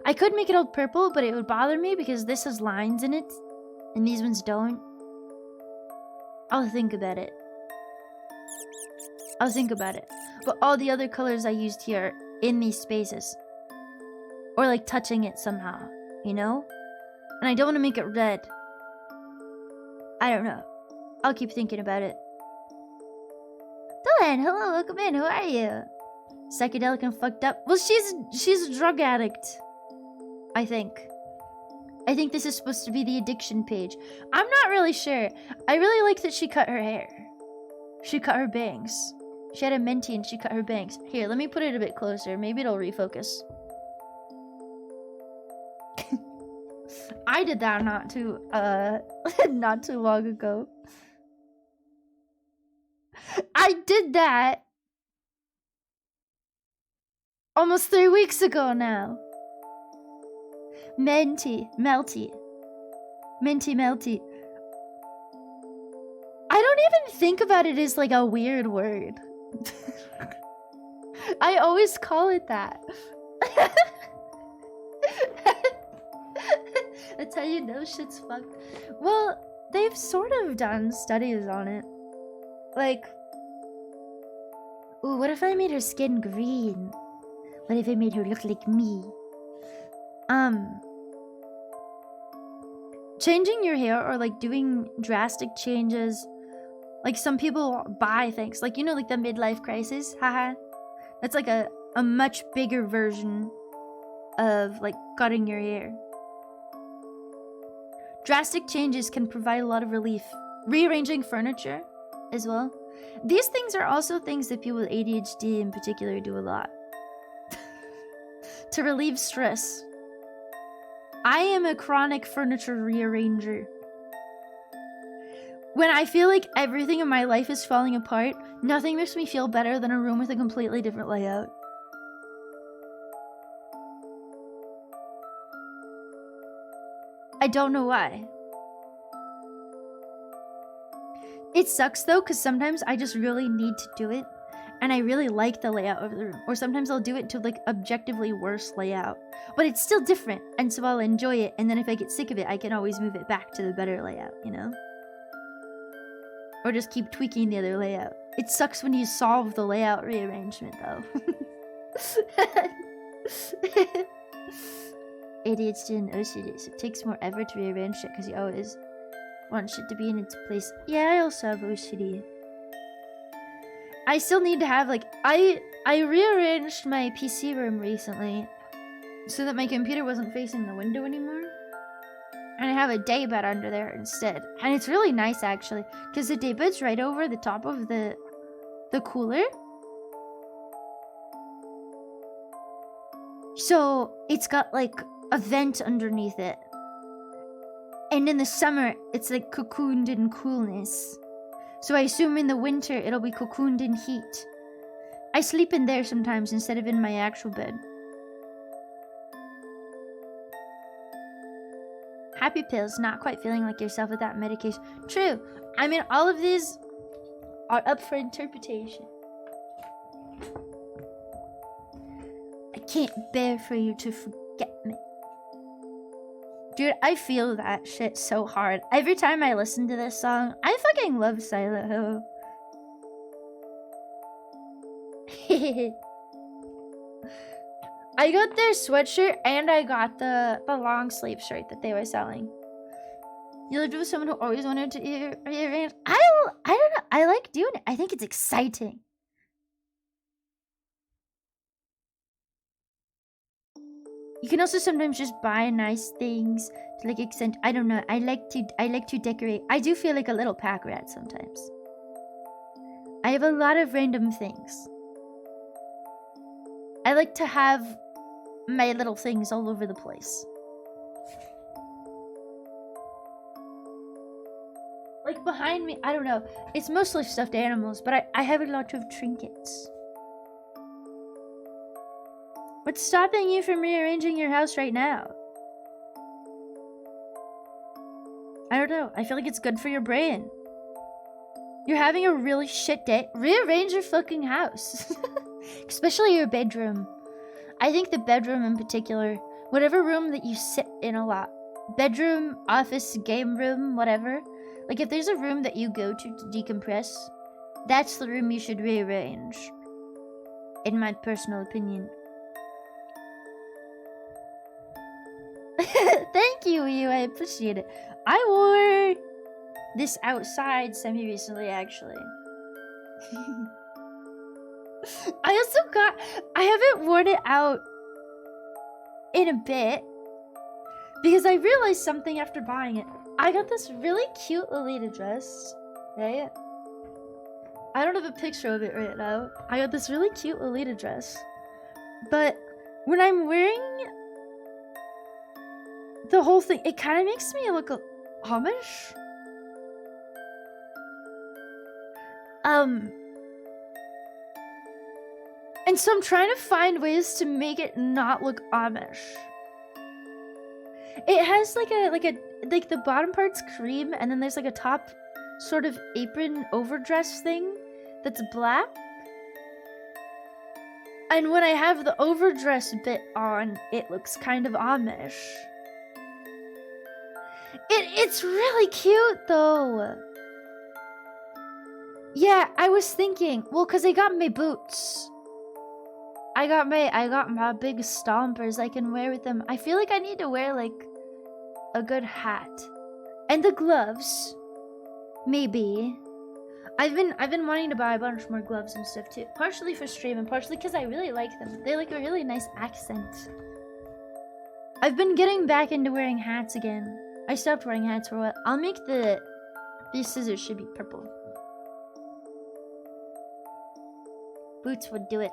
I could make it all purple, but it would bother me because this has lines in it and these ones don't. I'll think about it. I'll think about it. But all the other colors I used here are in these spaces. Or like touching it somehow, you know? And I don't want to make it red. I don't know. I'll keep thinking about it. Dylan, hello, welcome in. Who are you? Psychedelic and fucked up. Well, she's a drug addict. I think this is supposed to be the addiction page. I'm not really sure. I really like that she cut her hair. She cut her bangs. She had a mentee and she cut her bangs. Here, let me put it a bit closer. Maybe it'll refocus. I did that not too long ago. I did that almost 3 weeks ago now. Melty. Minty melty. I don't even think about it as like a weird word. I always call it that. That's how you know shit's fucked. Well, they've sort of done studies on it. Like, ooh, what if I made her skin green? What if I made her look like me? Changing your hair or like doing drastic changes. Like some people buy things. Like, you know, like the midlife crisis. Haha. That's like a much bigger version of like cutting your hair. Drastic changes can provide a lot of relief. Rearranging furniture as well. These things are also things that people with ADHD in particular do a lot. To relieve stress. I am a chronic furniture rearranger. When I feel like everything in my life is falling apart, nothing makes me feel better than a room with a completely different layout. I don't know why. It sucks though, because sometimes I just really need to do it, and I really like the layout of the room. Or sometimes I'll do it to like objectively worse layout. But it's still different, and so I'll enjoy it, and then if I get sick of it, I can always move it back to the better layout, you know? Or just keep tweaking the other layout. It sucks when you solve the layout rearrangement though. ADHD and OCD, so it takes more effort to rearrange shit because you always want shit to be in its place. Yeah, I also have OCD. I still need to have like I rearranged my PC room recently so that my computer wasn't facing the window anymore. And I have a daybed under there instead. And it's really nice actually, because the daybed's right over the top of the cooler. So it's got like a vent underneath it. And in the summer, it's like cocooned in coolness. So I assume in the winter, it'll be cocooned in heat. I sleep in there sometimes instead of in my actual bed. Happy pills, not quite feeling like yourself without medication. True. I mean, all of these are up for interpretation. I can't bear for you to forget me. Dude, I feel that shit so hard. Every time I listen to this song, I fucking love Silent Hill. I got their sweatshirt and I got the long sleeve shirt that they were selling. You lived with someone who always wanted to rearrange. I don't know. I like doing it. I think it's exciting. You can also sometimes just buy nice things to like extend. I don't know. I like to decorate. I do feel like a little pack rat sometimes. I have a lot of random things. I like to have my little things all over the place. Like behind me, I don't know. It's mostly stuffed animals, but I have a lot of trinkets. What's stopping you from rearranging your house right now? I don't know. I feel like it's good for your brain. You're having a really shit day. Rearrange your fucking house. Especially your bedroom. I think the bedroom in particular, whatever room that you sit in a lot. Bedroom, office, game room, whatever. Like if there's a room that you go to decompress, that's the room you should rearrange. In my personal opinion. Thank you, I appreciate it. I wore this outside semi-recently, actually. I haven't worn it out in a bit because I realized something after buying it. I got this really cute Lolita dress, right? I don't have a picture of it right now. I got this really cute Lolita dress, but when I'm wearing the whole thing, it kind of makes me look Amish. And so I'm trying to find ways to make it not look Amish. It has like the bottom part's cream, and then there's like a top sort of apron overdress thing that's black. And when I have the overdress bit on, it looks kind of Amish. It's really cute though. Yeah, I was thinking, well, cause I got my boots. I got my big stompers I can wear with them. I feel like I need to wear like a good hat. And the gloves. Maybe. I've been wanting to buy a bunch more gloves and stuff too. Partially for stream and partially because I really like them. They're like a really nice accent. I've been getting back into wearing hats again. I stopped wearing hats for a while. I'll make these scissors should be purple. Boots would do it.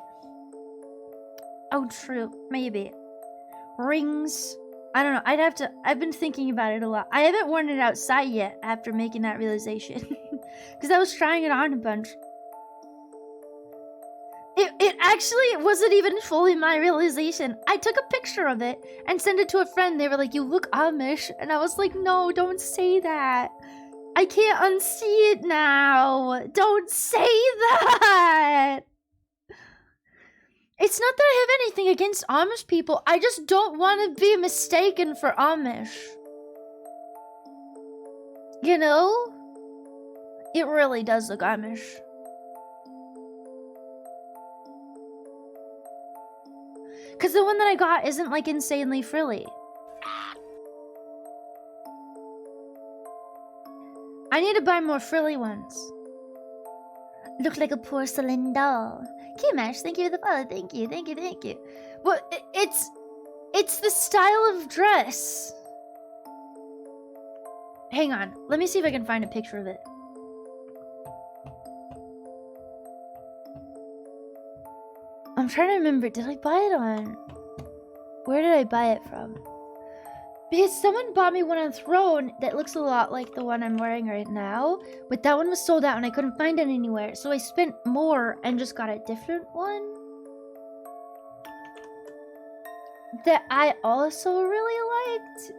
Oh, true. Maybe. Rings. I don't know. I've been thinking about it a lot. I haven't worn it outside yet after making that realization. Because I was trying it on a bunch. It actually wasn't even fully my realization. I took a picture of it and sent it to a friend. They were like, you look Amish. And I was like, no, don't say that. I can't unsee it now. Don't say that. It's not that I have anything against Amish people. I just don't want to be mistaken for Amish. You know? It really does look Amish. Because the one that I got isn't like insanely frilly. I need to buy more frilly ones. Look like a porcelain doll. Kimash, thank you for the follow. Thank you. Well, it's the style of dress. Hang on. Let me see if I can find a picture of it. I'm trying to remember. Did I buy it on? Where did I buy it from? Because someone bought me one on Throne that looks a lot like the one I'm wearing right now, but that one was sold out and I couldn't find it anywhere, so I spent more and just got a different one that I also really liked.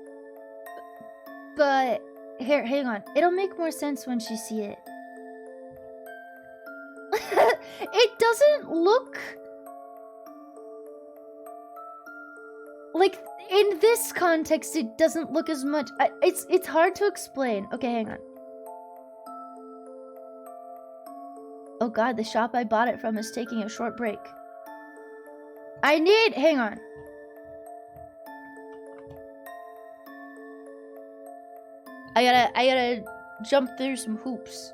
But here, hang on. It'll make more sense when you see it. It doesn't look like in this context. It doesn't look as much. It's hard to explain. Okay, hang on. Oh God, the shop I bought it from is taking a short break. Hang on. I gotta jump through some hoops.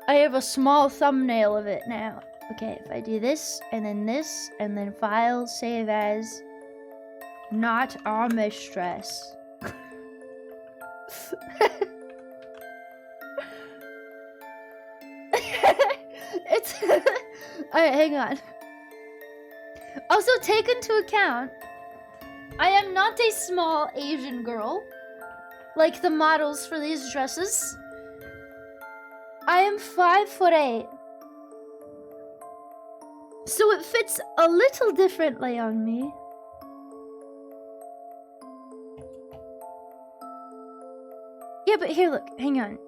I have a small thumbnail of it now. Okay, if I do this, and then file, save as, not Amish dress. It's alright, hang on. Also, take into account, I am not a small Asian girl, like the models for these dresses. I am 5'8". So it fits a little differently on me. Yeah, but here, look, hang on.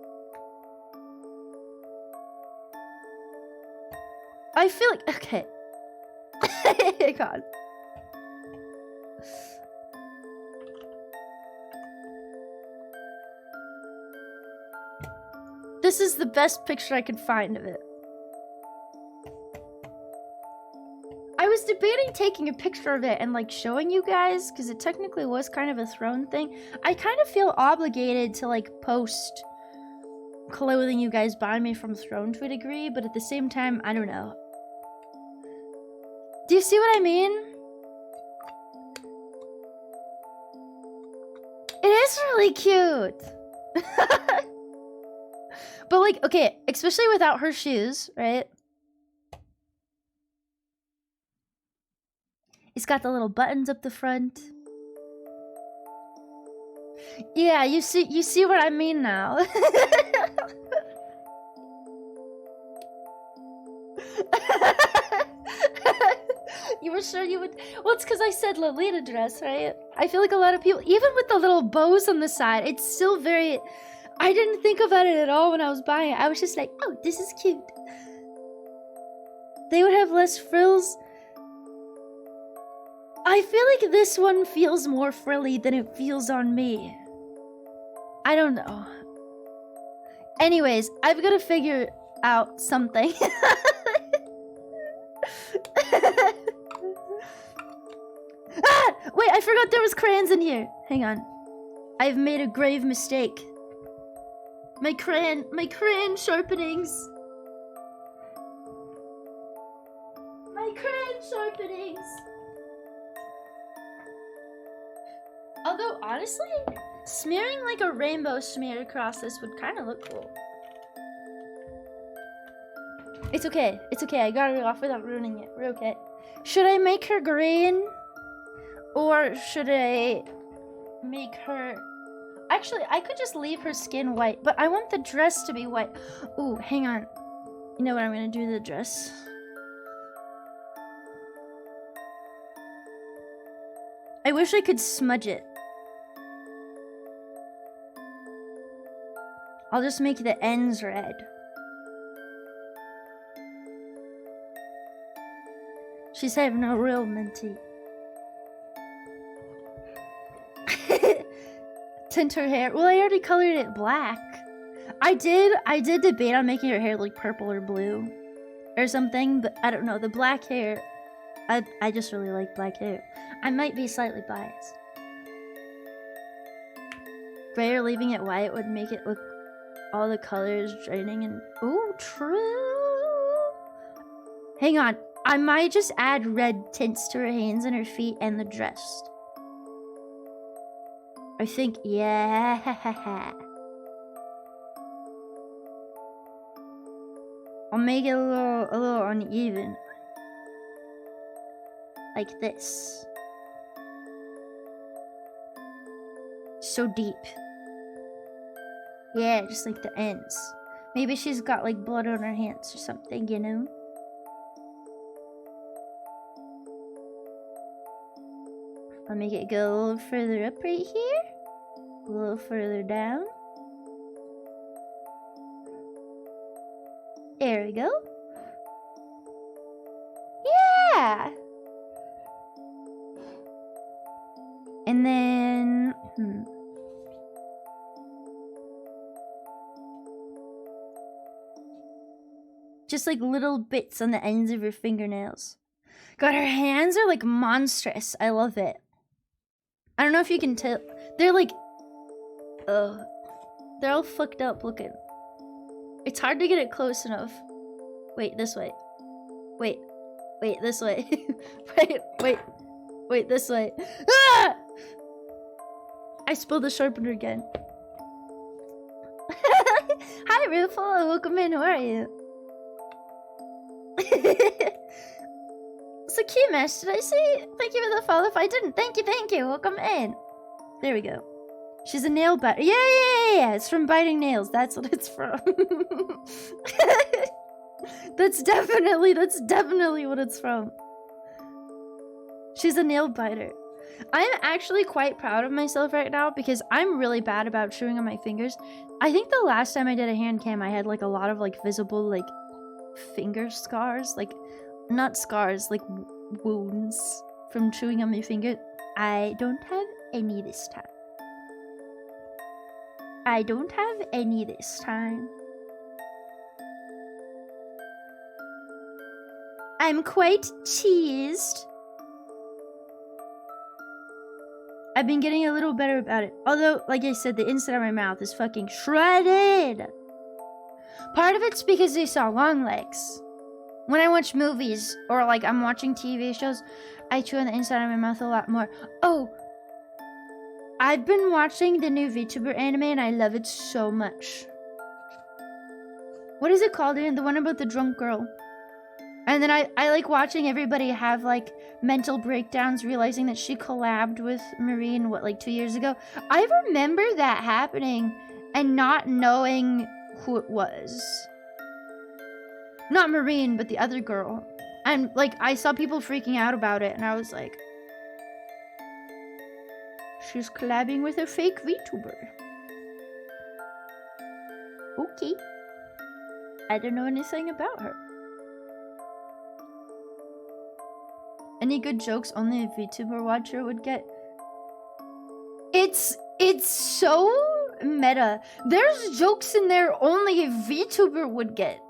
I feel like, okay. Hang on. This is the best picture I could find of it. I was debating taking a picture of it and like showing you guys, because it technically was kind of a Throne thing. I kind of feel obligated to like post clothing you guys buy me from Throne to a degree, but at the same time, I don't know. Do you see what I mean? It is really cute. But like, okay, especially without her shoes, right? It's got the little buttons up the front. Yeah, you see what I mean now. You were sure you would. Well, it's because I said Lolita dress, right? I feel like a lot of people, even with the little bows on the side, it's still very. I didn't think about it at all when I was buying it. I was just like, oh, this is cute. They would have less frills. I feel like this one feels more frilly than it feels on me. I don't know. Anyways, I've got to figure out something. Ah! Wait, I forgot there was crayons in here. Hang on. I've made a grave mistake. My crayon sharpenings. My crayon sharpenings. Although, honestly, smearing like a rainbow smear across this would kind of look cool. It's okay. It's okay. I got it off without ruining it. We're okay. Should I make her green? Or should I make her... Actually, I could just leave her skin white, but I want the dress to be white. Ooh, hang on. You know what I'm going to do to the dress? I wish I could smudge it. I'll just make the ends red. She's having no real minty. Tint her hair. Well, I already colored it black. I did debate on making her hair like purple or blue or something, but I don't know. The black hair, I just really like black hair. I might be slightly biased. Gray or leaving it white would make it look all the colors draining and... Ooh, true. Hang on. I might just add red tints to her hands and her feet and the dress. I think, yeah. I'll make it a little uneven. Like this. so deep. Yeah, just like the ends. Maybe she's got like blood on her hands or something, you know? I'll make it go a little further up right here. A little further down. There we go. Yeah! And then... Just like little bits on the ends of her fingernails. God, her hands are like monstrous. I love it. I don't know if you can tell. They're like... They're all fucked up looking. It's hard to get it close enough. Wait, this way. Wait, this way. wait, this way. Ah! I spilled the sharpener again. Hi, Rufo. Welcome in. How are you? So, Kimesh, did I say thank you for the follow? If I didn't, thank you. Welcome in. There we go. She's a nail biter. Yeah. It's from biting nails. That's what it's from. That's definitely what it's from. She's a nail biter. I'm actually quite proud of myself right now because I'm really bad about chewing on my fingers. I think the last time I did a hand cam, I had like a lot of like visible like finger scars, like not scars, like wounds from chewing on my finger. I don't have any this time. I'm quite cheesed. I've been getting a little better about it. Although, like I said, the inside of my mouth is fucking shredded. Part of it's because they saw long legs. When I watch movies or like I'm watching TV shows, I chew on the inside of my mouth a lot more. Oh, I've been watching the new VTuber anime and I love it so much. What is it called? The one about the drunk girl. And then I like watching everybody have like mental breakdowns realizing that she collabed with Marine, like 2 years ago. I remember that happening and not knowing who it was. Not Marine, but the other girl. And like I saw people freaking out about it and I was like, she's collabing with a fake VTuber. Okay. I don't know anything about her. Any good jokes only a VTuber watcher would get? It's so meta. There's jokes in there only a VTuber would get.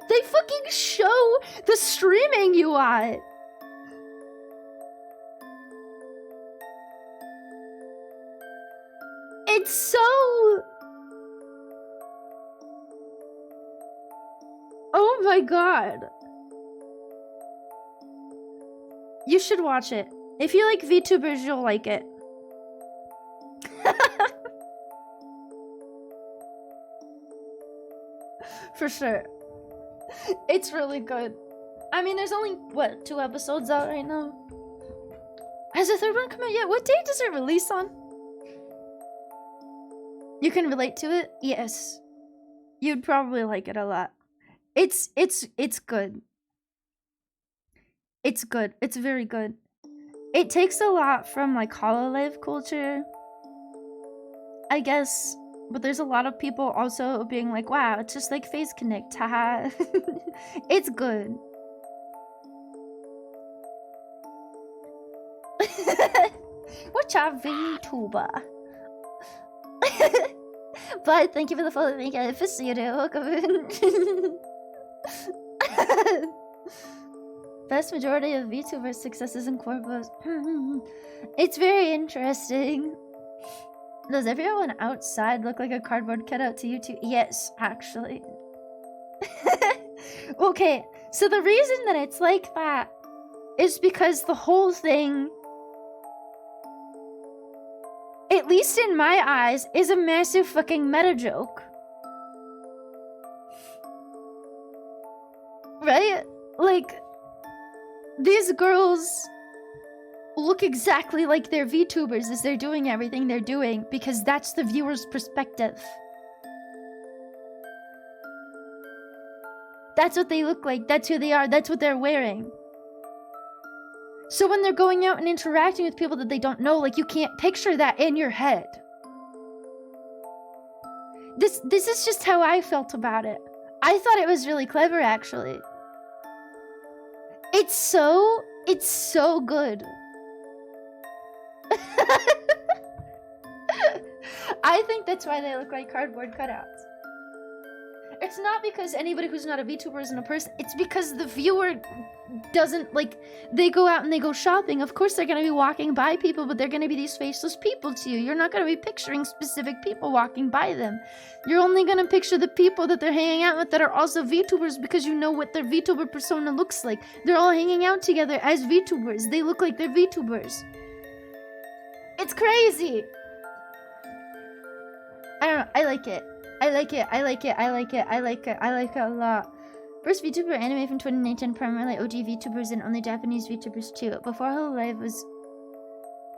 They fucking show the streaming UI. It's so... Oh my god. You should watch it. If you like VTubers, you'll like it. For sure. It's really good. I mean, there's only, what, 2 episodes out right now? Has the 3rd one come out yet? What date does it release on? You can relate to it? Yes. You'd probably like it a lot. It's good. It's good. It's very good. It takes a lot from like Hololive culture, I guess, but there's a lot of people also being like, wow, it's just like Phase Connect, haha. It's good. Watch out, VTuber. But thank you for the follow. Thank you for seeing it. Welcome in. Vast majority of VTuber successes in Corpus. It's very interesting. Does everyone outside look like a cardboard cutout to you too? Yes, actually. Okay, so the reason that it's like that is because the whole thing, at least in my eyes, is a massive fucking meta joke. Right? Like, these girls look exactly like their VTubers as they're doing everything they're doing, because that's the viewer's perspective. That's what they look like, that's who they are, that's what they're wearing. So when they're going out and interacting with people that they don't know, like, you can't picture that in your head. This is just how I felt about it. I thought it was really clever, actually. It's so good. I think that's why they look like cardboard cutouts. It's not because anybody who's not a VTuber isn't a person. It's because the viewer doesn't, like, they go out and they go shopping. Of course they're going to be walking by people, but they're going to be these faceless people to you. You're not going to be picturing specific people walking by them. You're only going to picture the people that they're hanging out with that are also VTubers, because you know what their VTuber persona looks like. They're all hanging out together as VTubers. They look like they're VTubers. It's crazy. I don't know. I like it. I like it a lot. First VTuber anime from 2019, primarily OG VTubers and only Japanese VTubers too. Before Hololive was...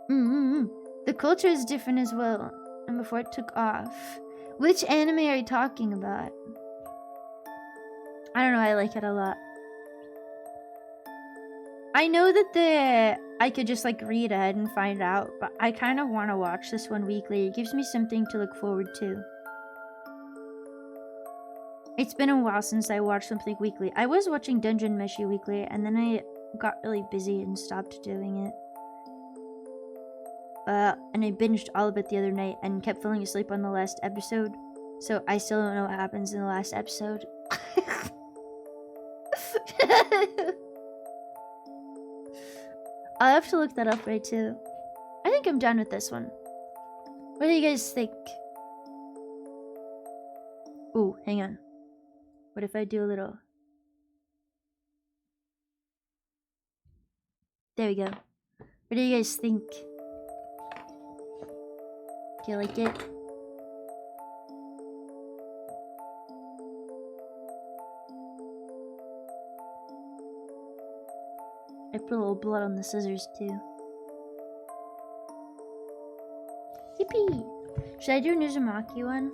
The culture is different as well. And before it took off. Which anime are you talking about? I don't know, I like it a lot. I know that I could just like read ahead and find out, but I kind of want to watch this one weekly. It gives me something to look forward to. It's been a while since I watched something weekly. I was watching Dungeon Meshi weekly, and then I got really busy and stopped doing it. And I binged all of it the other night and kept falling asleep on the last episode. So I still don't know what happens in the last episode. I'll have to look that up right too. I think I'm done with this one. What do you guys think? Ooh, hang on. What if I do a little... There we go. What do you guys think? Do you like it? I put a little blood on the scissors too. Yippee! Should I do an Uzumaki one?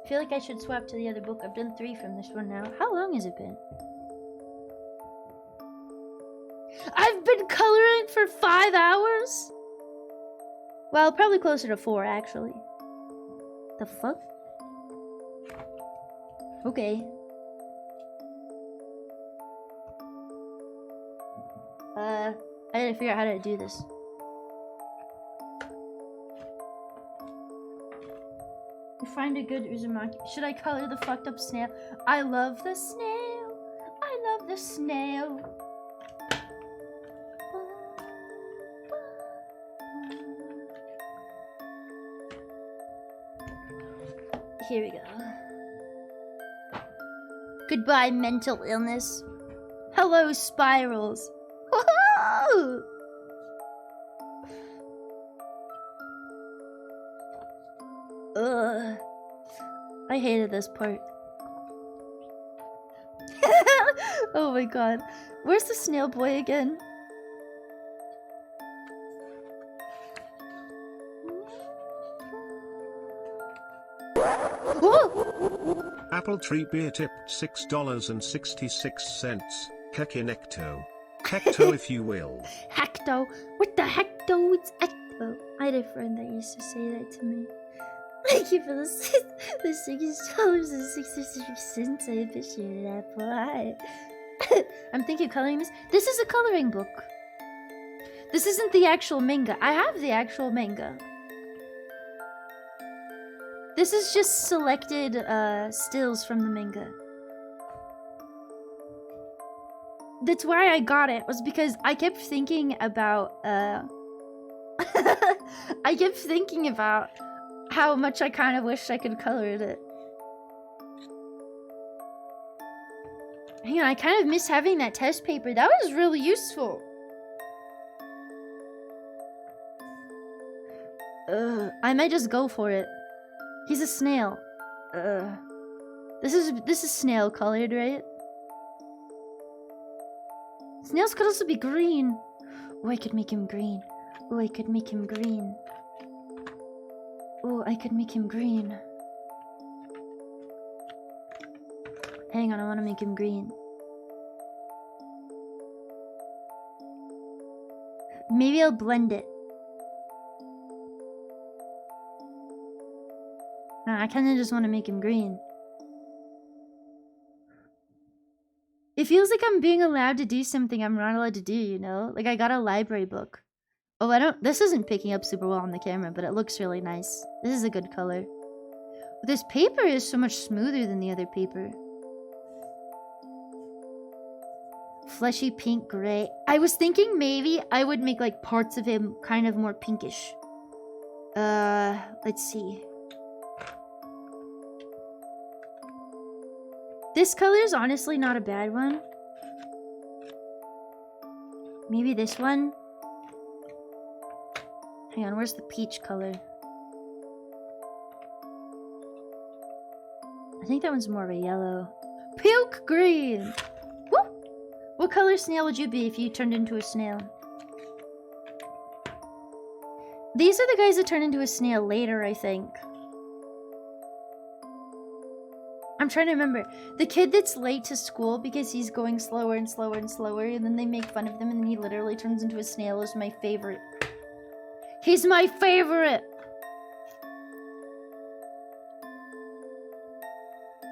I feel like I should swap to the other book. I've done 3 from this one now. How long has it been? I've been coloring for 5 hours? Well, probably closer to 4, actually. The fuck? Okay. I gotta figure out how to do this. Find a good Uzumaki. Should I color the fucked up snail? I love the snail. I love the snail. Here we go. Goodbye, mental illness. Hello, spirals. Woohoo! Ugh. I hated this part. Oh my god. Where's the snail boy again? Apple Tree Beer tipped $6.66. Hekinecto. Hecto if you will. Hecto. What the hecto? It's Ecto. I had a friend that used to say that to me. Thank you for the $6.66. I appreciate it, Apple. I'm thinking of coloring this. This is a coloring book. This isn't the actual manga. I have the actual manga. This is just selected stills from the manga. That's why I got it, was because I kept thinking about I kept thinking about how much I kind of wished I could color it. Hang on, I kind of miss having that test paper. That was really useful. I might just go for it. He's a snail. This is snail colored, right? Snails could also be green. Oh, I could make him green. Oh, I could make him green. Oh, I could make him green. Hang on, I want to make him green. Maybe I'll blend it. Nah, I kind of just want to make him green. It feels like I'm being allowed to do something I'm not allowed to do, you know? Like I got a library book. Oh, this isn't picking up super well on the camera, but it looks really nice. This is a good color. But this paper is so much smoother than the other paper. Fleshy pink gray. I was thinking maybe I would make like parts of him kind of more pinkish. Let's see. This color is honestly not a bad one. Maybe this one. Hang on, where's the peach color? I think that one's more of a yellow. Puke green! Woo! What color snail would you be if you turned into a snail? These are the guys that turn into a snail later, I think. I'm trying to remember. The kid that's late to school because he's going slower and slower and slower, and then they make fun of him, and then he literally turns into a snail is my favorite. He's my favorite!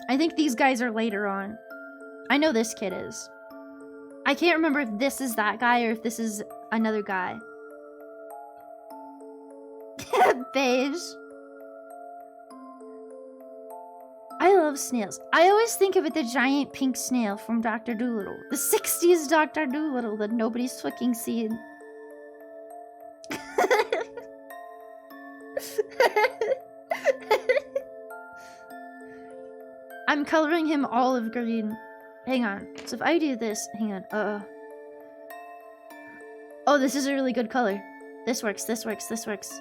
I think these guys are later on. I know this kid is. I can't remember if this is that guy or if this is another guy. Beige. I love snails. I always think of it the giant pink snail from Dr. Dolittle. The 60s Dr. Dolittle that nobody's fucking seen. I'm coloring him olive green. Hang on. So if I do this, hang on. Oh, this is a really good color. This works, this works, this works.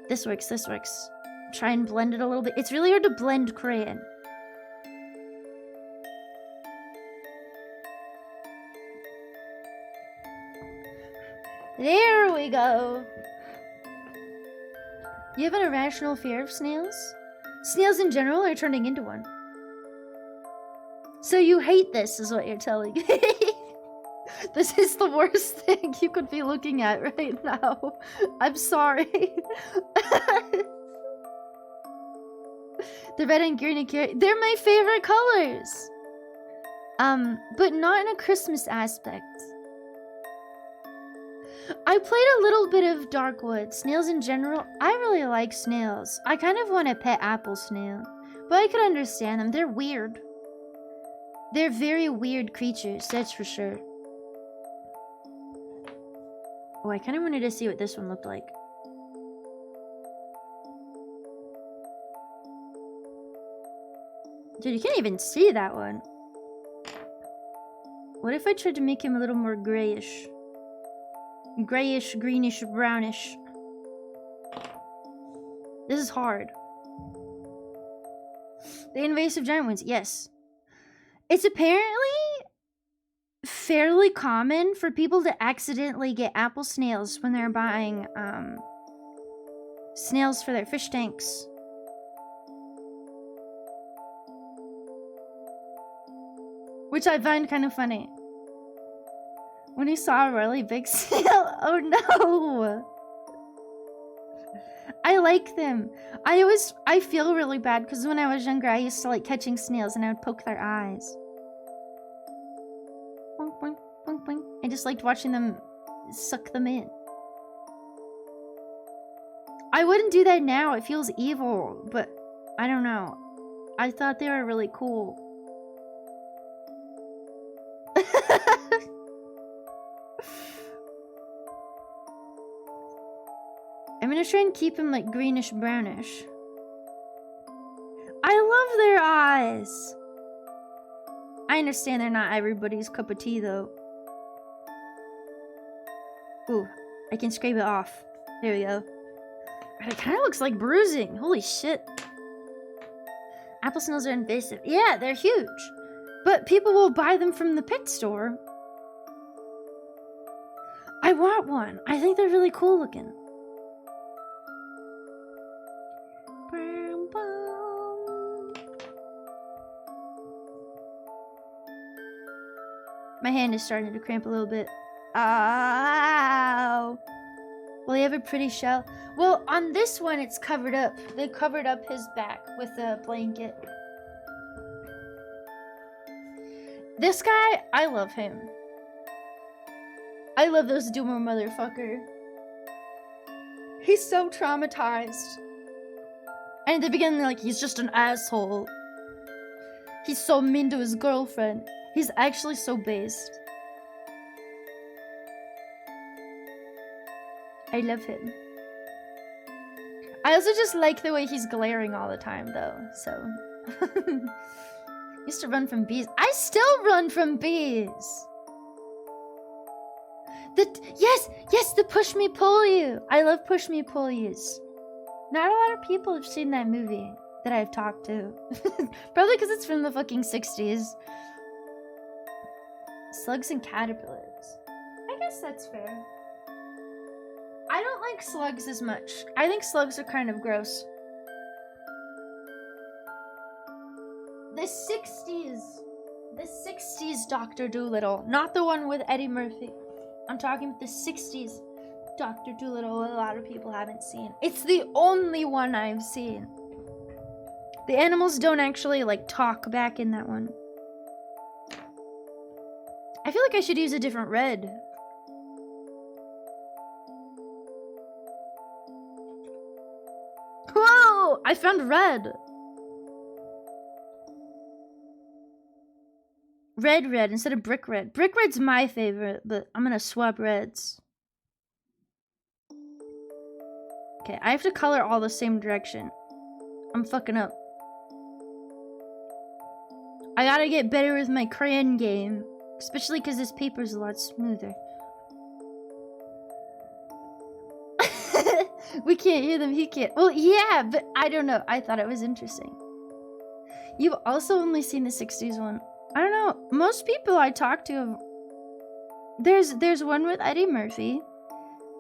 This works, this works. Try and blend it a little bit. It's really hard to blend crayon. There we go. You have an irrational fear of snails? Snails in general are turning into one. So you hate this is what you're telling me. This is the worst thing you could be looking at right now. I'm sorry. The red and green and carrot, they're my favorite colors. But not in a Christmas aspect. I played a little bit of Darkwood. Snails in general, I really like snails. I kind of want a pet apple snail. But I could understand them. They're weird. They're very weird creatures, that's for sure. Oh, I kind of wanted to see what this one looked like. Dude, you can't even see that one. What if I tried to make him a little more grayish? Grayish, greenish, brownish. This is hard. The invasive giant ones, yes. It's apparently fairly common for people to accidentally get apple snails when they're buying snails for their fish tanks. Which I find kind of funny. When he saw a really big snail, oh no! I like them. I feel really bad because when I was younger, I used to like catching snails and I would poke their eyes. Boink, boink, boink, boink. I just liked watching them suck them in. I wouldn't do that now. It feels evil, but I don't know. I thought they were really cool. I'm gonna try and keep him like greenish brownish. I love their eyes. I understand they're not everybody's cup of tea though. Ooh, I can scrape it off. There we go. It kind of looks like bruising. Holy shit. Apple snails are invasive. Yeah, they're huge. But people will buy them from the pet store. want one. I think they're really cool looking. My hand is starting to cramp a little bit. Ow! Well, they have a pretty shell. Well, on this one, it's covered up. They covered up his back with a blanket. This guy, I love him. I love this Doomer motherfucker. He's so traumatized. And at the beginning, like, he's just an asshole. He's so mean to his girlfriend. He's actually so based. I love him. I also just like the way he's glaring all the time, though, so. Used to run from bees. I still run from bees! Yes, the push me pull you! I love push me pull yous. Not a lot of people have seen that movie that I've talked to. Probably because it's from the fucking 60s. Slugs and caterpillars. I guess that's fair. I don't like slugs as much. I think slugs are kind of gross. The 60s Dr. Dolittle, not the one with Eddie Murphy. I'm talking about the 60s Dr. Dolittle a lot of people haven't seen. It's the only one I've seen. The animals don't actually, like, talk back in that one. I feel like I should use a different red. Whoa! I found red. Red instead of brick red. Brick red's my favorite, but I'm gonna swap reds. Okay, I have to color all the same direction. I'm fucking up. I gotta get better with my crayon game. Especially because this paper's a lot smoother. We can't hear them, he can't. Well, yeah, but I don't know. I thought it was interesting. You've also only seen the 60s one. I don't know. Most people I talk to have... There's one with Eddie Murphy.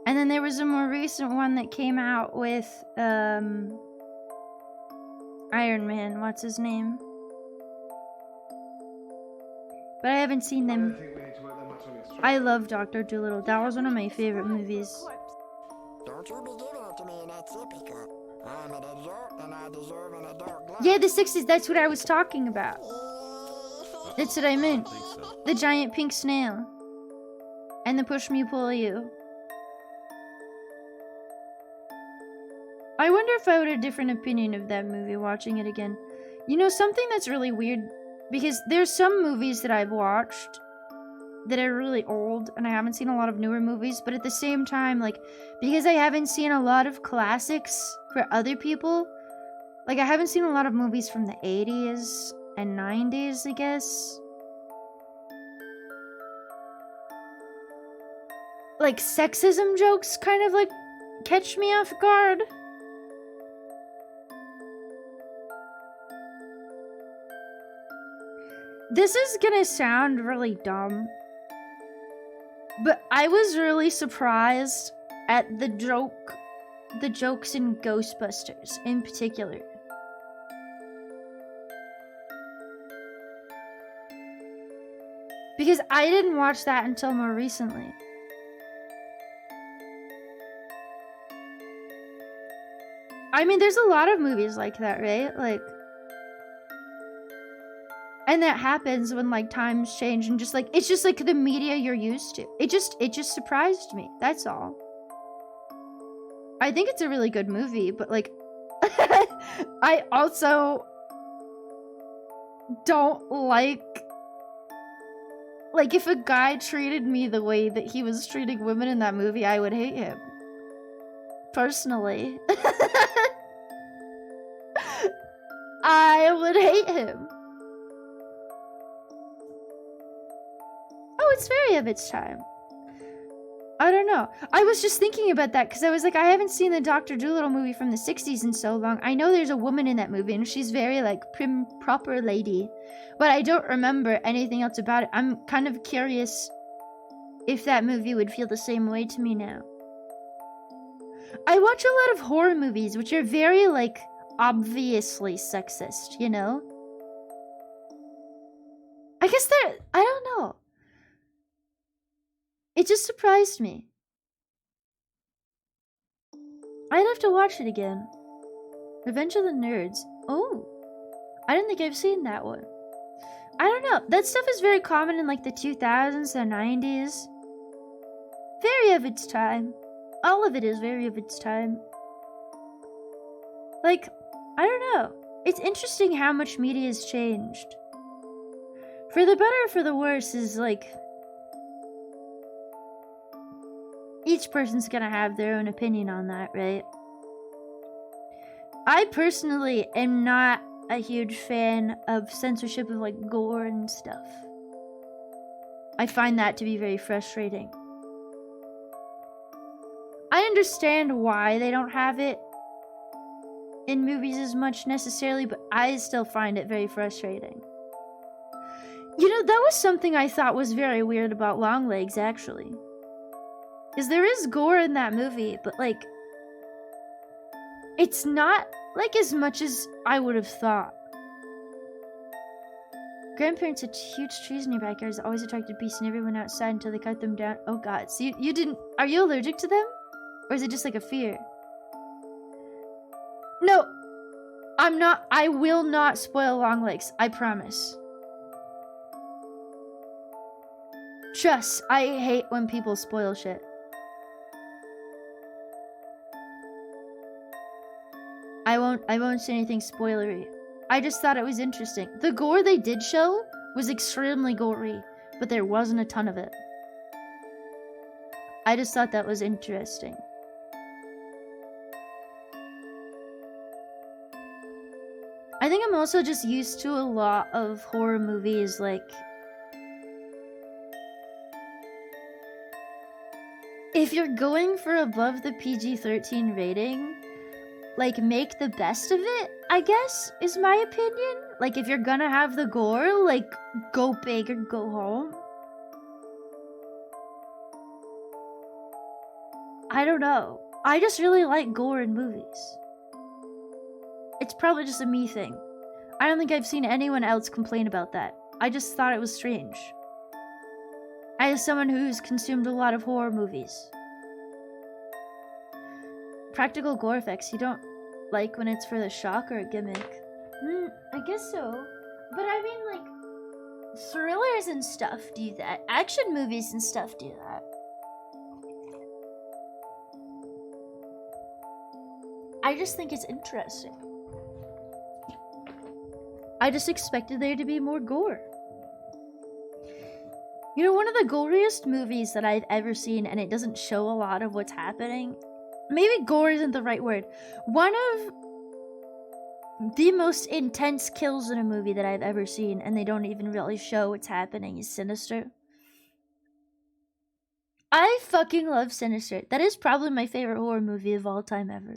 And then there was a more recent one that came out with, Iron Man. What's his name? But I haven't seen them. I love Dr. Dolittle. That was one of my favorite movies. Don't you be giving it to me in that sippy cup. I'm a dessert and I deserve an adult glass. Yeah, the 60s. That's what I was talking about. That's what I meant. I think so. The giant pink snail. And the push me pull you. I wonder if I would have a different opinion of that movie watching it again. You know, something that's really weird, because there's some movies that I've watched that are really old, and I haven't seen a lot of newer movies, but at the same time, like, because I haven't seen a lot of classics for other people, like, I haven't seen a lot of movies from the 80s and 90s, I guess. Like, sexism jokes kind of, like, catch me off guard. This is gonna sound really dumb, but I was really surprised at the jokes in Ghostbusters in particular. Because I didn't watch that until more recently. I mean, there's a lot of movies like that, right? Like, and that happens when, like, times change and just, like, it's just, like, the media you're used to. It just surprised me. That's all. I think it's a really good movie, but, like, I also don't like, if a guy treated me the way that he was treating women in that movie, I would hate him. Personally. I would hate him. Oh, it's very of its time. I don't know. I was just thinking about that because I was like, I haven't seen the Dr. Dolittle movie from the 60s in so long. I know there's a woman in that movie and she's very, like, prim, proper lady. But I don't remember anything else about it. I'm kind of curious if that movie would feel the same way to me now. I watch a lot of horror movies, which are very, like, obviously sexist, you know? I guess they're, I don't know. It just surprised me. I'd have to watch it again. Revenge of the Nerds. Oh, I don't think I've seen that one. I don't know. That stuff is very common in like the 2000s, the 90s. Very of its time. All of it is very of its time. Like, I don't know. It's interesting how much media has changed. For the better or for the worse is like... each person's gonna have their own opinion on that, right? I personally am not a huge fan of censorship of like gore and stuff. I find that to be very frustrating. I understand why they don't have it in movies as much necessarily, but I still find it very frustrating. You know, that was something I thought was very weird about Longlegs, actually. Because there is gore in that movie, but like, it's not like as much as I would have thought. Grandparents had huge trees in your backyard. It's always attracted beasts and everyone outside until they cut them down. Oh god, so you didn't, are you allergic to them? Or is it just like a fear? No, I'm not, I will not spoil Longlegs, I promise. Trust, I hate when people spoil shit. I won't say anything spoilery. I just thought it was interesting. The gore they did show was extremely gory, but there wasn't a ton of it. I just thought that was interesting. I think I'm also just used to a lot of horror movies, like... if you're going for above the PG-13 rating, like, make the best of it, I guess, is my opinion. Like, if you're gonna have the gore, like, go big or go home. I don't know. I just really like gore in movies. It's probably just a me thing. I don't think I've seen anyone else complain about that. I just thought it was strange. As someone who's consumed a lot of horror movies. Practical gore effects, you don't like when it's for the shock or a gimmick? I guess so. But I mean, like, thrillers and stuff do that. Action movies and stuff do that. I just think it's interesting. I just expected there to be more gore. You know, one of the goriest movies that I've ever seen, and it doesn't show a lot of what's happening. Maybe gore isn't the right word. One of the most intense kills in a movie that I've ever seen, and they don't even really show what's happening, is Sinister. I fucking love Sinister. That is probably my favorite horror movie of all time ever.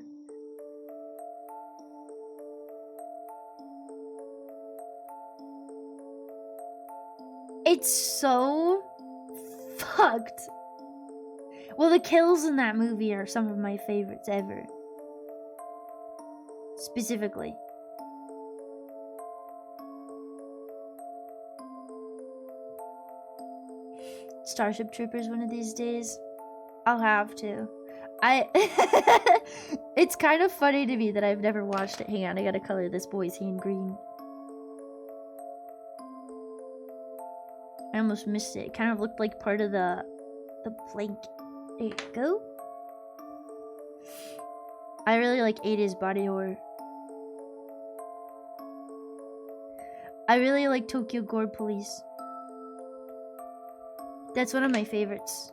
It's so fucked. Well, the kills in that movie are some of my favorites ever. Specifically. Starship Troopers one of these days. I'll have to. It's kind of funny to me that I've never watched it. Hang on, I gotta color this boy's hand green. I almost missed it. It kind of looked like part of the blank. There you go. I really like 80s body horror. I really like Tokyo Gore Police. That's one of my favorites.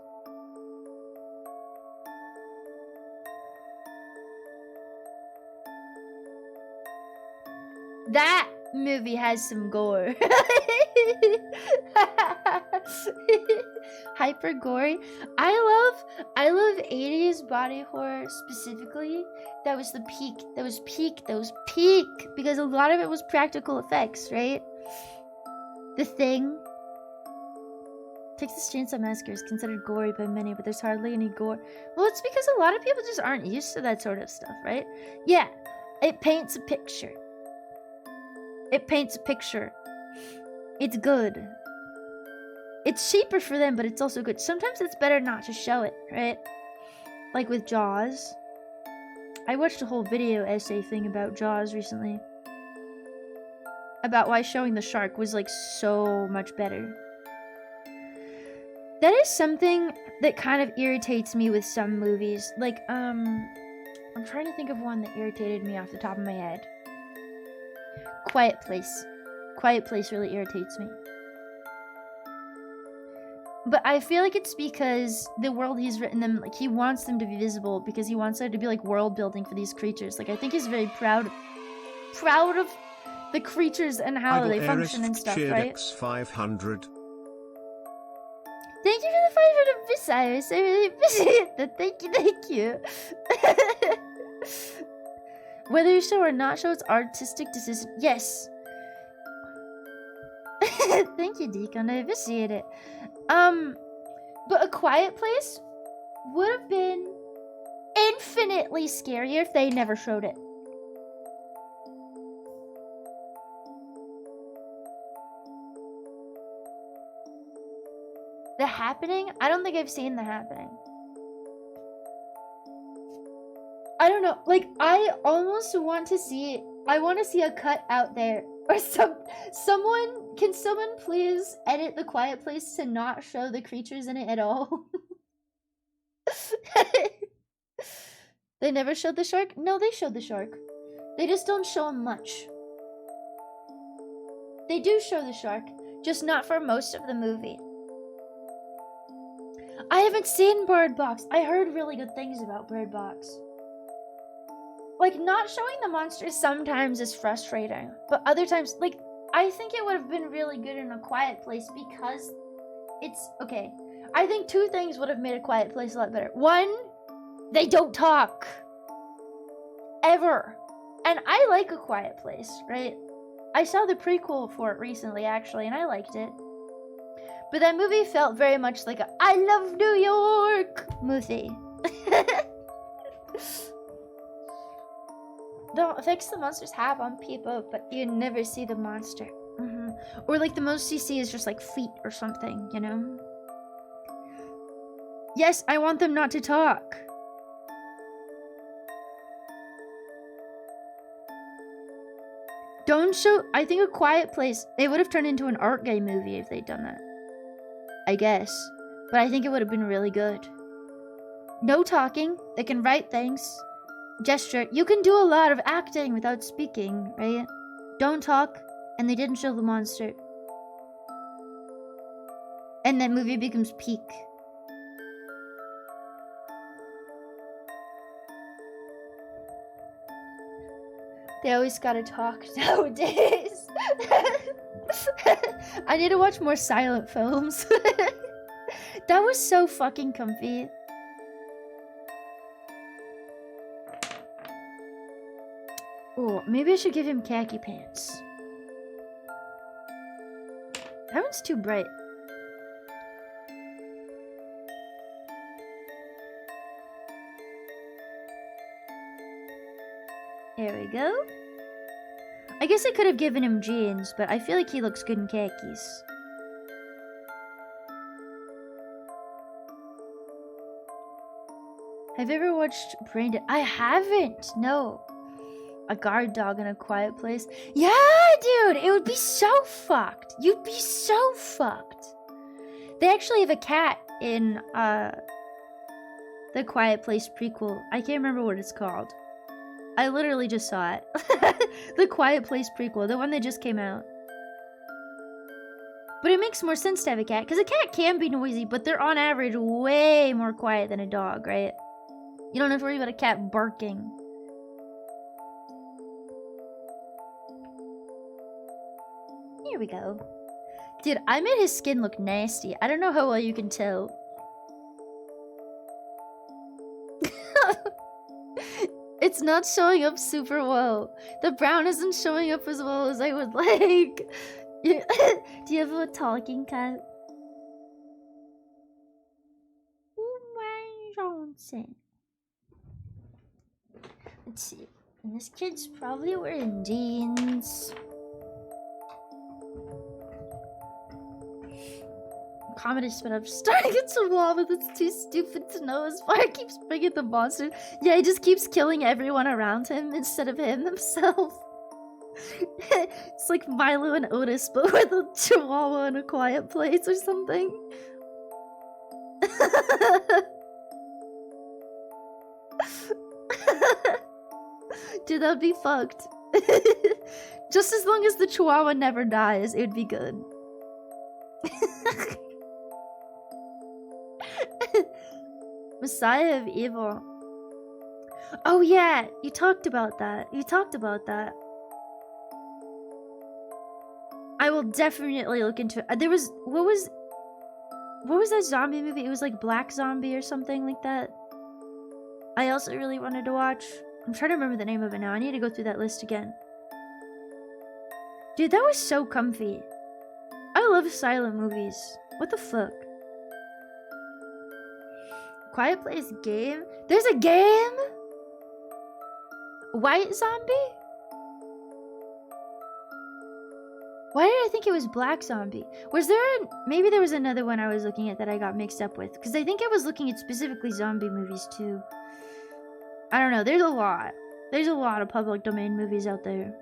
That movie has some gore. Hyper gory. I love 80s body horror specifically. That was the peak. That was peak because a lot of it was practical effects, right? The Thing. Texas Chainsaw Massacre is considered gory by many, but there's hardly any gore. Well, it's because a lot of people just aren't used to that sort of stuff, right? Yeah, it paints a picture. It paints a picture. It's good. It's cheaper for them, but it's also good. Sometimes it's better not to show it, right? Like with Jaws. I watched a whole video essay thing about Jaws recently. About why showing the shark was like so much better. That is something that kind of irritates me with some movies. Like, I'm trying to think of one that irritated me off the top of my head. Quiet Place. Quiet Place really irritates me. But I feel like it's because the world he's written them, like, he wants them to be visible because he wants there to be, like, world building for these creatures. Like, I think he's very proud of the creatures and how they function and stuff, right? X500. Thank you for the 500 bits, Iris. I really appreciate that. Thank you. Whether you show or not show, it's artistic decision. Yes. Thank you, Deacon. I appreciate it. But A Quiet Place would have been infinitely scarier if they never showed it. The Happening? I don't think I've seen The Happening. I don't know. Like, I almost want to see it. I want to see a cut out there. Or someone, can someone please edit The Quiet Place to not show the creatures in it at all? They never showed the shark? No, they showed the shark. They just don't show him much. They do show the shark, just not for most of the movie. I haven't seen Bird Box. I heard really good things about Bird Box. Like, not showing the monsters sometimes is frustrating, but other times, like, I think it would have been really good in A Quiet Place because it's, okay, I think two things would have made A Quiet Place a lot better. One, they don't talk. Ever. And I like A Quiet Place, right? I saw the prequel for it recently, actually, and I liked it. But that movie felt very much like a I love New York movie. The effects the monsters have on people, but you never see the monster. Or like the most you see is just like feet or something, you know? Yes, I want them not to talk. Don't show, I think A Quiet Place, it would have turned into an art game movie if they'd done that. I guess. But I think it would have been really good. No talking, they can write things. Gesture, you can do a lot of acting without speaking, right? Don't talk, and they didn't show the monster. And that movie becomes peak. They always gotta talk nowadays. I need to watch more silent films. That was so fucking comfy. Oh, maybe I should give him khaki pants. That one's too bright. There we go. I guess I could have given him jeans, but I feel like he looks good in khakis. Have you ever watched Braindead? I haven't, no. A guard dog in A Quiet Place. Yeah, dude, it would be so fucked. You'd be so fucked. They actually have a cat in the Quiet Place prequel. I can't remember what it's called. I literally just saw it. The Quiet Place prequel, the one that just came out. But it makes more sense to have a cat, because a cat can be noisy, but they're on average way more quiet than a dog, right? You don't have to worry about a cat barking. Here we go. Dude, I made his skin look nasty. I don't know how well you can tell. It's not showing up super well. The brown isn't showing up as well as I would like. Do you have a talking cat? saying. Let's see. And this kid's probably wearing jeans. Comedy spin up starting a chihuahua that's too stupid to know his fire keeps bringing the monster. Yeah, he just keeps killing everyone around him instead of him himself. It's like Milo and Otis, but with a chihuahua in a quiet place or something. Dude, that'd be fucked. Just as long as the chihuahua never dies, it would be good. Messiah of Evil. Oh yeah, you talked about that. I will definitely look into it. There was what was that zombie movie? It was like Black Zombie or something like that. I also really wanted to watch. I'm trying to remember the name of it now. I need to go through that list again. Dude, that was so comfy. I love silent movies. What the fuck? Quiet Place game? There's a game? White Zombie? Why did I think it was Black Zombie? Was there maybe there was another one I was looking at that I got mixed up with? Because I think I was looking at specifically zombie movies too. I don't know, there's a lot. There's a lot of public domain movies out there.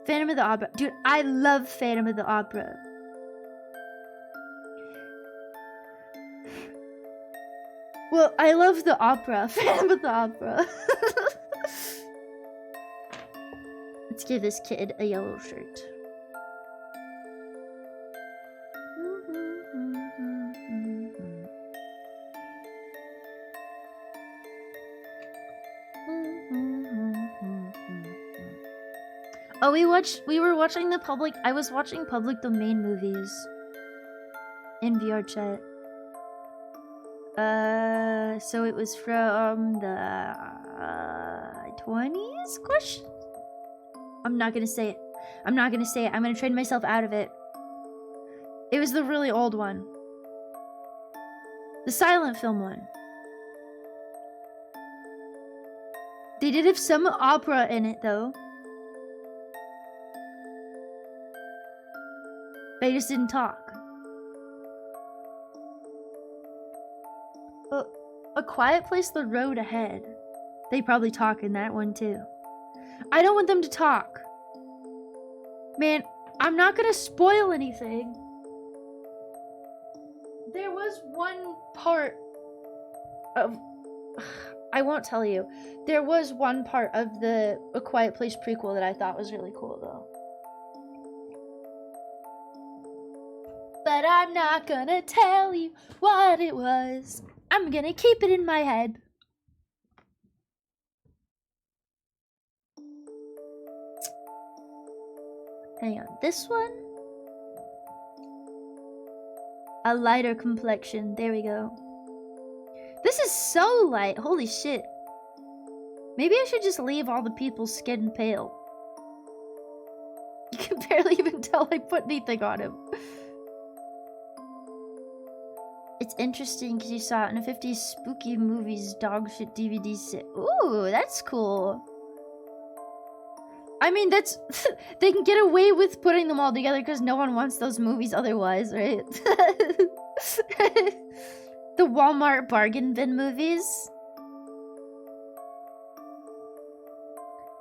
Phantom of the Opera. Dude, I love Phantom of the Opera. Well, I love the opera. Phantom of the Opera. Let's give this kid a yellow shirt. Oh, we were watching the public, I was watching public domain movies in VR chat. So it was from the 20s question? I'm not gonna say it. I'm gonna trade myself out of it. It was the really old one. The silent film one. They did have some opera in it though. They just didn't talk. A Quiet Place, The Road Ahead. They probably talk in that one too. I don't want them to talk. Man, I'm not gonna spoil anything. There was one part of... I won't tell you. There was one part of the A Quiet Place prequel that I thought was really cool though. But I'm not gonna tell you what it was. I'm gonna keep it in my head. Hang on, this one? A lighter complexion, there we go. This is so light, holy shit. Maybe I should just leave all the people's skin pale. You can barely even tell I put anything on him. It's interesting because you saw it in a 50s spooky movies dog shit DVD set. Ooh, that's cool. I mean, that's... they can get away with putting them all together because no one wants those movies otherwise, right? The Walmart bargain bin movies.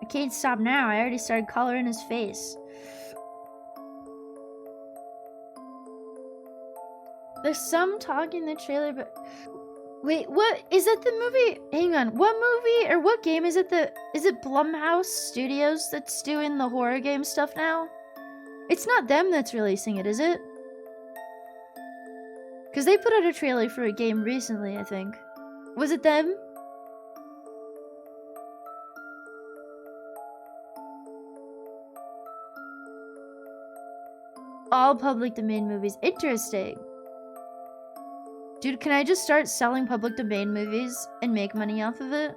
I can't stop now. I already started coloring his face. There's some talk in the trailer, but... Wait, what? Is it the movie? Hang on. What movie or what game is it Is it Blumhouse Studios that's doing the horror game stuff now? It's not them that's releasing it, is it? Because they put out a trailer for a game recently, I think. Was it them? All public domain movies. Interesting. Dude, can I just start selling public domain movies and make money off of it?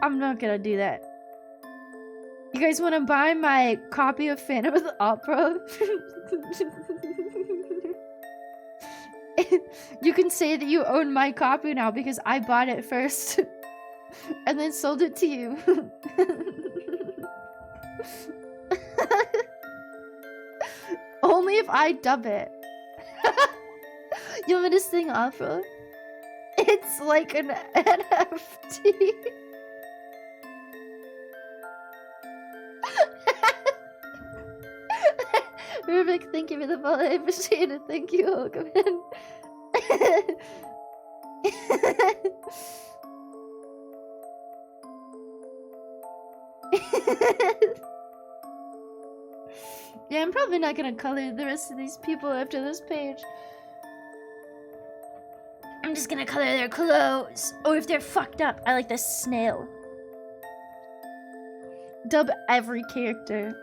I'm not gonna do that. You guys want to buy my copy of Phantom of the Opera? You can say that you own my copy now because I bought it first and then sold it to you. Only if I dub it. You want me to sing opera? It's like an NFT. Rubik, thank you for the follow. I appreciate it. Thank you. Welcome in. Yeah, I'm probably not gonna color the rest of these people after this page. I'm just gonna color their clothes. Or if they're fucked up, I like the snail. Dub every character.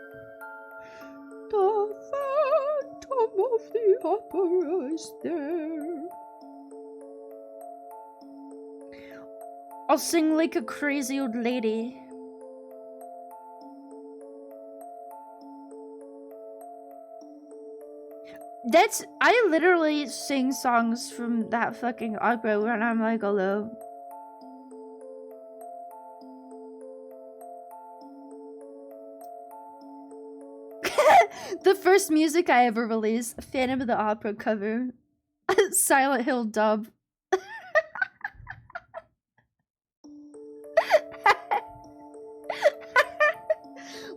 The Phantom of the Opera is there. I'll sing like a crazy old lady. I literally sing songs from that fucking opera when I'm like alone. The first music I ever released, Phantom of the Opera cover. Silent Hill dub.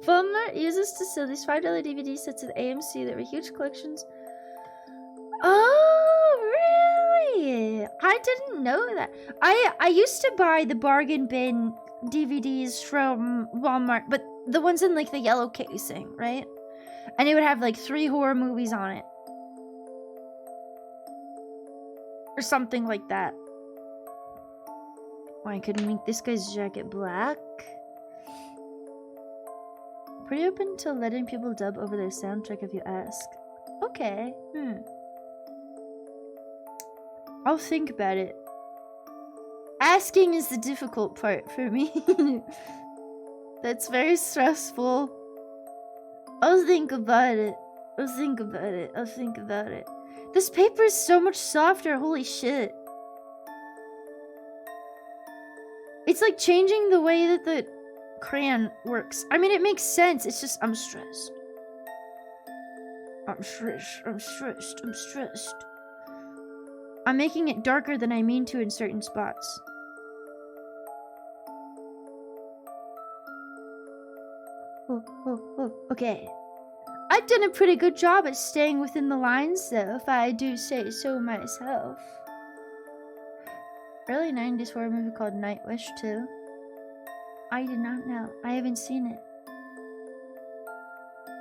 Walmart uses to sell these $5 DVD sets at AMC that were huge collections. Oh, really? I didn't know that. I used to buy the bargain bin DVDs from Walmart, but the ones in like the yellow casing, right? And it would have like 3 horror movies on it. Or something like that. Why I couldn't make this guy's jacket black? Pretty open to letting people dub over their soundtrack if you ask. Okay. I'll think about it. Asking is the difficult part for me. That's very stressful. I'll think about it. I'll think about it. I'll think about it. This paper is so much softer. Holy shit. It's like changing the way that the crayon works. I mean, it makes sense. It's just, I'm stressed. I'm stressed. I'm stressed. I'm stressed. I'm making it darker than I mean to in certain spots. Okay. I've done a pretty good job at staying within the lines, though, if I do say so myself. Early 90s horror movie called Nightwish 2. I did not know. I haven't seen it.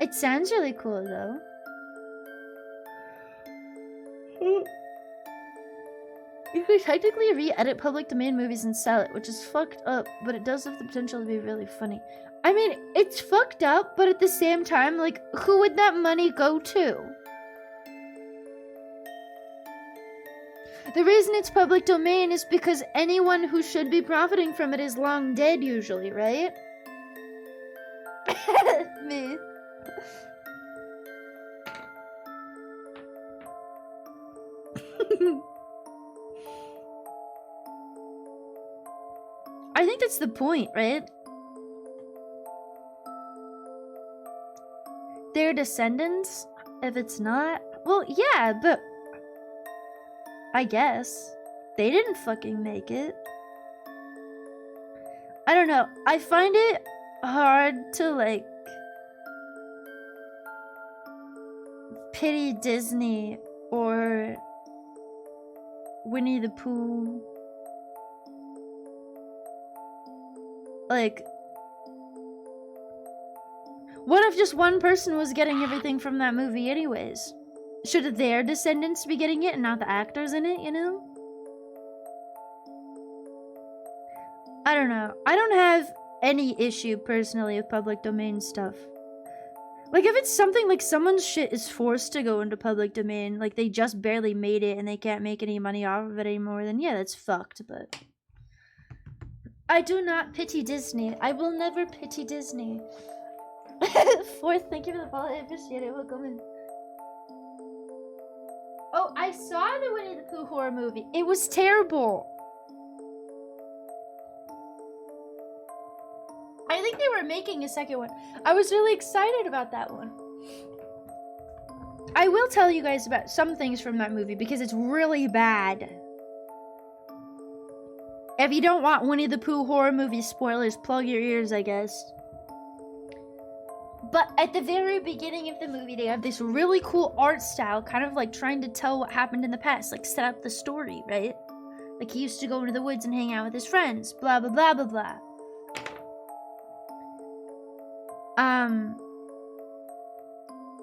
It sounds really cool, though. You could technically re-edit public domain movies and sell it, which is fucked up, but it does have the potential to be really funny. I mean, it's fucked up, but at the same time, like, who would that money go to? The reason it's public domain is because anyone who should be profiting from it is long dead, usually, right? Me. I think that's the point, right? Their descendants? If it's not? Well, yeah, but I guess. They didn't fucking make it. I don't know. I find it hard to, like, pity Disney or Winnie the Pooh. Like, what if just one person was getting everything from that movie anyways? Should their descendants be getting it and not the actors in it, you know? I don't know. I don't have any issue personally with public domain stuff. Like, if it's something like someone's shit is forced to go into public domain, like they just barely made it and they can't make any money off of it anymore, then yeah, that's fucked, but I do not pity Disney. I will never pity Disney. Fourth, thank you for the follow. I appreciate it. Welcome in. Oh, I saw the Winnie the Pooh horror movie. It was terrible. I think they were making a second one. I was really excited about that one. I will tell you guys about some things from that movie because it's really bad. If you don't want Winnie the Pooh horror movie spoilers, plug your ears, I guess. But at the very beginning of the movie, they have this really cool art style, kind of like trying to tell what happened in the past, like set up the story, right? Like he used to go into the woods and hang out with his friends, blah, blah, blah, blah, blah.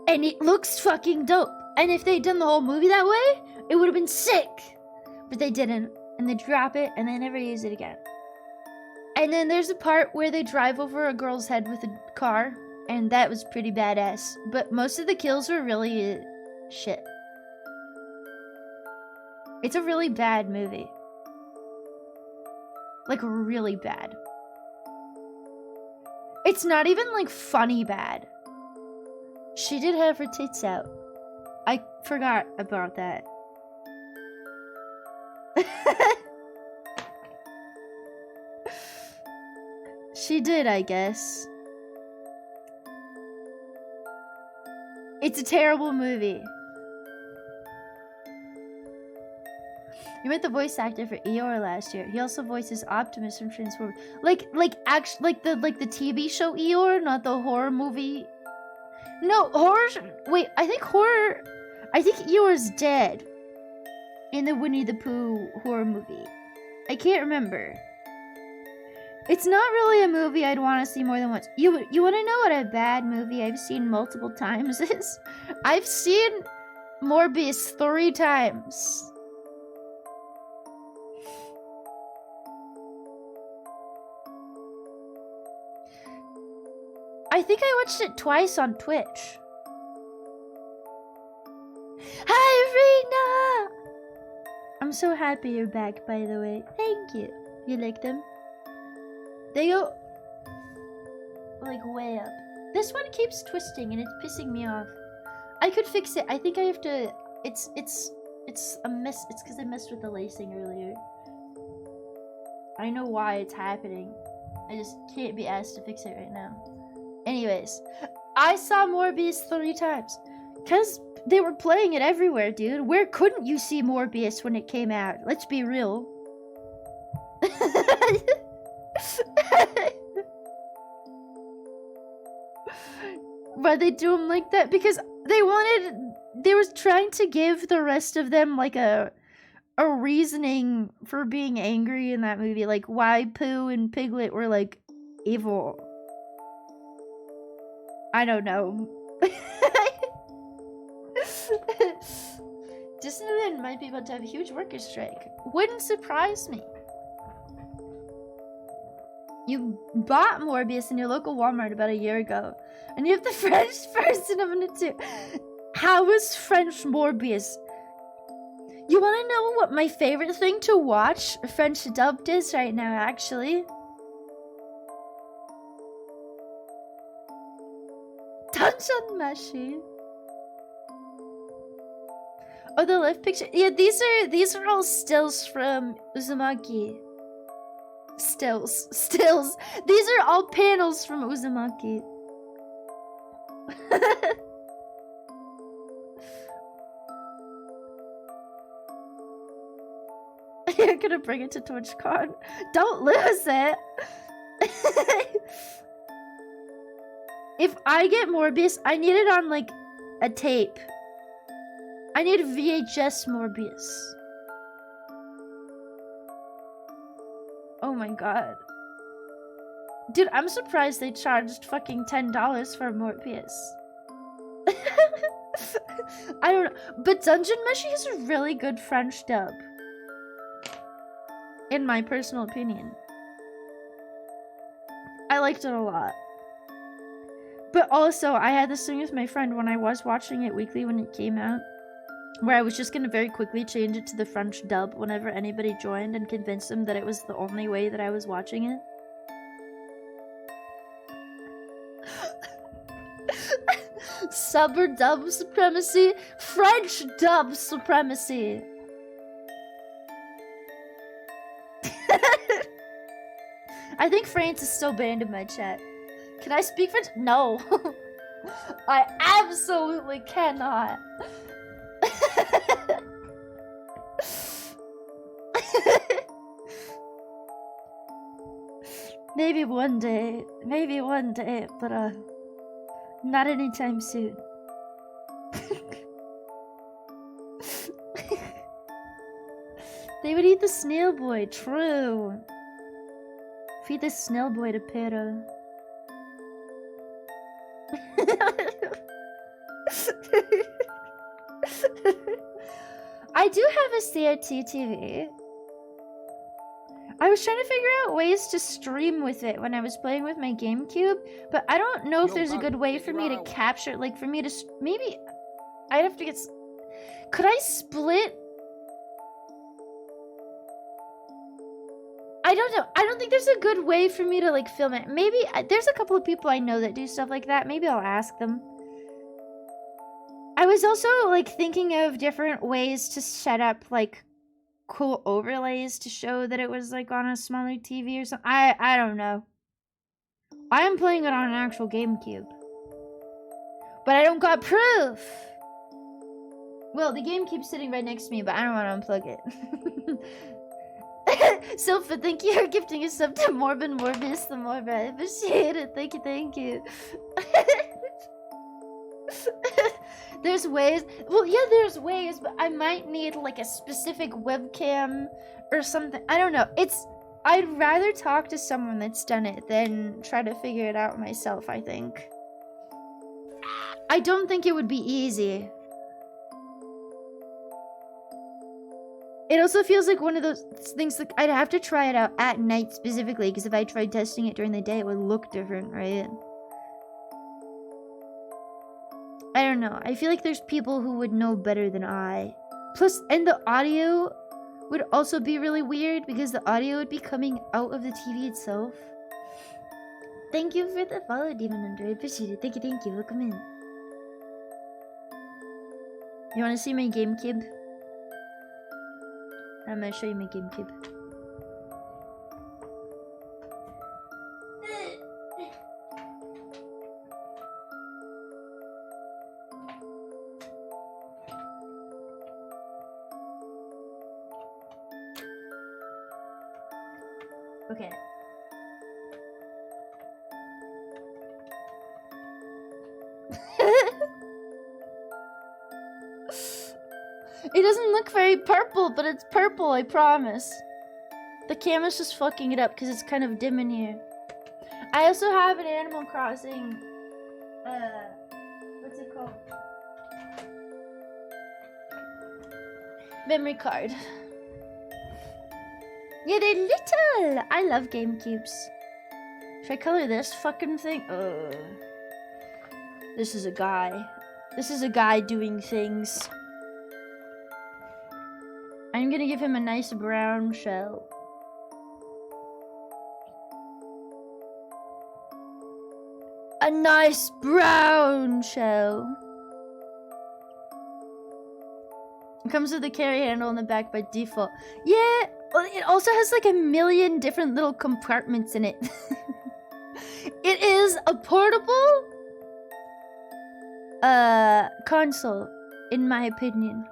And it looks fucking dope. And if they'd done the whole movie that way, it would have been sick. But they didn't. And they drop it and they never use it again. And then there's a part where they drive over a girl's head with a car. And that was pretty badass. But most of the kills were really shit. It's a really bad movie. Like, really bad. It's not even, like, funny bad. She did have her tits out. I forgot about that. She did, I guess. It's a terrible movie. You met the voice actor for Eeyore last year. He also voices Optimus from Transformers. Like the TV show Eeyore, not the horror movie. No, horror. Wait, I think Eeyore's dead in the Winnie the Pooh horror movie. I can't remember. It's not really a movie I'd want to see more than once. You want to know what a bad movie I've seen multiple times is? I've seen Morbius 3 times. I think I watched it twice on Twitch. Hi, Rena! I'm so happy you're back, by the way. Thank you. You like them? They go, like, way up. This one keeps twisting and it's pissing me off. I could fix it. I think I have to... It's a mess. It's because I messed with the lacing earlier. I know why it's happening. I just can't be asked to fix it right now. Anyways, I saw Morbius 3 times. Because they were playing it everywhere, dude. Where couldn't you see Morbius when it came out? Let's be real. Why they do them like that? Because they were trying to give the rest of them like a reasoning for being angry in that movie. Like why Pooh and Piglet were like evil. I don't know. Disneyland might be about to have a huge workers' strike. Wouldn't surprise me. You bought Morbius in your local Walmart about a year ago. And you have the French version of it too. How is French Morbius? You want to know what my favorite thing to watch French dubbed is right now, actually? Dungeon Meshi. Oh, the lift picture. Yeah, these are all stills from Uzumaki. Stills. These are all panels from Uzumaki. You're gonna bring it to TwitchCon. Don't lose it. If I get Morbius, I need it on like a tape. I need VHS Morbius. Oh my god. Dude, I'm surprised they charged fucking $10 for Morbius. I don't know. But Dungeon Meshi is a really good French dub. In my personal opinion. I liked it a lot. But also, I had this thing with my friend when I was watching it weekly when it came out. Where I was just gonna very quickly change it to the French dub whenever anybody joined and convince them that it was the only way that I was watching it. Sub or dub supremacy? French dub supremacy. I think France is still banned in my chat. Can I speak French? No. I absolutely cannot. Maybe one day, but not anytime soon. They would eat the snail boy, true. Feed the snail boy to Pero. I do have a CRT TV. I was trying to figure out ways to stream with it when I was playing with my GameCube, but I don't know if there's a good way for me to capture, like for me to, maybe I'd have to get, could I split? I don't know. I don't think there's a good way for me to like film it. Maybe there's a couple of people I know that do stuff like that. Maybe I'll ask them. I was also like thinking of different ways to set up like cool overlays to show that it was like on a smaller TV or something. I don't know. I am playing it on an actual GameCube. But I don't got proof. Well, the GameCube's sitting right next to me, but I don't want to unplug it. Sofa, thank you for gifting a sub to Morbid Morbius the Morbid. I appreciate it. Thank you. There's ways. Well, yeah, there's ways, but I might need like a specific webcam or something. I don't know. I'd rather talk to someone that's done it than try to figure it out myself, I think. I don't think it would be easy. It also feels like one of those things that I'd have to try it out at night specifically, because if I tried testing it during the day, it would look different, right? I don't know. I feel like there's people who would know better than I. Plus, and the audio would also be really weird because the audio would be coming out of the TV itself. Thank you for the follow, Demon Hunter. I appreciate it. Thank you. Welcome in. You want to see my GameCube? I'm gonna show you my GameCube. Okay. It doesn't look very purple, but it's purple, I promise. The camera's just fucking it up because it's kind of dim in here. I also have an Animal Crossing, what's it called? Memory card. Yeah, they're little! I love GameCubes. Should I color this fucking thing? This is a guy. This is a guy doing things. I'm gonna give him a nice brown shell. A nice brown shell. It comes with a carry handle on the back by default. Yeah, well, it also has like a million different little compartments in it. It is a portable console, in my opinion.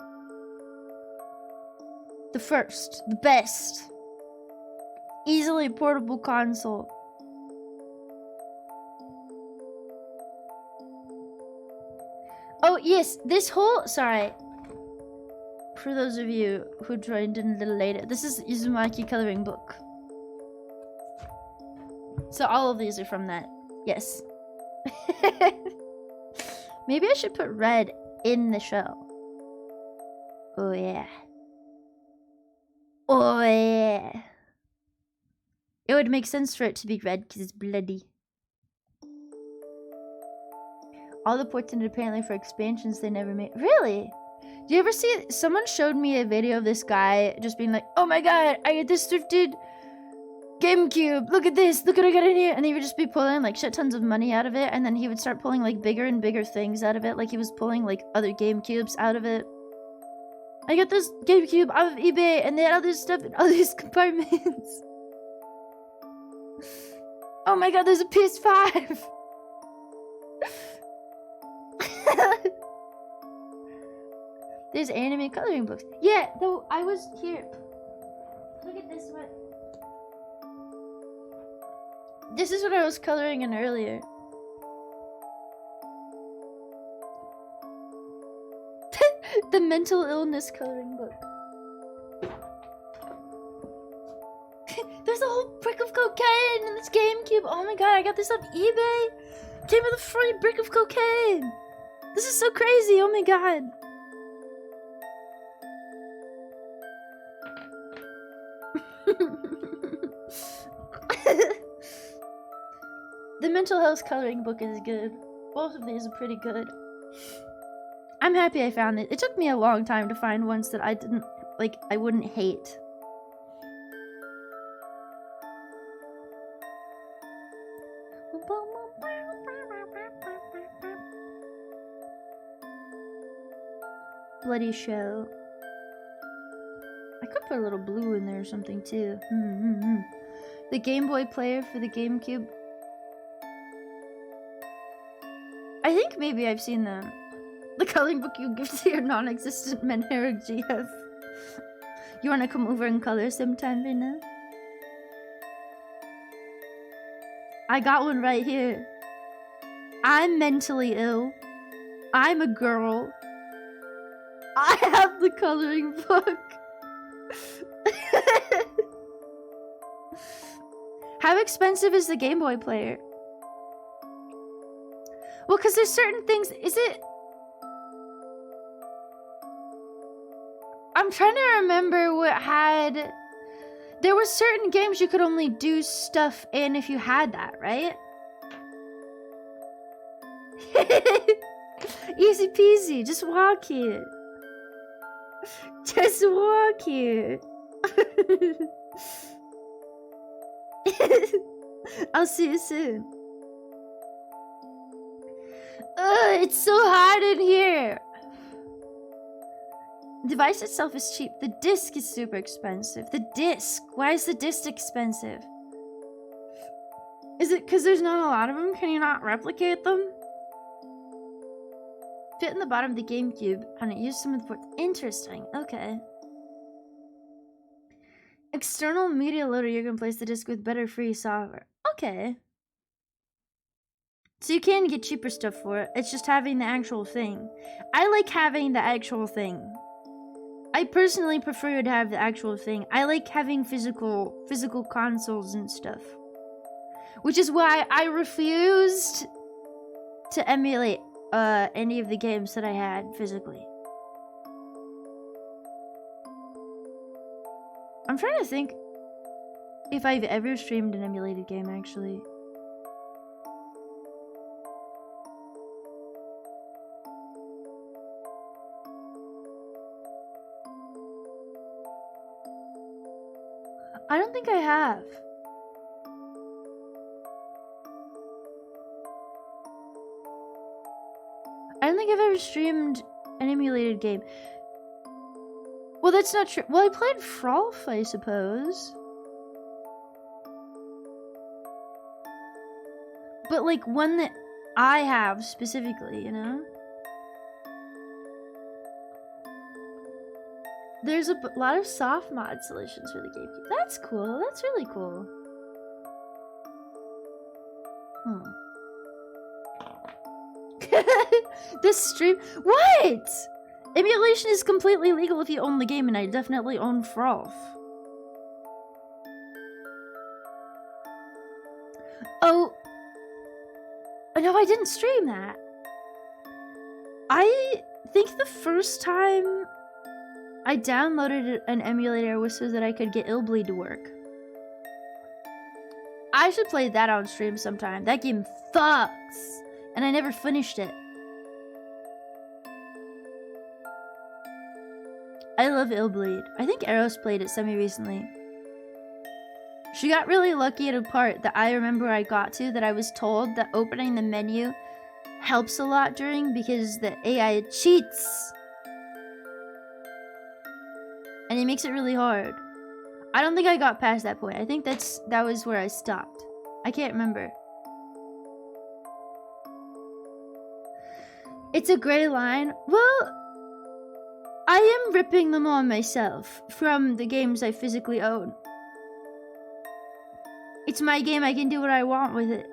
The first, the best. Easily portable console. Oh, yes, this whole... Sorry. For those of you who joined in a little later, this is Uzumaki coloring book. So all of these are from that. Yes. Maybe I should put red in the shell. Oh, yeah. Oh, yeah. It would make sense for it to be red because it's bloody. All the ports ended apparently for expansions they never made. Really? Do you ever see... Someone showed me a video of this guy just being like, oh my god, I get this thrifted GameCube, look at this, look what I got in here. And he would just be pulling like shit tons of money out of it, and then he would start pulling like bigger and bigger things out of it, like he was pulling like other GameCubes out of it. I got this GameCube out of eBay, and they had other stuff in all these compartments. Oh my god, there's a PS5! There's anime coloring books. Yeah, though I was here. Look at this one. This is what I was coloring in earlier. The mental illness coloring book. There's a whole brick of cocaine in this GameCube. Oh my god, I got this off eBay. Came with a free brick of cocaine. This is so crazy. Oh my god. The mental health coloring book is good. Both of these are pretty good. I'm happy I found it. It took me a long time to find ones that I didn't, like, I wouldn't hate. Bloody show. I could put a little blue in there or something too. The Game Boy player for the GameCube. I think maybe I've seen them. The coloring book you give to your non-existent Menheric GF. You wanna come over and color sometime, Vina? I got one right here. I'm mentally ill. I'm a girl. I have the coloring book. How expensive is the Game Boy player? Well, because there's certain things. Is it? I'm trying to remember what had. There were certain games you could only do stuff in if you had that, right? Easy peasy. Just walk here. Just walk here. I'll see you soon. Ugh, it's so hot in here. The device itself is cheap. The disc is super expensive. The disc. Why is the disc expensive? Is it because there's not a lot of them? Can you not replicate them? Fit in the bottom of the GameCube and it used some of the ports. Interesting. Okay. External media loader. You can place the disc with better free software. Okay. So you can get cheaper stuff for it. It's just having the actual thing. I like having the actual thing. I personally prefer to have the actual thing. I like having physical consoles and stuff. Which is why I refused to emulate any of the games that I had physically. I'm trying to think if I've ever streamed an emulated game, actually. I don't think I have. I don't think I've ever streamed an emulated game. Well, that's not true. Well, I played Frolf, I suppose. But, like, one that I have specifically, you know? There's a lot of soft mod solutions for the GameCube. That's cool. That's really cool. This stream. What? Emulation is completely legal if you own the game, and I definitely own Frolf. Oh. No, I didn't stream that. I think the first time I downloaded an emulator was so that I could get Illbleed to work. I should play that on stream sometime. That game fucks. And I never finished it. I love Illbleed. I think Eros played it semi-recently. She got really lucky at a part that I remember I got to, that I was told that opening the menu helps a lot during, because the AI cheats. And it makes it really hard. I don't think I got past that point. I think that was where I stopped. I can't remember. It's a gray line. Well, I am ripping them on myself from the games I physically own. It's my game, I can do what I want with it.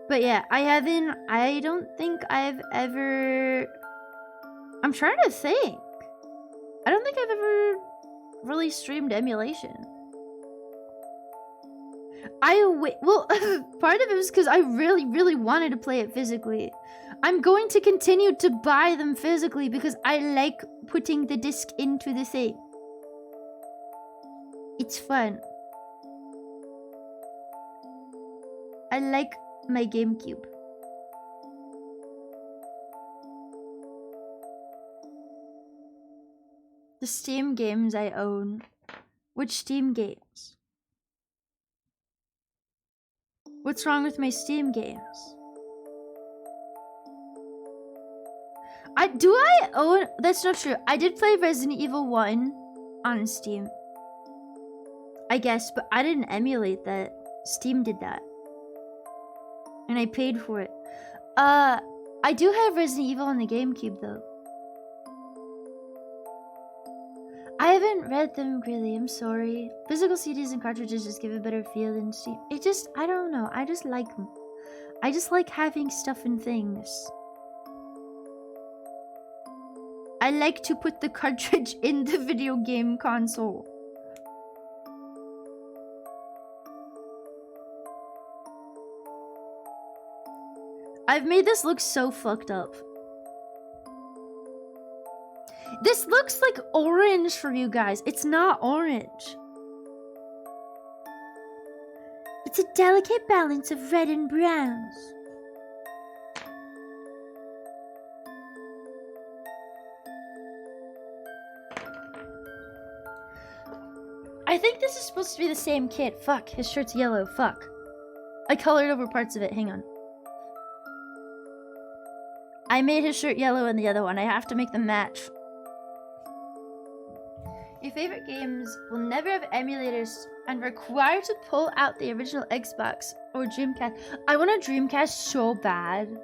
But yeah, I don't think I've ever... I'm trying to think. I don't think I've ever really streamed emulation. Well, part of it was because I really, really wanted to play it physically. I'm going to continue to buy them physically because I like putting the disc into the thing. It's fun. I like my GameCube. The Steam games I own. Which Steam games? What's wrong with my Steam games? Do I own... That's not true. I did play Resident Evil 1 on Steam, I guess, but I didn't emulate that. Steam did that. And I paid for it. I do have Resident Evil on the GameCube, though. I haven't read them really, I'm sorry. Physical CDs and cartridges just give a better feel than Steam. It just, I don't know, I just like them. I just like having stuff and things. I like to put the cartridge in the video game console. I've made this look so fucked up. This looks like orange for you guys. It's not orange. It's a delicate balance of red and browns. I think this is supposed to be the same kid. Fuck, his shirt's yellow. Fuck. I colored over parts of it. Hang on. I made his shirt yellow and the other one. I have to make them match. Your favorite games will never have emulators and require to pull out the original Xbox or Dreamcast. I want a Dreamcast so bad.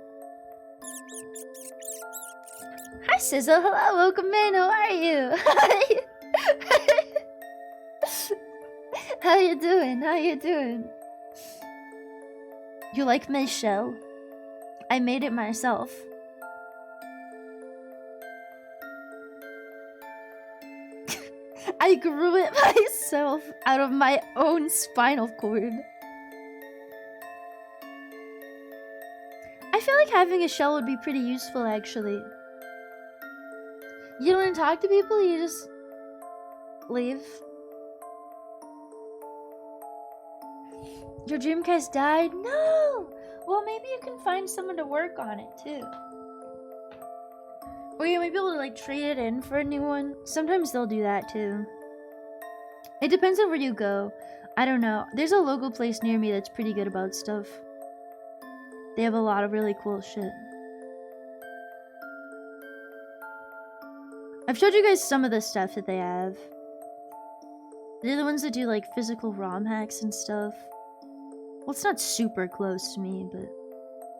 Hi Sizzle, hello, welcome in, how are you? How you doing? How you doing? You like my shell? I made it myself. I grew it myself out of my own spinal cord. I feel like having a shell would be pretty useful, actually. You don't want to talk to people, you just leave. Your Dreamcast died? No! Well, maybe you can find someone to work on it, too. Or you might be able to, like, trade it in for a new one. Sometimes they'll do that, too. It depends on where you go. I don't know. There's a local place near me that's pretty good about stuff. They have a lot of really cool shit. I've showed you guys some of the stuff that they have. They're the ones that do, like, physical ROM hacks and stuff. Well, it's not super close to me, but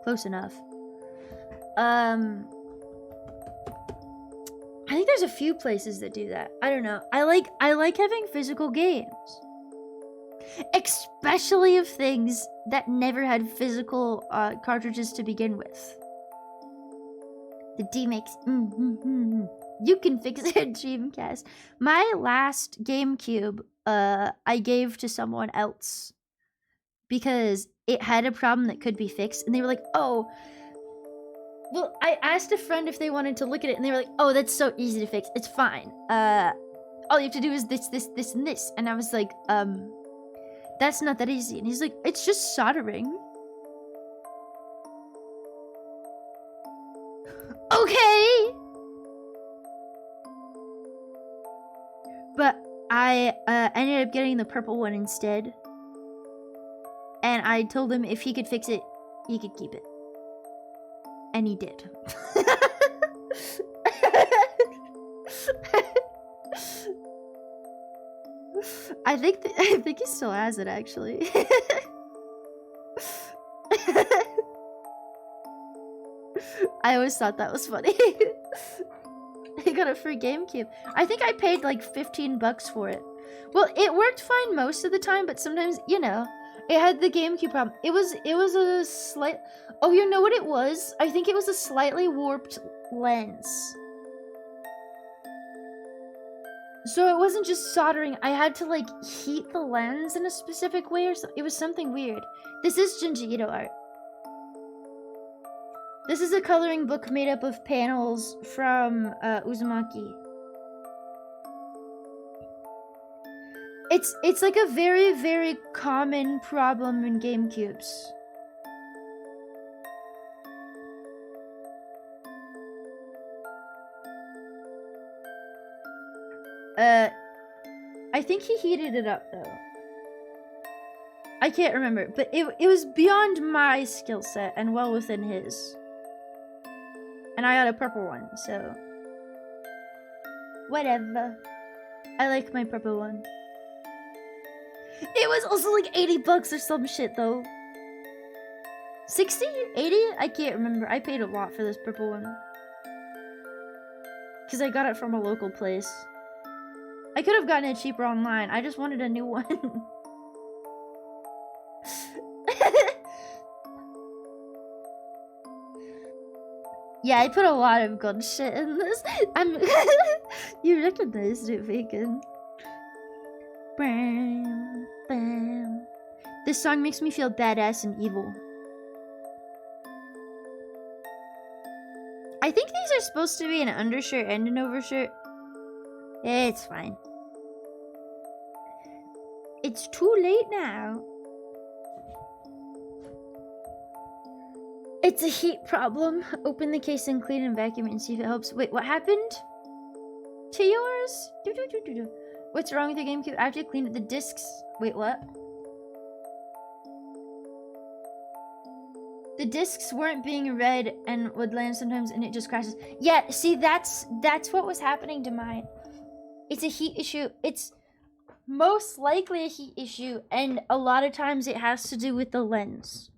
close enough. I think there's a few places that do that. I don't know. I like having physical games. Especially of things that never had physical cartridges to begin with. The D-Mix. You can fix it, Dreamcast. My last GameCube, I gave to someone else. Because it had a problem that could be fixed. And they were like, oh... Well, I asked a friend if they wanted to look at it, and they were like, oh, that's so easy to fix. It's fine. All you have to do is this, this, this, and this. And I was like, that's not that easy. And he's like, it's just soldering. Okay! But I ended up getting the purple one instead. And I told him if he could fix it, he could keep it. And he did. I think he still has it actually. I always thought that was funny. He got a free GameCube. I think I paid like 15 bucks for it. Well, it worked fine most of the time, but sometimes, you know, it had the GameCube problem. It was a slight... Oh, you know what it was? I think it was a slightly warped lens. So it wasn't just soldering. I had to, like, heat the lens in a specific way or something. It was something weird. This is Junji Ito art. This is a coloring book made up of panels from Uzumaki. It's like a very, very common problem in GameCubes. I think he heated it up though. I can't remember, but it was beyond my skill set and well within his. And I got a purple one, so whatever. I like my purple one. It was also like 80 bucks or some shit though. 60? 80? I can't remember. I paid a lot for this purple one. Because I got it from a local place. I could have gotten it cheaper online. I just wanted a new one. Yeah, I put a lot of good shit in this. You recognized it, Bacon. Bam, bam. This song makes me feel badass and evil. I think these are supposed to be an undershirt and an overshirt. It's fine. It's too late now. It's a heat problem. Open the case and clean and vacuum it and see if it helps. Wait, what happened to yours? What's wrong with your GameCube? After you cleaned it, the discs... Wait, what? The discs weren't being read and would land sometimes and it just crashes. Yeah, see, that's what was happening to mine. It's a heat issue. It's most likely a heat issue, and a lot of times it has to do with the lens.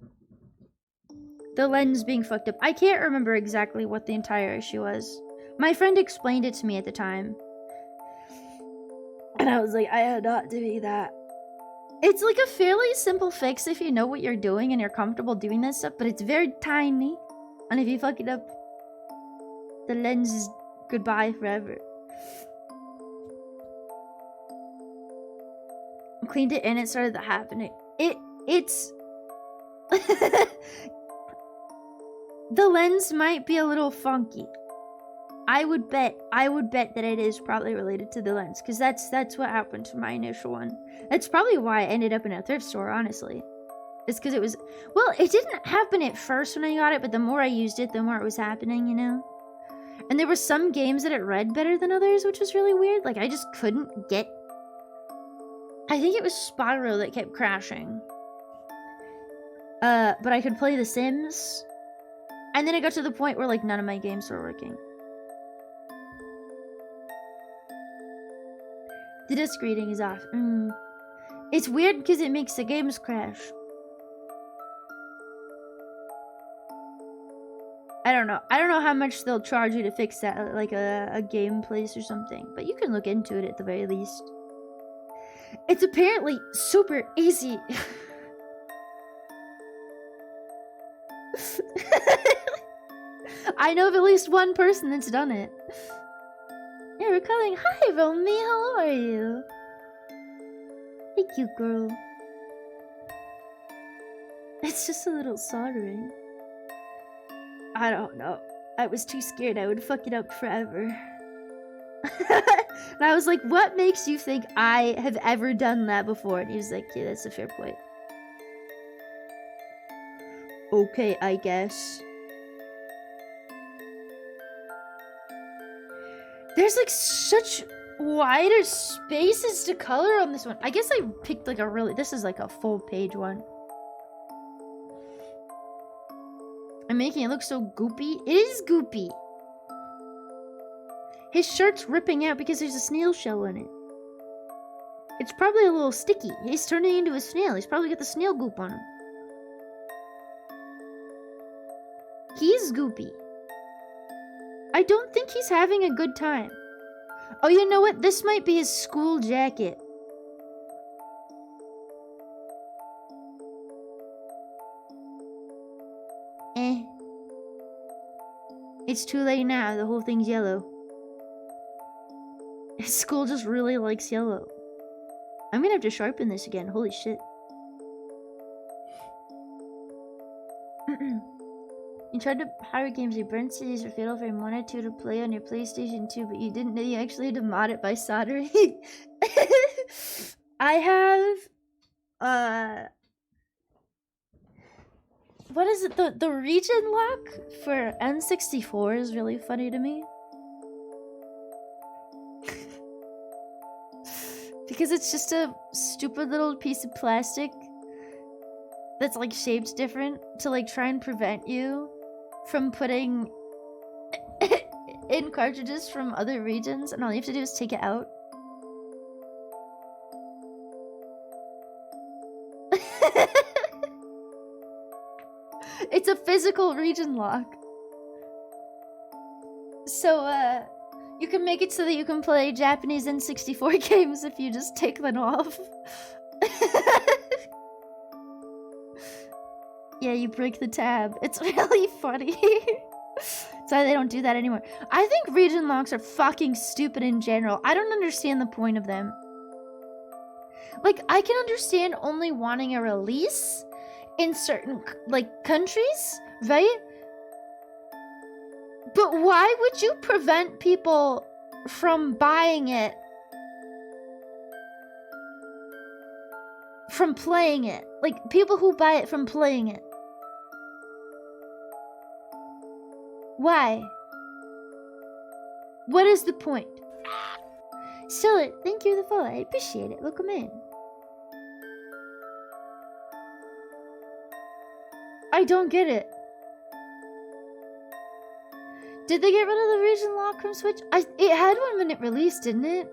The lens being fucked up. I can't remember exactly what the entire issue was. My friend explained it to me at the time. And I was like, I am not doing that. It's like a fairly simple fix if you know what you're doing and you're comfortable doing that stuff, but it's very tiny. And if you fuck it up, the lens is goodbye forever. Cleaned it and it started happening. It's... The lens might be a little funky. I would bet that it is probably related to the lens, because that's what happened to my initial one. That's probably why I ended up in a thrift store, honestly. It's because it was... Well, it didn't happen at first when I got it, but the more I used it, the more it was happening, you know? And there were some games that it read better than others, which was really weird. Like, I just couldn't get... I think it was Spyro that kept crashing. But I could play The Sims. And then it got to the point where, like, none of my games were working. The disc reading is off. It's weird because it makes the games crash. I don't know. I don't know how much they'll charge you to fix that, like a game place or something. But you can look into it at the very least. It's apparently super easy. I know of at least one person that's done it. Yeah, we're calling. Hi, Romy. How are you? Hey, cute girl. It's just a little soldering. I don't know. I was too scared I would fuck it up forever. And I was like, what makes you think I have ever done that before? And he was like, yeah, that's a fair point. Okay, I guess. There's like such wider spaces to color on this one. I guess I picked like a really, this is like a full page one. I'm making it look so goopy. It is goopy. His shirt's ripping out because there's a snail shell in it. It's probably a little sticky. He's turning into a snail. He's probably got the snail goop on him. He's goopy. I don't think he's having a good time. Oh, you know what? This might be his school jacket. It's too late now. The whole thing's yellow. His school just really likes yellow. I'm gonna have to sharpen this again. Holy shit. You tried to pirate games, you burned CDs for Fatal Frame 1 or 2 to play on your PlayStation 2, but you didn't know you actually had to mod it by soldering. I have, what is it? The region lock for N64 is really funny to me. Because it's just a stupid little piece of plastic that's like shaped different to like try and prevent you from putting in cartridges from other regions, and all you have to do is take it out. It's a physical region lock. So, you can make it so that you can play Japanese N64 games if you just take them off. Yeah, you break the tab. It's really funny. Sorry they don't do that anymore. I think region locks are fucking stupid in general. I don't understand the point of them. Like, I can understand only wanting a release in certain, like, countries, right? But why would you prevent people from buying it? From playing it? Like, people who buy it from playing it. Why? What is the point? Stellar, thank you for the follow. I appreciate it. Welcome in. I don't get it. Did they get rid of the region lock from Switch? It had one when it released, didn't it?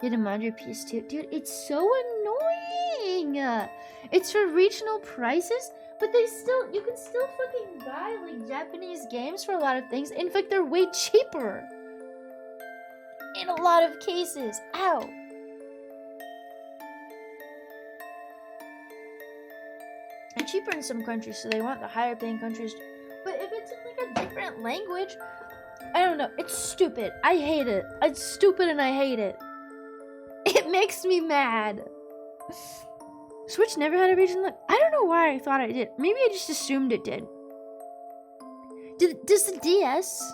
You had to mod your PS2. Dude, it's so annoying! It's for regional prices, but you can still fucking buy, like, Japanese games for a lot of things. In fact, they're way cheaper. In a lot of cases. Ow! They're cheaper in some countries, so they want the higher paying countries. But if it's in, like, a different language, I don't know. It's stupid. I hate it. It's stupid and I hate it. It makes me mad. Switch never had a region lock. I don't know why I thought it did. Maybe I just assumed it did. Does the DS?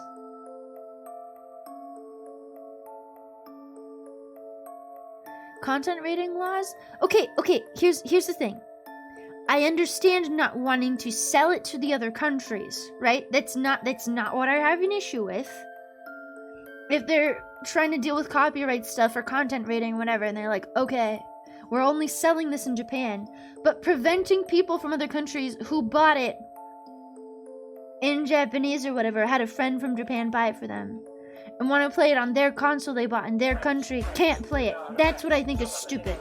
Content rating laws? Okay, here's the thing. I understand not wanting to sell it to the other countries, right? That's not what I have an issue with. If they're trying to deal with copyright stuff or content rating, whatever, and they're like, okay, we're only selling this in Japan, but preventing people from other countries who bought it in Japanese or whatever, had a friend from Japan buy it for them, and want to play it on their console they bought in their country, can't play it. That's what I think is stupid.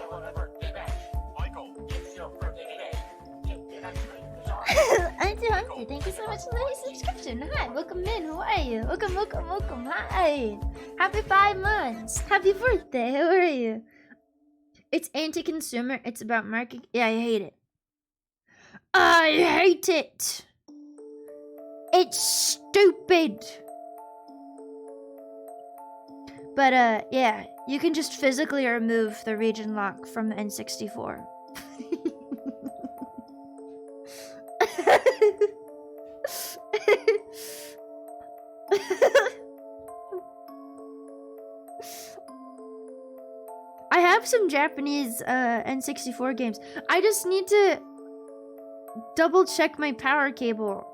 Auntie Hunter, thank you so much for the subscription. Hi, welcome in. How are you? Welcome. Hi. Happy 5 months. Happy birthday. How are you? It's anti-consumer. It's about market. Yeah, I hate it. I hate it. It's stupid. But, yeah, you can just physically remove the region lock from the N64. I have some Japanese N64 games. I just need to double check my power cable.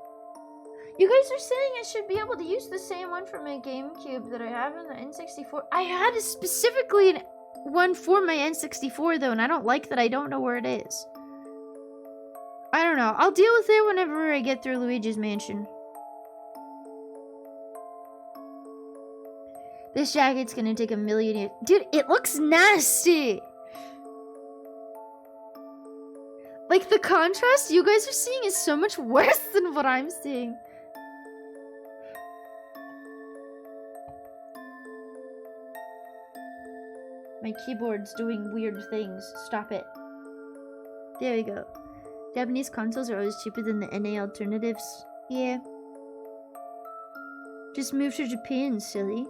You guys are saying I should be able to use the same one for my GameCube that I have in the N64. I had specifically one for my N64 though, and I don't like that I don't know where it is. I don't know. I'll deal with it whenever I get through Luigi's Mansion. This jacket's gonna take a million years. Dude, it looks nasty! Like, the contrast you guys are seeing is so much worse than what I'm seeing. My keyboard's doing weird things. Stop it. There we go. Japanese consoles are always cheaper than the NA alternatives. Yeah. Just move to Japan, silly.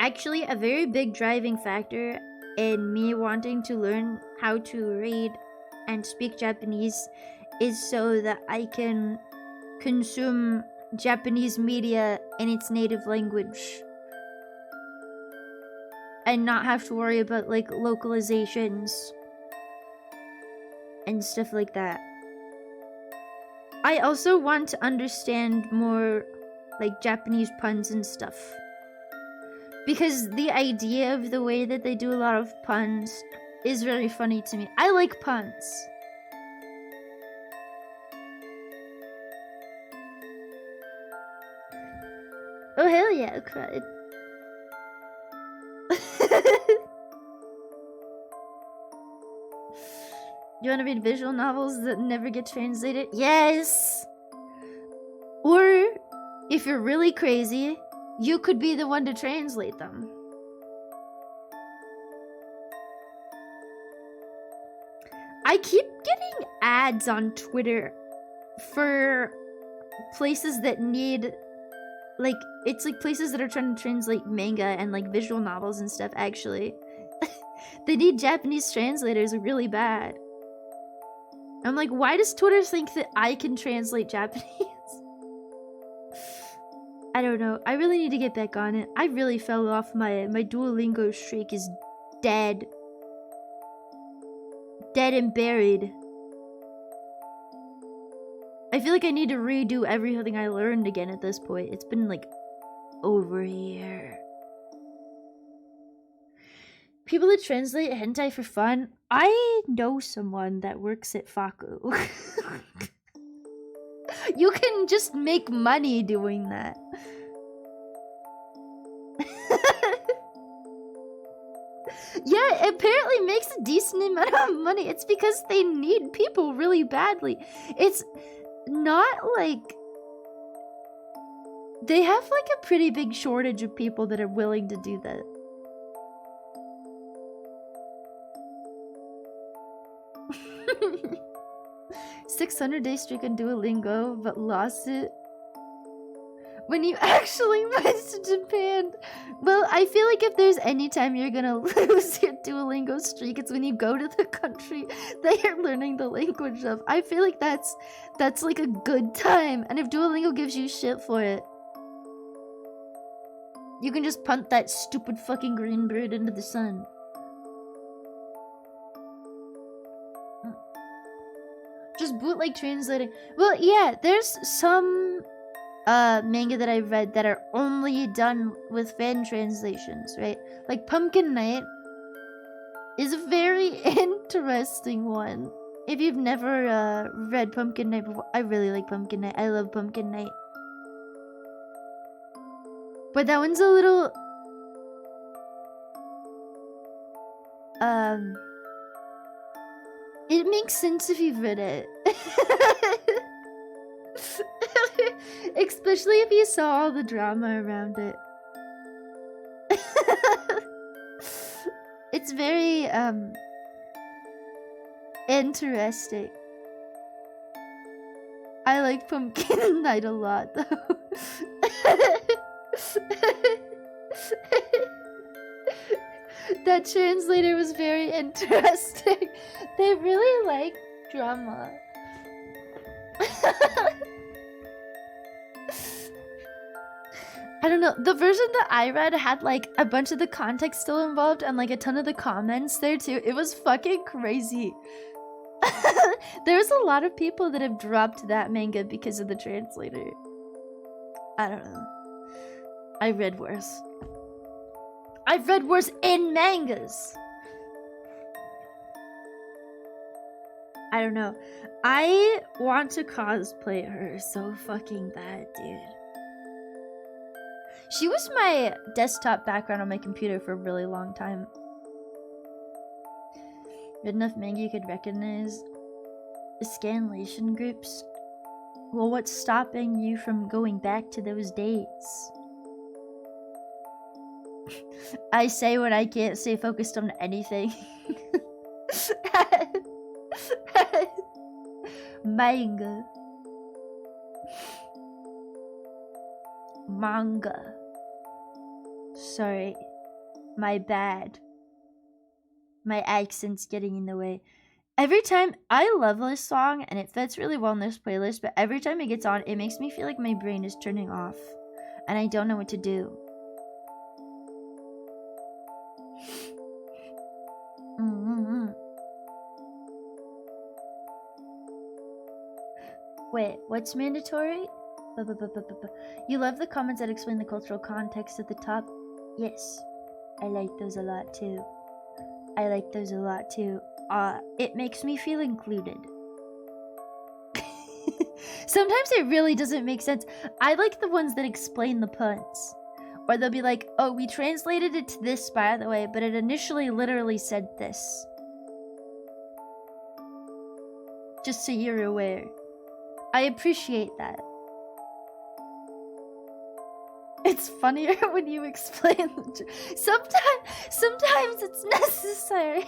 Actually, a very big driving factor in me wanting to learn how to read and speak Japanese is so that I can consume Japanese media in its native language. And not have to worry about, like, localizations and stuff like that. I also want to understand more, like, Japanese puns and stuff. Because the idea of the way that they do a lot of puns is very funny to me. I like puns. Oh, hell yeah, I cried. You want to read visual novels that never get translated? Yes! Or, if you're really crazy, you could be the one to translate them. I keep getting ads on Twitter for places that need, like, it's like places that are trying to translate manga and like visual novels and stuff, actually. They need Japanese translators really bad. I'm like, why does Twitter think that I can translate Japanese? I don't know. I really need to get back on it. I really fell off. My Duolingo streak is dead. Dead and buried. I feel like I need to redo everything I learned again at this point. It's been like over a year. People that translate hentai for fun. I know someone that works at Faku. You can just make money doing that. Yeah, it apparently makes a decent amount of money. It's because they need people really badly. It's not like... They have like a pretty big shortage of people that are willing to do that. $600-day streak on Duolingo, but lost it when you actually went to Japan. Well, I feel like if there's any time you're gonna lose your Duolingo streak, it's when you go to the country that you're learning the language of. I feel like that's like a good time, and if Duolingo gives you shit for it, you can just punt that stupid fucking green bird into the sun. Just bootleg translating. Well, yeah, there's some manga that I've read that are only done with fan translations, right? Like Pumpkin Night is a very interesting one. If you've never read Pumpkin Night before, I really like Pumpkin Night. I love Pumpkin Night. But that one's a little... It makes sense if you've read it. Especially if you saw all the drama around it. It's very, interesting. I like Pumpkin Night a lot, though. That translator was very interesting. They really like drama. I don't know. The version that I read had like a bunch of the context still involved and like a ton of the comments there too. It was fucking crazy. There's a lot of people that have dropped that manga because of the translator. I don't know. I've read worse. I've read worse in mangas. I don't know. I want to cosplay her so fucking bad, dude. She was my desktop background on my computer for a really long time. Read enough manga you could recognize scanlation groups. Well, what's stopping you from going back to those days? I say when I can't stay focused on anything. Manga. Manga. Sorry. My bad. My accent's getting in the way. Every time, I love this song and it fits really well in this playlist, but every time it gets on, it makes me feel like my brain is turning off and I don't know what to do. Wait, what's mandatory? You love the comments that explain the cultural context at the top? Yes, I like those a lot too. I like those a lot too. It makes me feel included. Sometimes it really doesn't make sense. I like the ones that explain the puns. Or they'll be like, oh, we translated it to this, by the way, but it initially literally said this. Just so you're aware. I appreciate that. It's funnier when you explain the sometimes it's necessary.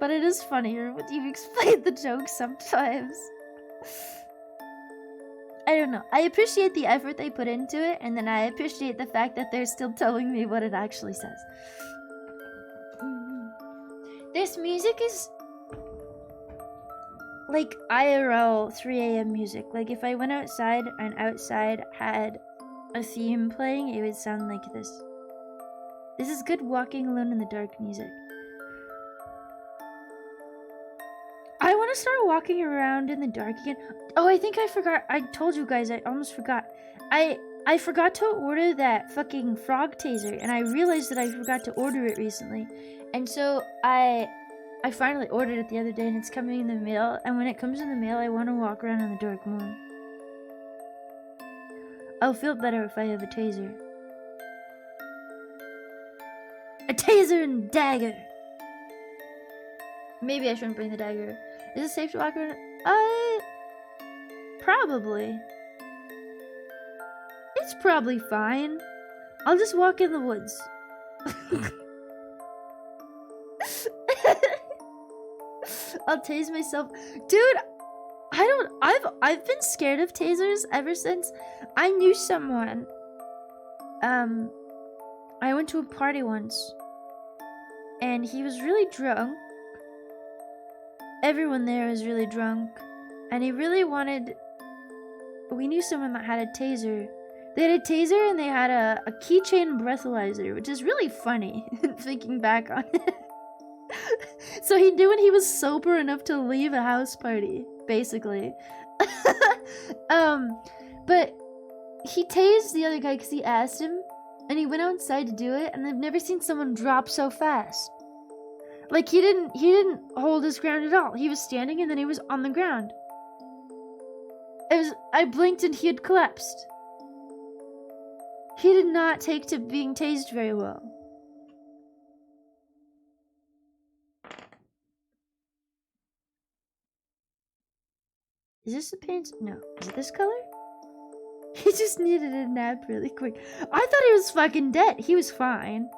But it is funnier when you explain the joke sometimes. I don't know. I appreciate the effort they put into it, and then I appreciate the fact that they're still telling me what it actually says. This music is like IRL 3 a.m. music. Like if I went outside and outside had a theme playing, it would sound like this. This is good walking alone in the dark music. I want to start walking around in the dark again. Oh, I think I forgot. I told you guys, I almost forgot. I forgot to order that fucking frog taser, and I realized that I forgot to order it recently. And so I finally ordered it the other day, and it's coming in the mail. And when it comes in the mail, I want to walk around in the dark more. I'll feel better if I have a taser. A taser and dagger. Maybe I shouldn't bring the dagger. Is it safe to walk around? Probably. It's probably fine. I'll just walk in the woods. I'll tase myself. Dude, I've been scared of tasers ever since I knew someone. I went to a party once and he was really drunk. Everyone there was really drunk and he really wanted, we knew someone that had a taser. They had a taser and they had a keychain breathalyzer, which is really funny thinking back on it. So he knew when he was sober enough to leave a house party, basically. But he tased the other guy because he asked him, and he went outside to do it, and I've never seen someone drop so fast. Like he didn't hold his ground at all. He was standing and then he was on the ground. I blinked and he had collapsed. He did not take to being tased very well. Is this the pants? No. Is it this color? He just needed a nap really quick. I thought he was fucking dead. He was fine.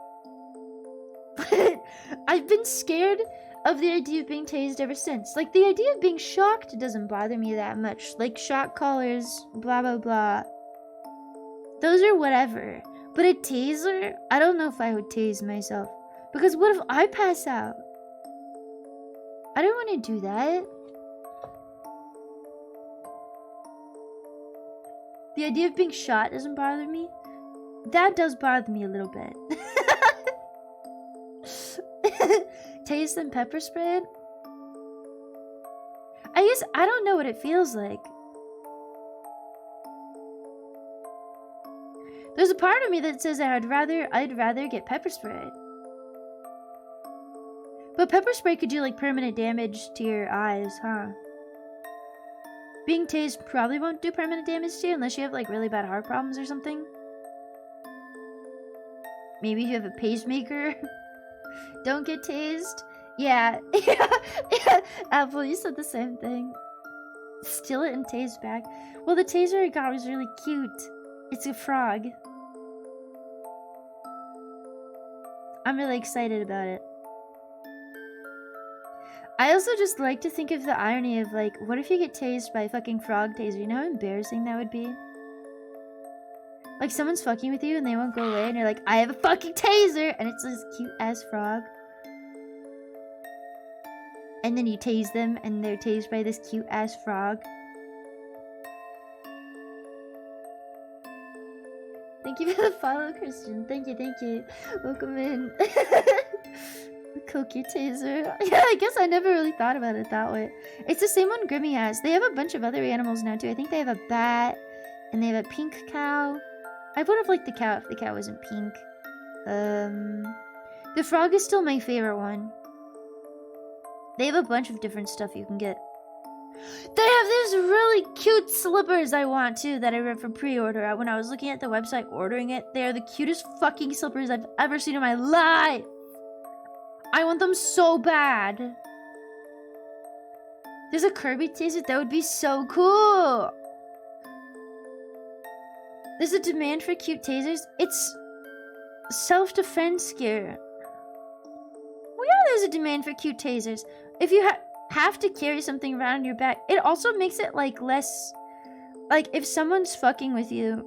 But I've been scared of the idea of being tased ever since. Like, the idea of being shocked doesn't bother me that much. Like, shock collars, blah, blah, blah. Those are whatever. But a taser? I don't know if I would tase myself. Because what if I pass out? I don't want to do that. The idea of being shot doesn't bother me. That does bother me a little bit. Tase and pepper spray? I guess I don't know what it feels like. There's a part of me that says I'd rather get pepper spray. But pepper spray could do like permanent damage to your eyes, huh? Being tased probably won't do permanent damage to you unless you have like really bad heart problems or something. Maybe you have a pacemaker. Don't get tased. Yeah, yeah. Apple, you said the same thing. Steal it and tase back. Well, the taser I got was really cute. It's a frog. I'm really excited about it. I also just like to think of the irony of like, what if you get tased by a fucking frog taser? You know how embarrassing that would be? Like someone's fucking with you and they won't go away and you're like, I have a fucking taser! And it's this cute ass frog. And then you tase them and they're tased by this cute ass frog. Thank you for the follow, Christian. Thank you, thank you. Welcome in. Cookie taser. Yeah, I guess I never really thought about it that way. It's the same one Grimmy has. They have a bunch of other animals now too. I think they have a bat and they have a pink cow. I would have liked the cow if the cow wasn't pink. The frog is still my favorite one. They have a bunch of different stuff you can get. They have these really cute slippers I want too that I read for pre-order. When I was looking at the website ordering it, they are the cutest fucking slippers I've ever seen in my life. I want them so bad. There's a Kirby taser? That would be so cool. There's a demand for cute tasers. It's self-defense gear. Well, yeah, there's a demand for cute tasers. If you have to carry something around your back, it also makes it like less... Like if someone's fucking with you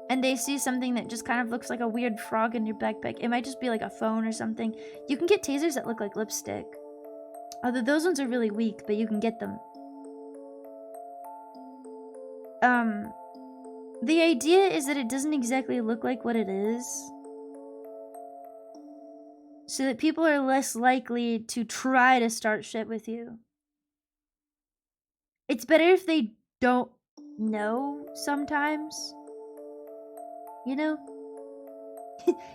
and they see something that just kind of looks like a weird frog in your backpack, it might just be like a phone or something. You can get tasers that look like lipstick. Although those ones are really weak, but you can get them. The idea is that it doesn't exactly look like what it is. So that people are less likely to try to start shit with you. It's better if they don't know sometimes. You know?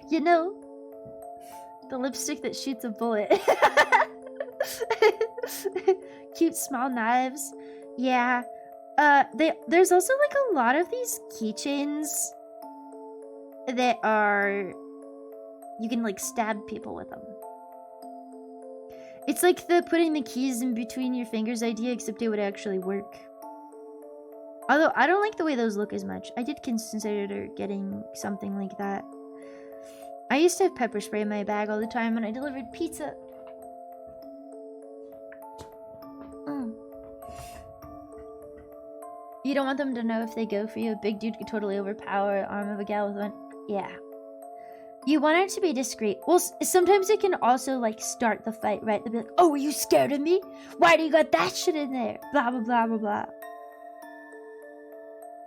You know? The lipstick that shoots a bullet. Cute small knives. Yeah. There's also like a lot of these keychains that are... You can like stab people with them. It's like the putting the keys in between your fingers idea, except it would actually work. Although I don't like the way those look as much. I did consider getting something like that. I used to have pepper spray in my bag all the time when I delivered pizza. You don't want them to know if they go for you. A big dude could totally overpower an arm of a gal with one. Yeah. You want it to be discreet. Well, sometimes it can also, like, start the fight, right? They'll be like, oh, are you scared of me? Why do you got that shit in there? Blah, blah, blah, blah, blah.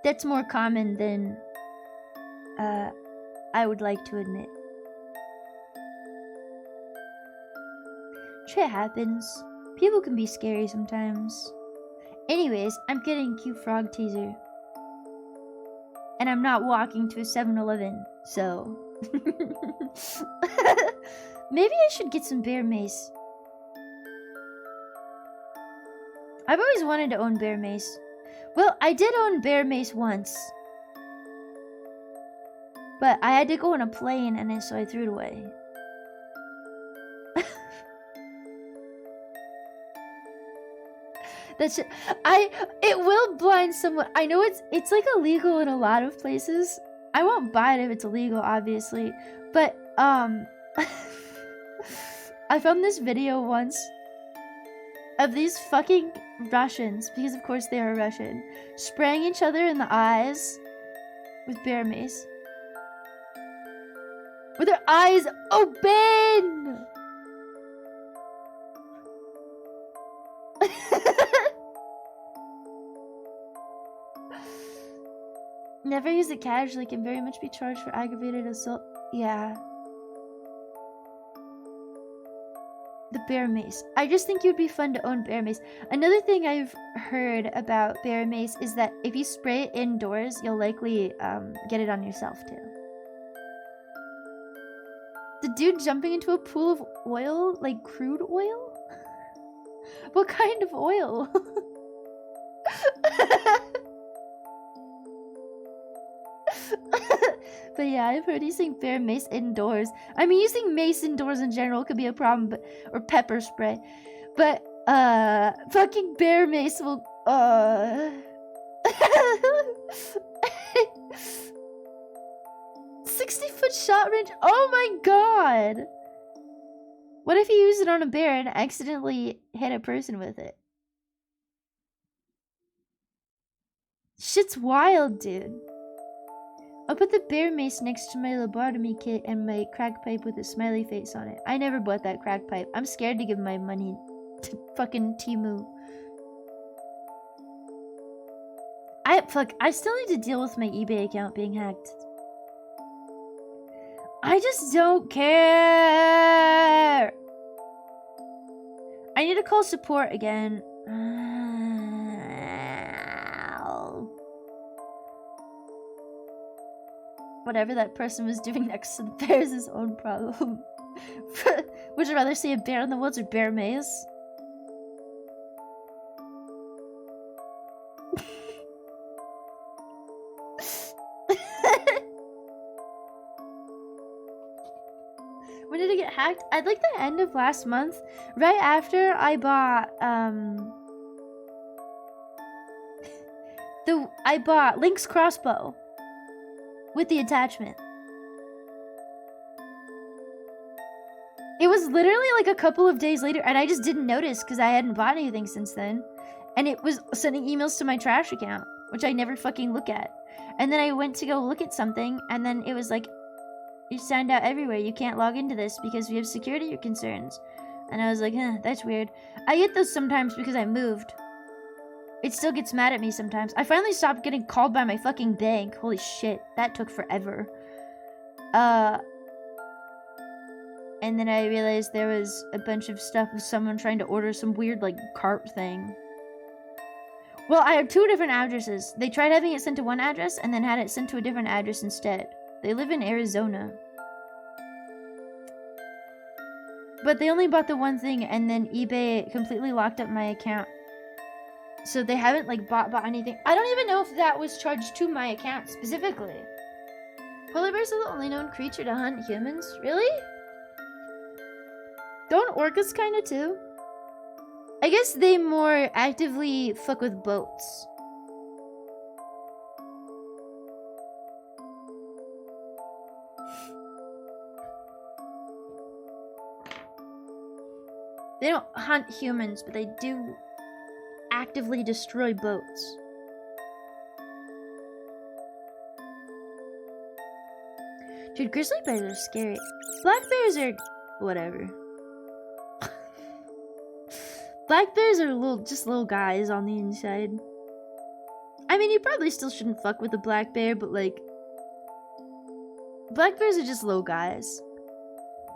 That's more common than, I would like to admit. Shit happens. People can be scary sometimes. Anyways, I'm getting a cute frog teaser. And I'm not walking to a 7-Eleven, so... Maybe I should get some bear mace. I've always wanted to own bear mace. Well, I did own bear mace once. But I had to go on a plane and so I threw it away. That's it will blind someone. I know it's like illegal in a lot of places. I won't buy it if it's illegal, obviously. But I found this video once of these fucking Russians, because of course they are Russian, spraying each other in the eyes with bear mace. With their eyes open! Never use it casually, can very much be charged for aggravated assault. Yeah. The bear mace. I just think you'd be fun to own bear mace. Another thing I've heard about bear mace is that if you spray it indoors, you'll likely get it on yourself too. The dude jumping into a pool of oil? Like crude oil? What kind of oil? But yeah, I've heard using bear mace indoors. I mean, using mace indoors in general could be a problem, but or pepper spray. But fucking bear mace will 60-foot shot range. Oh my god. What if you use it on a bear and accidentally hit a person with it? Shit's wild, dude. I'll put the bear mace next to my lobotomy kit and my crack pipe with a smiley face on it. I never bought that crack pipe. I'm scared to give my money to fucking Temu. I still need to deal with my eBay account being hacked. I just don't care. I need to call support again. Whatever that person was doing next to the bear is his own problem. Would you rather see a bear in the woods or bear maze? When did it get hacked? I'd like the end of last month, right after I bought Link's crossbow with the attachment. It was literally like a couple of days later, and I just didn't notice because I hadn't bought anything since then. And it was sending emails to my trash account, which I never fucking look at. And then I went to go look at something, and then it was like, you signed out everywhere. You can't log into this because we have security concerns. And I was like, that's weird. I get those sometimes because I moved. It still gets mad at me sometimes. I finally stopped getting called by my fucking bank. Holy shit, that took forever. And then I realized there was a bunch of stuff of someone trying to order some weird, like, cart thing. Well, I have 2 different addresses. They tried having it sent to one address and then had it sent to a different address instead. They live in Arizona. But they only bought the one thing, and then eBay completely locked up my account. So they haven't, like, bought anything. I don't even know if that was charged to my account specifically. Polar bears are the only known creature to hunt humans? Really? Don't orcas kinda too? I guess they more actively fuck with boats. They don't hunt humans, but they do actively destroy boats. Dude, grizzly bears are scary. Black bears are whatever. Black bears are just little guys on the inside. I mean, you probably still shouldn't fuck with a black bear, but like, black bears are just little guys.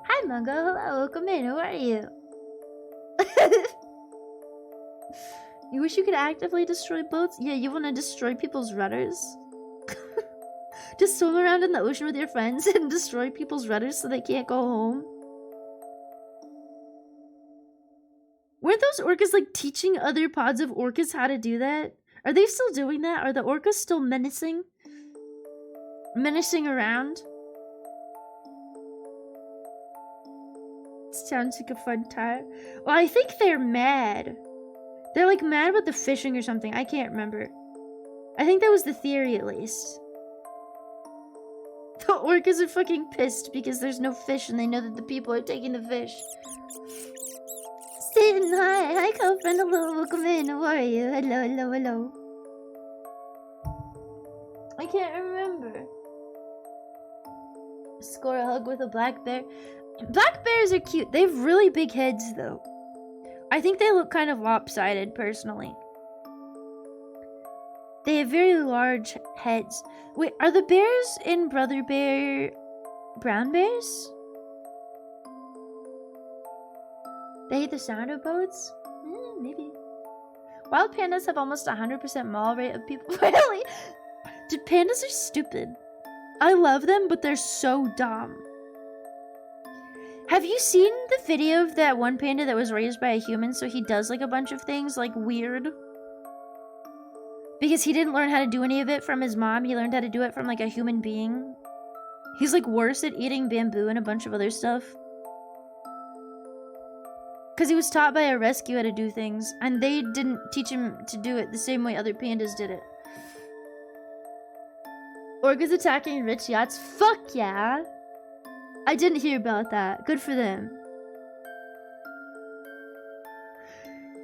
Hi, Mungo. Hello. Welcome in. How are you? You wish you could actively destroy boats? Yeah, you want to destroy people's rudders? Just swim around in the ocean with your friends and destroy people's rudders so they can't go home? Weren't those orcas like teaching other pods of orcas how to do that? Are they still doing that? Are the orcas still menacing? Menacing around? Sounds like a fun time. Well, I think they're mad. They're like mad about the fishing or something. I can't remember. I think that was the theory at least. The orcas are fucking pissed because there's no fish and they know that the people are taking the fish. Stan, hi. Hi, co-friend. Hello, welcome in. How are you? Hello, hello, hello. I can't remember. Score a hug with a black bear. Black bears are cute. They have really big heads, though. I think they look kind of lopsided, personally. They have very large heads. Wait, are the bears in Brother Bear brown bears? They hate the sound of boats? Maybe. Wild pandas have almost 100% mall rate of people. Really? Dude, pandas are stupid. I love them, but they're so dumb. Have you seen the video of that one panda that was raised by a human, so he does like a bunch of things like weird? Because he didn't learn how to do any of it from his mom, he learned how to do it from like a human being. He's like worse at eating bamboo and a bunch of other stuff. Because he was taught by a rescue how to do things, and they didn't teach him to do it the same way other pandas did it. Orcas attacking rich yachts? Fuck yeah! I didn't hear about that. Good for them.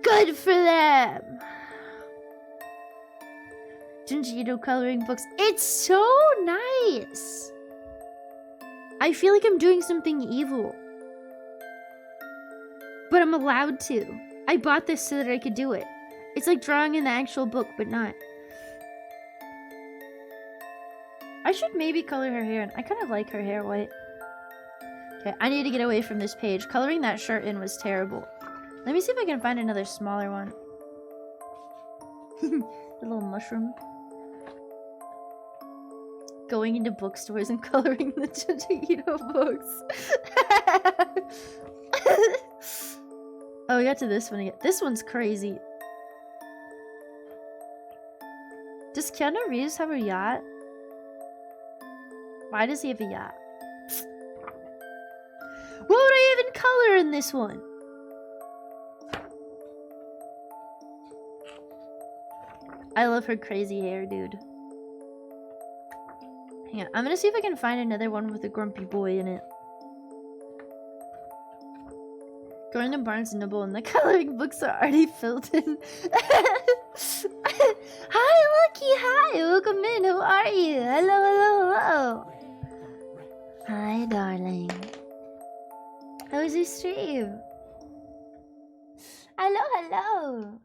Good for them! Junji Ito coloring books. It's so nice! I feel like I'm doing something evil. But I'm allowed to. I bought this so that I could do it. It's like drawing in the actual book, but not. I should maybe color her hair. I kind of like her hair white. Okay, I need to get away from this page. Coloring that shirt in was terrible. Let me see if I can find another smaller one. The little mushroom. Going into bookstores and coloring the Junji Ito books. Oh, we got to this one again. This one's crazy. Does Keanu Reeves have a yacht? Why does he have a yacht? What would I even color in this one? I love her crazy hair, dude. Hang on, I'm gonna see if I can find another one with a grumpy boy in it. Going to Barnes & Noble and the coloring books are already filled in. Hi, Lucky. Hi. Welcome in. Who are you? Hello, hello, hello. Hi, darling. How was your stream? Hello, hello.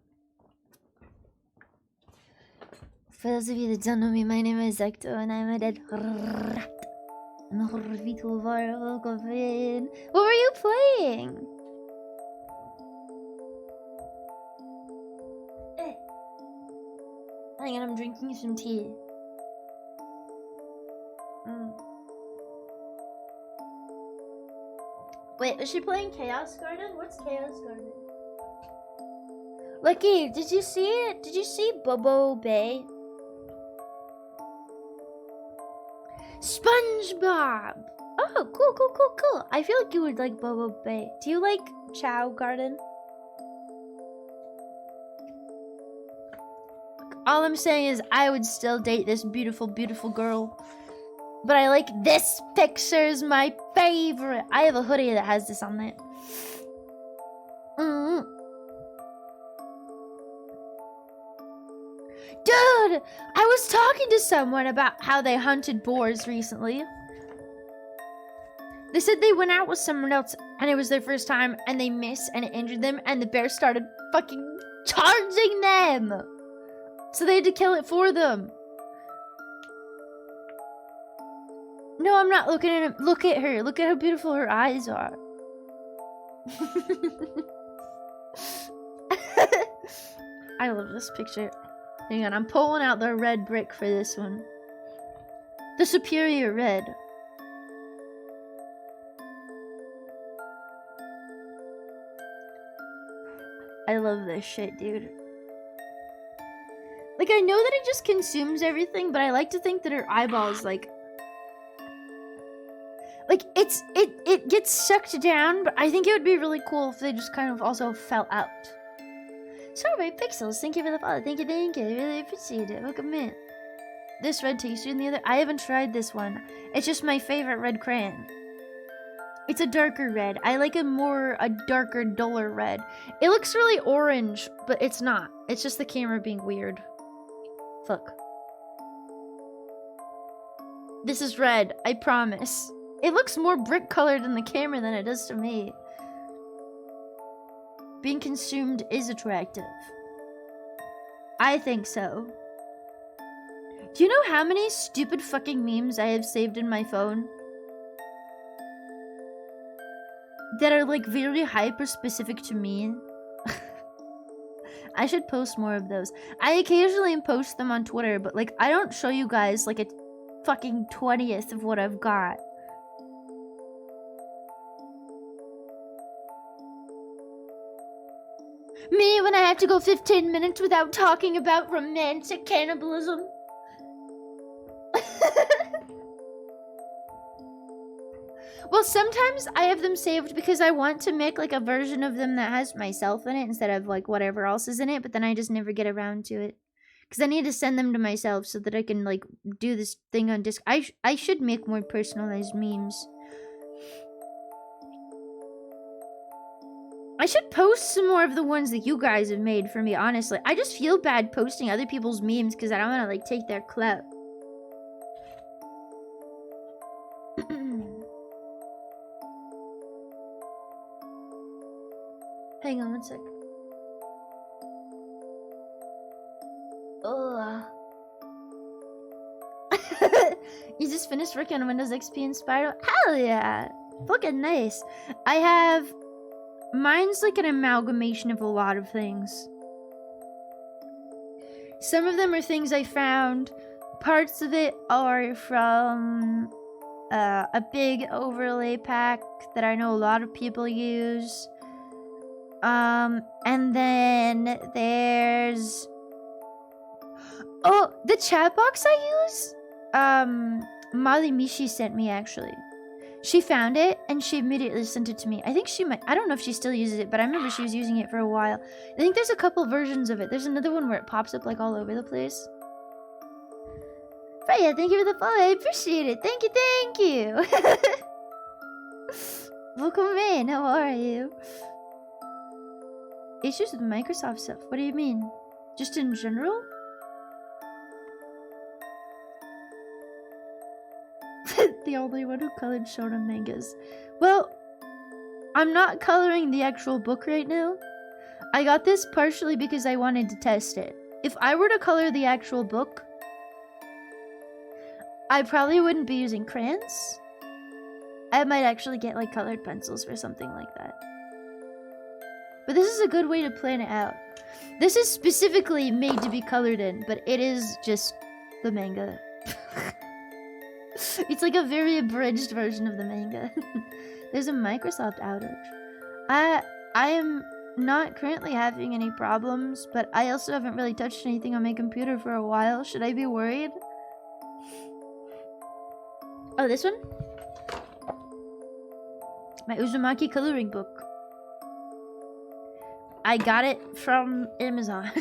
For those of you that don't know me, my name is Ecto and I'm a dead rat. I'm a Horvito. Welcome in. What were you playing? Hang on, I'm drinking some tea. Wait, is she playing Chaos Garden? What's Chaos Garden? Lucky, did you see it? Did you see Bobo Bay? SpongeBob! Oh, cool. I feel like you would like Bobo Bay. Do you like Chow Garden? All I'm saying is I would still date this beautiful, beautiful girl. But I like this picture is my favorite. I have a hoodie that has this on it. Dude, I was talking to someone about how they hunted boars recently. They said they went out with someone else and it was their first time and they missed and it injured them and the bear started fucking charging them. So they had to kill it for them. No, I'm not looking at him. Look at her. Look at how beautiful her eyes are. I love this picture. Hang on, I'm pulling out the red brick for this one. The superior red. I love this shit, dude. Like, I know that it just consumes everything, but I like to think that her eyeballs, like it gets sucked down, but I think it would be really cool if they just kind of also fell out. Sorry, Pixels, thank you for the follow. Thank you. I really appreciate it. Welcome in. This red tastes than the other. I haven't tried this one. It's just my favorite red crayon. It's a darker red. I like a darker, duller red. It looks really orange, but it's not. It's just the camera being weird. Fuck. This is red, I promise. It looks more brick colored in the camera than it does to me. Being consumed is attractive. I think so. Do you know how many stupid fucking memes I have saved in my phone? that are like very hyper specific to me. I should post more of those. I occasionally post them on Twitter, but like I don't show you guys like a fucking 20th of what I've got. Me when I have to go 15 minutes without talking about romantic cannibalism. Well, sometimes I have them saved because I want to make like a version of them that has myself in it instead of like whatever else is in it, but then I just never get around to it. Because I need to send them to myself so that I can like do this thing on disc. I should make more personalized memes. I should post some more of the ones that you guys have made for me, honestly. I just feel bad posting other people's memes because I don't want to like take their clout. Hang on one sec. Oh. You just finished working on Windows XP and Spiral? Hell yeah! Fucking nice. I have... Mine's like an amalgamation of a lot of things. Some of them are things I found. Parts of it are from a big overlay pack that I know a lot of people use. And then there's... Oh, the chat box I use? Mali Mishi sent me, actually. She found it, and she immediately sent it to me. I think she might... I don't know if she still uses it, but I remember she was using it for a while. I think there's a couple versions of it. There's another one where it pops up, like, all over the place. Freya, thank you for the follow. I appreciate it. Thank you, thank you. Welcome in. How are you? Issues with Microsoft stuff? What do you mean? Just in general? The only one who colored shonen mangas. Well, I'm not coloring the actual book right now. I got this partially because I wanted to test it. If I were to color the actual book, I probably wouldn't be using crayons. I might actually get like colored pencils or something like that. But this is a good way to plan it out. This is specifically made to be colored in, but it is just the manga. It's like a very abridged version of the manga. There's a Microsoft outage. I am not currently having any problems, but I also haven't really touched anything on my computer for a while. Should I be worried? Oh, this one? My Uzumaki coloring book. I got it from Amazon.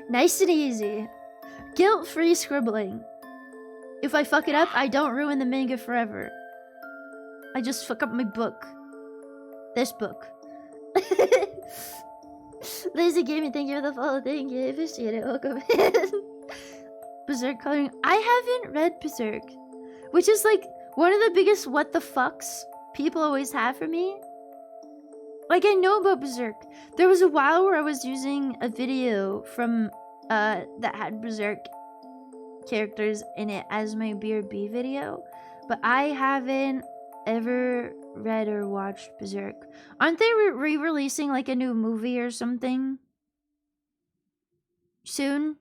Nice and easy. Guilt-free scribbling. If I fuck it up, I don't ruin the manga forever. I just fuck up my book. This book. Lazy Gaming, thank you for the follow. Thank you. I appreciate it. Welcome in. Berserk coloring. I haven't read Berserk, which is like one of the biggest what the fucks people always have for me. Like, I know about Berserk. There was a while where I was using a video from that had Berserk characters in it as my BRB video, but I haven't ever read or watched Berserk. Aren't they re-releasing like a new movie or something soon?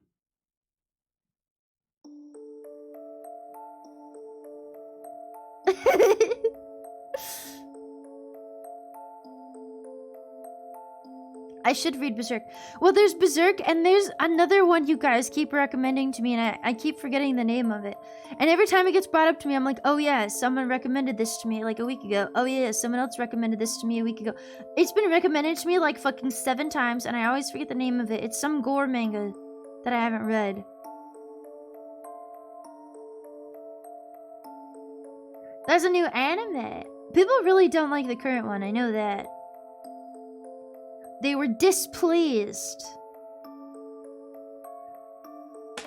I should read Berserk. Well, there's Berserk, and there's another one you guys keep recommending to me, and I keep forgetting the name of it. And every time it gets brought up to me, I'm like, oh yeah, someone recommended this to me like a week ago. Oh yeah, someone else recommended this to me a week ago. It's been recommended to me like fucking 7 times, and I always forget the name of it. It's some gore manga that I haven't read. There's a new anime. People really don't like the current one, I know that. They were displeased.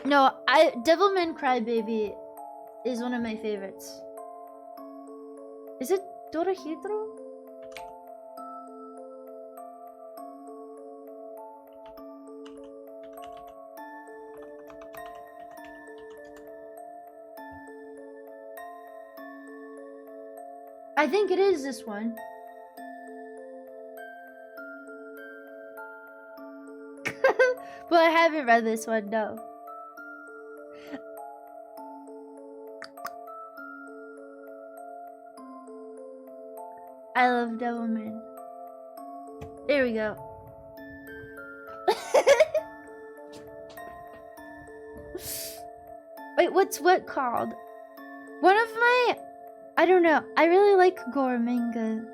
No, Devilman Crybaby is one of my favorites. Is it Dorohedoro? I think it is this one. But I haven't read this one, no. I love Devilman. There we go. Wait, what's what called? One of my, I don't know. I really like gore manga.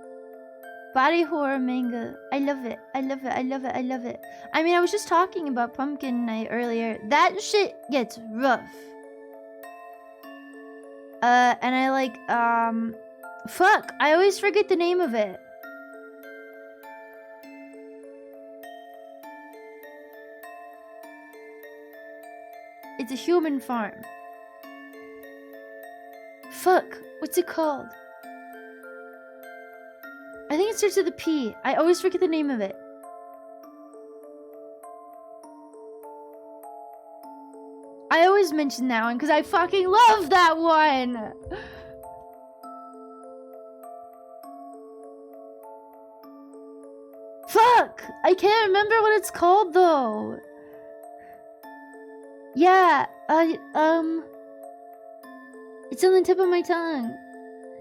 Body horror manga. I love it. I love it. I love it. I love it. I mean, I was just talking about Pumpkin Night earlier. That shit gets rough. And I like, fuck. I always forget the name of it. It's a human farm. Fuck. What's it called? I think it starts with a P. I always forget the name of it. I always mention that one because I fucking love that one. Fuck! I can't remember what it's called though. Yeah, it's on the tip of my tongue.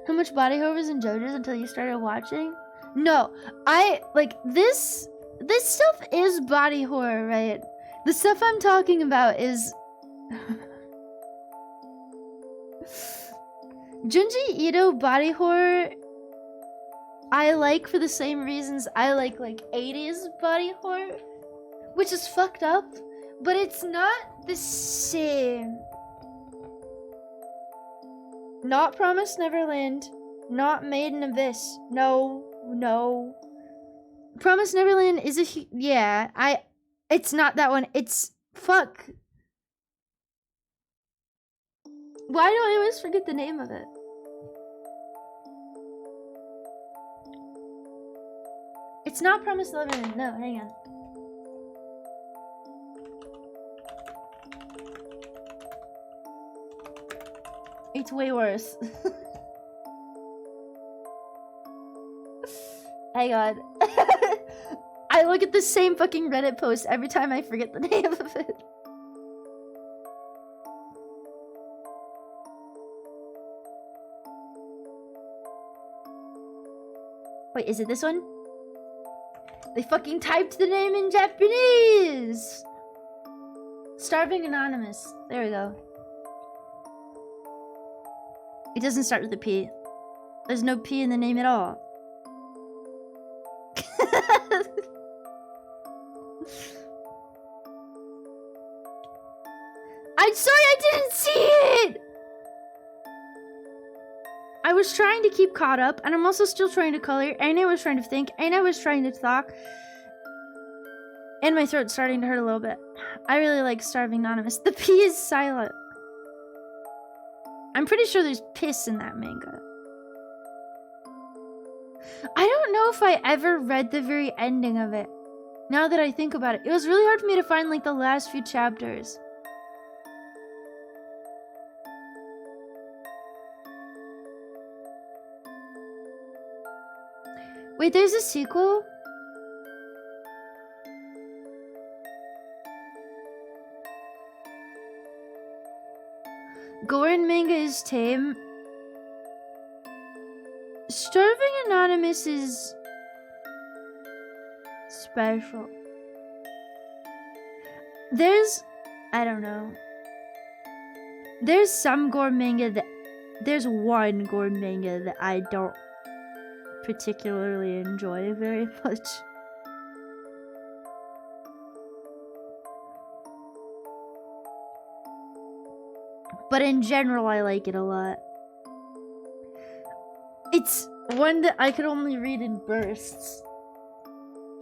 How much body horror was in JoJo's until you started watching? No, I like this stuff is body horror, right? The stuff I'm talking about is Junji Ito body horror. I like for the same reasons I like 80s body horror, which is fucked up, but it's not the same. Not Promised Neverland, not Made in Abyss. No. Promised Neverland is it's not that one. It's fuck. Why do I always forget the name of it? It's not Promised Neverland. No, hang on. It's way worse. Hang on. I look at the same fucking Reddit post every time I forget the name of it. Wait, is it this one? They fucking typed the name in Japanese! Starving Anonymous. There we go. It doesn't start with a P. There's no P in the name at all. I'm sorry I didn't see it! I was trying to keep caught up, and I'm also still trying to color, and I was trying to think, and I was trying to talk. And my throat's starting to hurt a little bit. I really like Starving Anonymous. The P is silent. I'm pretty sure there's piss in that manga. I don't know if I ever read the very ending of it. Now that I think about it. It was really hard for me to find the last few chapters. Wait, there's a sequel? Gorin manga is tame. Starving Anonymous is special. I don't know. There's some gore manga that, there's one gore manga that I don't particularly enjoy very much. But in general, I like it a lot. It's one that I could only read in bursts.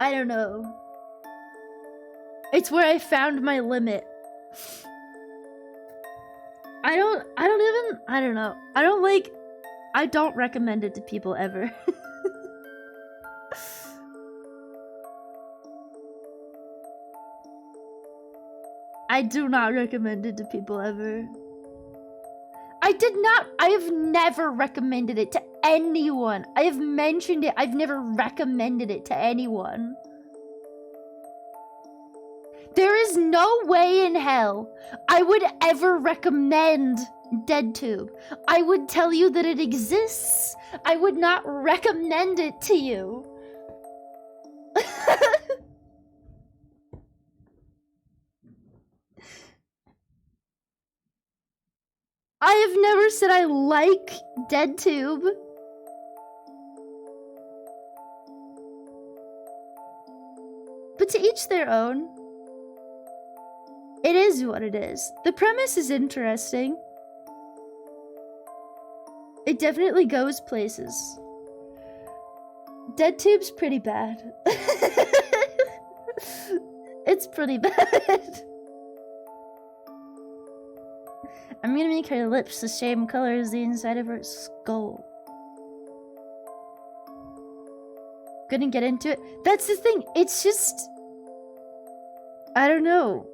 I don't know. It's where I found my limit. I don't know. I don't recommend it to people ever. I do not recommend it to people ever. I have never recommended it to anyone. I have mentioned it. I've never recommended it to anyone. There is no way in hell I would ever recommend DeadTube. I would tell you that it exists. I would not recommend it to you. I have never said I like DeadTube. But to each their own. It is what it is. The premise is interesting. It definitely goes places. DeadTube's pretty bad. It's pretty bad. I'm gonna make her lips the same color as the inside of her skull. Gonna get into it. That's the thing. It's just... I don't know.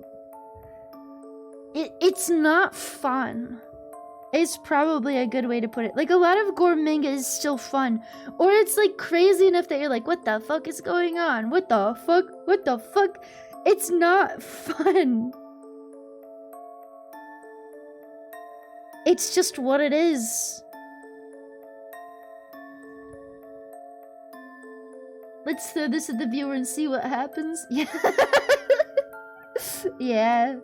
It's not fun. It's probably a good way to put it. Like, a lot of gore manga is still fun. Or it's, like, crazy enough that you're like, what the fuck is going on? What the fuck? What the fuck? It's not fun. It's just what it is. Let's throw this at the viewer and see what happens. Yeah. Yeah.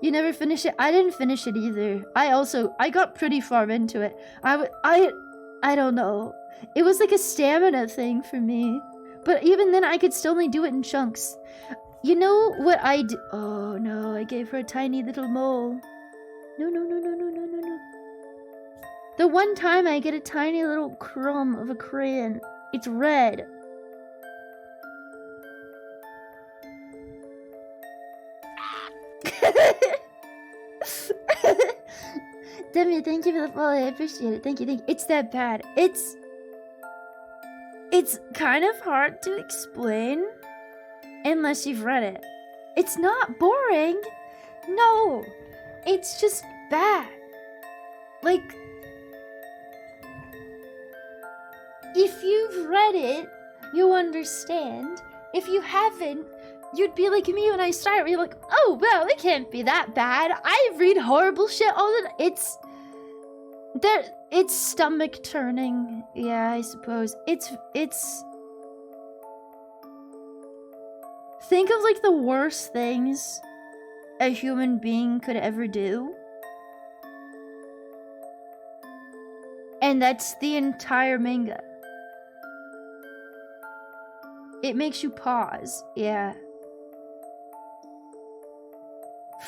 You never finish it? I didn't finish it either. I got pretty far into it. I don't know. It was like a stamina thing for me. But even then, I could still only do it in chunks. You know what I do? Oh no, I gave her a tiny little mole. No, no, no, no, no, no, no, no. The one time I get a tiny little crumb of a crayon. It's red. Demi, thank you for the follow. I appreciate it. Thank you, thank you. It's that bad. It's kind of hard to explain unless you've read it. It's not boring. No. It's just bad. Like, if you've read it, you understand. If you haven't, you'd be like me when I started. You're like, oh, well, it can't be that bad. I read horrible shit all the time. It's stomach turning. Yeah, I suppose. It's... Think of, like, the worst things a human being could ever do. And that's the entire manga. It makes you pause. Yeah.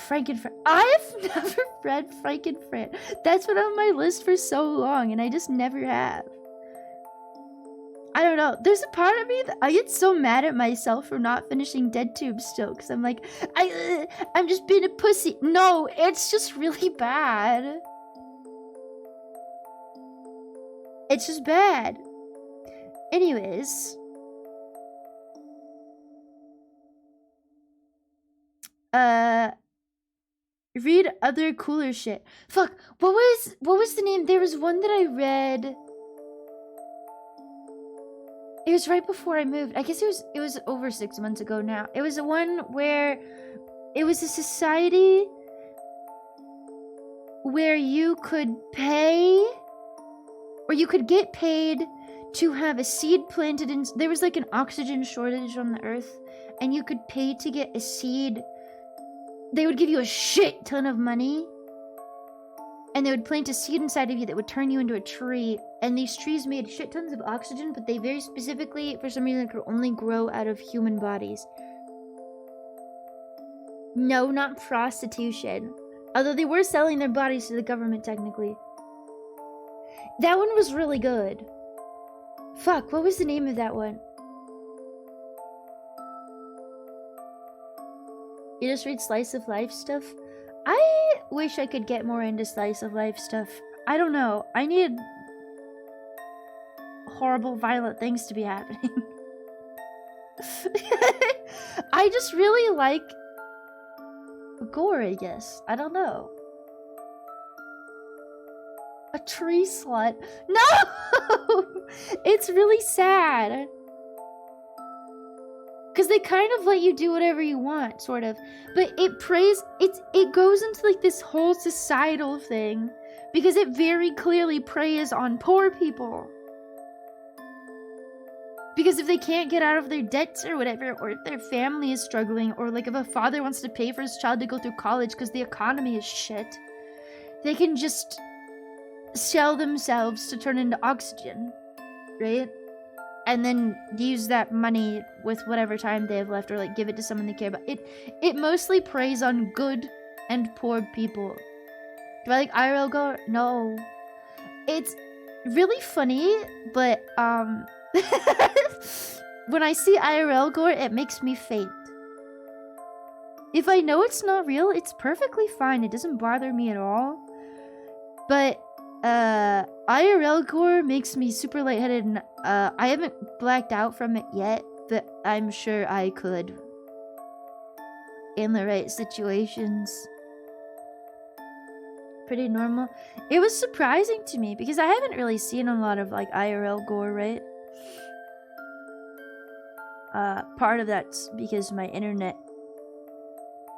Frankenfran. I've never read Frankenfran. That's been on my list for so long, and I just never have. I don't know. There's a part of me that I get so mad at myself for not finishing DeadTube still, because I'm like, I'm just being a pussy. No, it's just really bad. It's just bad. Anyways. Read other cooler shit. Fuck, what was the name? There was one that I read. It was right before I moved. I guess it was over 6 months ago now. It was the one where it was a society where you could pay or you could get paid to have a seed planted in. There was like an oxygen shortage on the earth, and you could pay to get a seed. They would give you a shit ton of money, and they would plant a seed inside of you that would turn you into a tree. And these trees made shit tons of oxygen, but they very specifically, for some reason, could only grow out of human bodies. No, not prostitution. Although they were selling their bodies to the government, technically. That one was really good. Fuck, what was the name of that one? You just read slice of life stuff? I wish I could get more into slice of life stuff. I don't know. I need horrible, violent things to be happening. I just really like gore, I guess. I don't know. A tree slut. No! It's really sad. Because they kind of let you do whatever you want, sort of. But it goes into like this whole societal thing. Because it very clearly preys on poor people. Because if they can't get out of their debts or whatever, or if their family is struggling, or like if a father wants to pay for his child to go through college because the economy is shit, they can just sell themselves to turn into oxygen, right? And then use that money with whatever time they have left, or like give it to someone they care about. It mostly preys on good and poor people. Do I like IRL gore? No. It's really funny, but when I see IRL gore, it makes me faint. If I know it's not real, it's perfectly fine. It doesn't bother me at all. But IRL gore makes me super lightheaded, and I haven't blacked out from it yet, but I'm sure I could in the right situations. Pretty normal. It was surprising to me because I haven't really seen a lot of like IRL gore, right? Part of that's because my internet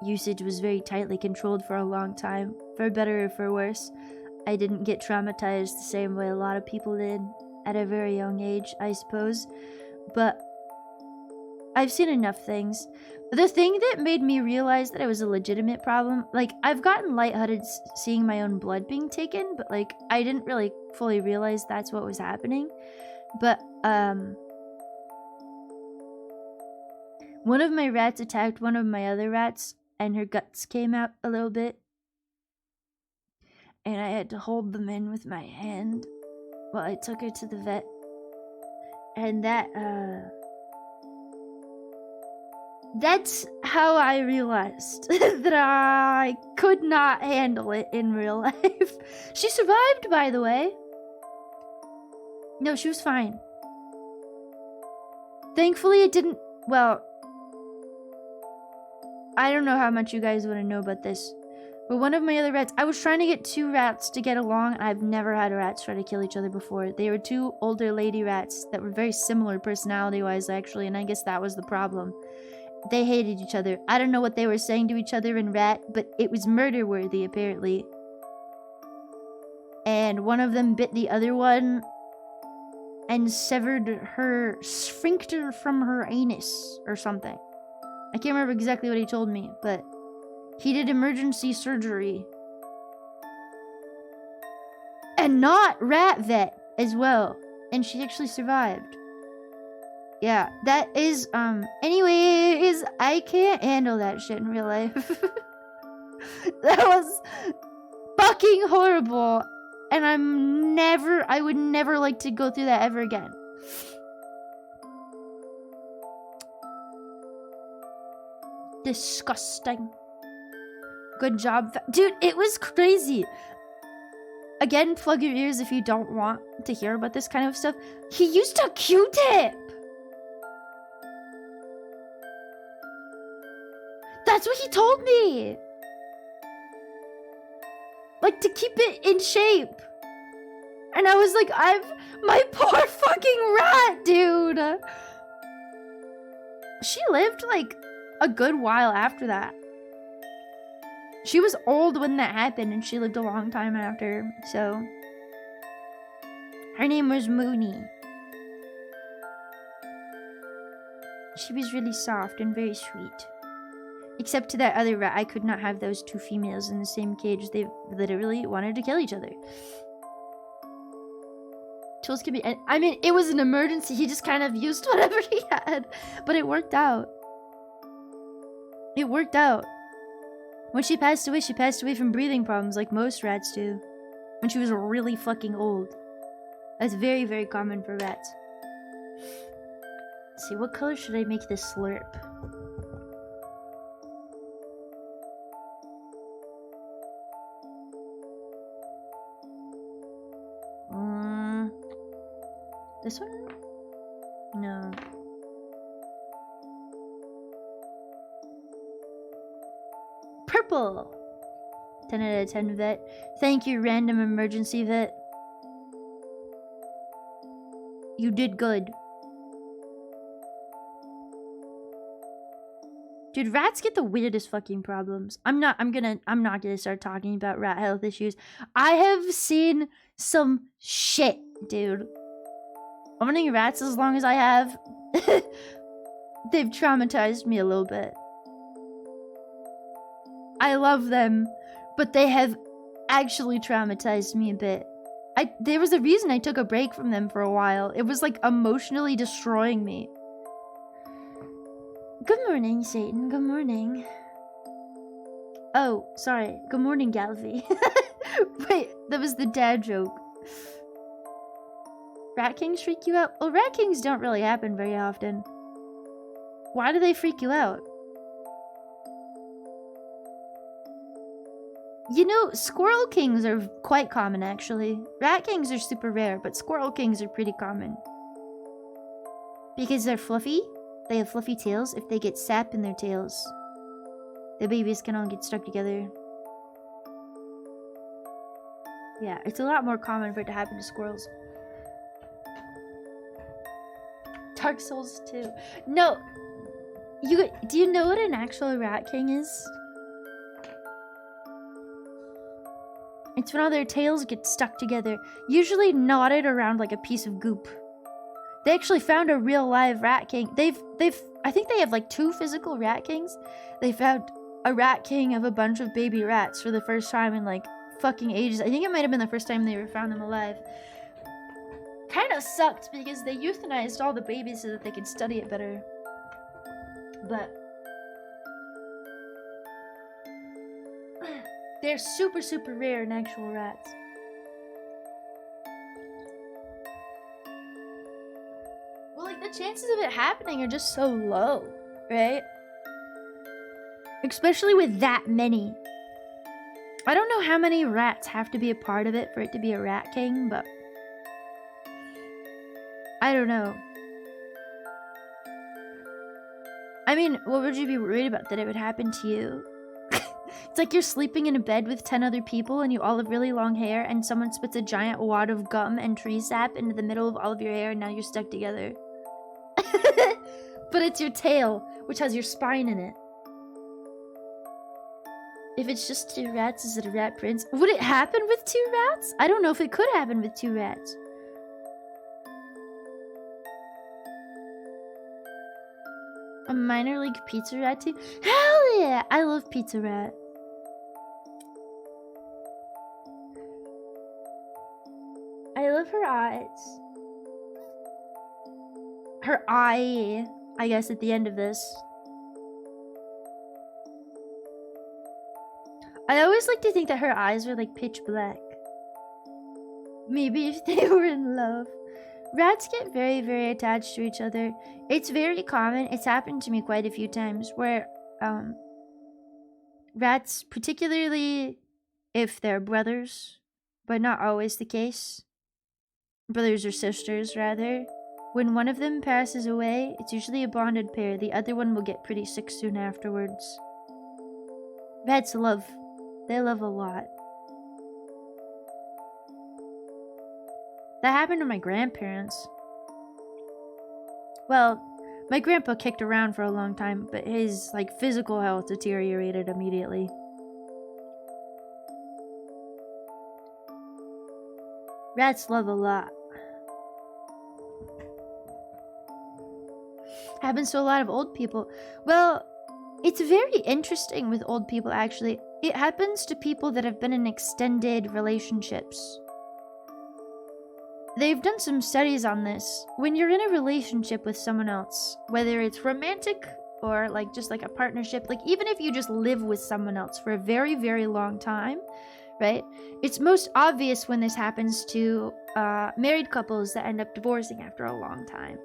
usage was very tightly controlled for a long time, for better or for worse. I didn't get traumatized the same way a lot of people did at a very young age, I suppose. But I've seen enough things. The thing that made me realize that it was a legitimate problem, like, I've gotten lightheaded seeing my own blood being taken, but, like, I didn't really fully realize that's what was happening. But, one of my rats attacked one of my other rats, and her guts came out a little bit. And I had to hold them in with my hand while I took her to the vet. And that's how I realized that I could not handle it in real life. She survived, by the way. No, she was fine. Thankfully, it didn't... Well, I don't know how much you guys want to know about this. But one of my other rats, I was trying to get two rats to get along. I've never had rats try to kill each other before. They were two older lady rats that were very similar personality-wise, actually, and I guess that was the problem. They hated each other. I don't know what they were saying to each other in rat, but it was murder-worthy, apparently. And one of them bit the other one and severed her sphincter from her anus or something. I can't remember exactly what he told me, but he did emergency surgery. And not rat vet as well. And she actually survived. Yeah, that is, anyways, I can't handle that shit in real life. That was fucking horrible. And I would never like to go through that ever again. Disgusting. Good job. Dude, it was crazy. Again, plug your ears if you don't want to hear about this kind of stuff. He used a Q-tip. That's what he told me. Like, to keep it in shape. And I was like, my poor fucking rat, dude. She lived, like, a good while after that. She was old when that happened, and she lived a long time after, so. Her name was Mooney. She was really soft and very sweet. Except to that other rat, I could not have those two females in the same cage. They literally wanted to kill each other. Tools can be... I mean, it was an emergency. He just kind of used whatever he had. But it worked out. It worked out. When she passed away from breathing problems like most rats do. When she was really fucking old. That's very, very common for rats. Let's see, what color should I make this slurp? This one? No. Purple! 10 out of 10 vet. Thank you, random emergency vet. You did good. Dude, rats get the weirdest fucking problems. I'm not gonna start talking about rat health issues. I have seen some shit, dude. Owning rats as long as I have, they've traumatized me a little bit. I love them, but they have actually traumatized me a bit. There was a reason I took a break from them for a while. It was like emotionally destroying me. Good morning, Satan. Good morning. Oh, sorry. Good morning, Galvy. Wait, that was the dad joke. Rat kings freak you out? Well, rat kings don't really happen very often. Why do they freak you out? You know, squirrel kings are quite common, actually. Rat kings are super rare, but squirrel kings are pretty common. Because they're fluffy. They have fluffy tails. If they get sap in their tails, the babies can all get stuck together. Yeah, it's a lot more common for it to happen to squirrels. Dark Souls 2. No! Do you know what an actual rat king is? It's when all their tails get stuck together, usually knotted around like a piece of goop. They actually found a real live rat king. I think they have like 2 physical rat kings. They found a rat king of a bunch of baby rats for the first time in like fucking ages. I think it might have been the first time they ever found them alive. Kind of sucked because they euthanized all the babies so that they could study it better. But they're super, super rare in actual rats. Well, like, the chances of it happening are just so low, right? Especially with that many. I don't know how many rats have to be a part of it for it to be a rat king, but I don't know. I mean, what would you be worried about? That it would happen to you? It's like you're sleeping in a bed with 10 other people and you all have really long hair and someone spits a giant wad of gum and tree sap into the middle of all of your hair and now you're stuck together. But it's your tail, which has your spine in it. If it's just 2 rats, is it a rat prince? Would it happen with 2 rats? I don't know if it could happen with 2 rats. A minor league pizza rat team? Hell yeah! I love Pizza Rat. I love her eyes. Her eye, I guess, at the end of this. I always like to think that her eyes were like pitch black. Maybe if they were in love. Rats get very, very attached to each other. It's very common. It's happened to me quite a few times where rats, particularly if they're brothers, but not always the case. Brothers or sisters, rather. When one of them passes away, it's usually a bonded pair. The other one will get pretty sick soon afterwards. Rats love. They love a lot. That happened to my grandparents. Well, my grandpa kicked around for a long time, but his, like, physical health deteriorated immediately. Rats love a lot. Happens to a lot of old people. Well, it's very interesting with old people, actually. It happens to people that have been in extended relationships. They've done some studies on this. When you're in a relationship with someone else, whether it's romantic or like just like a partnership, like even if you just live with someone else for a very, very long time, right? It's most obvious when this happens to married couples that end up divorcing after a long time.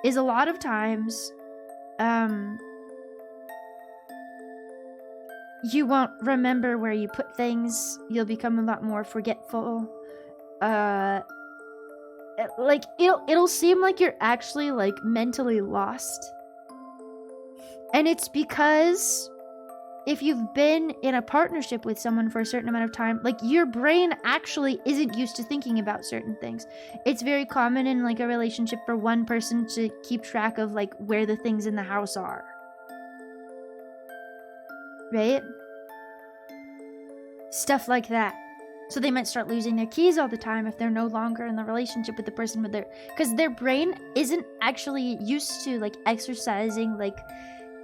Is a lot of times, you won't remember where you put things. You'll become a lot more forgetful. Like it'll seem like you're actually like mentally lost. And it's because if you've been in a partnership with someone for a certain amount of time, like your brain actually isn't used to thinking about certain things. It's very common in like a relationship for one person to keep track of like where the things in the house are. Right? Stuff like that. So they might start losing their keys all the time if they're no longer in the relationship with the person with because their brain isn't actually used to like exercising like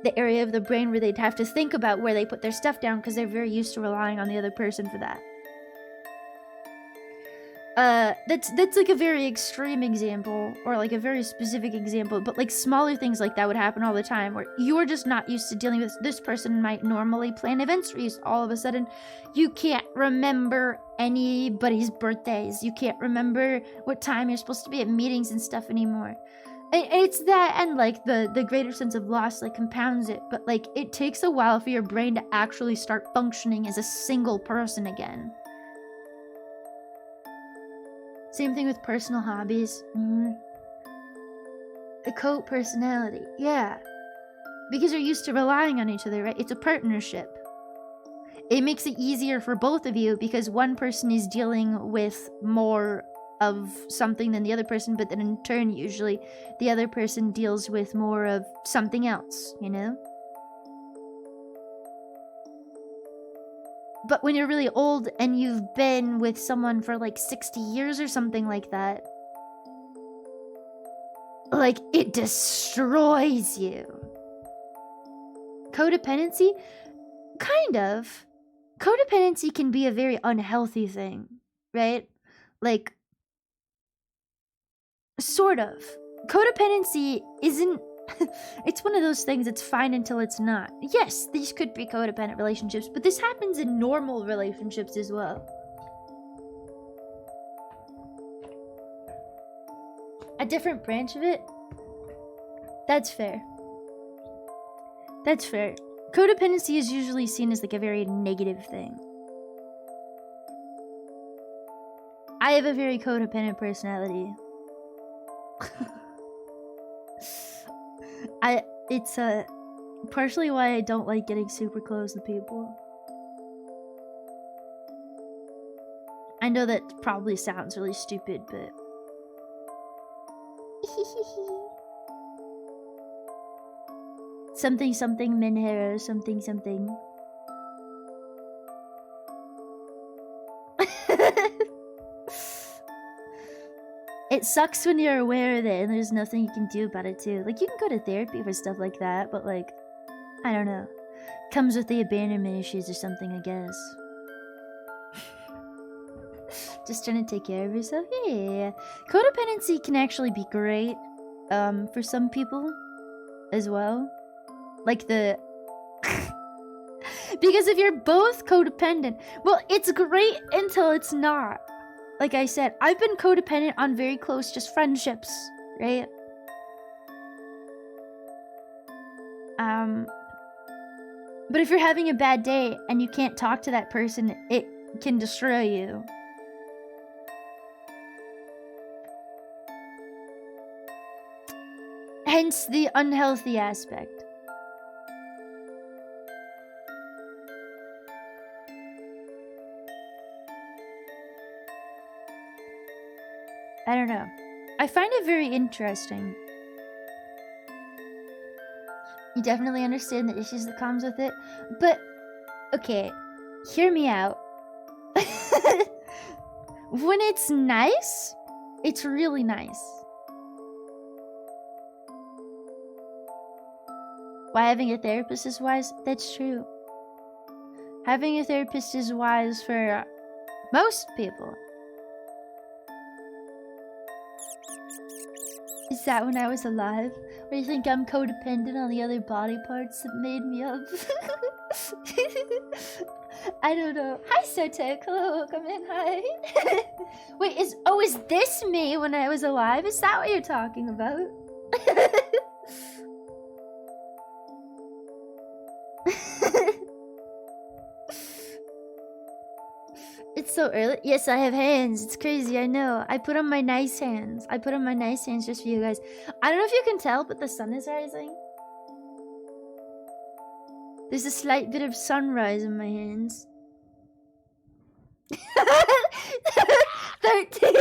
the area of the brain where they'd have to think about where they put their stuff down because they're very used to relying on the other person for that. That's like a very extreme example or like a very specific example, but like smaller things like that would happen all the time where you're just not used to dealing with this person might normally plan events for you. So all of a sudden you can't remember anybody's birthdays. You can't remember what time you're supposed to be at meetings and stuff anymore. It's that, and like the greater sense of loss like compounds it, but like it takes a while for your brain to actually start functioning as a single person again. Same thing with personal hobbies. The co-personality, yeah. Because you're used to relying on each other, right? It's a partnership. It makes it easier for both of you because one person is dealing with more of something than the other person, but then in turn, usually, the other person deals with more of something else, you know? But when you're really old and you've been with someone for like 60 years or something like that, like it destroys you. Codependency? Kind of. Codependency can be a very unhealthy thing, right? Like, sort of. Codependency isn't... it's one of those things that's fine until it's not. Yes, these could be codependent relationships, but this happens in normal relationships as well. A different branch of it? That's fair. That's fair. Codependency is usually seen as like a very negative thing. I have a very codependent personality. It's partially why I don't like getting super close to people. I know that probably sounds really stupid, but something something Minhero, something something. It sucks when you're aware of it and there's nothing you can do about it too. Like, you can go to therapy for stuff like that, but like, I don't know. Comes with the abandonment issues or something, I guess. Just trying to take care of yourself? Yeah. Codependency can actually be great, for some people as well. Like the... because if you're both codependent, well, it's great until it's not. Like I said, I've been codependent on very close just friendships, right? But if you're having a bad day and you can't talk to that person, it can destroy you. Hence the unhealthy aspect. I don't know. I find it very interesting. You definitely understand the issues that comes with it, but okay, hear me out. When it's nice, it's really nice. Why having a therapist is wise? That's true. Having a therapist is wise for most people. Is that when I was alive? Or do you think I'm codependent on the other body parts that made me up? I don't know. Hi, Sotek. Hello, welcome in. Hi. Wait, is this me when I was alive? Is that what you're talking about? It's so early. Yes, I have hands. It's crazy, I know. I put on my nice hands. I put on my nice hands just for you guys. I don't know if you can tell, but the sun is rising. There's a slight bit of sunrise in my hands. 13.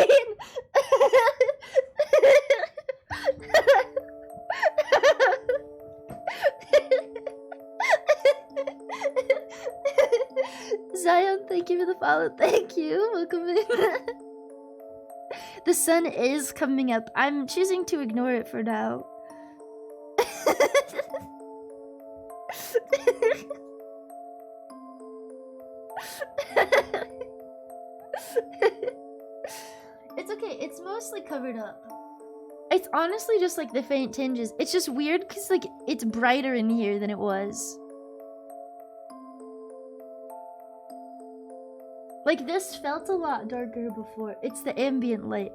Zion, thank you for the follow. Thank you. Welcome in. The sun is coming up. I'm choosing to ignore it for now. It's okay. It's mostly covered up. It's honestly just like the faint tinges. It's just weird because like it's brighter in here than it was. Like this felt a lot darker before. It's the ambient light.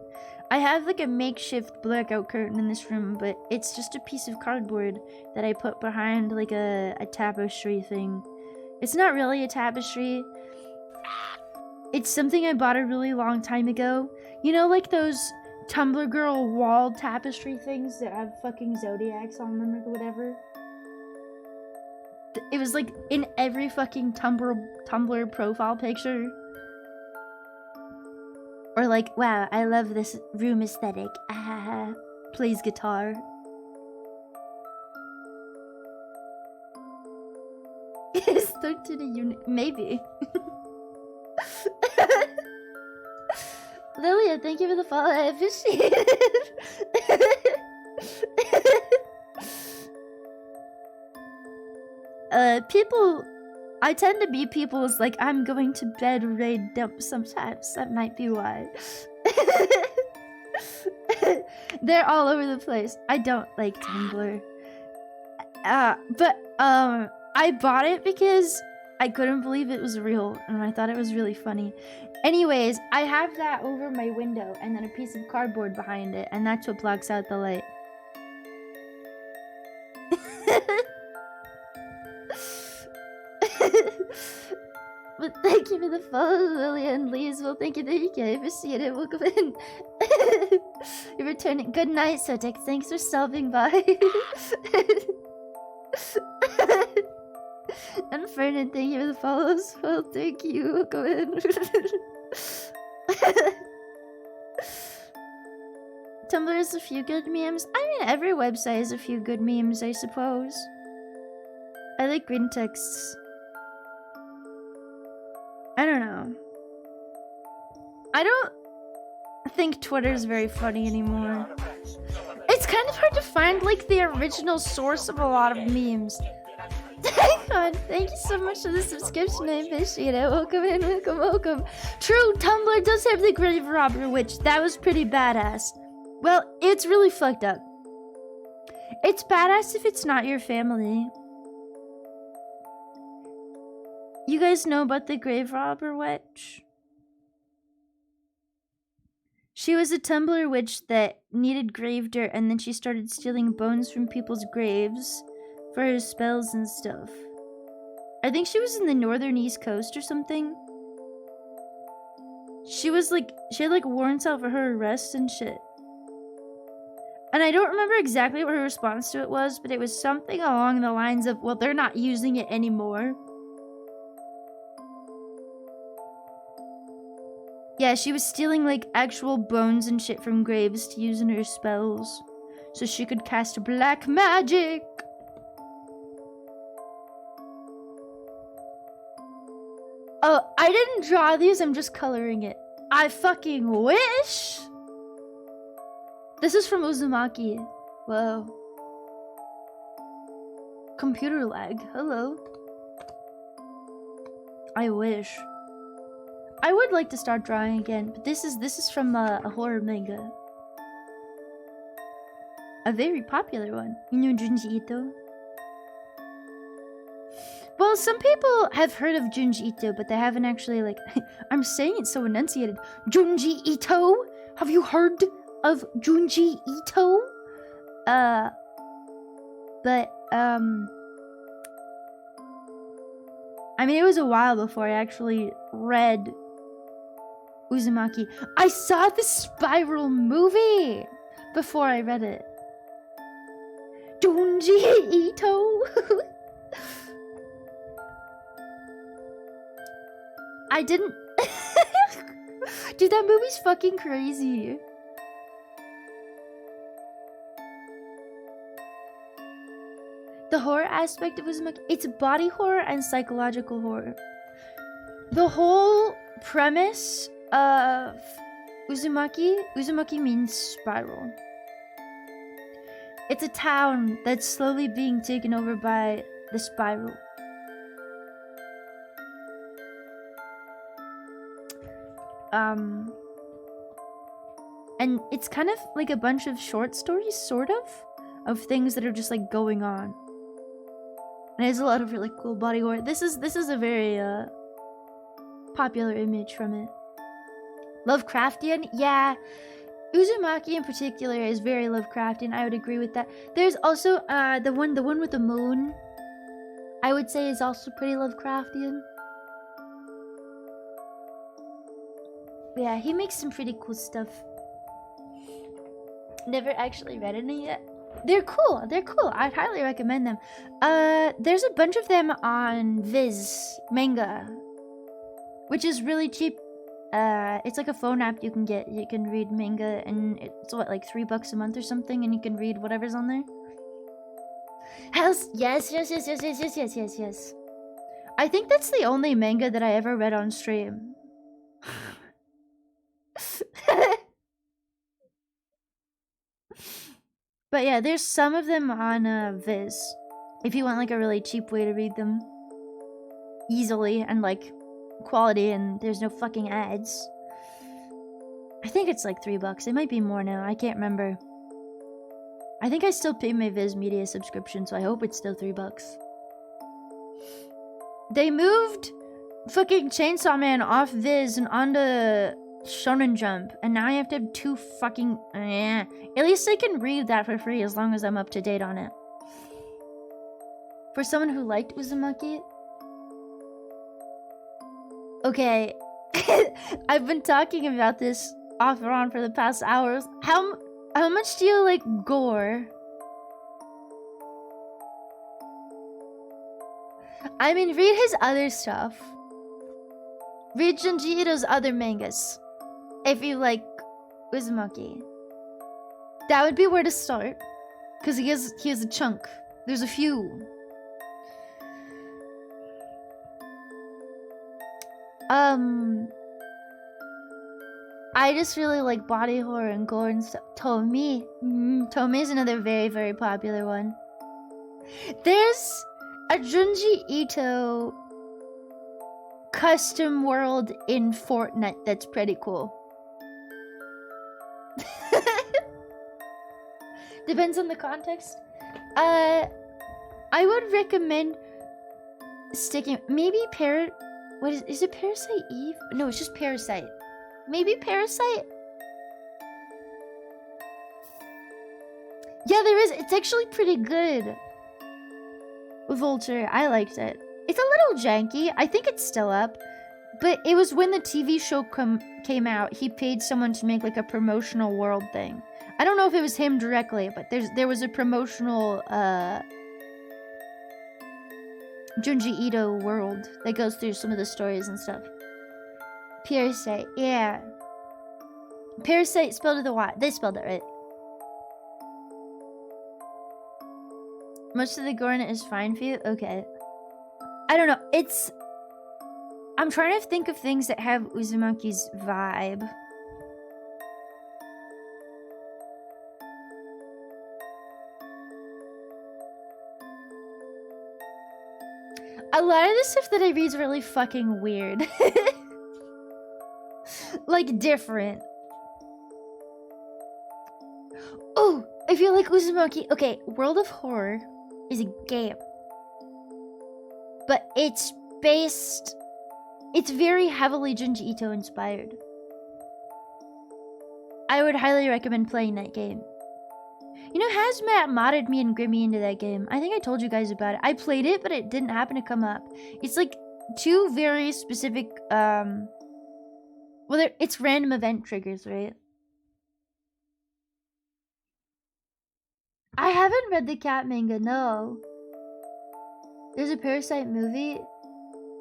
I have like a makeshift blackout curtain in this room, but it's just a piece of cardboard that I put behind like a tapestry thing. It's not really a tapestry. It's something I bought a really long time ago. You know, like those Tumblr girl wall tapestry things that have fucking zodiacs on them or whatever? It was like in every fucking Tumblr profile picture. Or like, wow, I love this room aesthetic. Ah, plays guitar. Is 13 a unit? Maybe. Lilia, thank you for the follow. I appreciate it. People, I tend to be people's like, I'm going to bed raid dump sometimes. That might be why. They're all over the place. I don't like Tumblr. But I bought it because I couldn't believe it was real, and I thought it was really funny. Anyways, I have that over my window, and then a piece of cardboard behind it, and that's what blocks out the light. But thank you for the follow, Lillian Lees. Well, thank you, I appreciate it. Welcome in. You're returning. Good night, Sotex. Thanks for stopping by. And Ferdinand, thank you for the follows. Well, thank you. Welcome in. Tumblr has a few good memes. I mean, every website has a few good memes, I suppose. I like green texts. I don't know. I don't think Twitter's very funny anymore. It's kind of hard to find, like, the original source of a lot of memes. God, thank you so much for the subscription. I appreciate it. Welcome in, welcome, welcome. True, Tumblr does have the Grave Robber Witch. That was pretty badass. Well, it's really fucked up. It's badass if it's not your family. You guys know about the Grave Robber Witch? She was a Tumblr witch that needed grave dirt, and then she started stealing bones from people's graves for her spells and stuff. I think she was in the northern East Coast or something. She had like warrants out for her arrest and shit. And I don't remember exactly what her response to it was, but it was something along the lines of, well, they're not using it anymore. Yeah, she was stealing like actual bones and shit from graves to use in her spells, so she could cast black magic. Oh, I didn't draw these, I'm just coloring it. I fucking wish! This is from Uzumaki. Whoa. Computer lag. Hello. I wish. I would like to start drawing again, but this is from a horror manga. A very popular one. You know Junji Ito? Well, some people have heard of Junji Ito, but they haven't actually, like... I'm saying it so enunciated. Junji Ito? Have you heard of Junji Ito? I mean, it was a while before I actually read Uzumaki. I saw the Spiral movie before I read it. Junji Ito. I didn't. Dude, that movie's fucking crazy. The horror aspect of Uzumaki, it's body horror and psychological horror. The whole premise of Uzumaki means spiral. It's a town that's slowly being taken over by the spiral. And it's kind of like a bunch of short stories, sort of things that are just like going on. And there's a lot of really cool body horror. This is a very popular image from it. Lovecraftian, yeah. Uzumaki in particular is very Lovecraftian. I would agree with that. There's also the one with the moon. I would say is also pretty Lovecraftian. Yeah, he makes some pretty cool stuff. Never actually read any yet. They're cool. They're cool. I'd highly recommend them. There's a bunch of them on Viz manga, which is really cheap. It's like a phone app you can get. You can read manga, and it's what, like $3 a month or something, and you can read whatever's on there. Yes. I think that's the only manga that I ever read on stream. But yeah, there's some of them on Viz. If you want like a really cheap way to read them easily and like quality, and there's no fucking ads. I think it's like $3. It might be more now. I can't remember. I think I still pay my Viz Media subscription, so I hope it's still $3. They moved fucking Chainsaw Man off Viz and onto Shonen Jump, and now I have to have two fucking... At least I can read that for free as long as I'm up to date on it. For someone who liked Uzumaki... Okay, I've been talking about this off and on for the past hours. How much do you like gore? I mean, read his other stuff. Read Junji Ito's other mangas. If you like Uzumaki. That would be where to start. Because he has a chunk. There's a few. I just really like body horror and gore and stuff. Tomi. Tomi is another very, very popular one. There's a Junji Ito custom world in Fortnite that's pretty cool. Depends on the context. I would recommend sticking... Maybe What is it Parasite Eve? No, it's just Parasite. Maybe Parasite? Yeah, there is. It's actually pretty good. Vulture, I liked it. It's a little janky. I think it's still up. But it was when the TV show came out. He paid someone to make like a promotional world thing. I don't know if it was him directly, but there was a promotional Junji Ito world that goes through some of the stories and stuff. Parasite, yeah. Parasite spelled with a Y. They spelled it right. Most of the gore in it is fine for you? Okay. I don't know. I'm trying to think of things that have Uzumaki's vibe. A lot of the stuff that I read is really fucking weird. Like, different. Oh, I feel like Uzumaki... Okay, World of Horror is a game. But it's based... It's very heavily Junji Ito inspired. I would highly recommend playing that game. You know, Hazmat modded me and Grimmy into that game. I think I told you guys about it. I played it, but it didn't happen to come up. It's like two very specific, well, it's random event triggers, right? I haven't read the cat manga, no. There's a Parasite movie.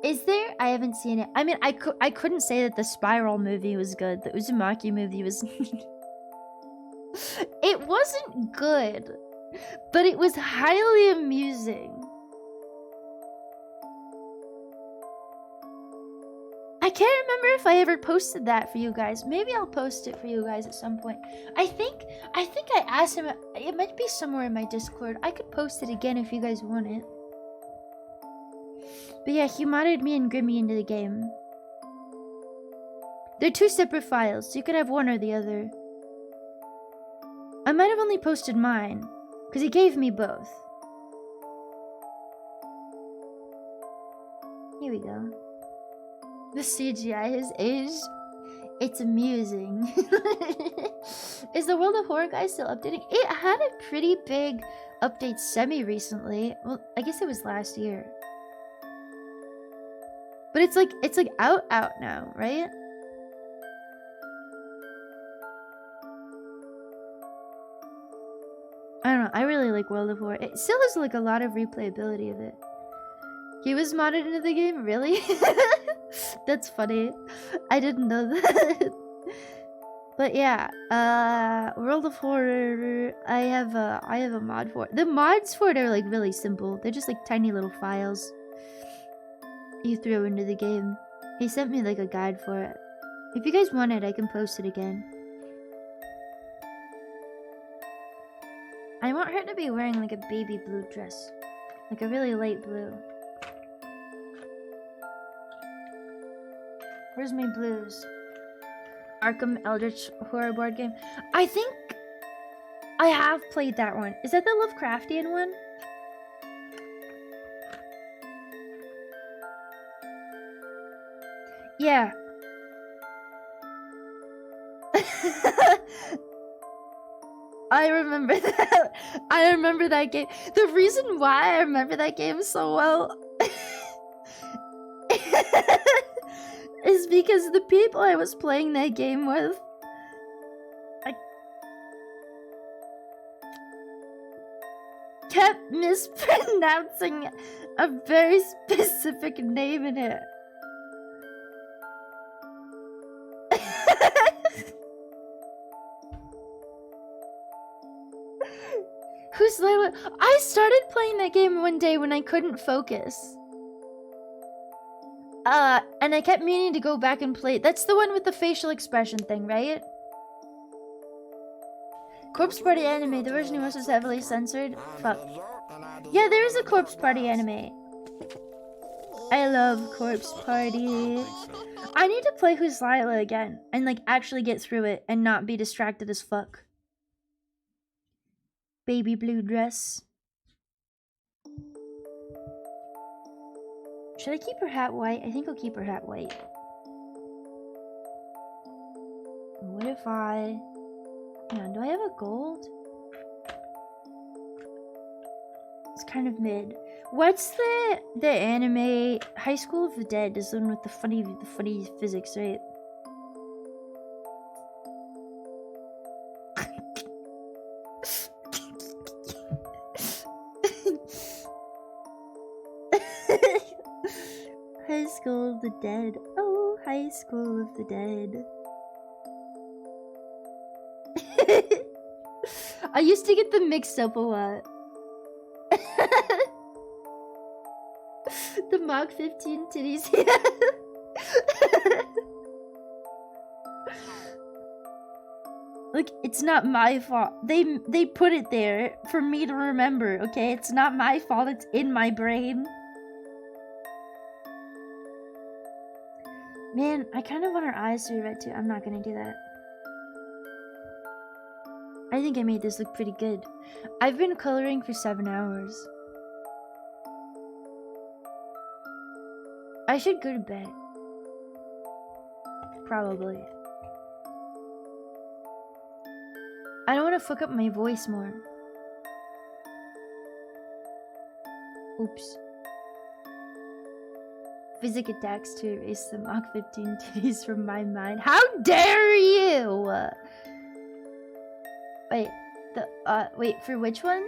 Is there? I haven't seen it. I mean, I couldn't say that the Spiral movie was good. The Uzumaki movie was... It wasn't good, but it was highly amusing. I can't remember if I ever posted that for you guys. Maybe I'll post it for you guys at some point. I think I asked him. It might be somewhere in my Discord. I could post it again if you guys want it. But yeah, he modded me and Grimmy into the game. They're two separate files, so you could have one or the other. I might have only posted mine, because he gave me both. Here we go. The CGI has aged. It's amusing. Is the World of Horror guy still updating? It had a pretty big update semi-recently. Well, I guess it was last year. But it's like out now, right? I don't know. I really like World of Horror. It still has like a lot of replayability of it. He was modded into the game? Really? That's funny. I didn't know that. But yeah, World of Horror, I have a mod for it. The mods for it are like really simple. They're just like tiny little files you throw into the game. He sent me like a guide for it. If you guys want it, I can post it again. I want her to be wearing like a baby blue dress. Like a really light blue. Where's my blues? Arkham Eldritch Horror board game. I think I have played that one. Is that the Lovecraftian one? Yeah. I remember that. I remember that game. The reason why I remember that game so well is because the people I was playing that game with, I kept mispronouncing a very specific name in it. Who's Layla? I started playing that game one day when I couldn't focus. And I kept meaning to go back and play. That's the one with the facial expression thing, right? Corpse Party anime. The version you watched is heavily censored. Fuck. Yeah, there is a Corpse Party anime. I love Corpse Party. I need to play Who's Lila again and like actually get through it and not be distracted as fuck. Baby blue dress. Should I keep her hat white? I think I'll keep her hat white. What if I... Hang on, do I have a gold? It's kind of mid. What's the anime? High School of the Dead is the one with the funny physics, right? High School of the Dead. Oh, High School of the Dead. I used to get them mixed up a lot. The Mach 15 titties. Look, it's not my fault. They put it there for me to remember, okay? It's not my fault. It's in my brain. Man, I kind of want her eyes to be red too. I'm not gonna do that. I think I made this look pretty good. I've been coloring for 7 hours. I should go to bed. Probably. I don't want to fuck up my voice more. Oops. Physic attacks to erase the Mach 15 titties from my mind. How dare you! Wait, wait, for which one?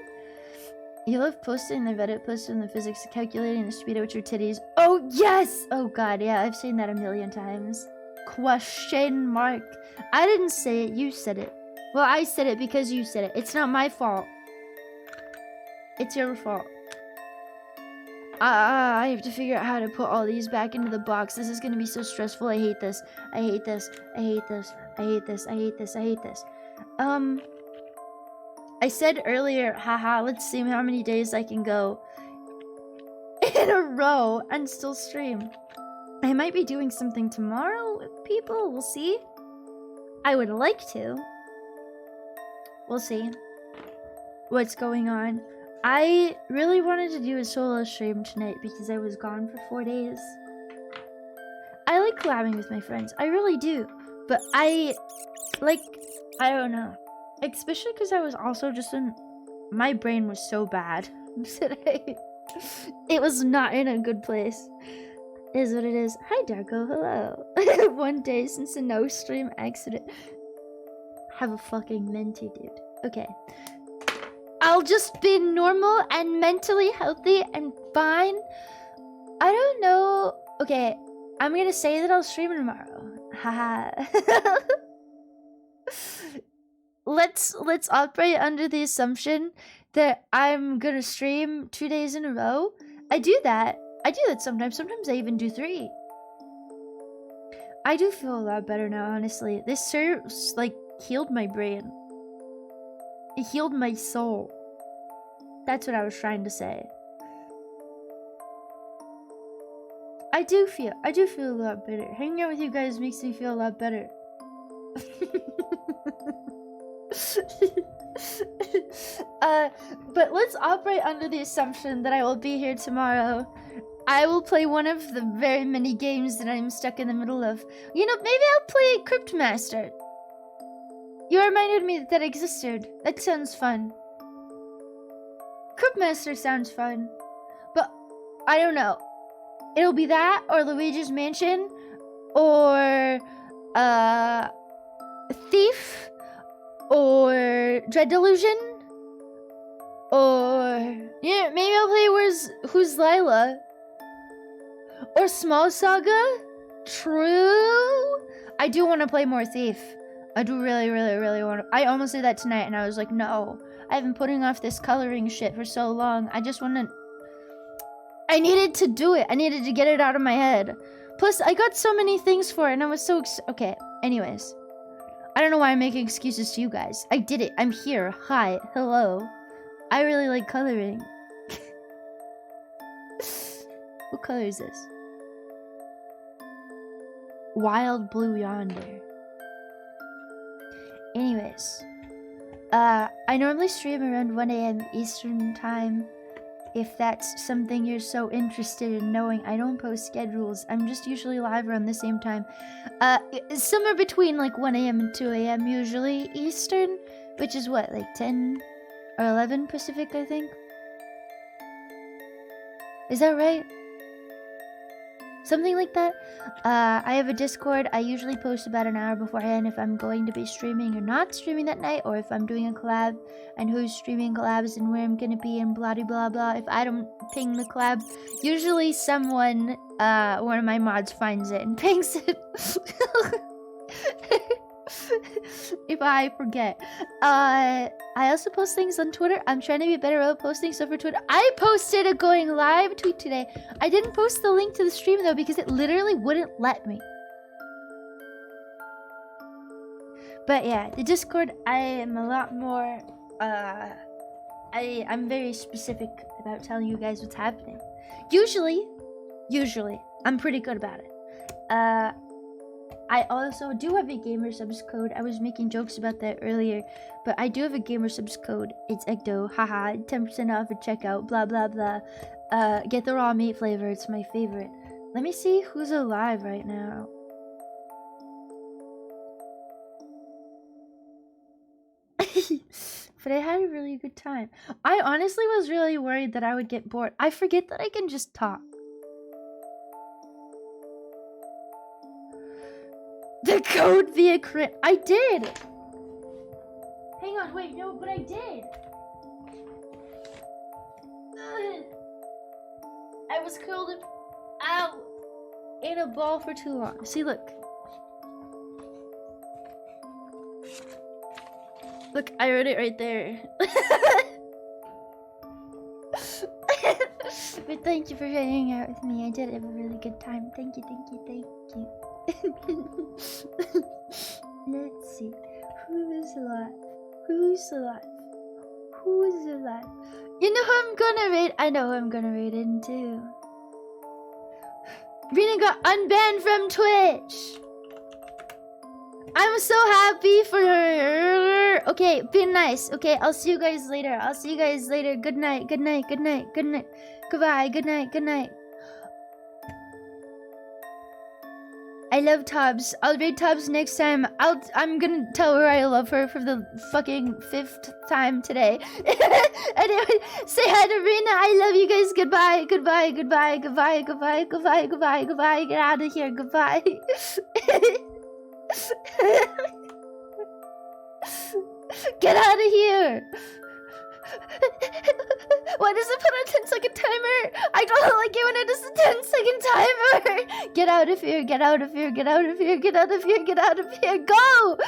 You love posting the Reddit post on the physics of calculating the speed at which your titties. Oh yes! Oh god, yeah, I've seen that a million times. Question mark. I didn't say it, you said it. Well, I said it because you said it. It's not my fault. It's your fault. I have to figure out how to put all these back into the box. This is gonna be so stressful. I hate this. I hate this. I hate this. I hate this. I hate this. I hate this. I said earlier, haha, let's see how many days I can go in a row and still stream. I might be doing something tomorrow with people. We'll see. I would like to. We'll see what's going on. I really wanted to do a solo stream tonight because I was gone for 4 days. I like collabing with my friends. I really do. But I don't know. Especially because I was also just in... My brain was so bad today. It was not in a good place. It is what it is. Hi, Darko. Hello. 1 day since a no stream accident. Have a fucking minty, dude. Okay. I'll just be normal and mentally healthy and fine. I don't know. Okay, I'm gonna say that I'll stream tomorrow. Haha. Let's operate under the assumption that I'm gonna stream 2 days in a row. I do that sometimes. Sometimes I even do 3. I do feel a lot better now, honestly. This serves, like, healed my brain. It healed my soul. That's what I was trying to say. I do feel a lot better. Hanging out with you guys makes me feel a lot better. But let's operate under the assumption that I will be here tomorrow. I will play one of the very many games that I'm stuck in the middle of. You know, maybe I'll play Cryptmaster. You reminded me that existed. That sounds fun. Cryptmaster sounds fun. But, I don't know. It'll be that, or Luigi's Mansion, or, Thief, or Dread Delusion, or, yeah, maybe I'll play Who's Lila, or Small Saga. True. I do want to play more Thief. I do really, really, really want to. I almost did that tonight, and I was like, no. I've been putting off this coloring shit for so long. I just want to... I needed to do it. I needed to get it out of my head. Plus, I got so many things for it, and I was so okay, anyways. I don't know why I'm making excuses to you guys. I did it. I'm here. Hi. Hello. I really like coloring. What color is this? Wild Blue Yonder. Anyways. I normally stream around 1 a.m. Eastern time. If that's something you're so interested in knowing, I don't post schedules. I'm just usually live around the same time. Somewhere between like 1 a.m. and 2 a.m. usually Eastern, which is what, like 10 or 11 Pacific, I think? Is that right? Something like that. I have a Discord. I usually post about an hour beforehand if I'm going to be streaming or not streaming that night, or if I'm doing a collab and who's streaming collabs and where I'm gonna be and blah blah blah blah. If I don't ping the collab, usually someone, one of my mods finds it and pings it. If I forget. I also post things on Twitter. I'm trying to be better about posting stuff for Twitter. I posted a going live tweet today. I didn't post the link to the stream though because it literally wouldn't let me. But yeah, the Discord, I am a lot more, I'm very specific about telling you guys what's happening. Usually, I'm pretty good about it. I also do have a gamer subs code. I was making jokes about that earlier, but I do have a gamer subs code. It's Ecto, haha, 10% off at checkout, blah blah blah. Get the raw meat flavor, it's my favorite. Let me see who's alive right now. But I had a really good time. I honestly was really worried that I would get bored. I forget that I can just talk. The code via crit. I did. Hang on, wait, no, but I did. I was curled up out in a ball for too long. See, look. Look, I wrote it right there. But thank you for hanging out with me. I did have a really good time. Thank you, thank you, thank you. Let's see. Who's alive? Who's alive? Who's alive? You know who I'm gonna raid? I know who I'm gonna raid into. Rena got unbanned from Twitch. I'm so happy for her. Okay, be nice. Okay, I'll see you guys later. I'll see you guys later. Good night. Good night. Good night. Good night. Goodbye. Good night. Good night. I love Tubbs. I'll raid Tubbs next time. I'm gonna tell her I love her for the fucking 5th time today. Anyway, say hi to Rena. I love you guys. Goodbye. Goodbye. Goodbye. Goodbye. Goodbye. Goodbye. Goodbye. Goodbye. Get out of here. Goodbye. Get out of here! Why does it put a 10-second timer? I don't like it when it does a 10-second timer! Get out of here, get out of here, get out of here, get out of here, get out of here, go!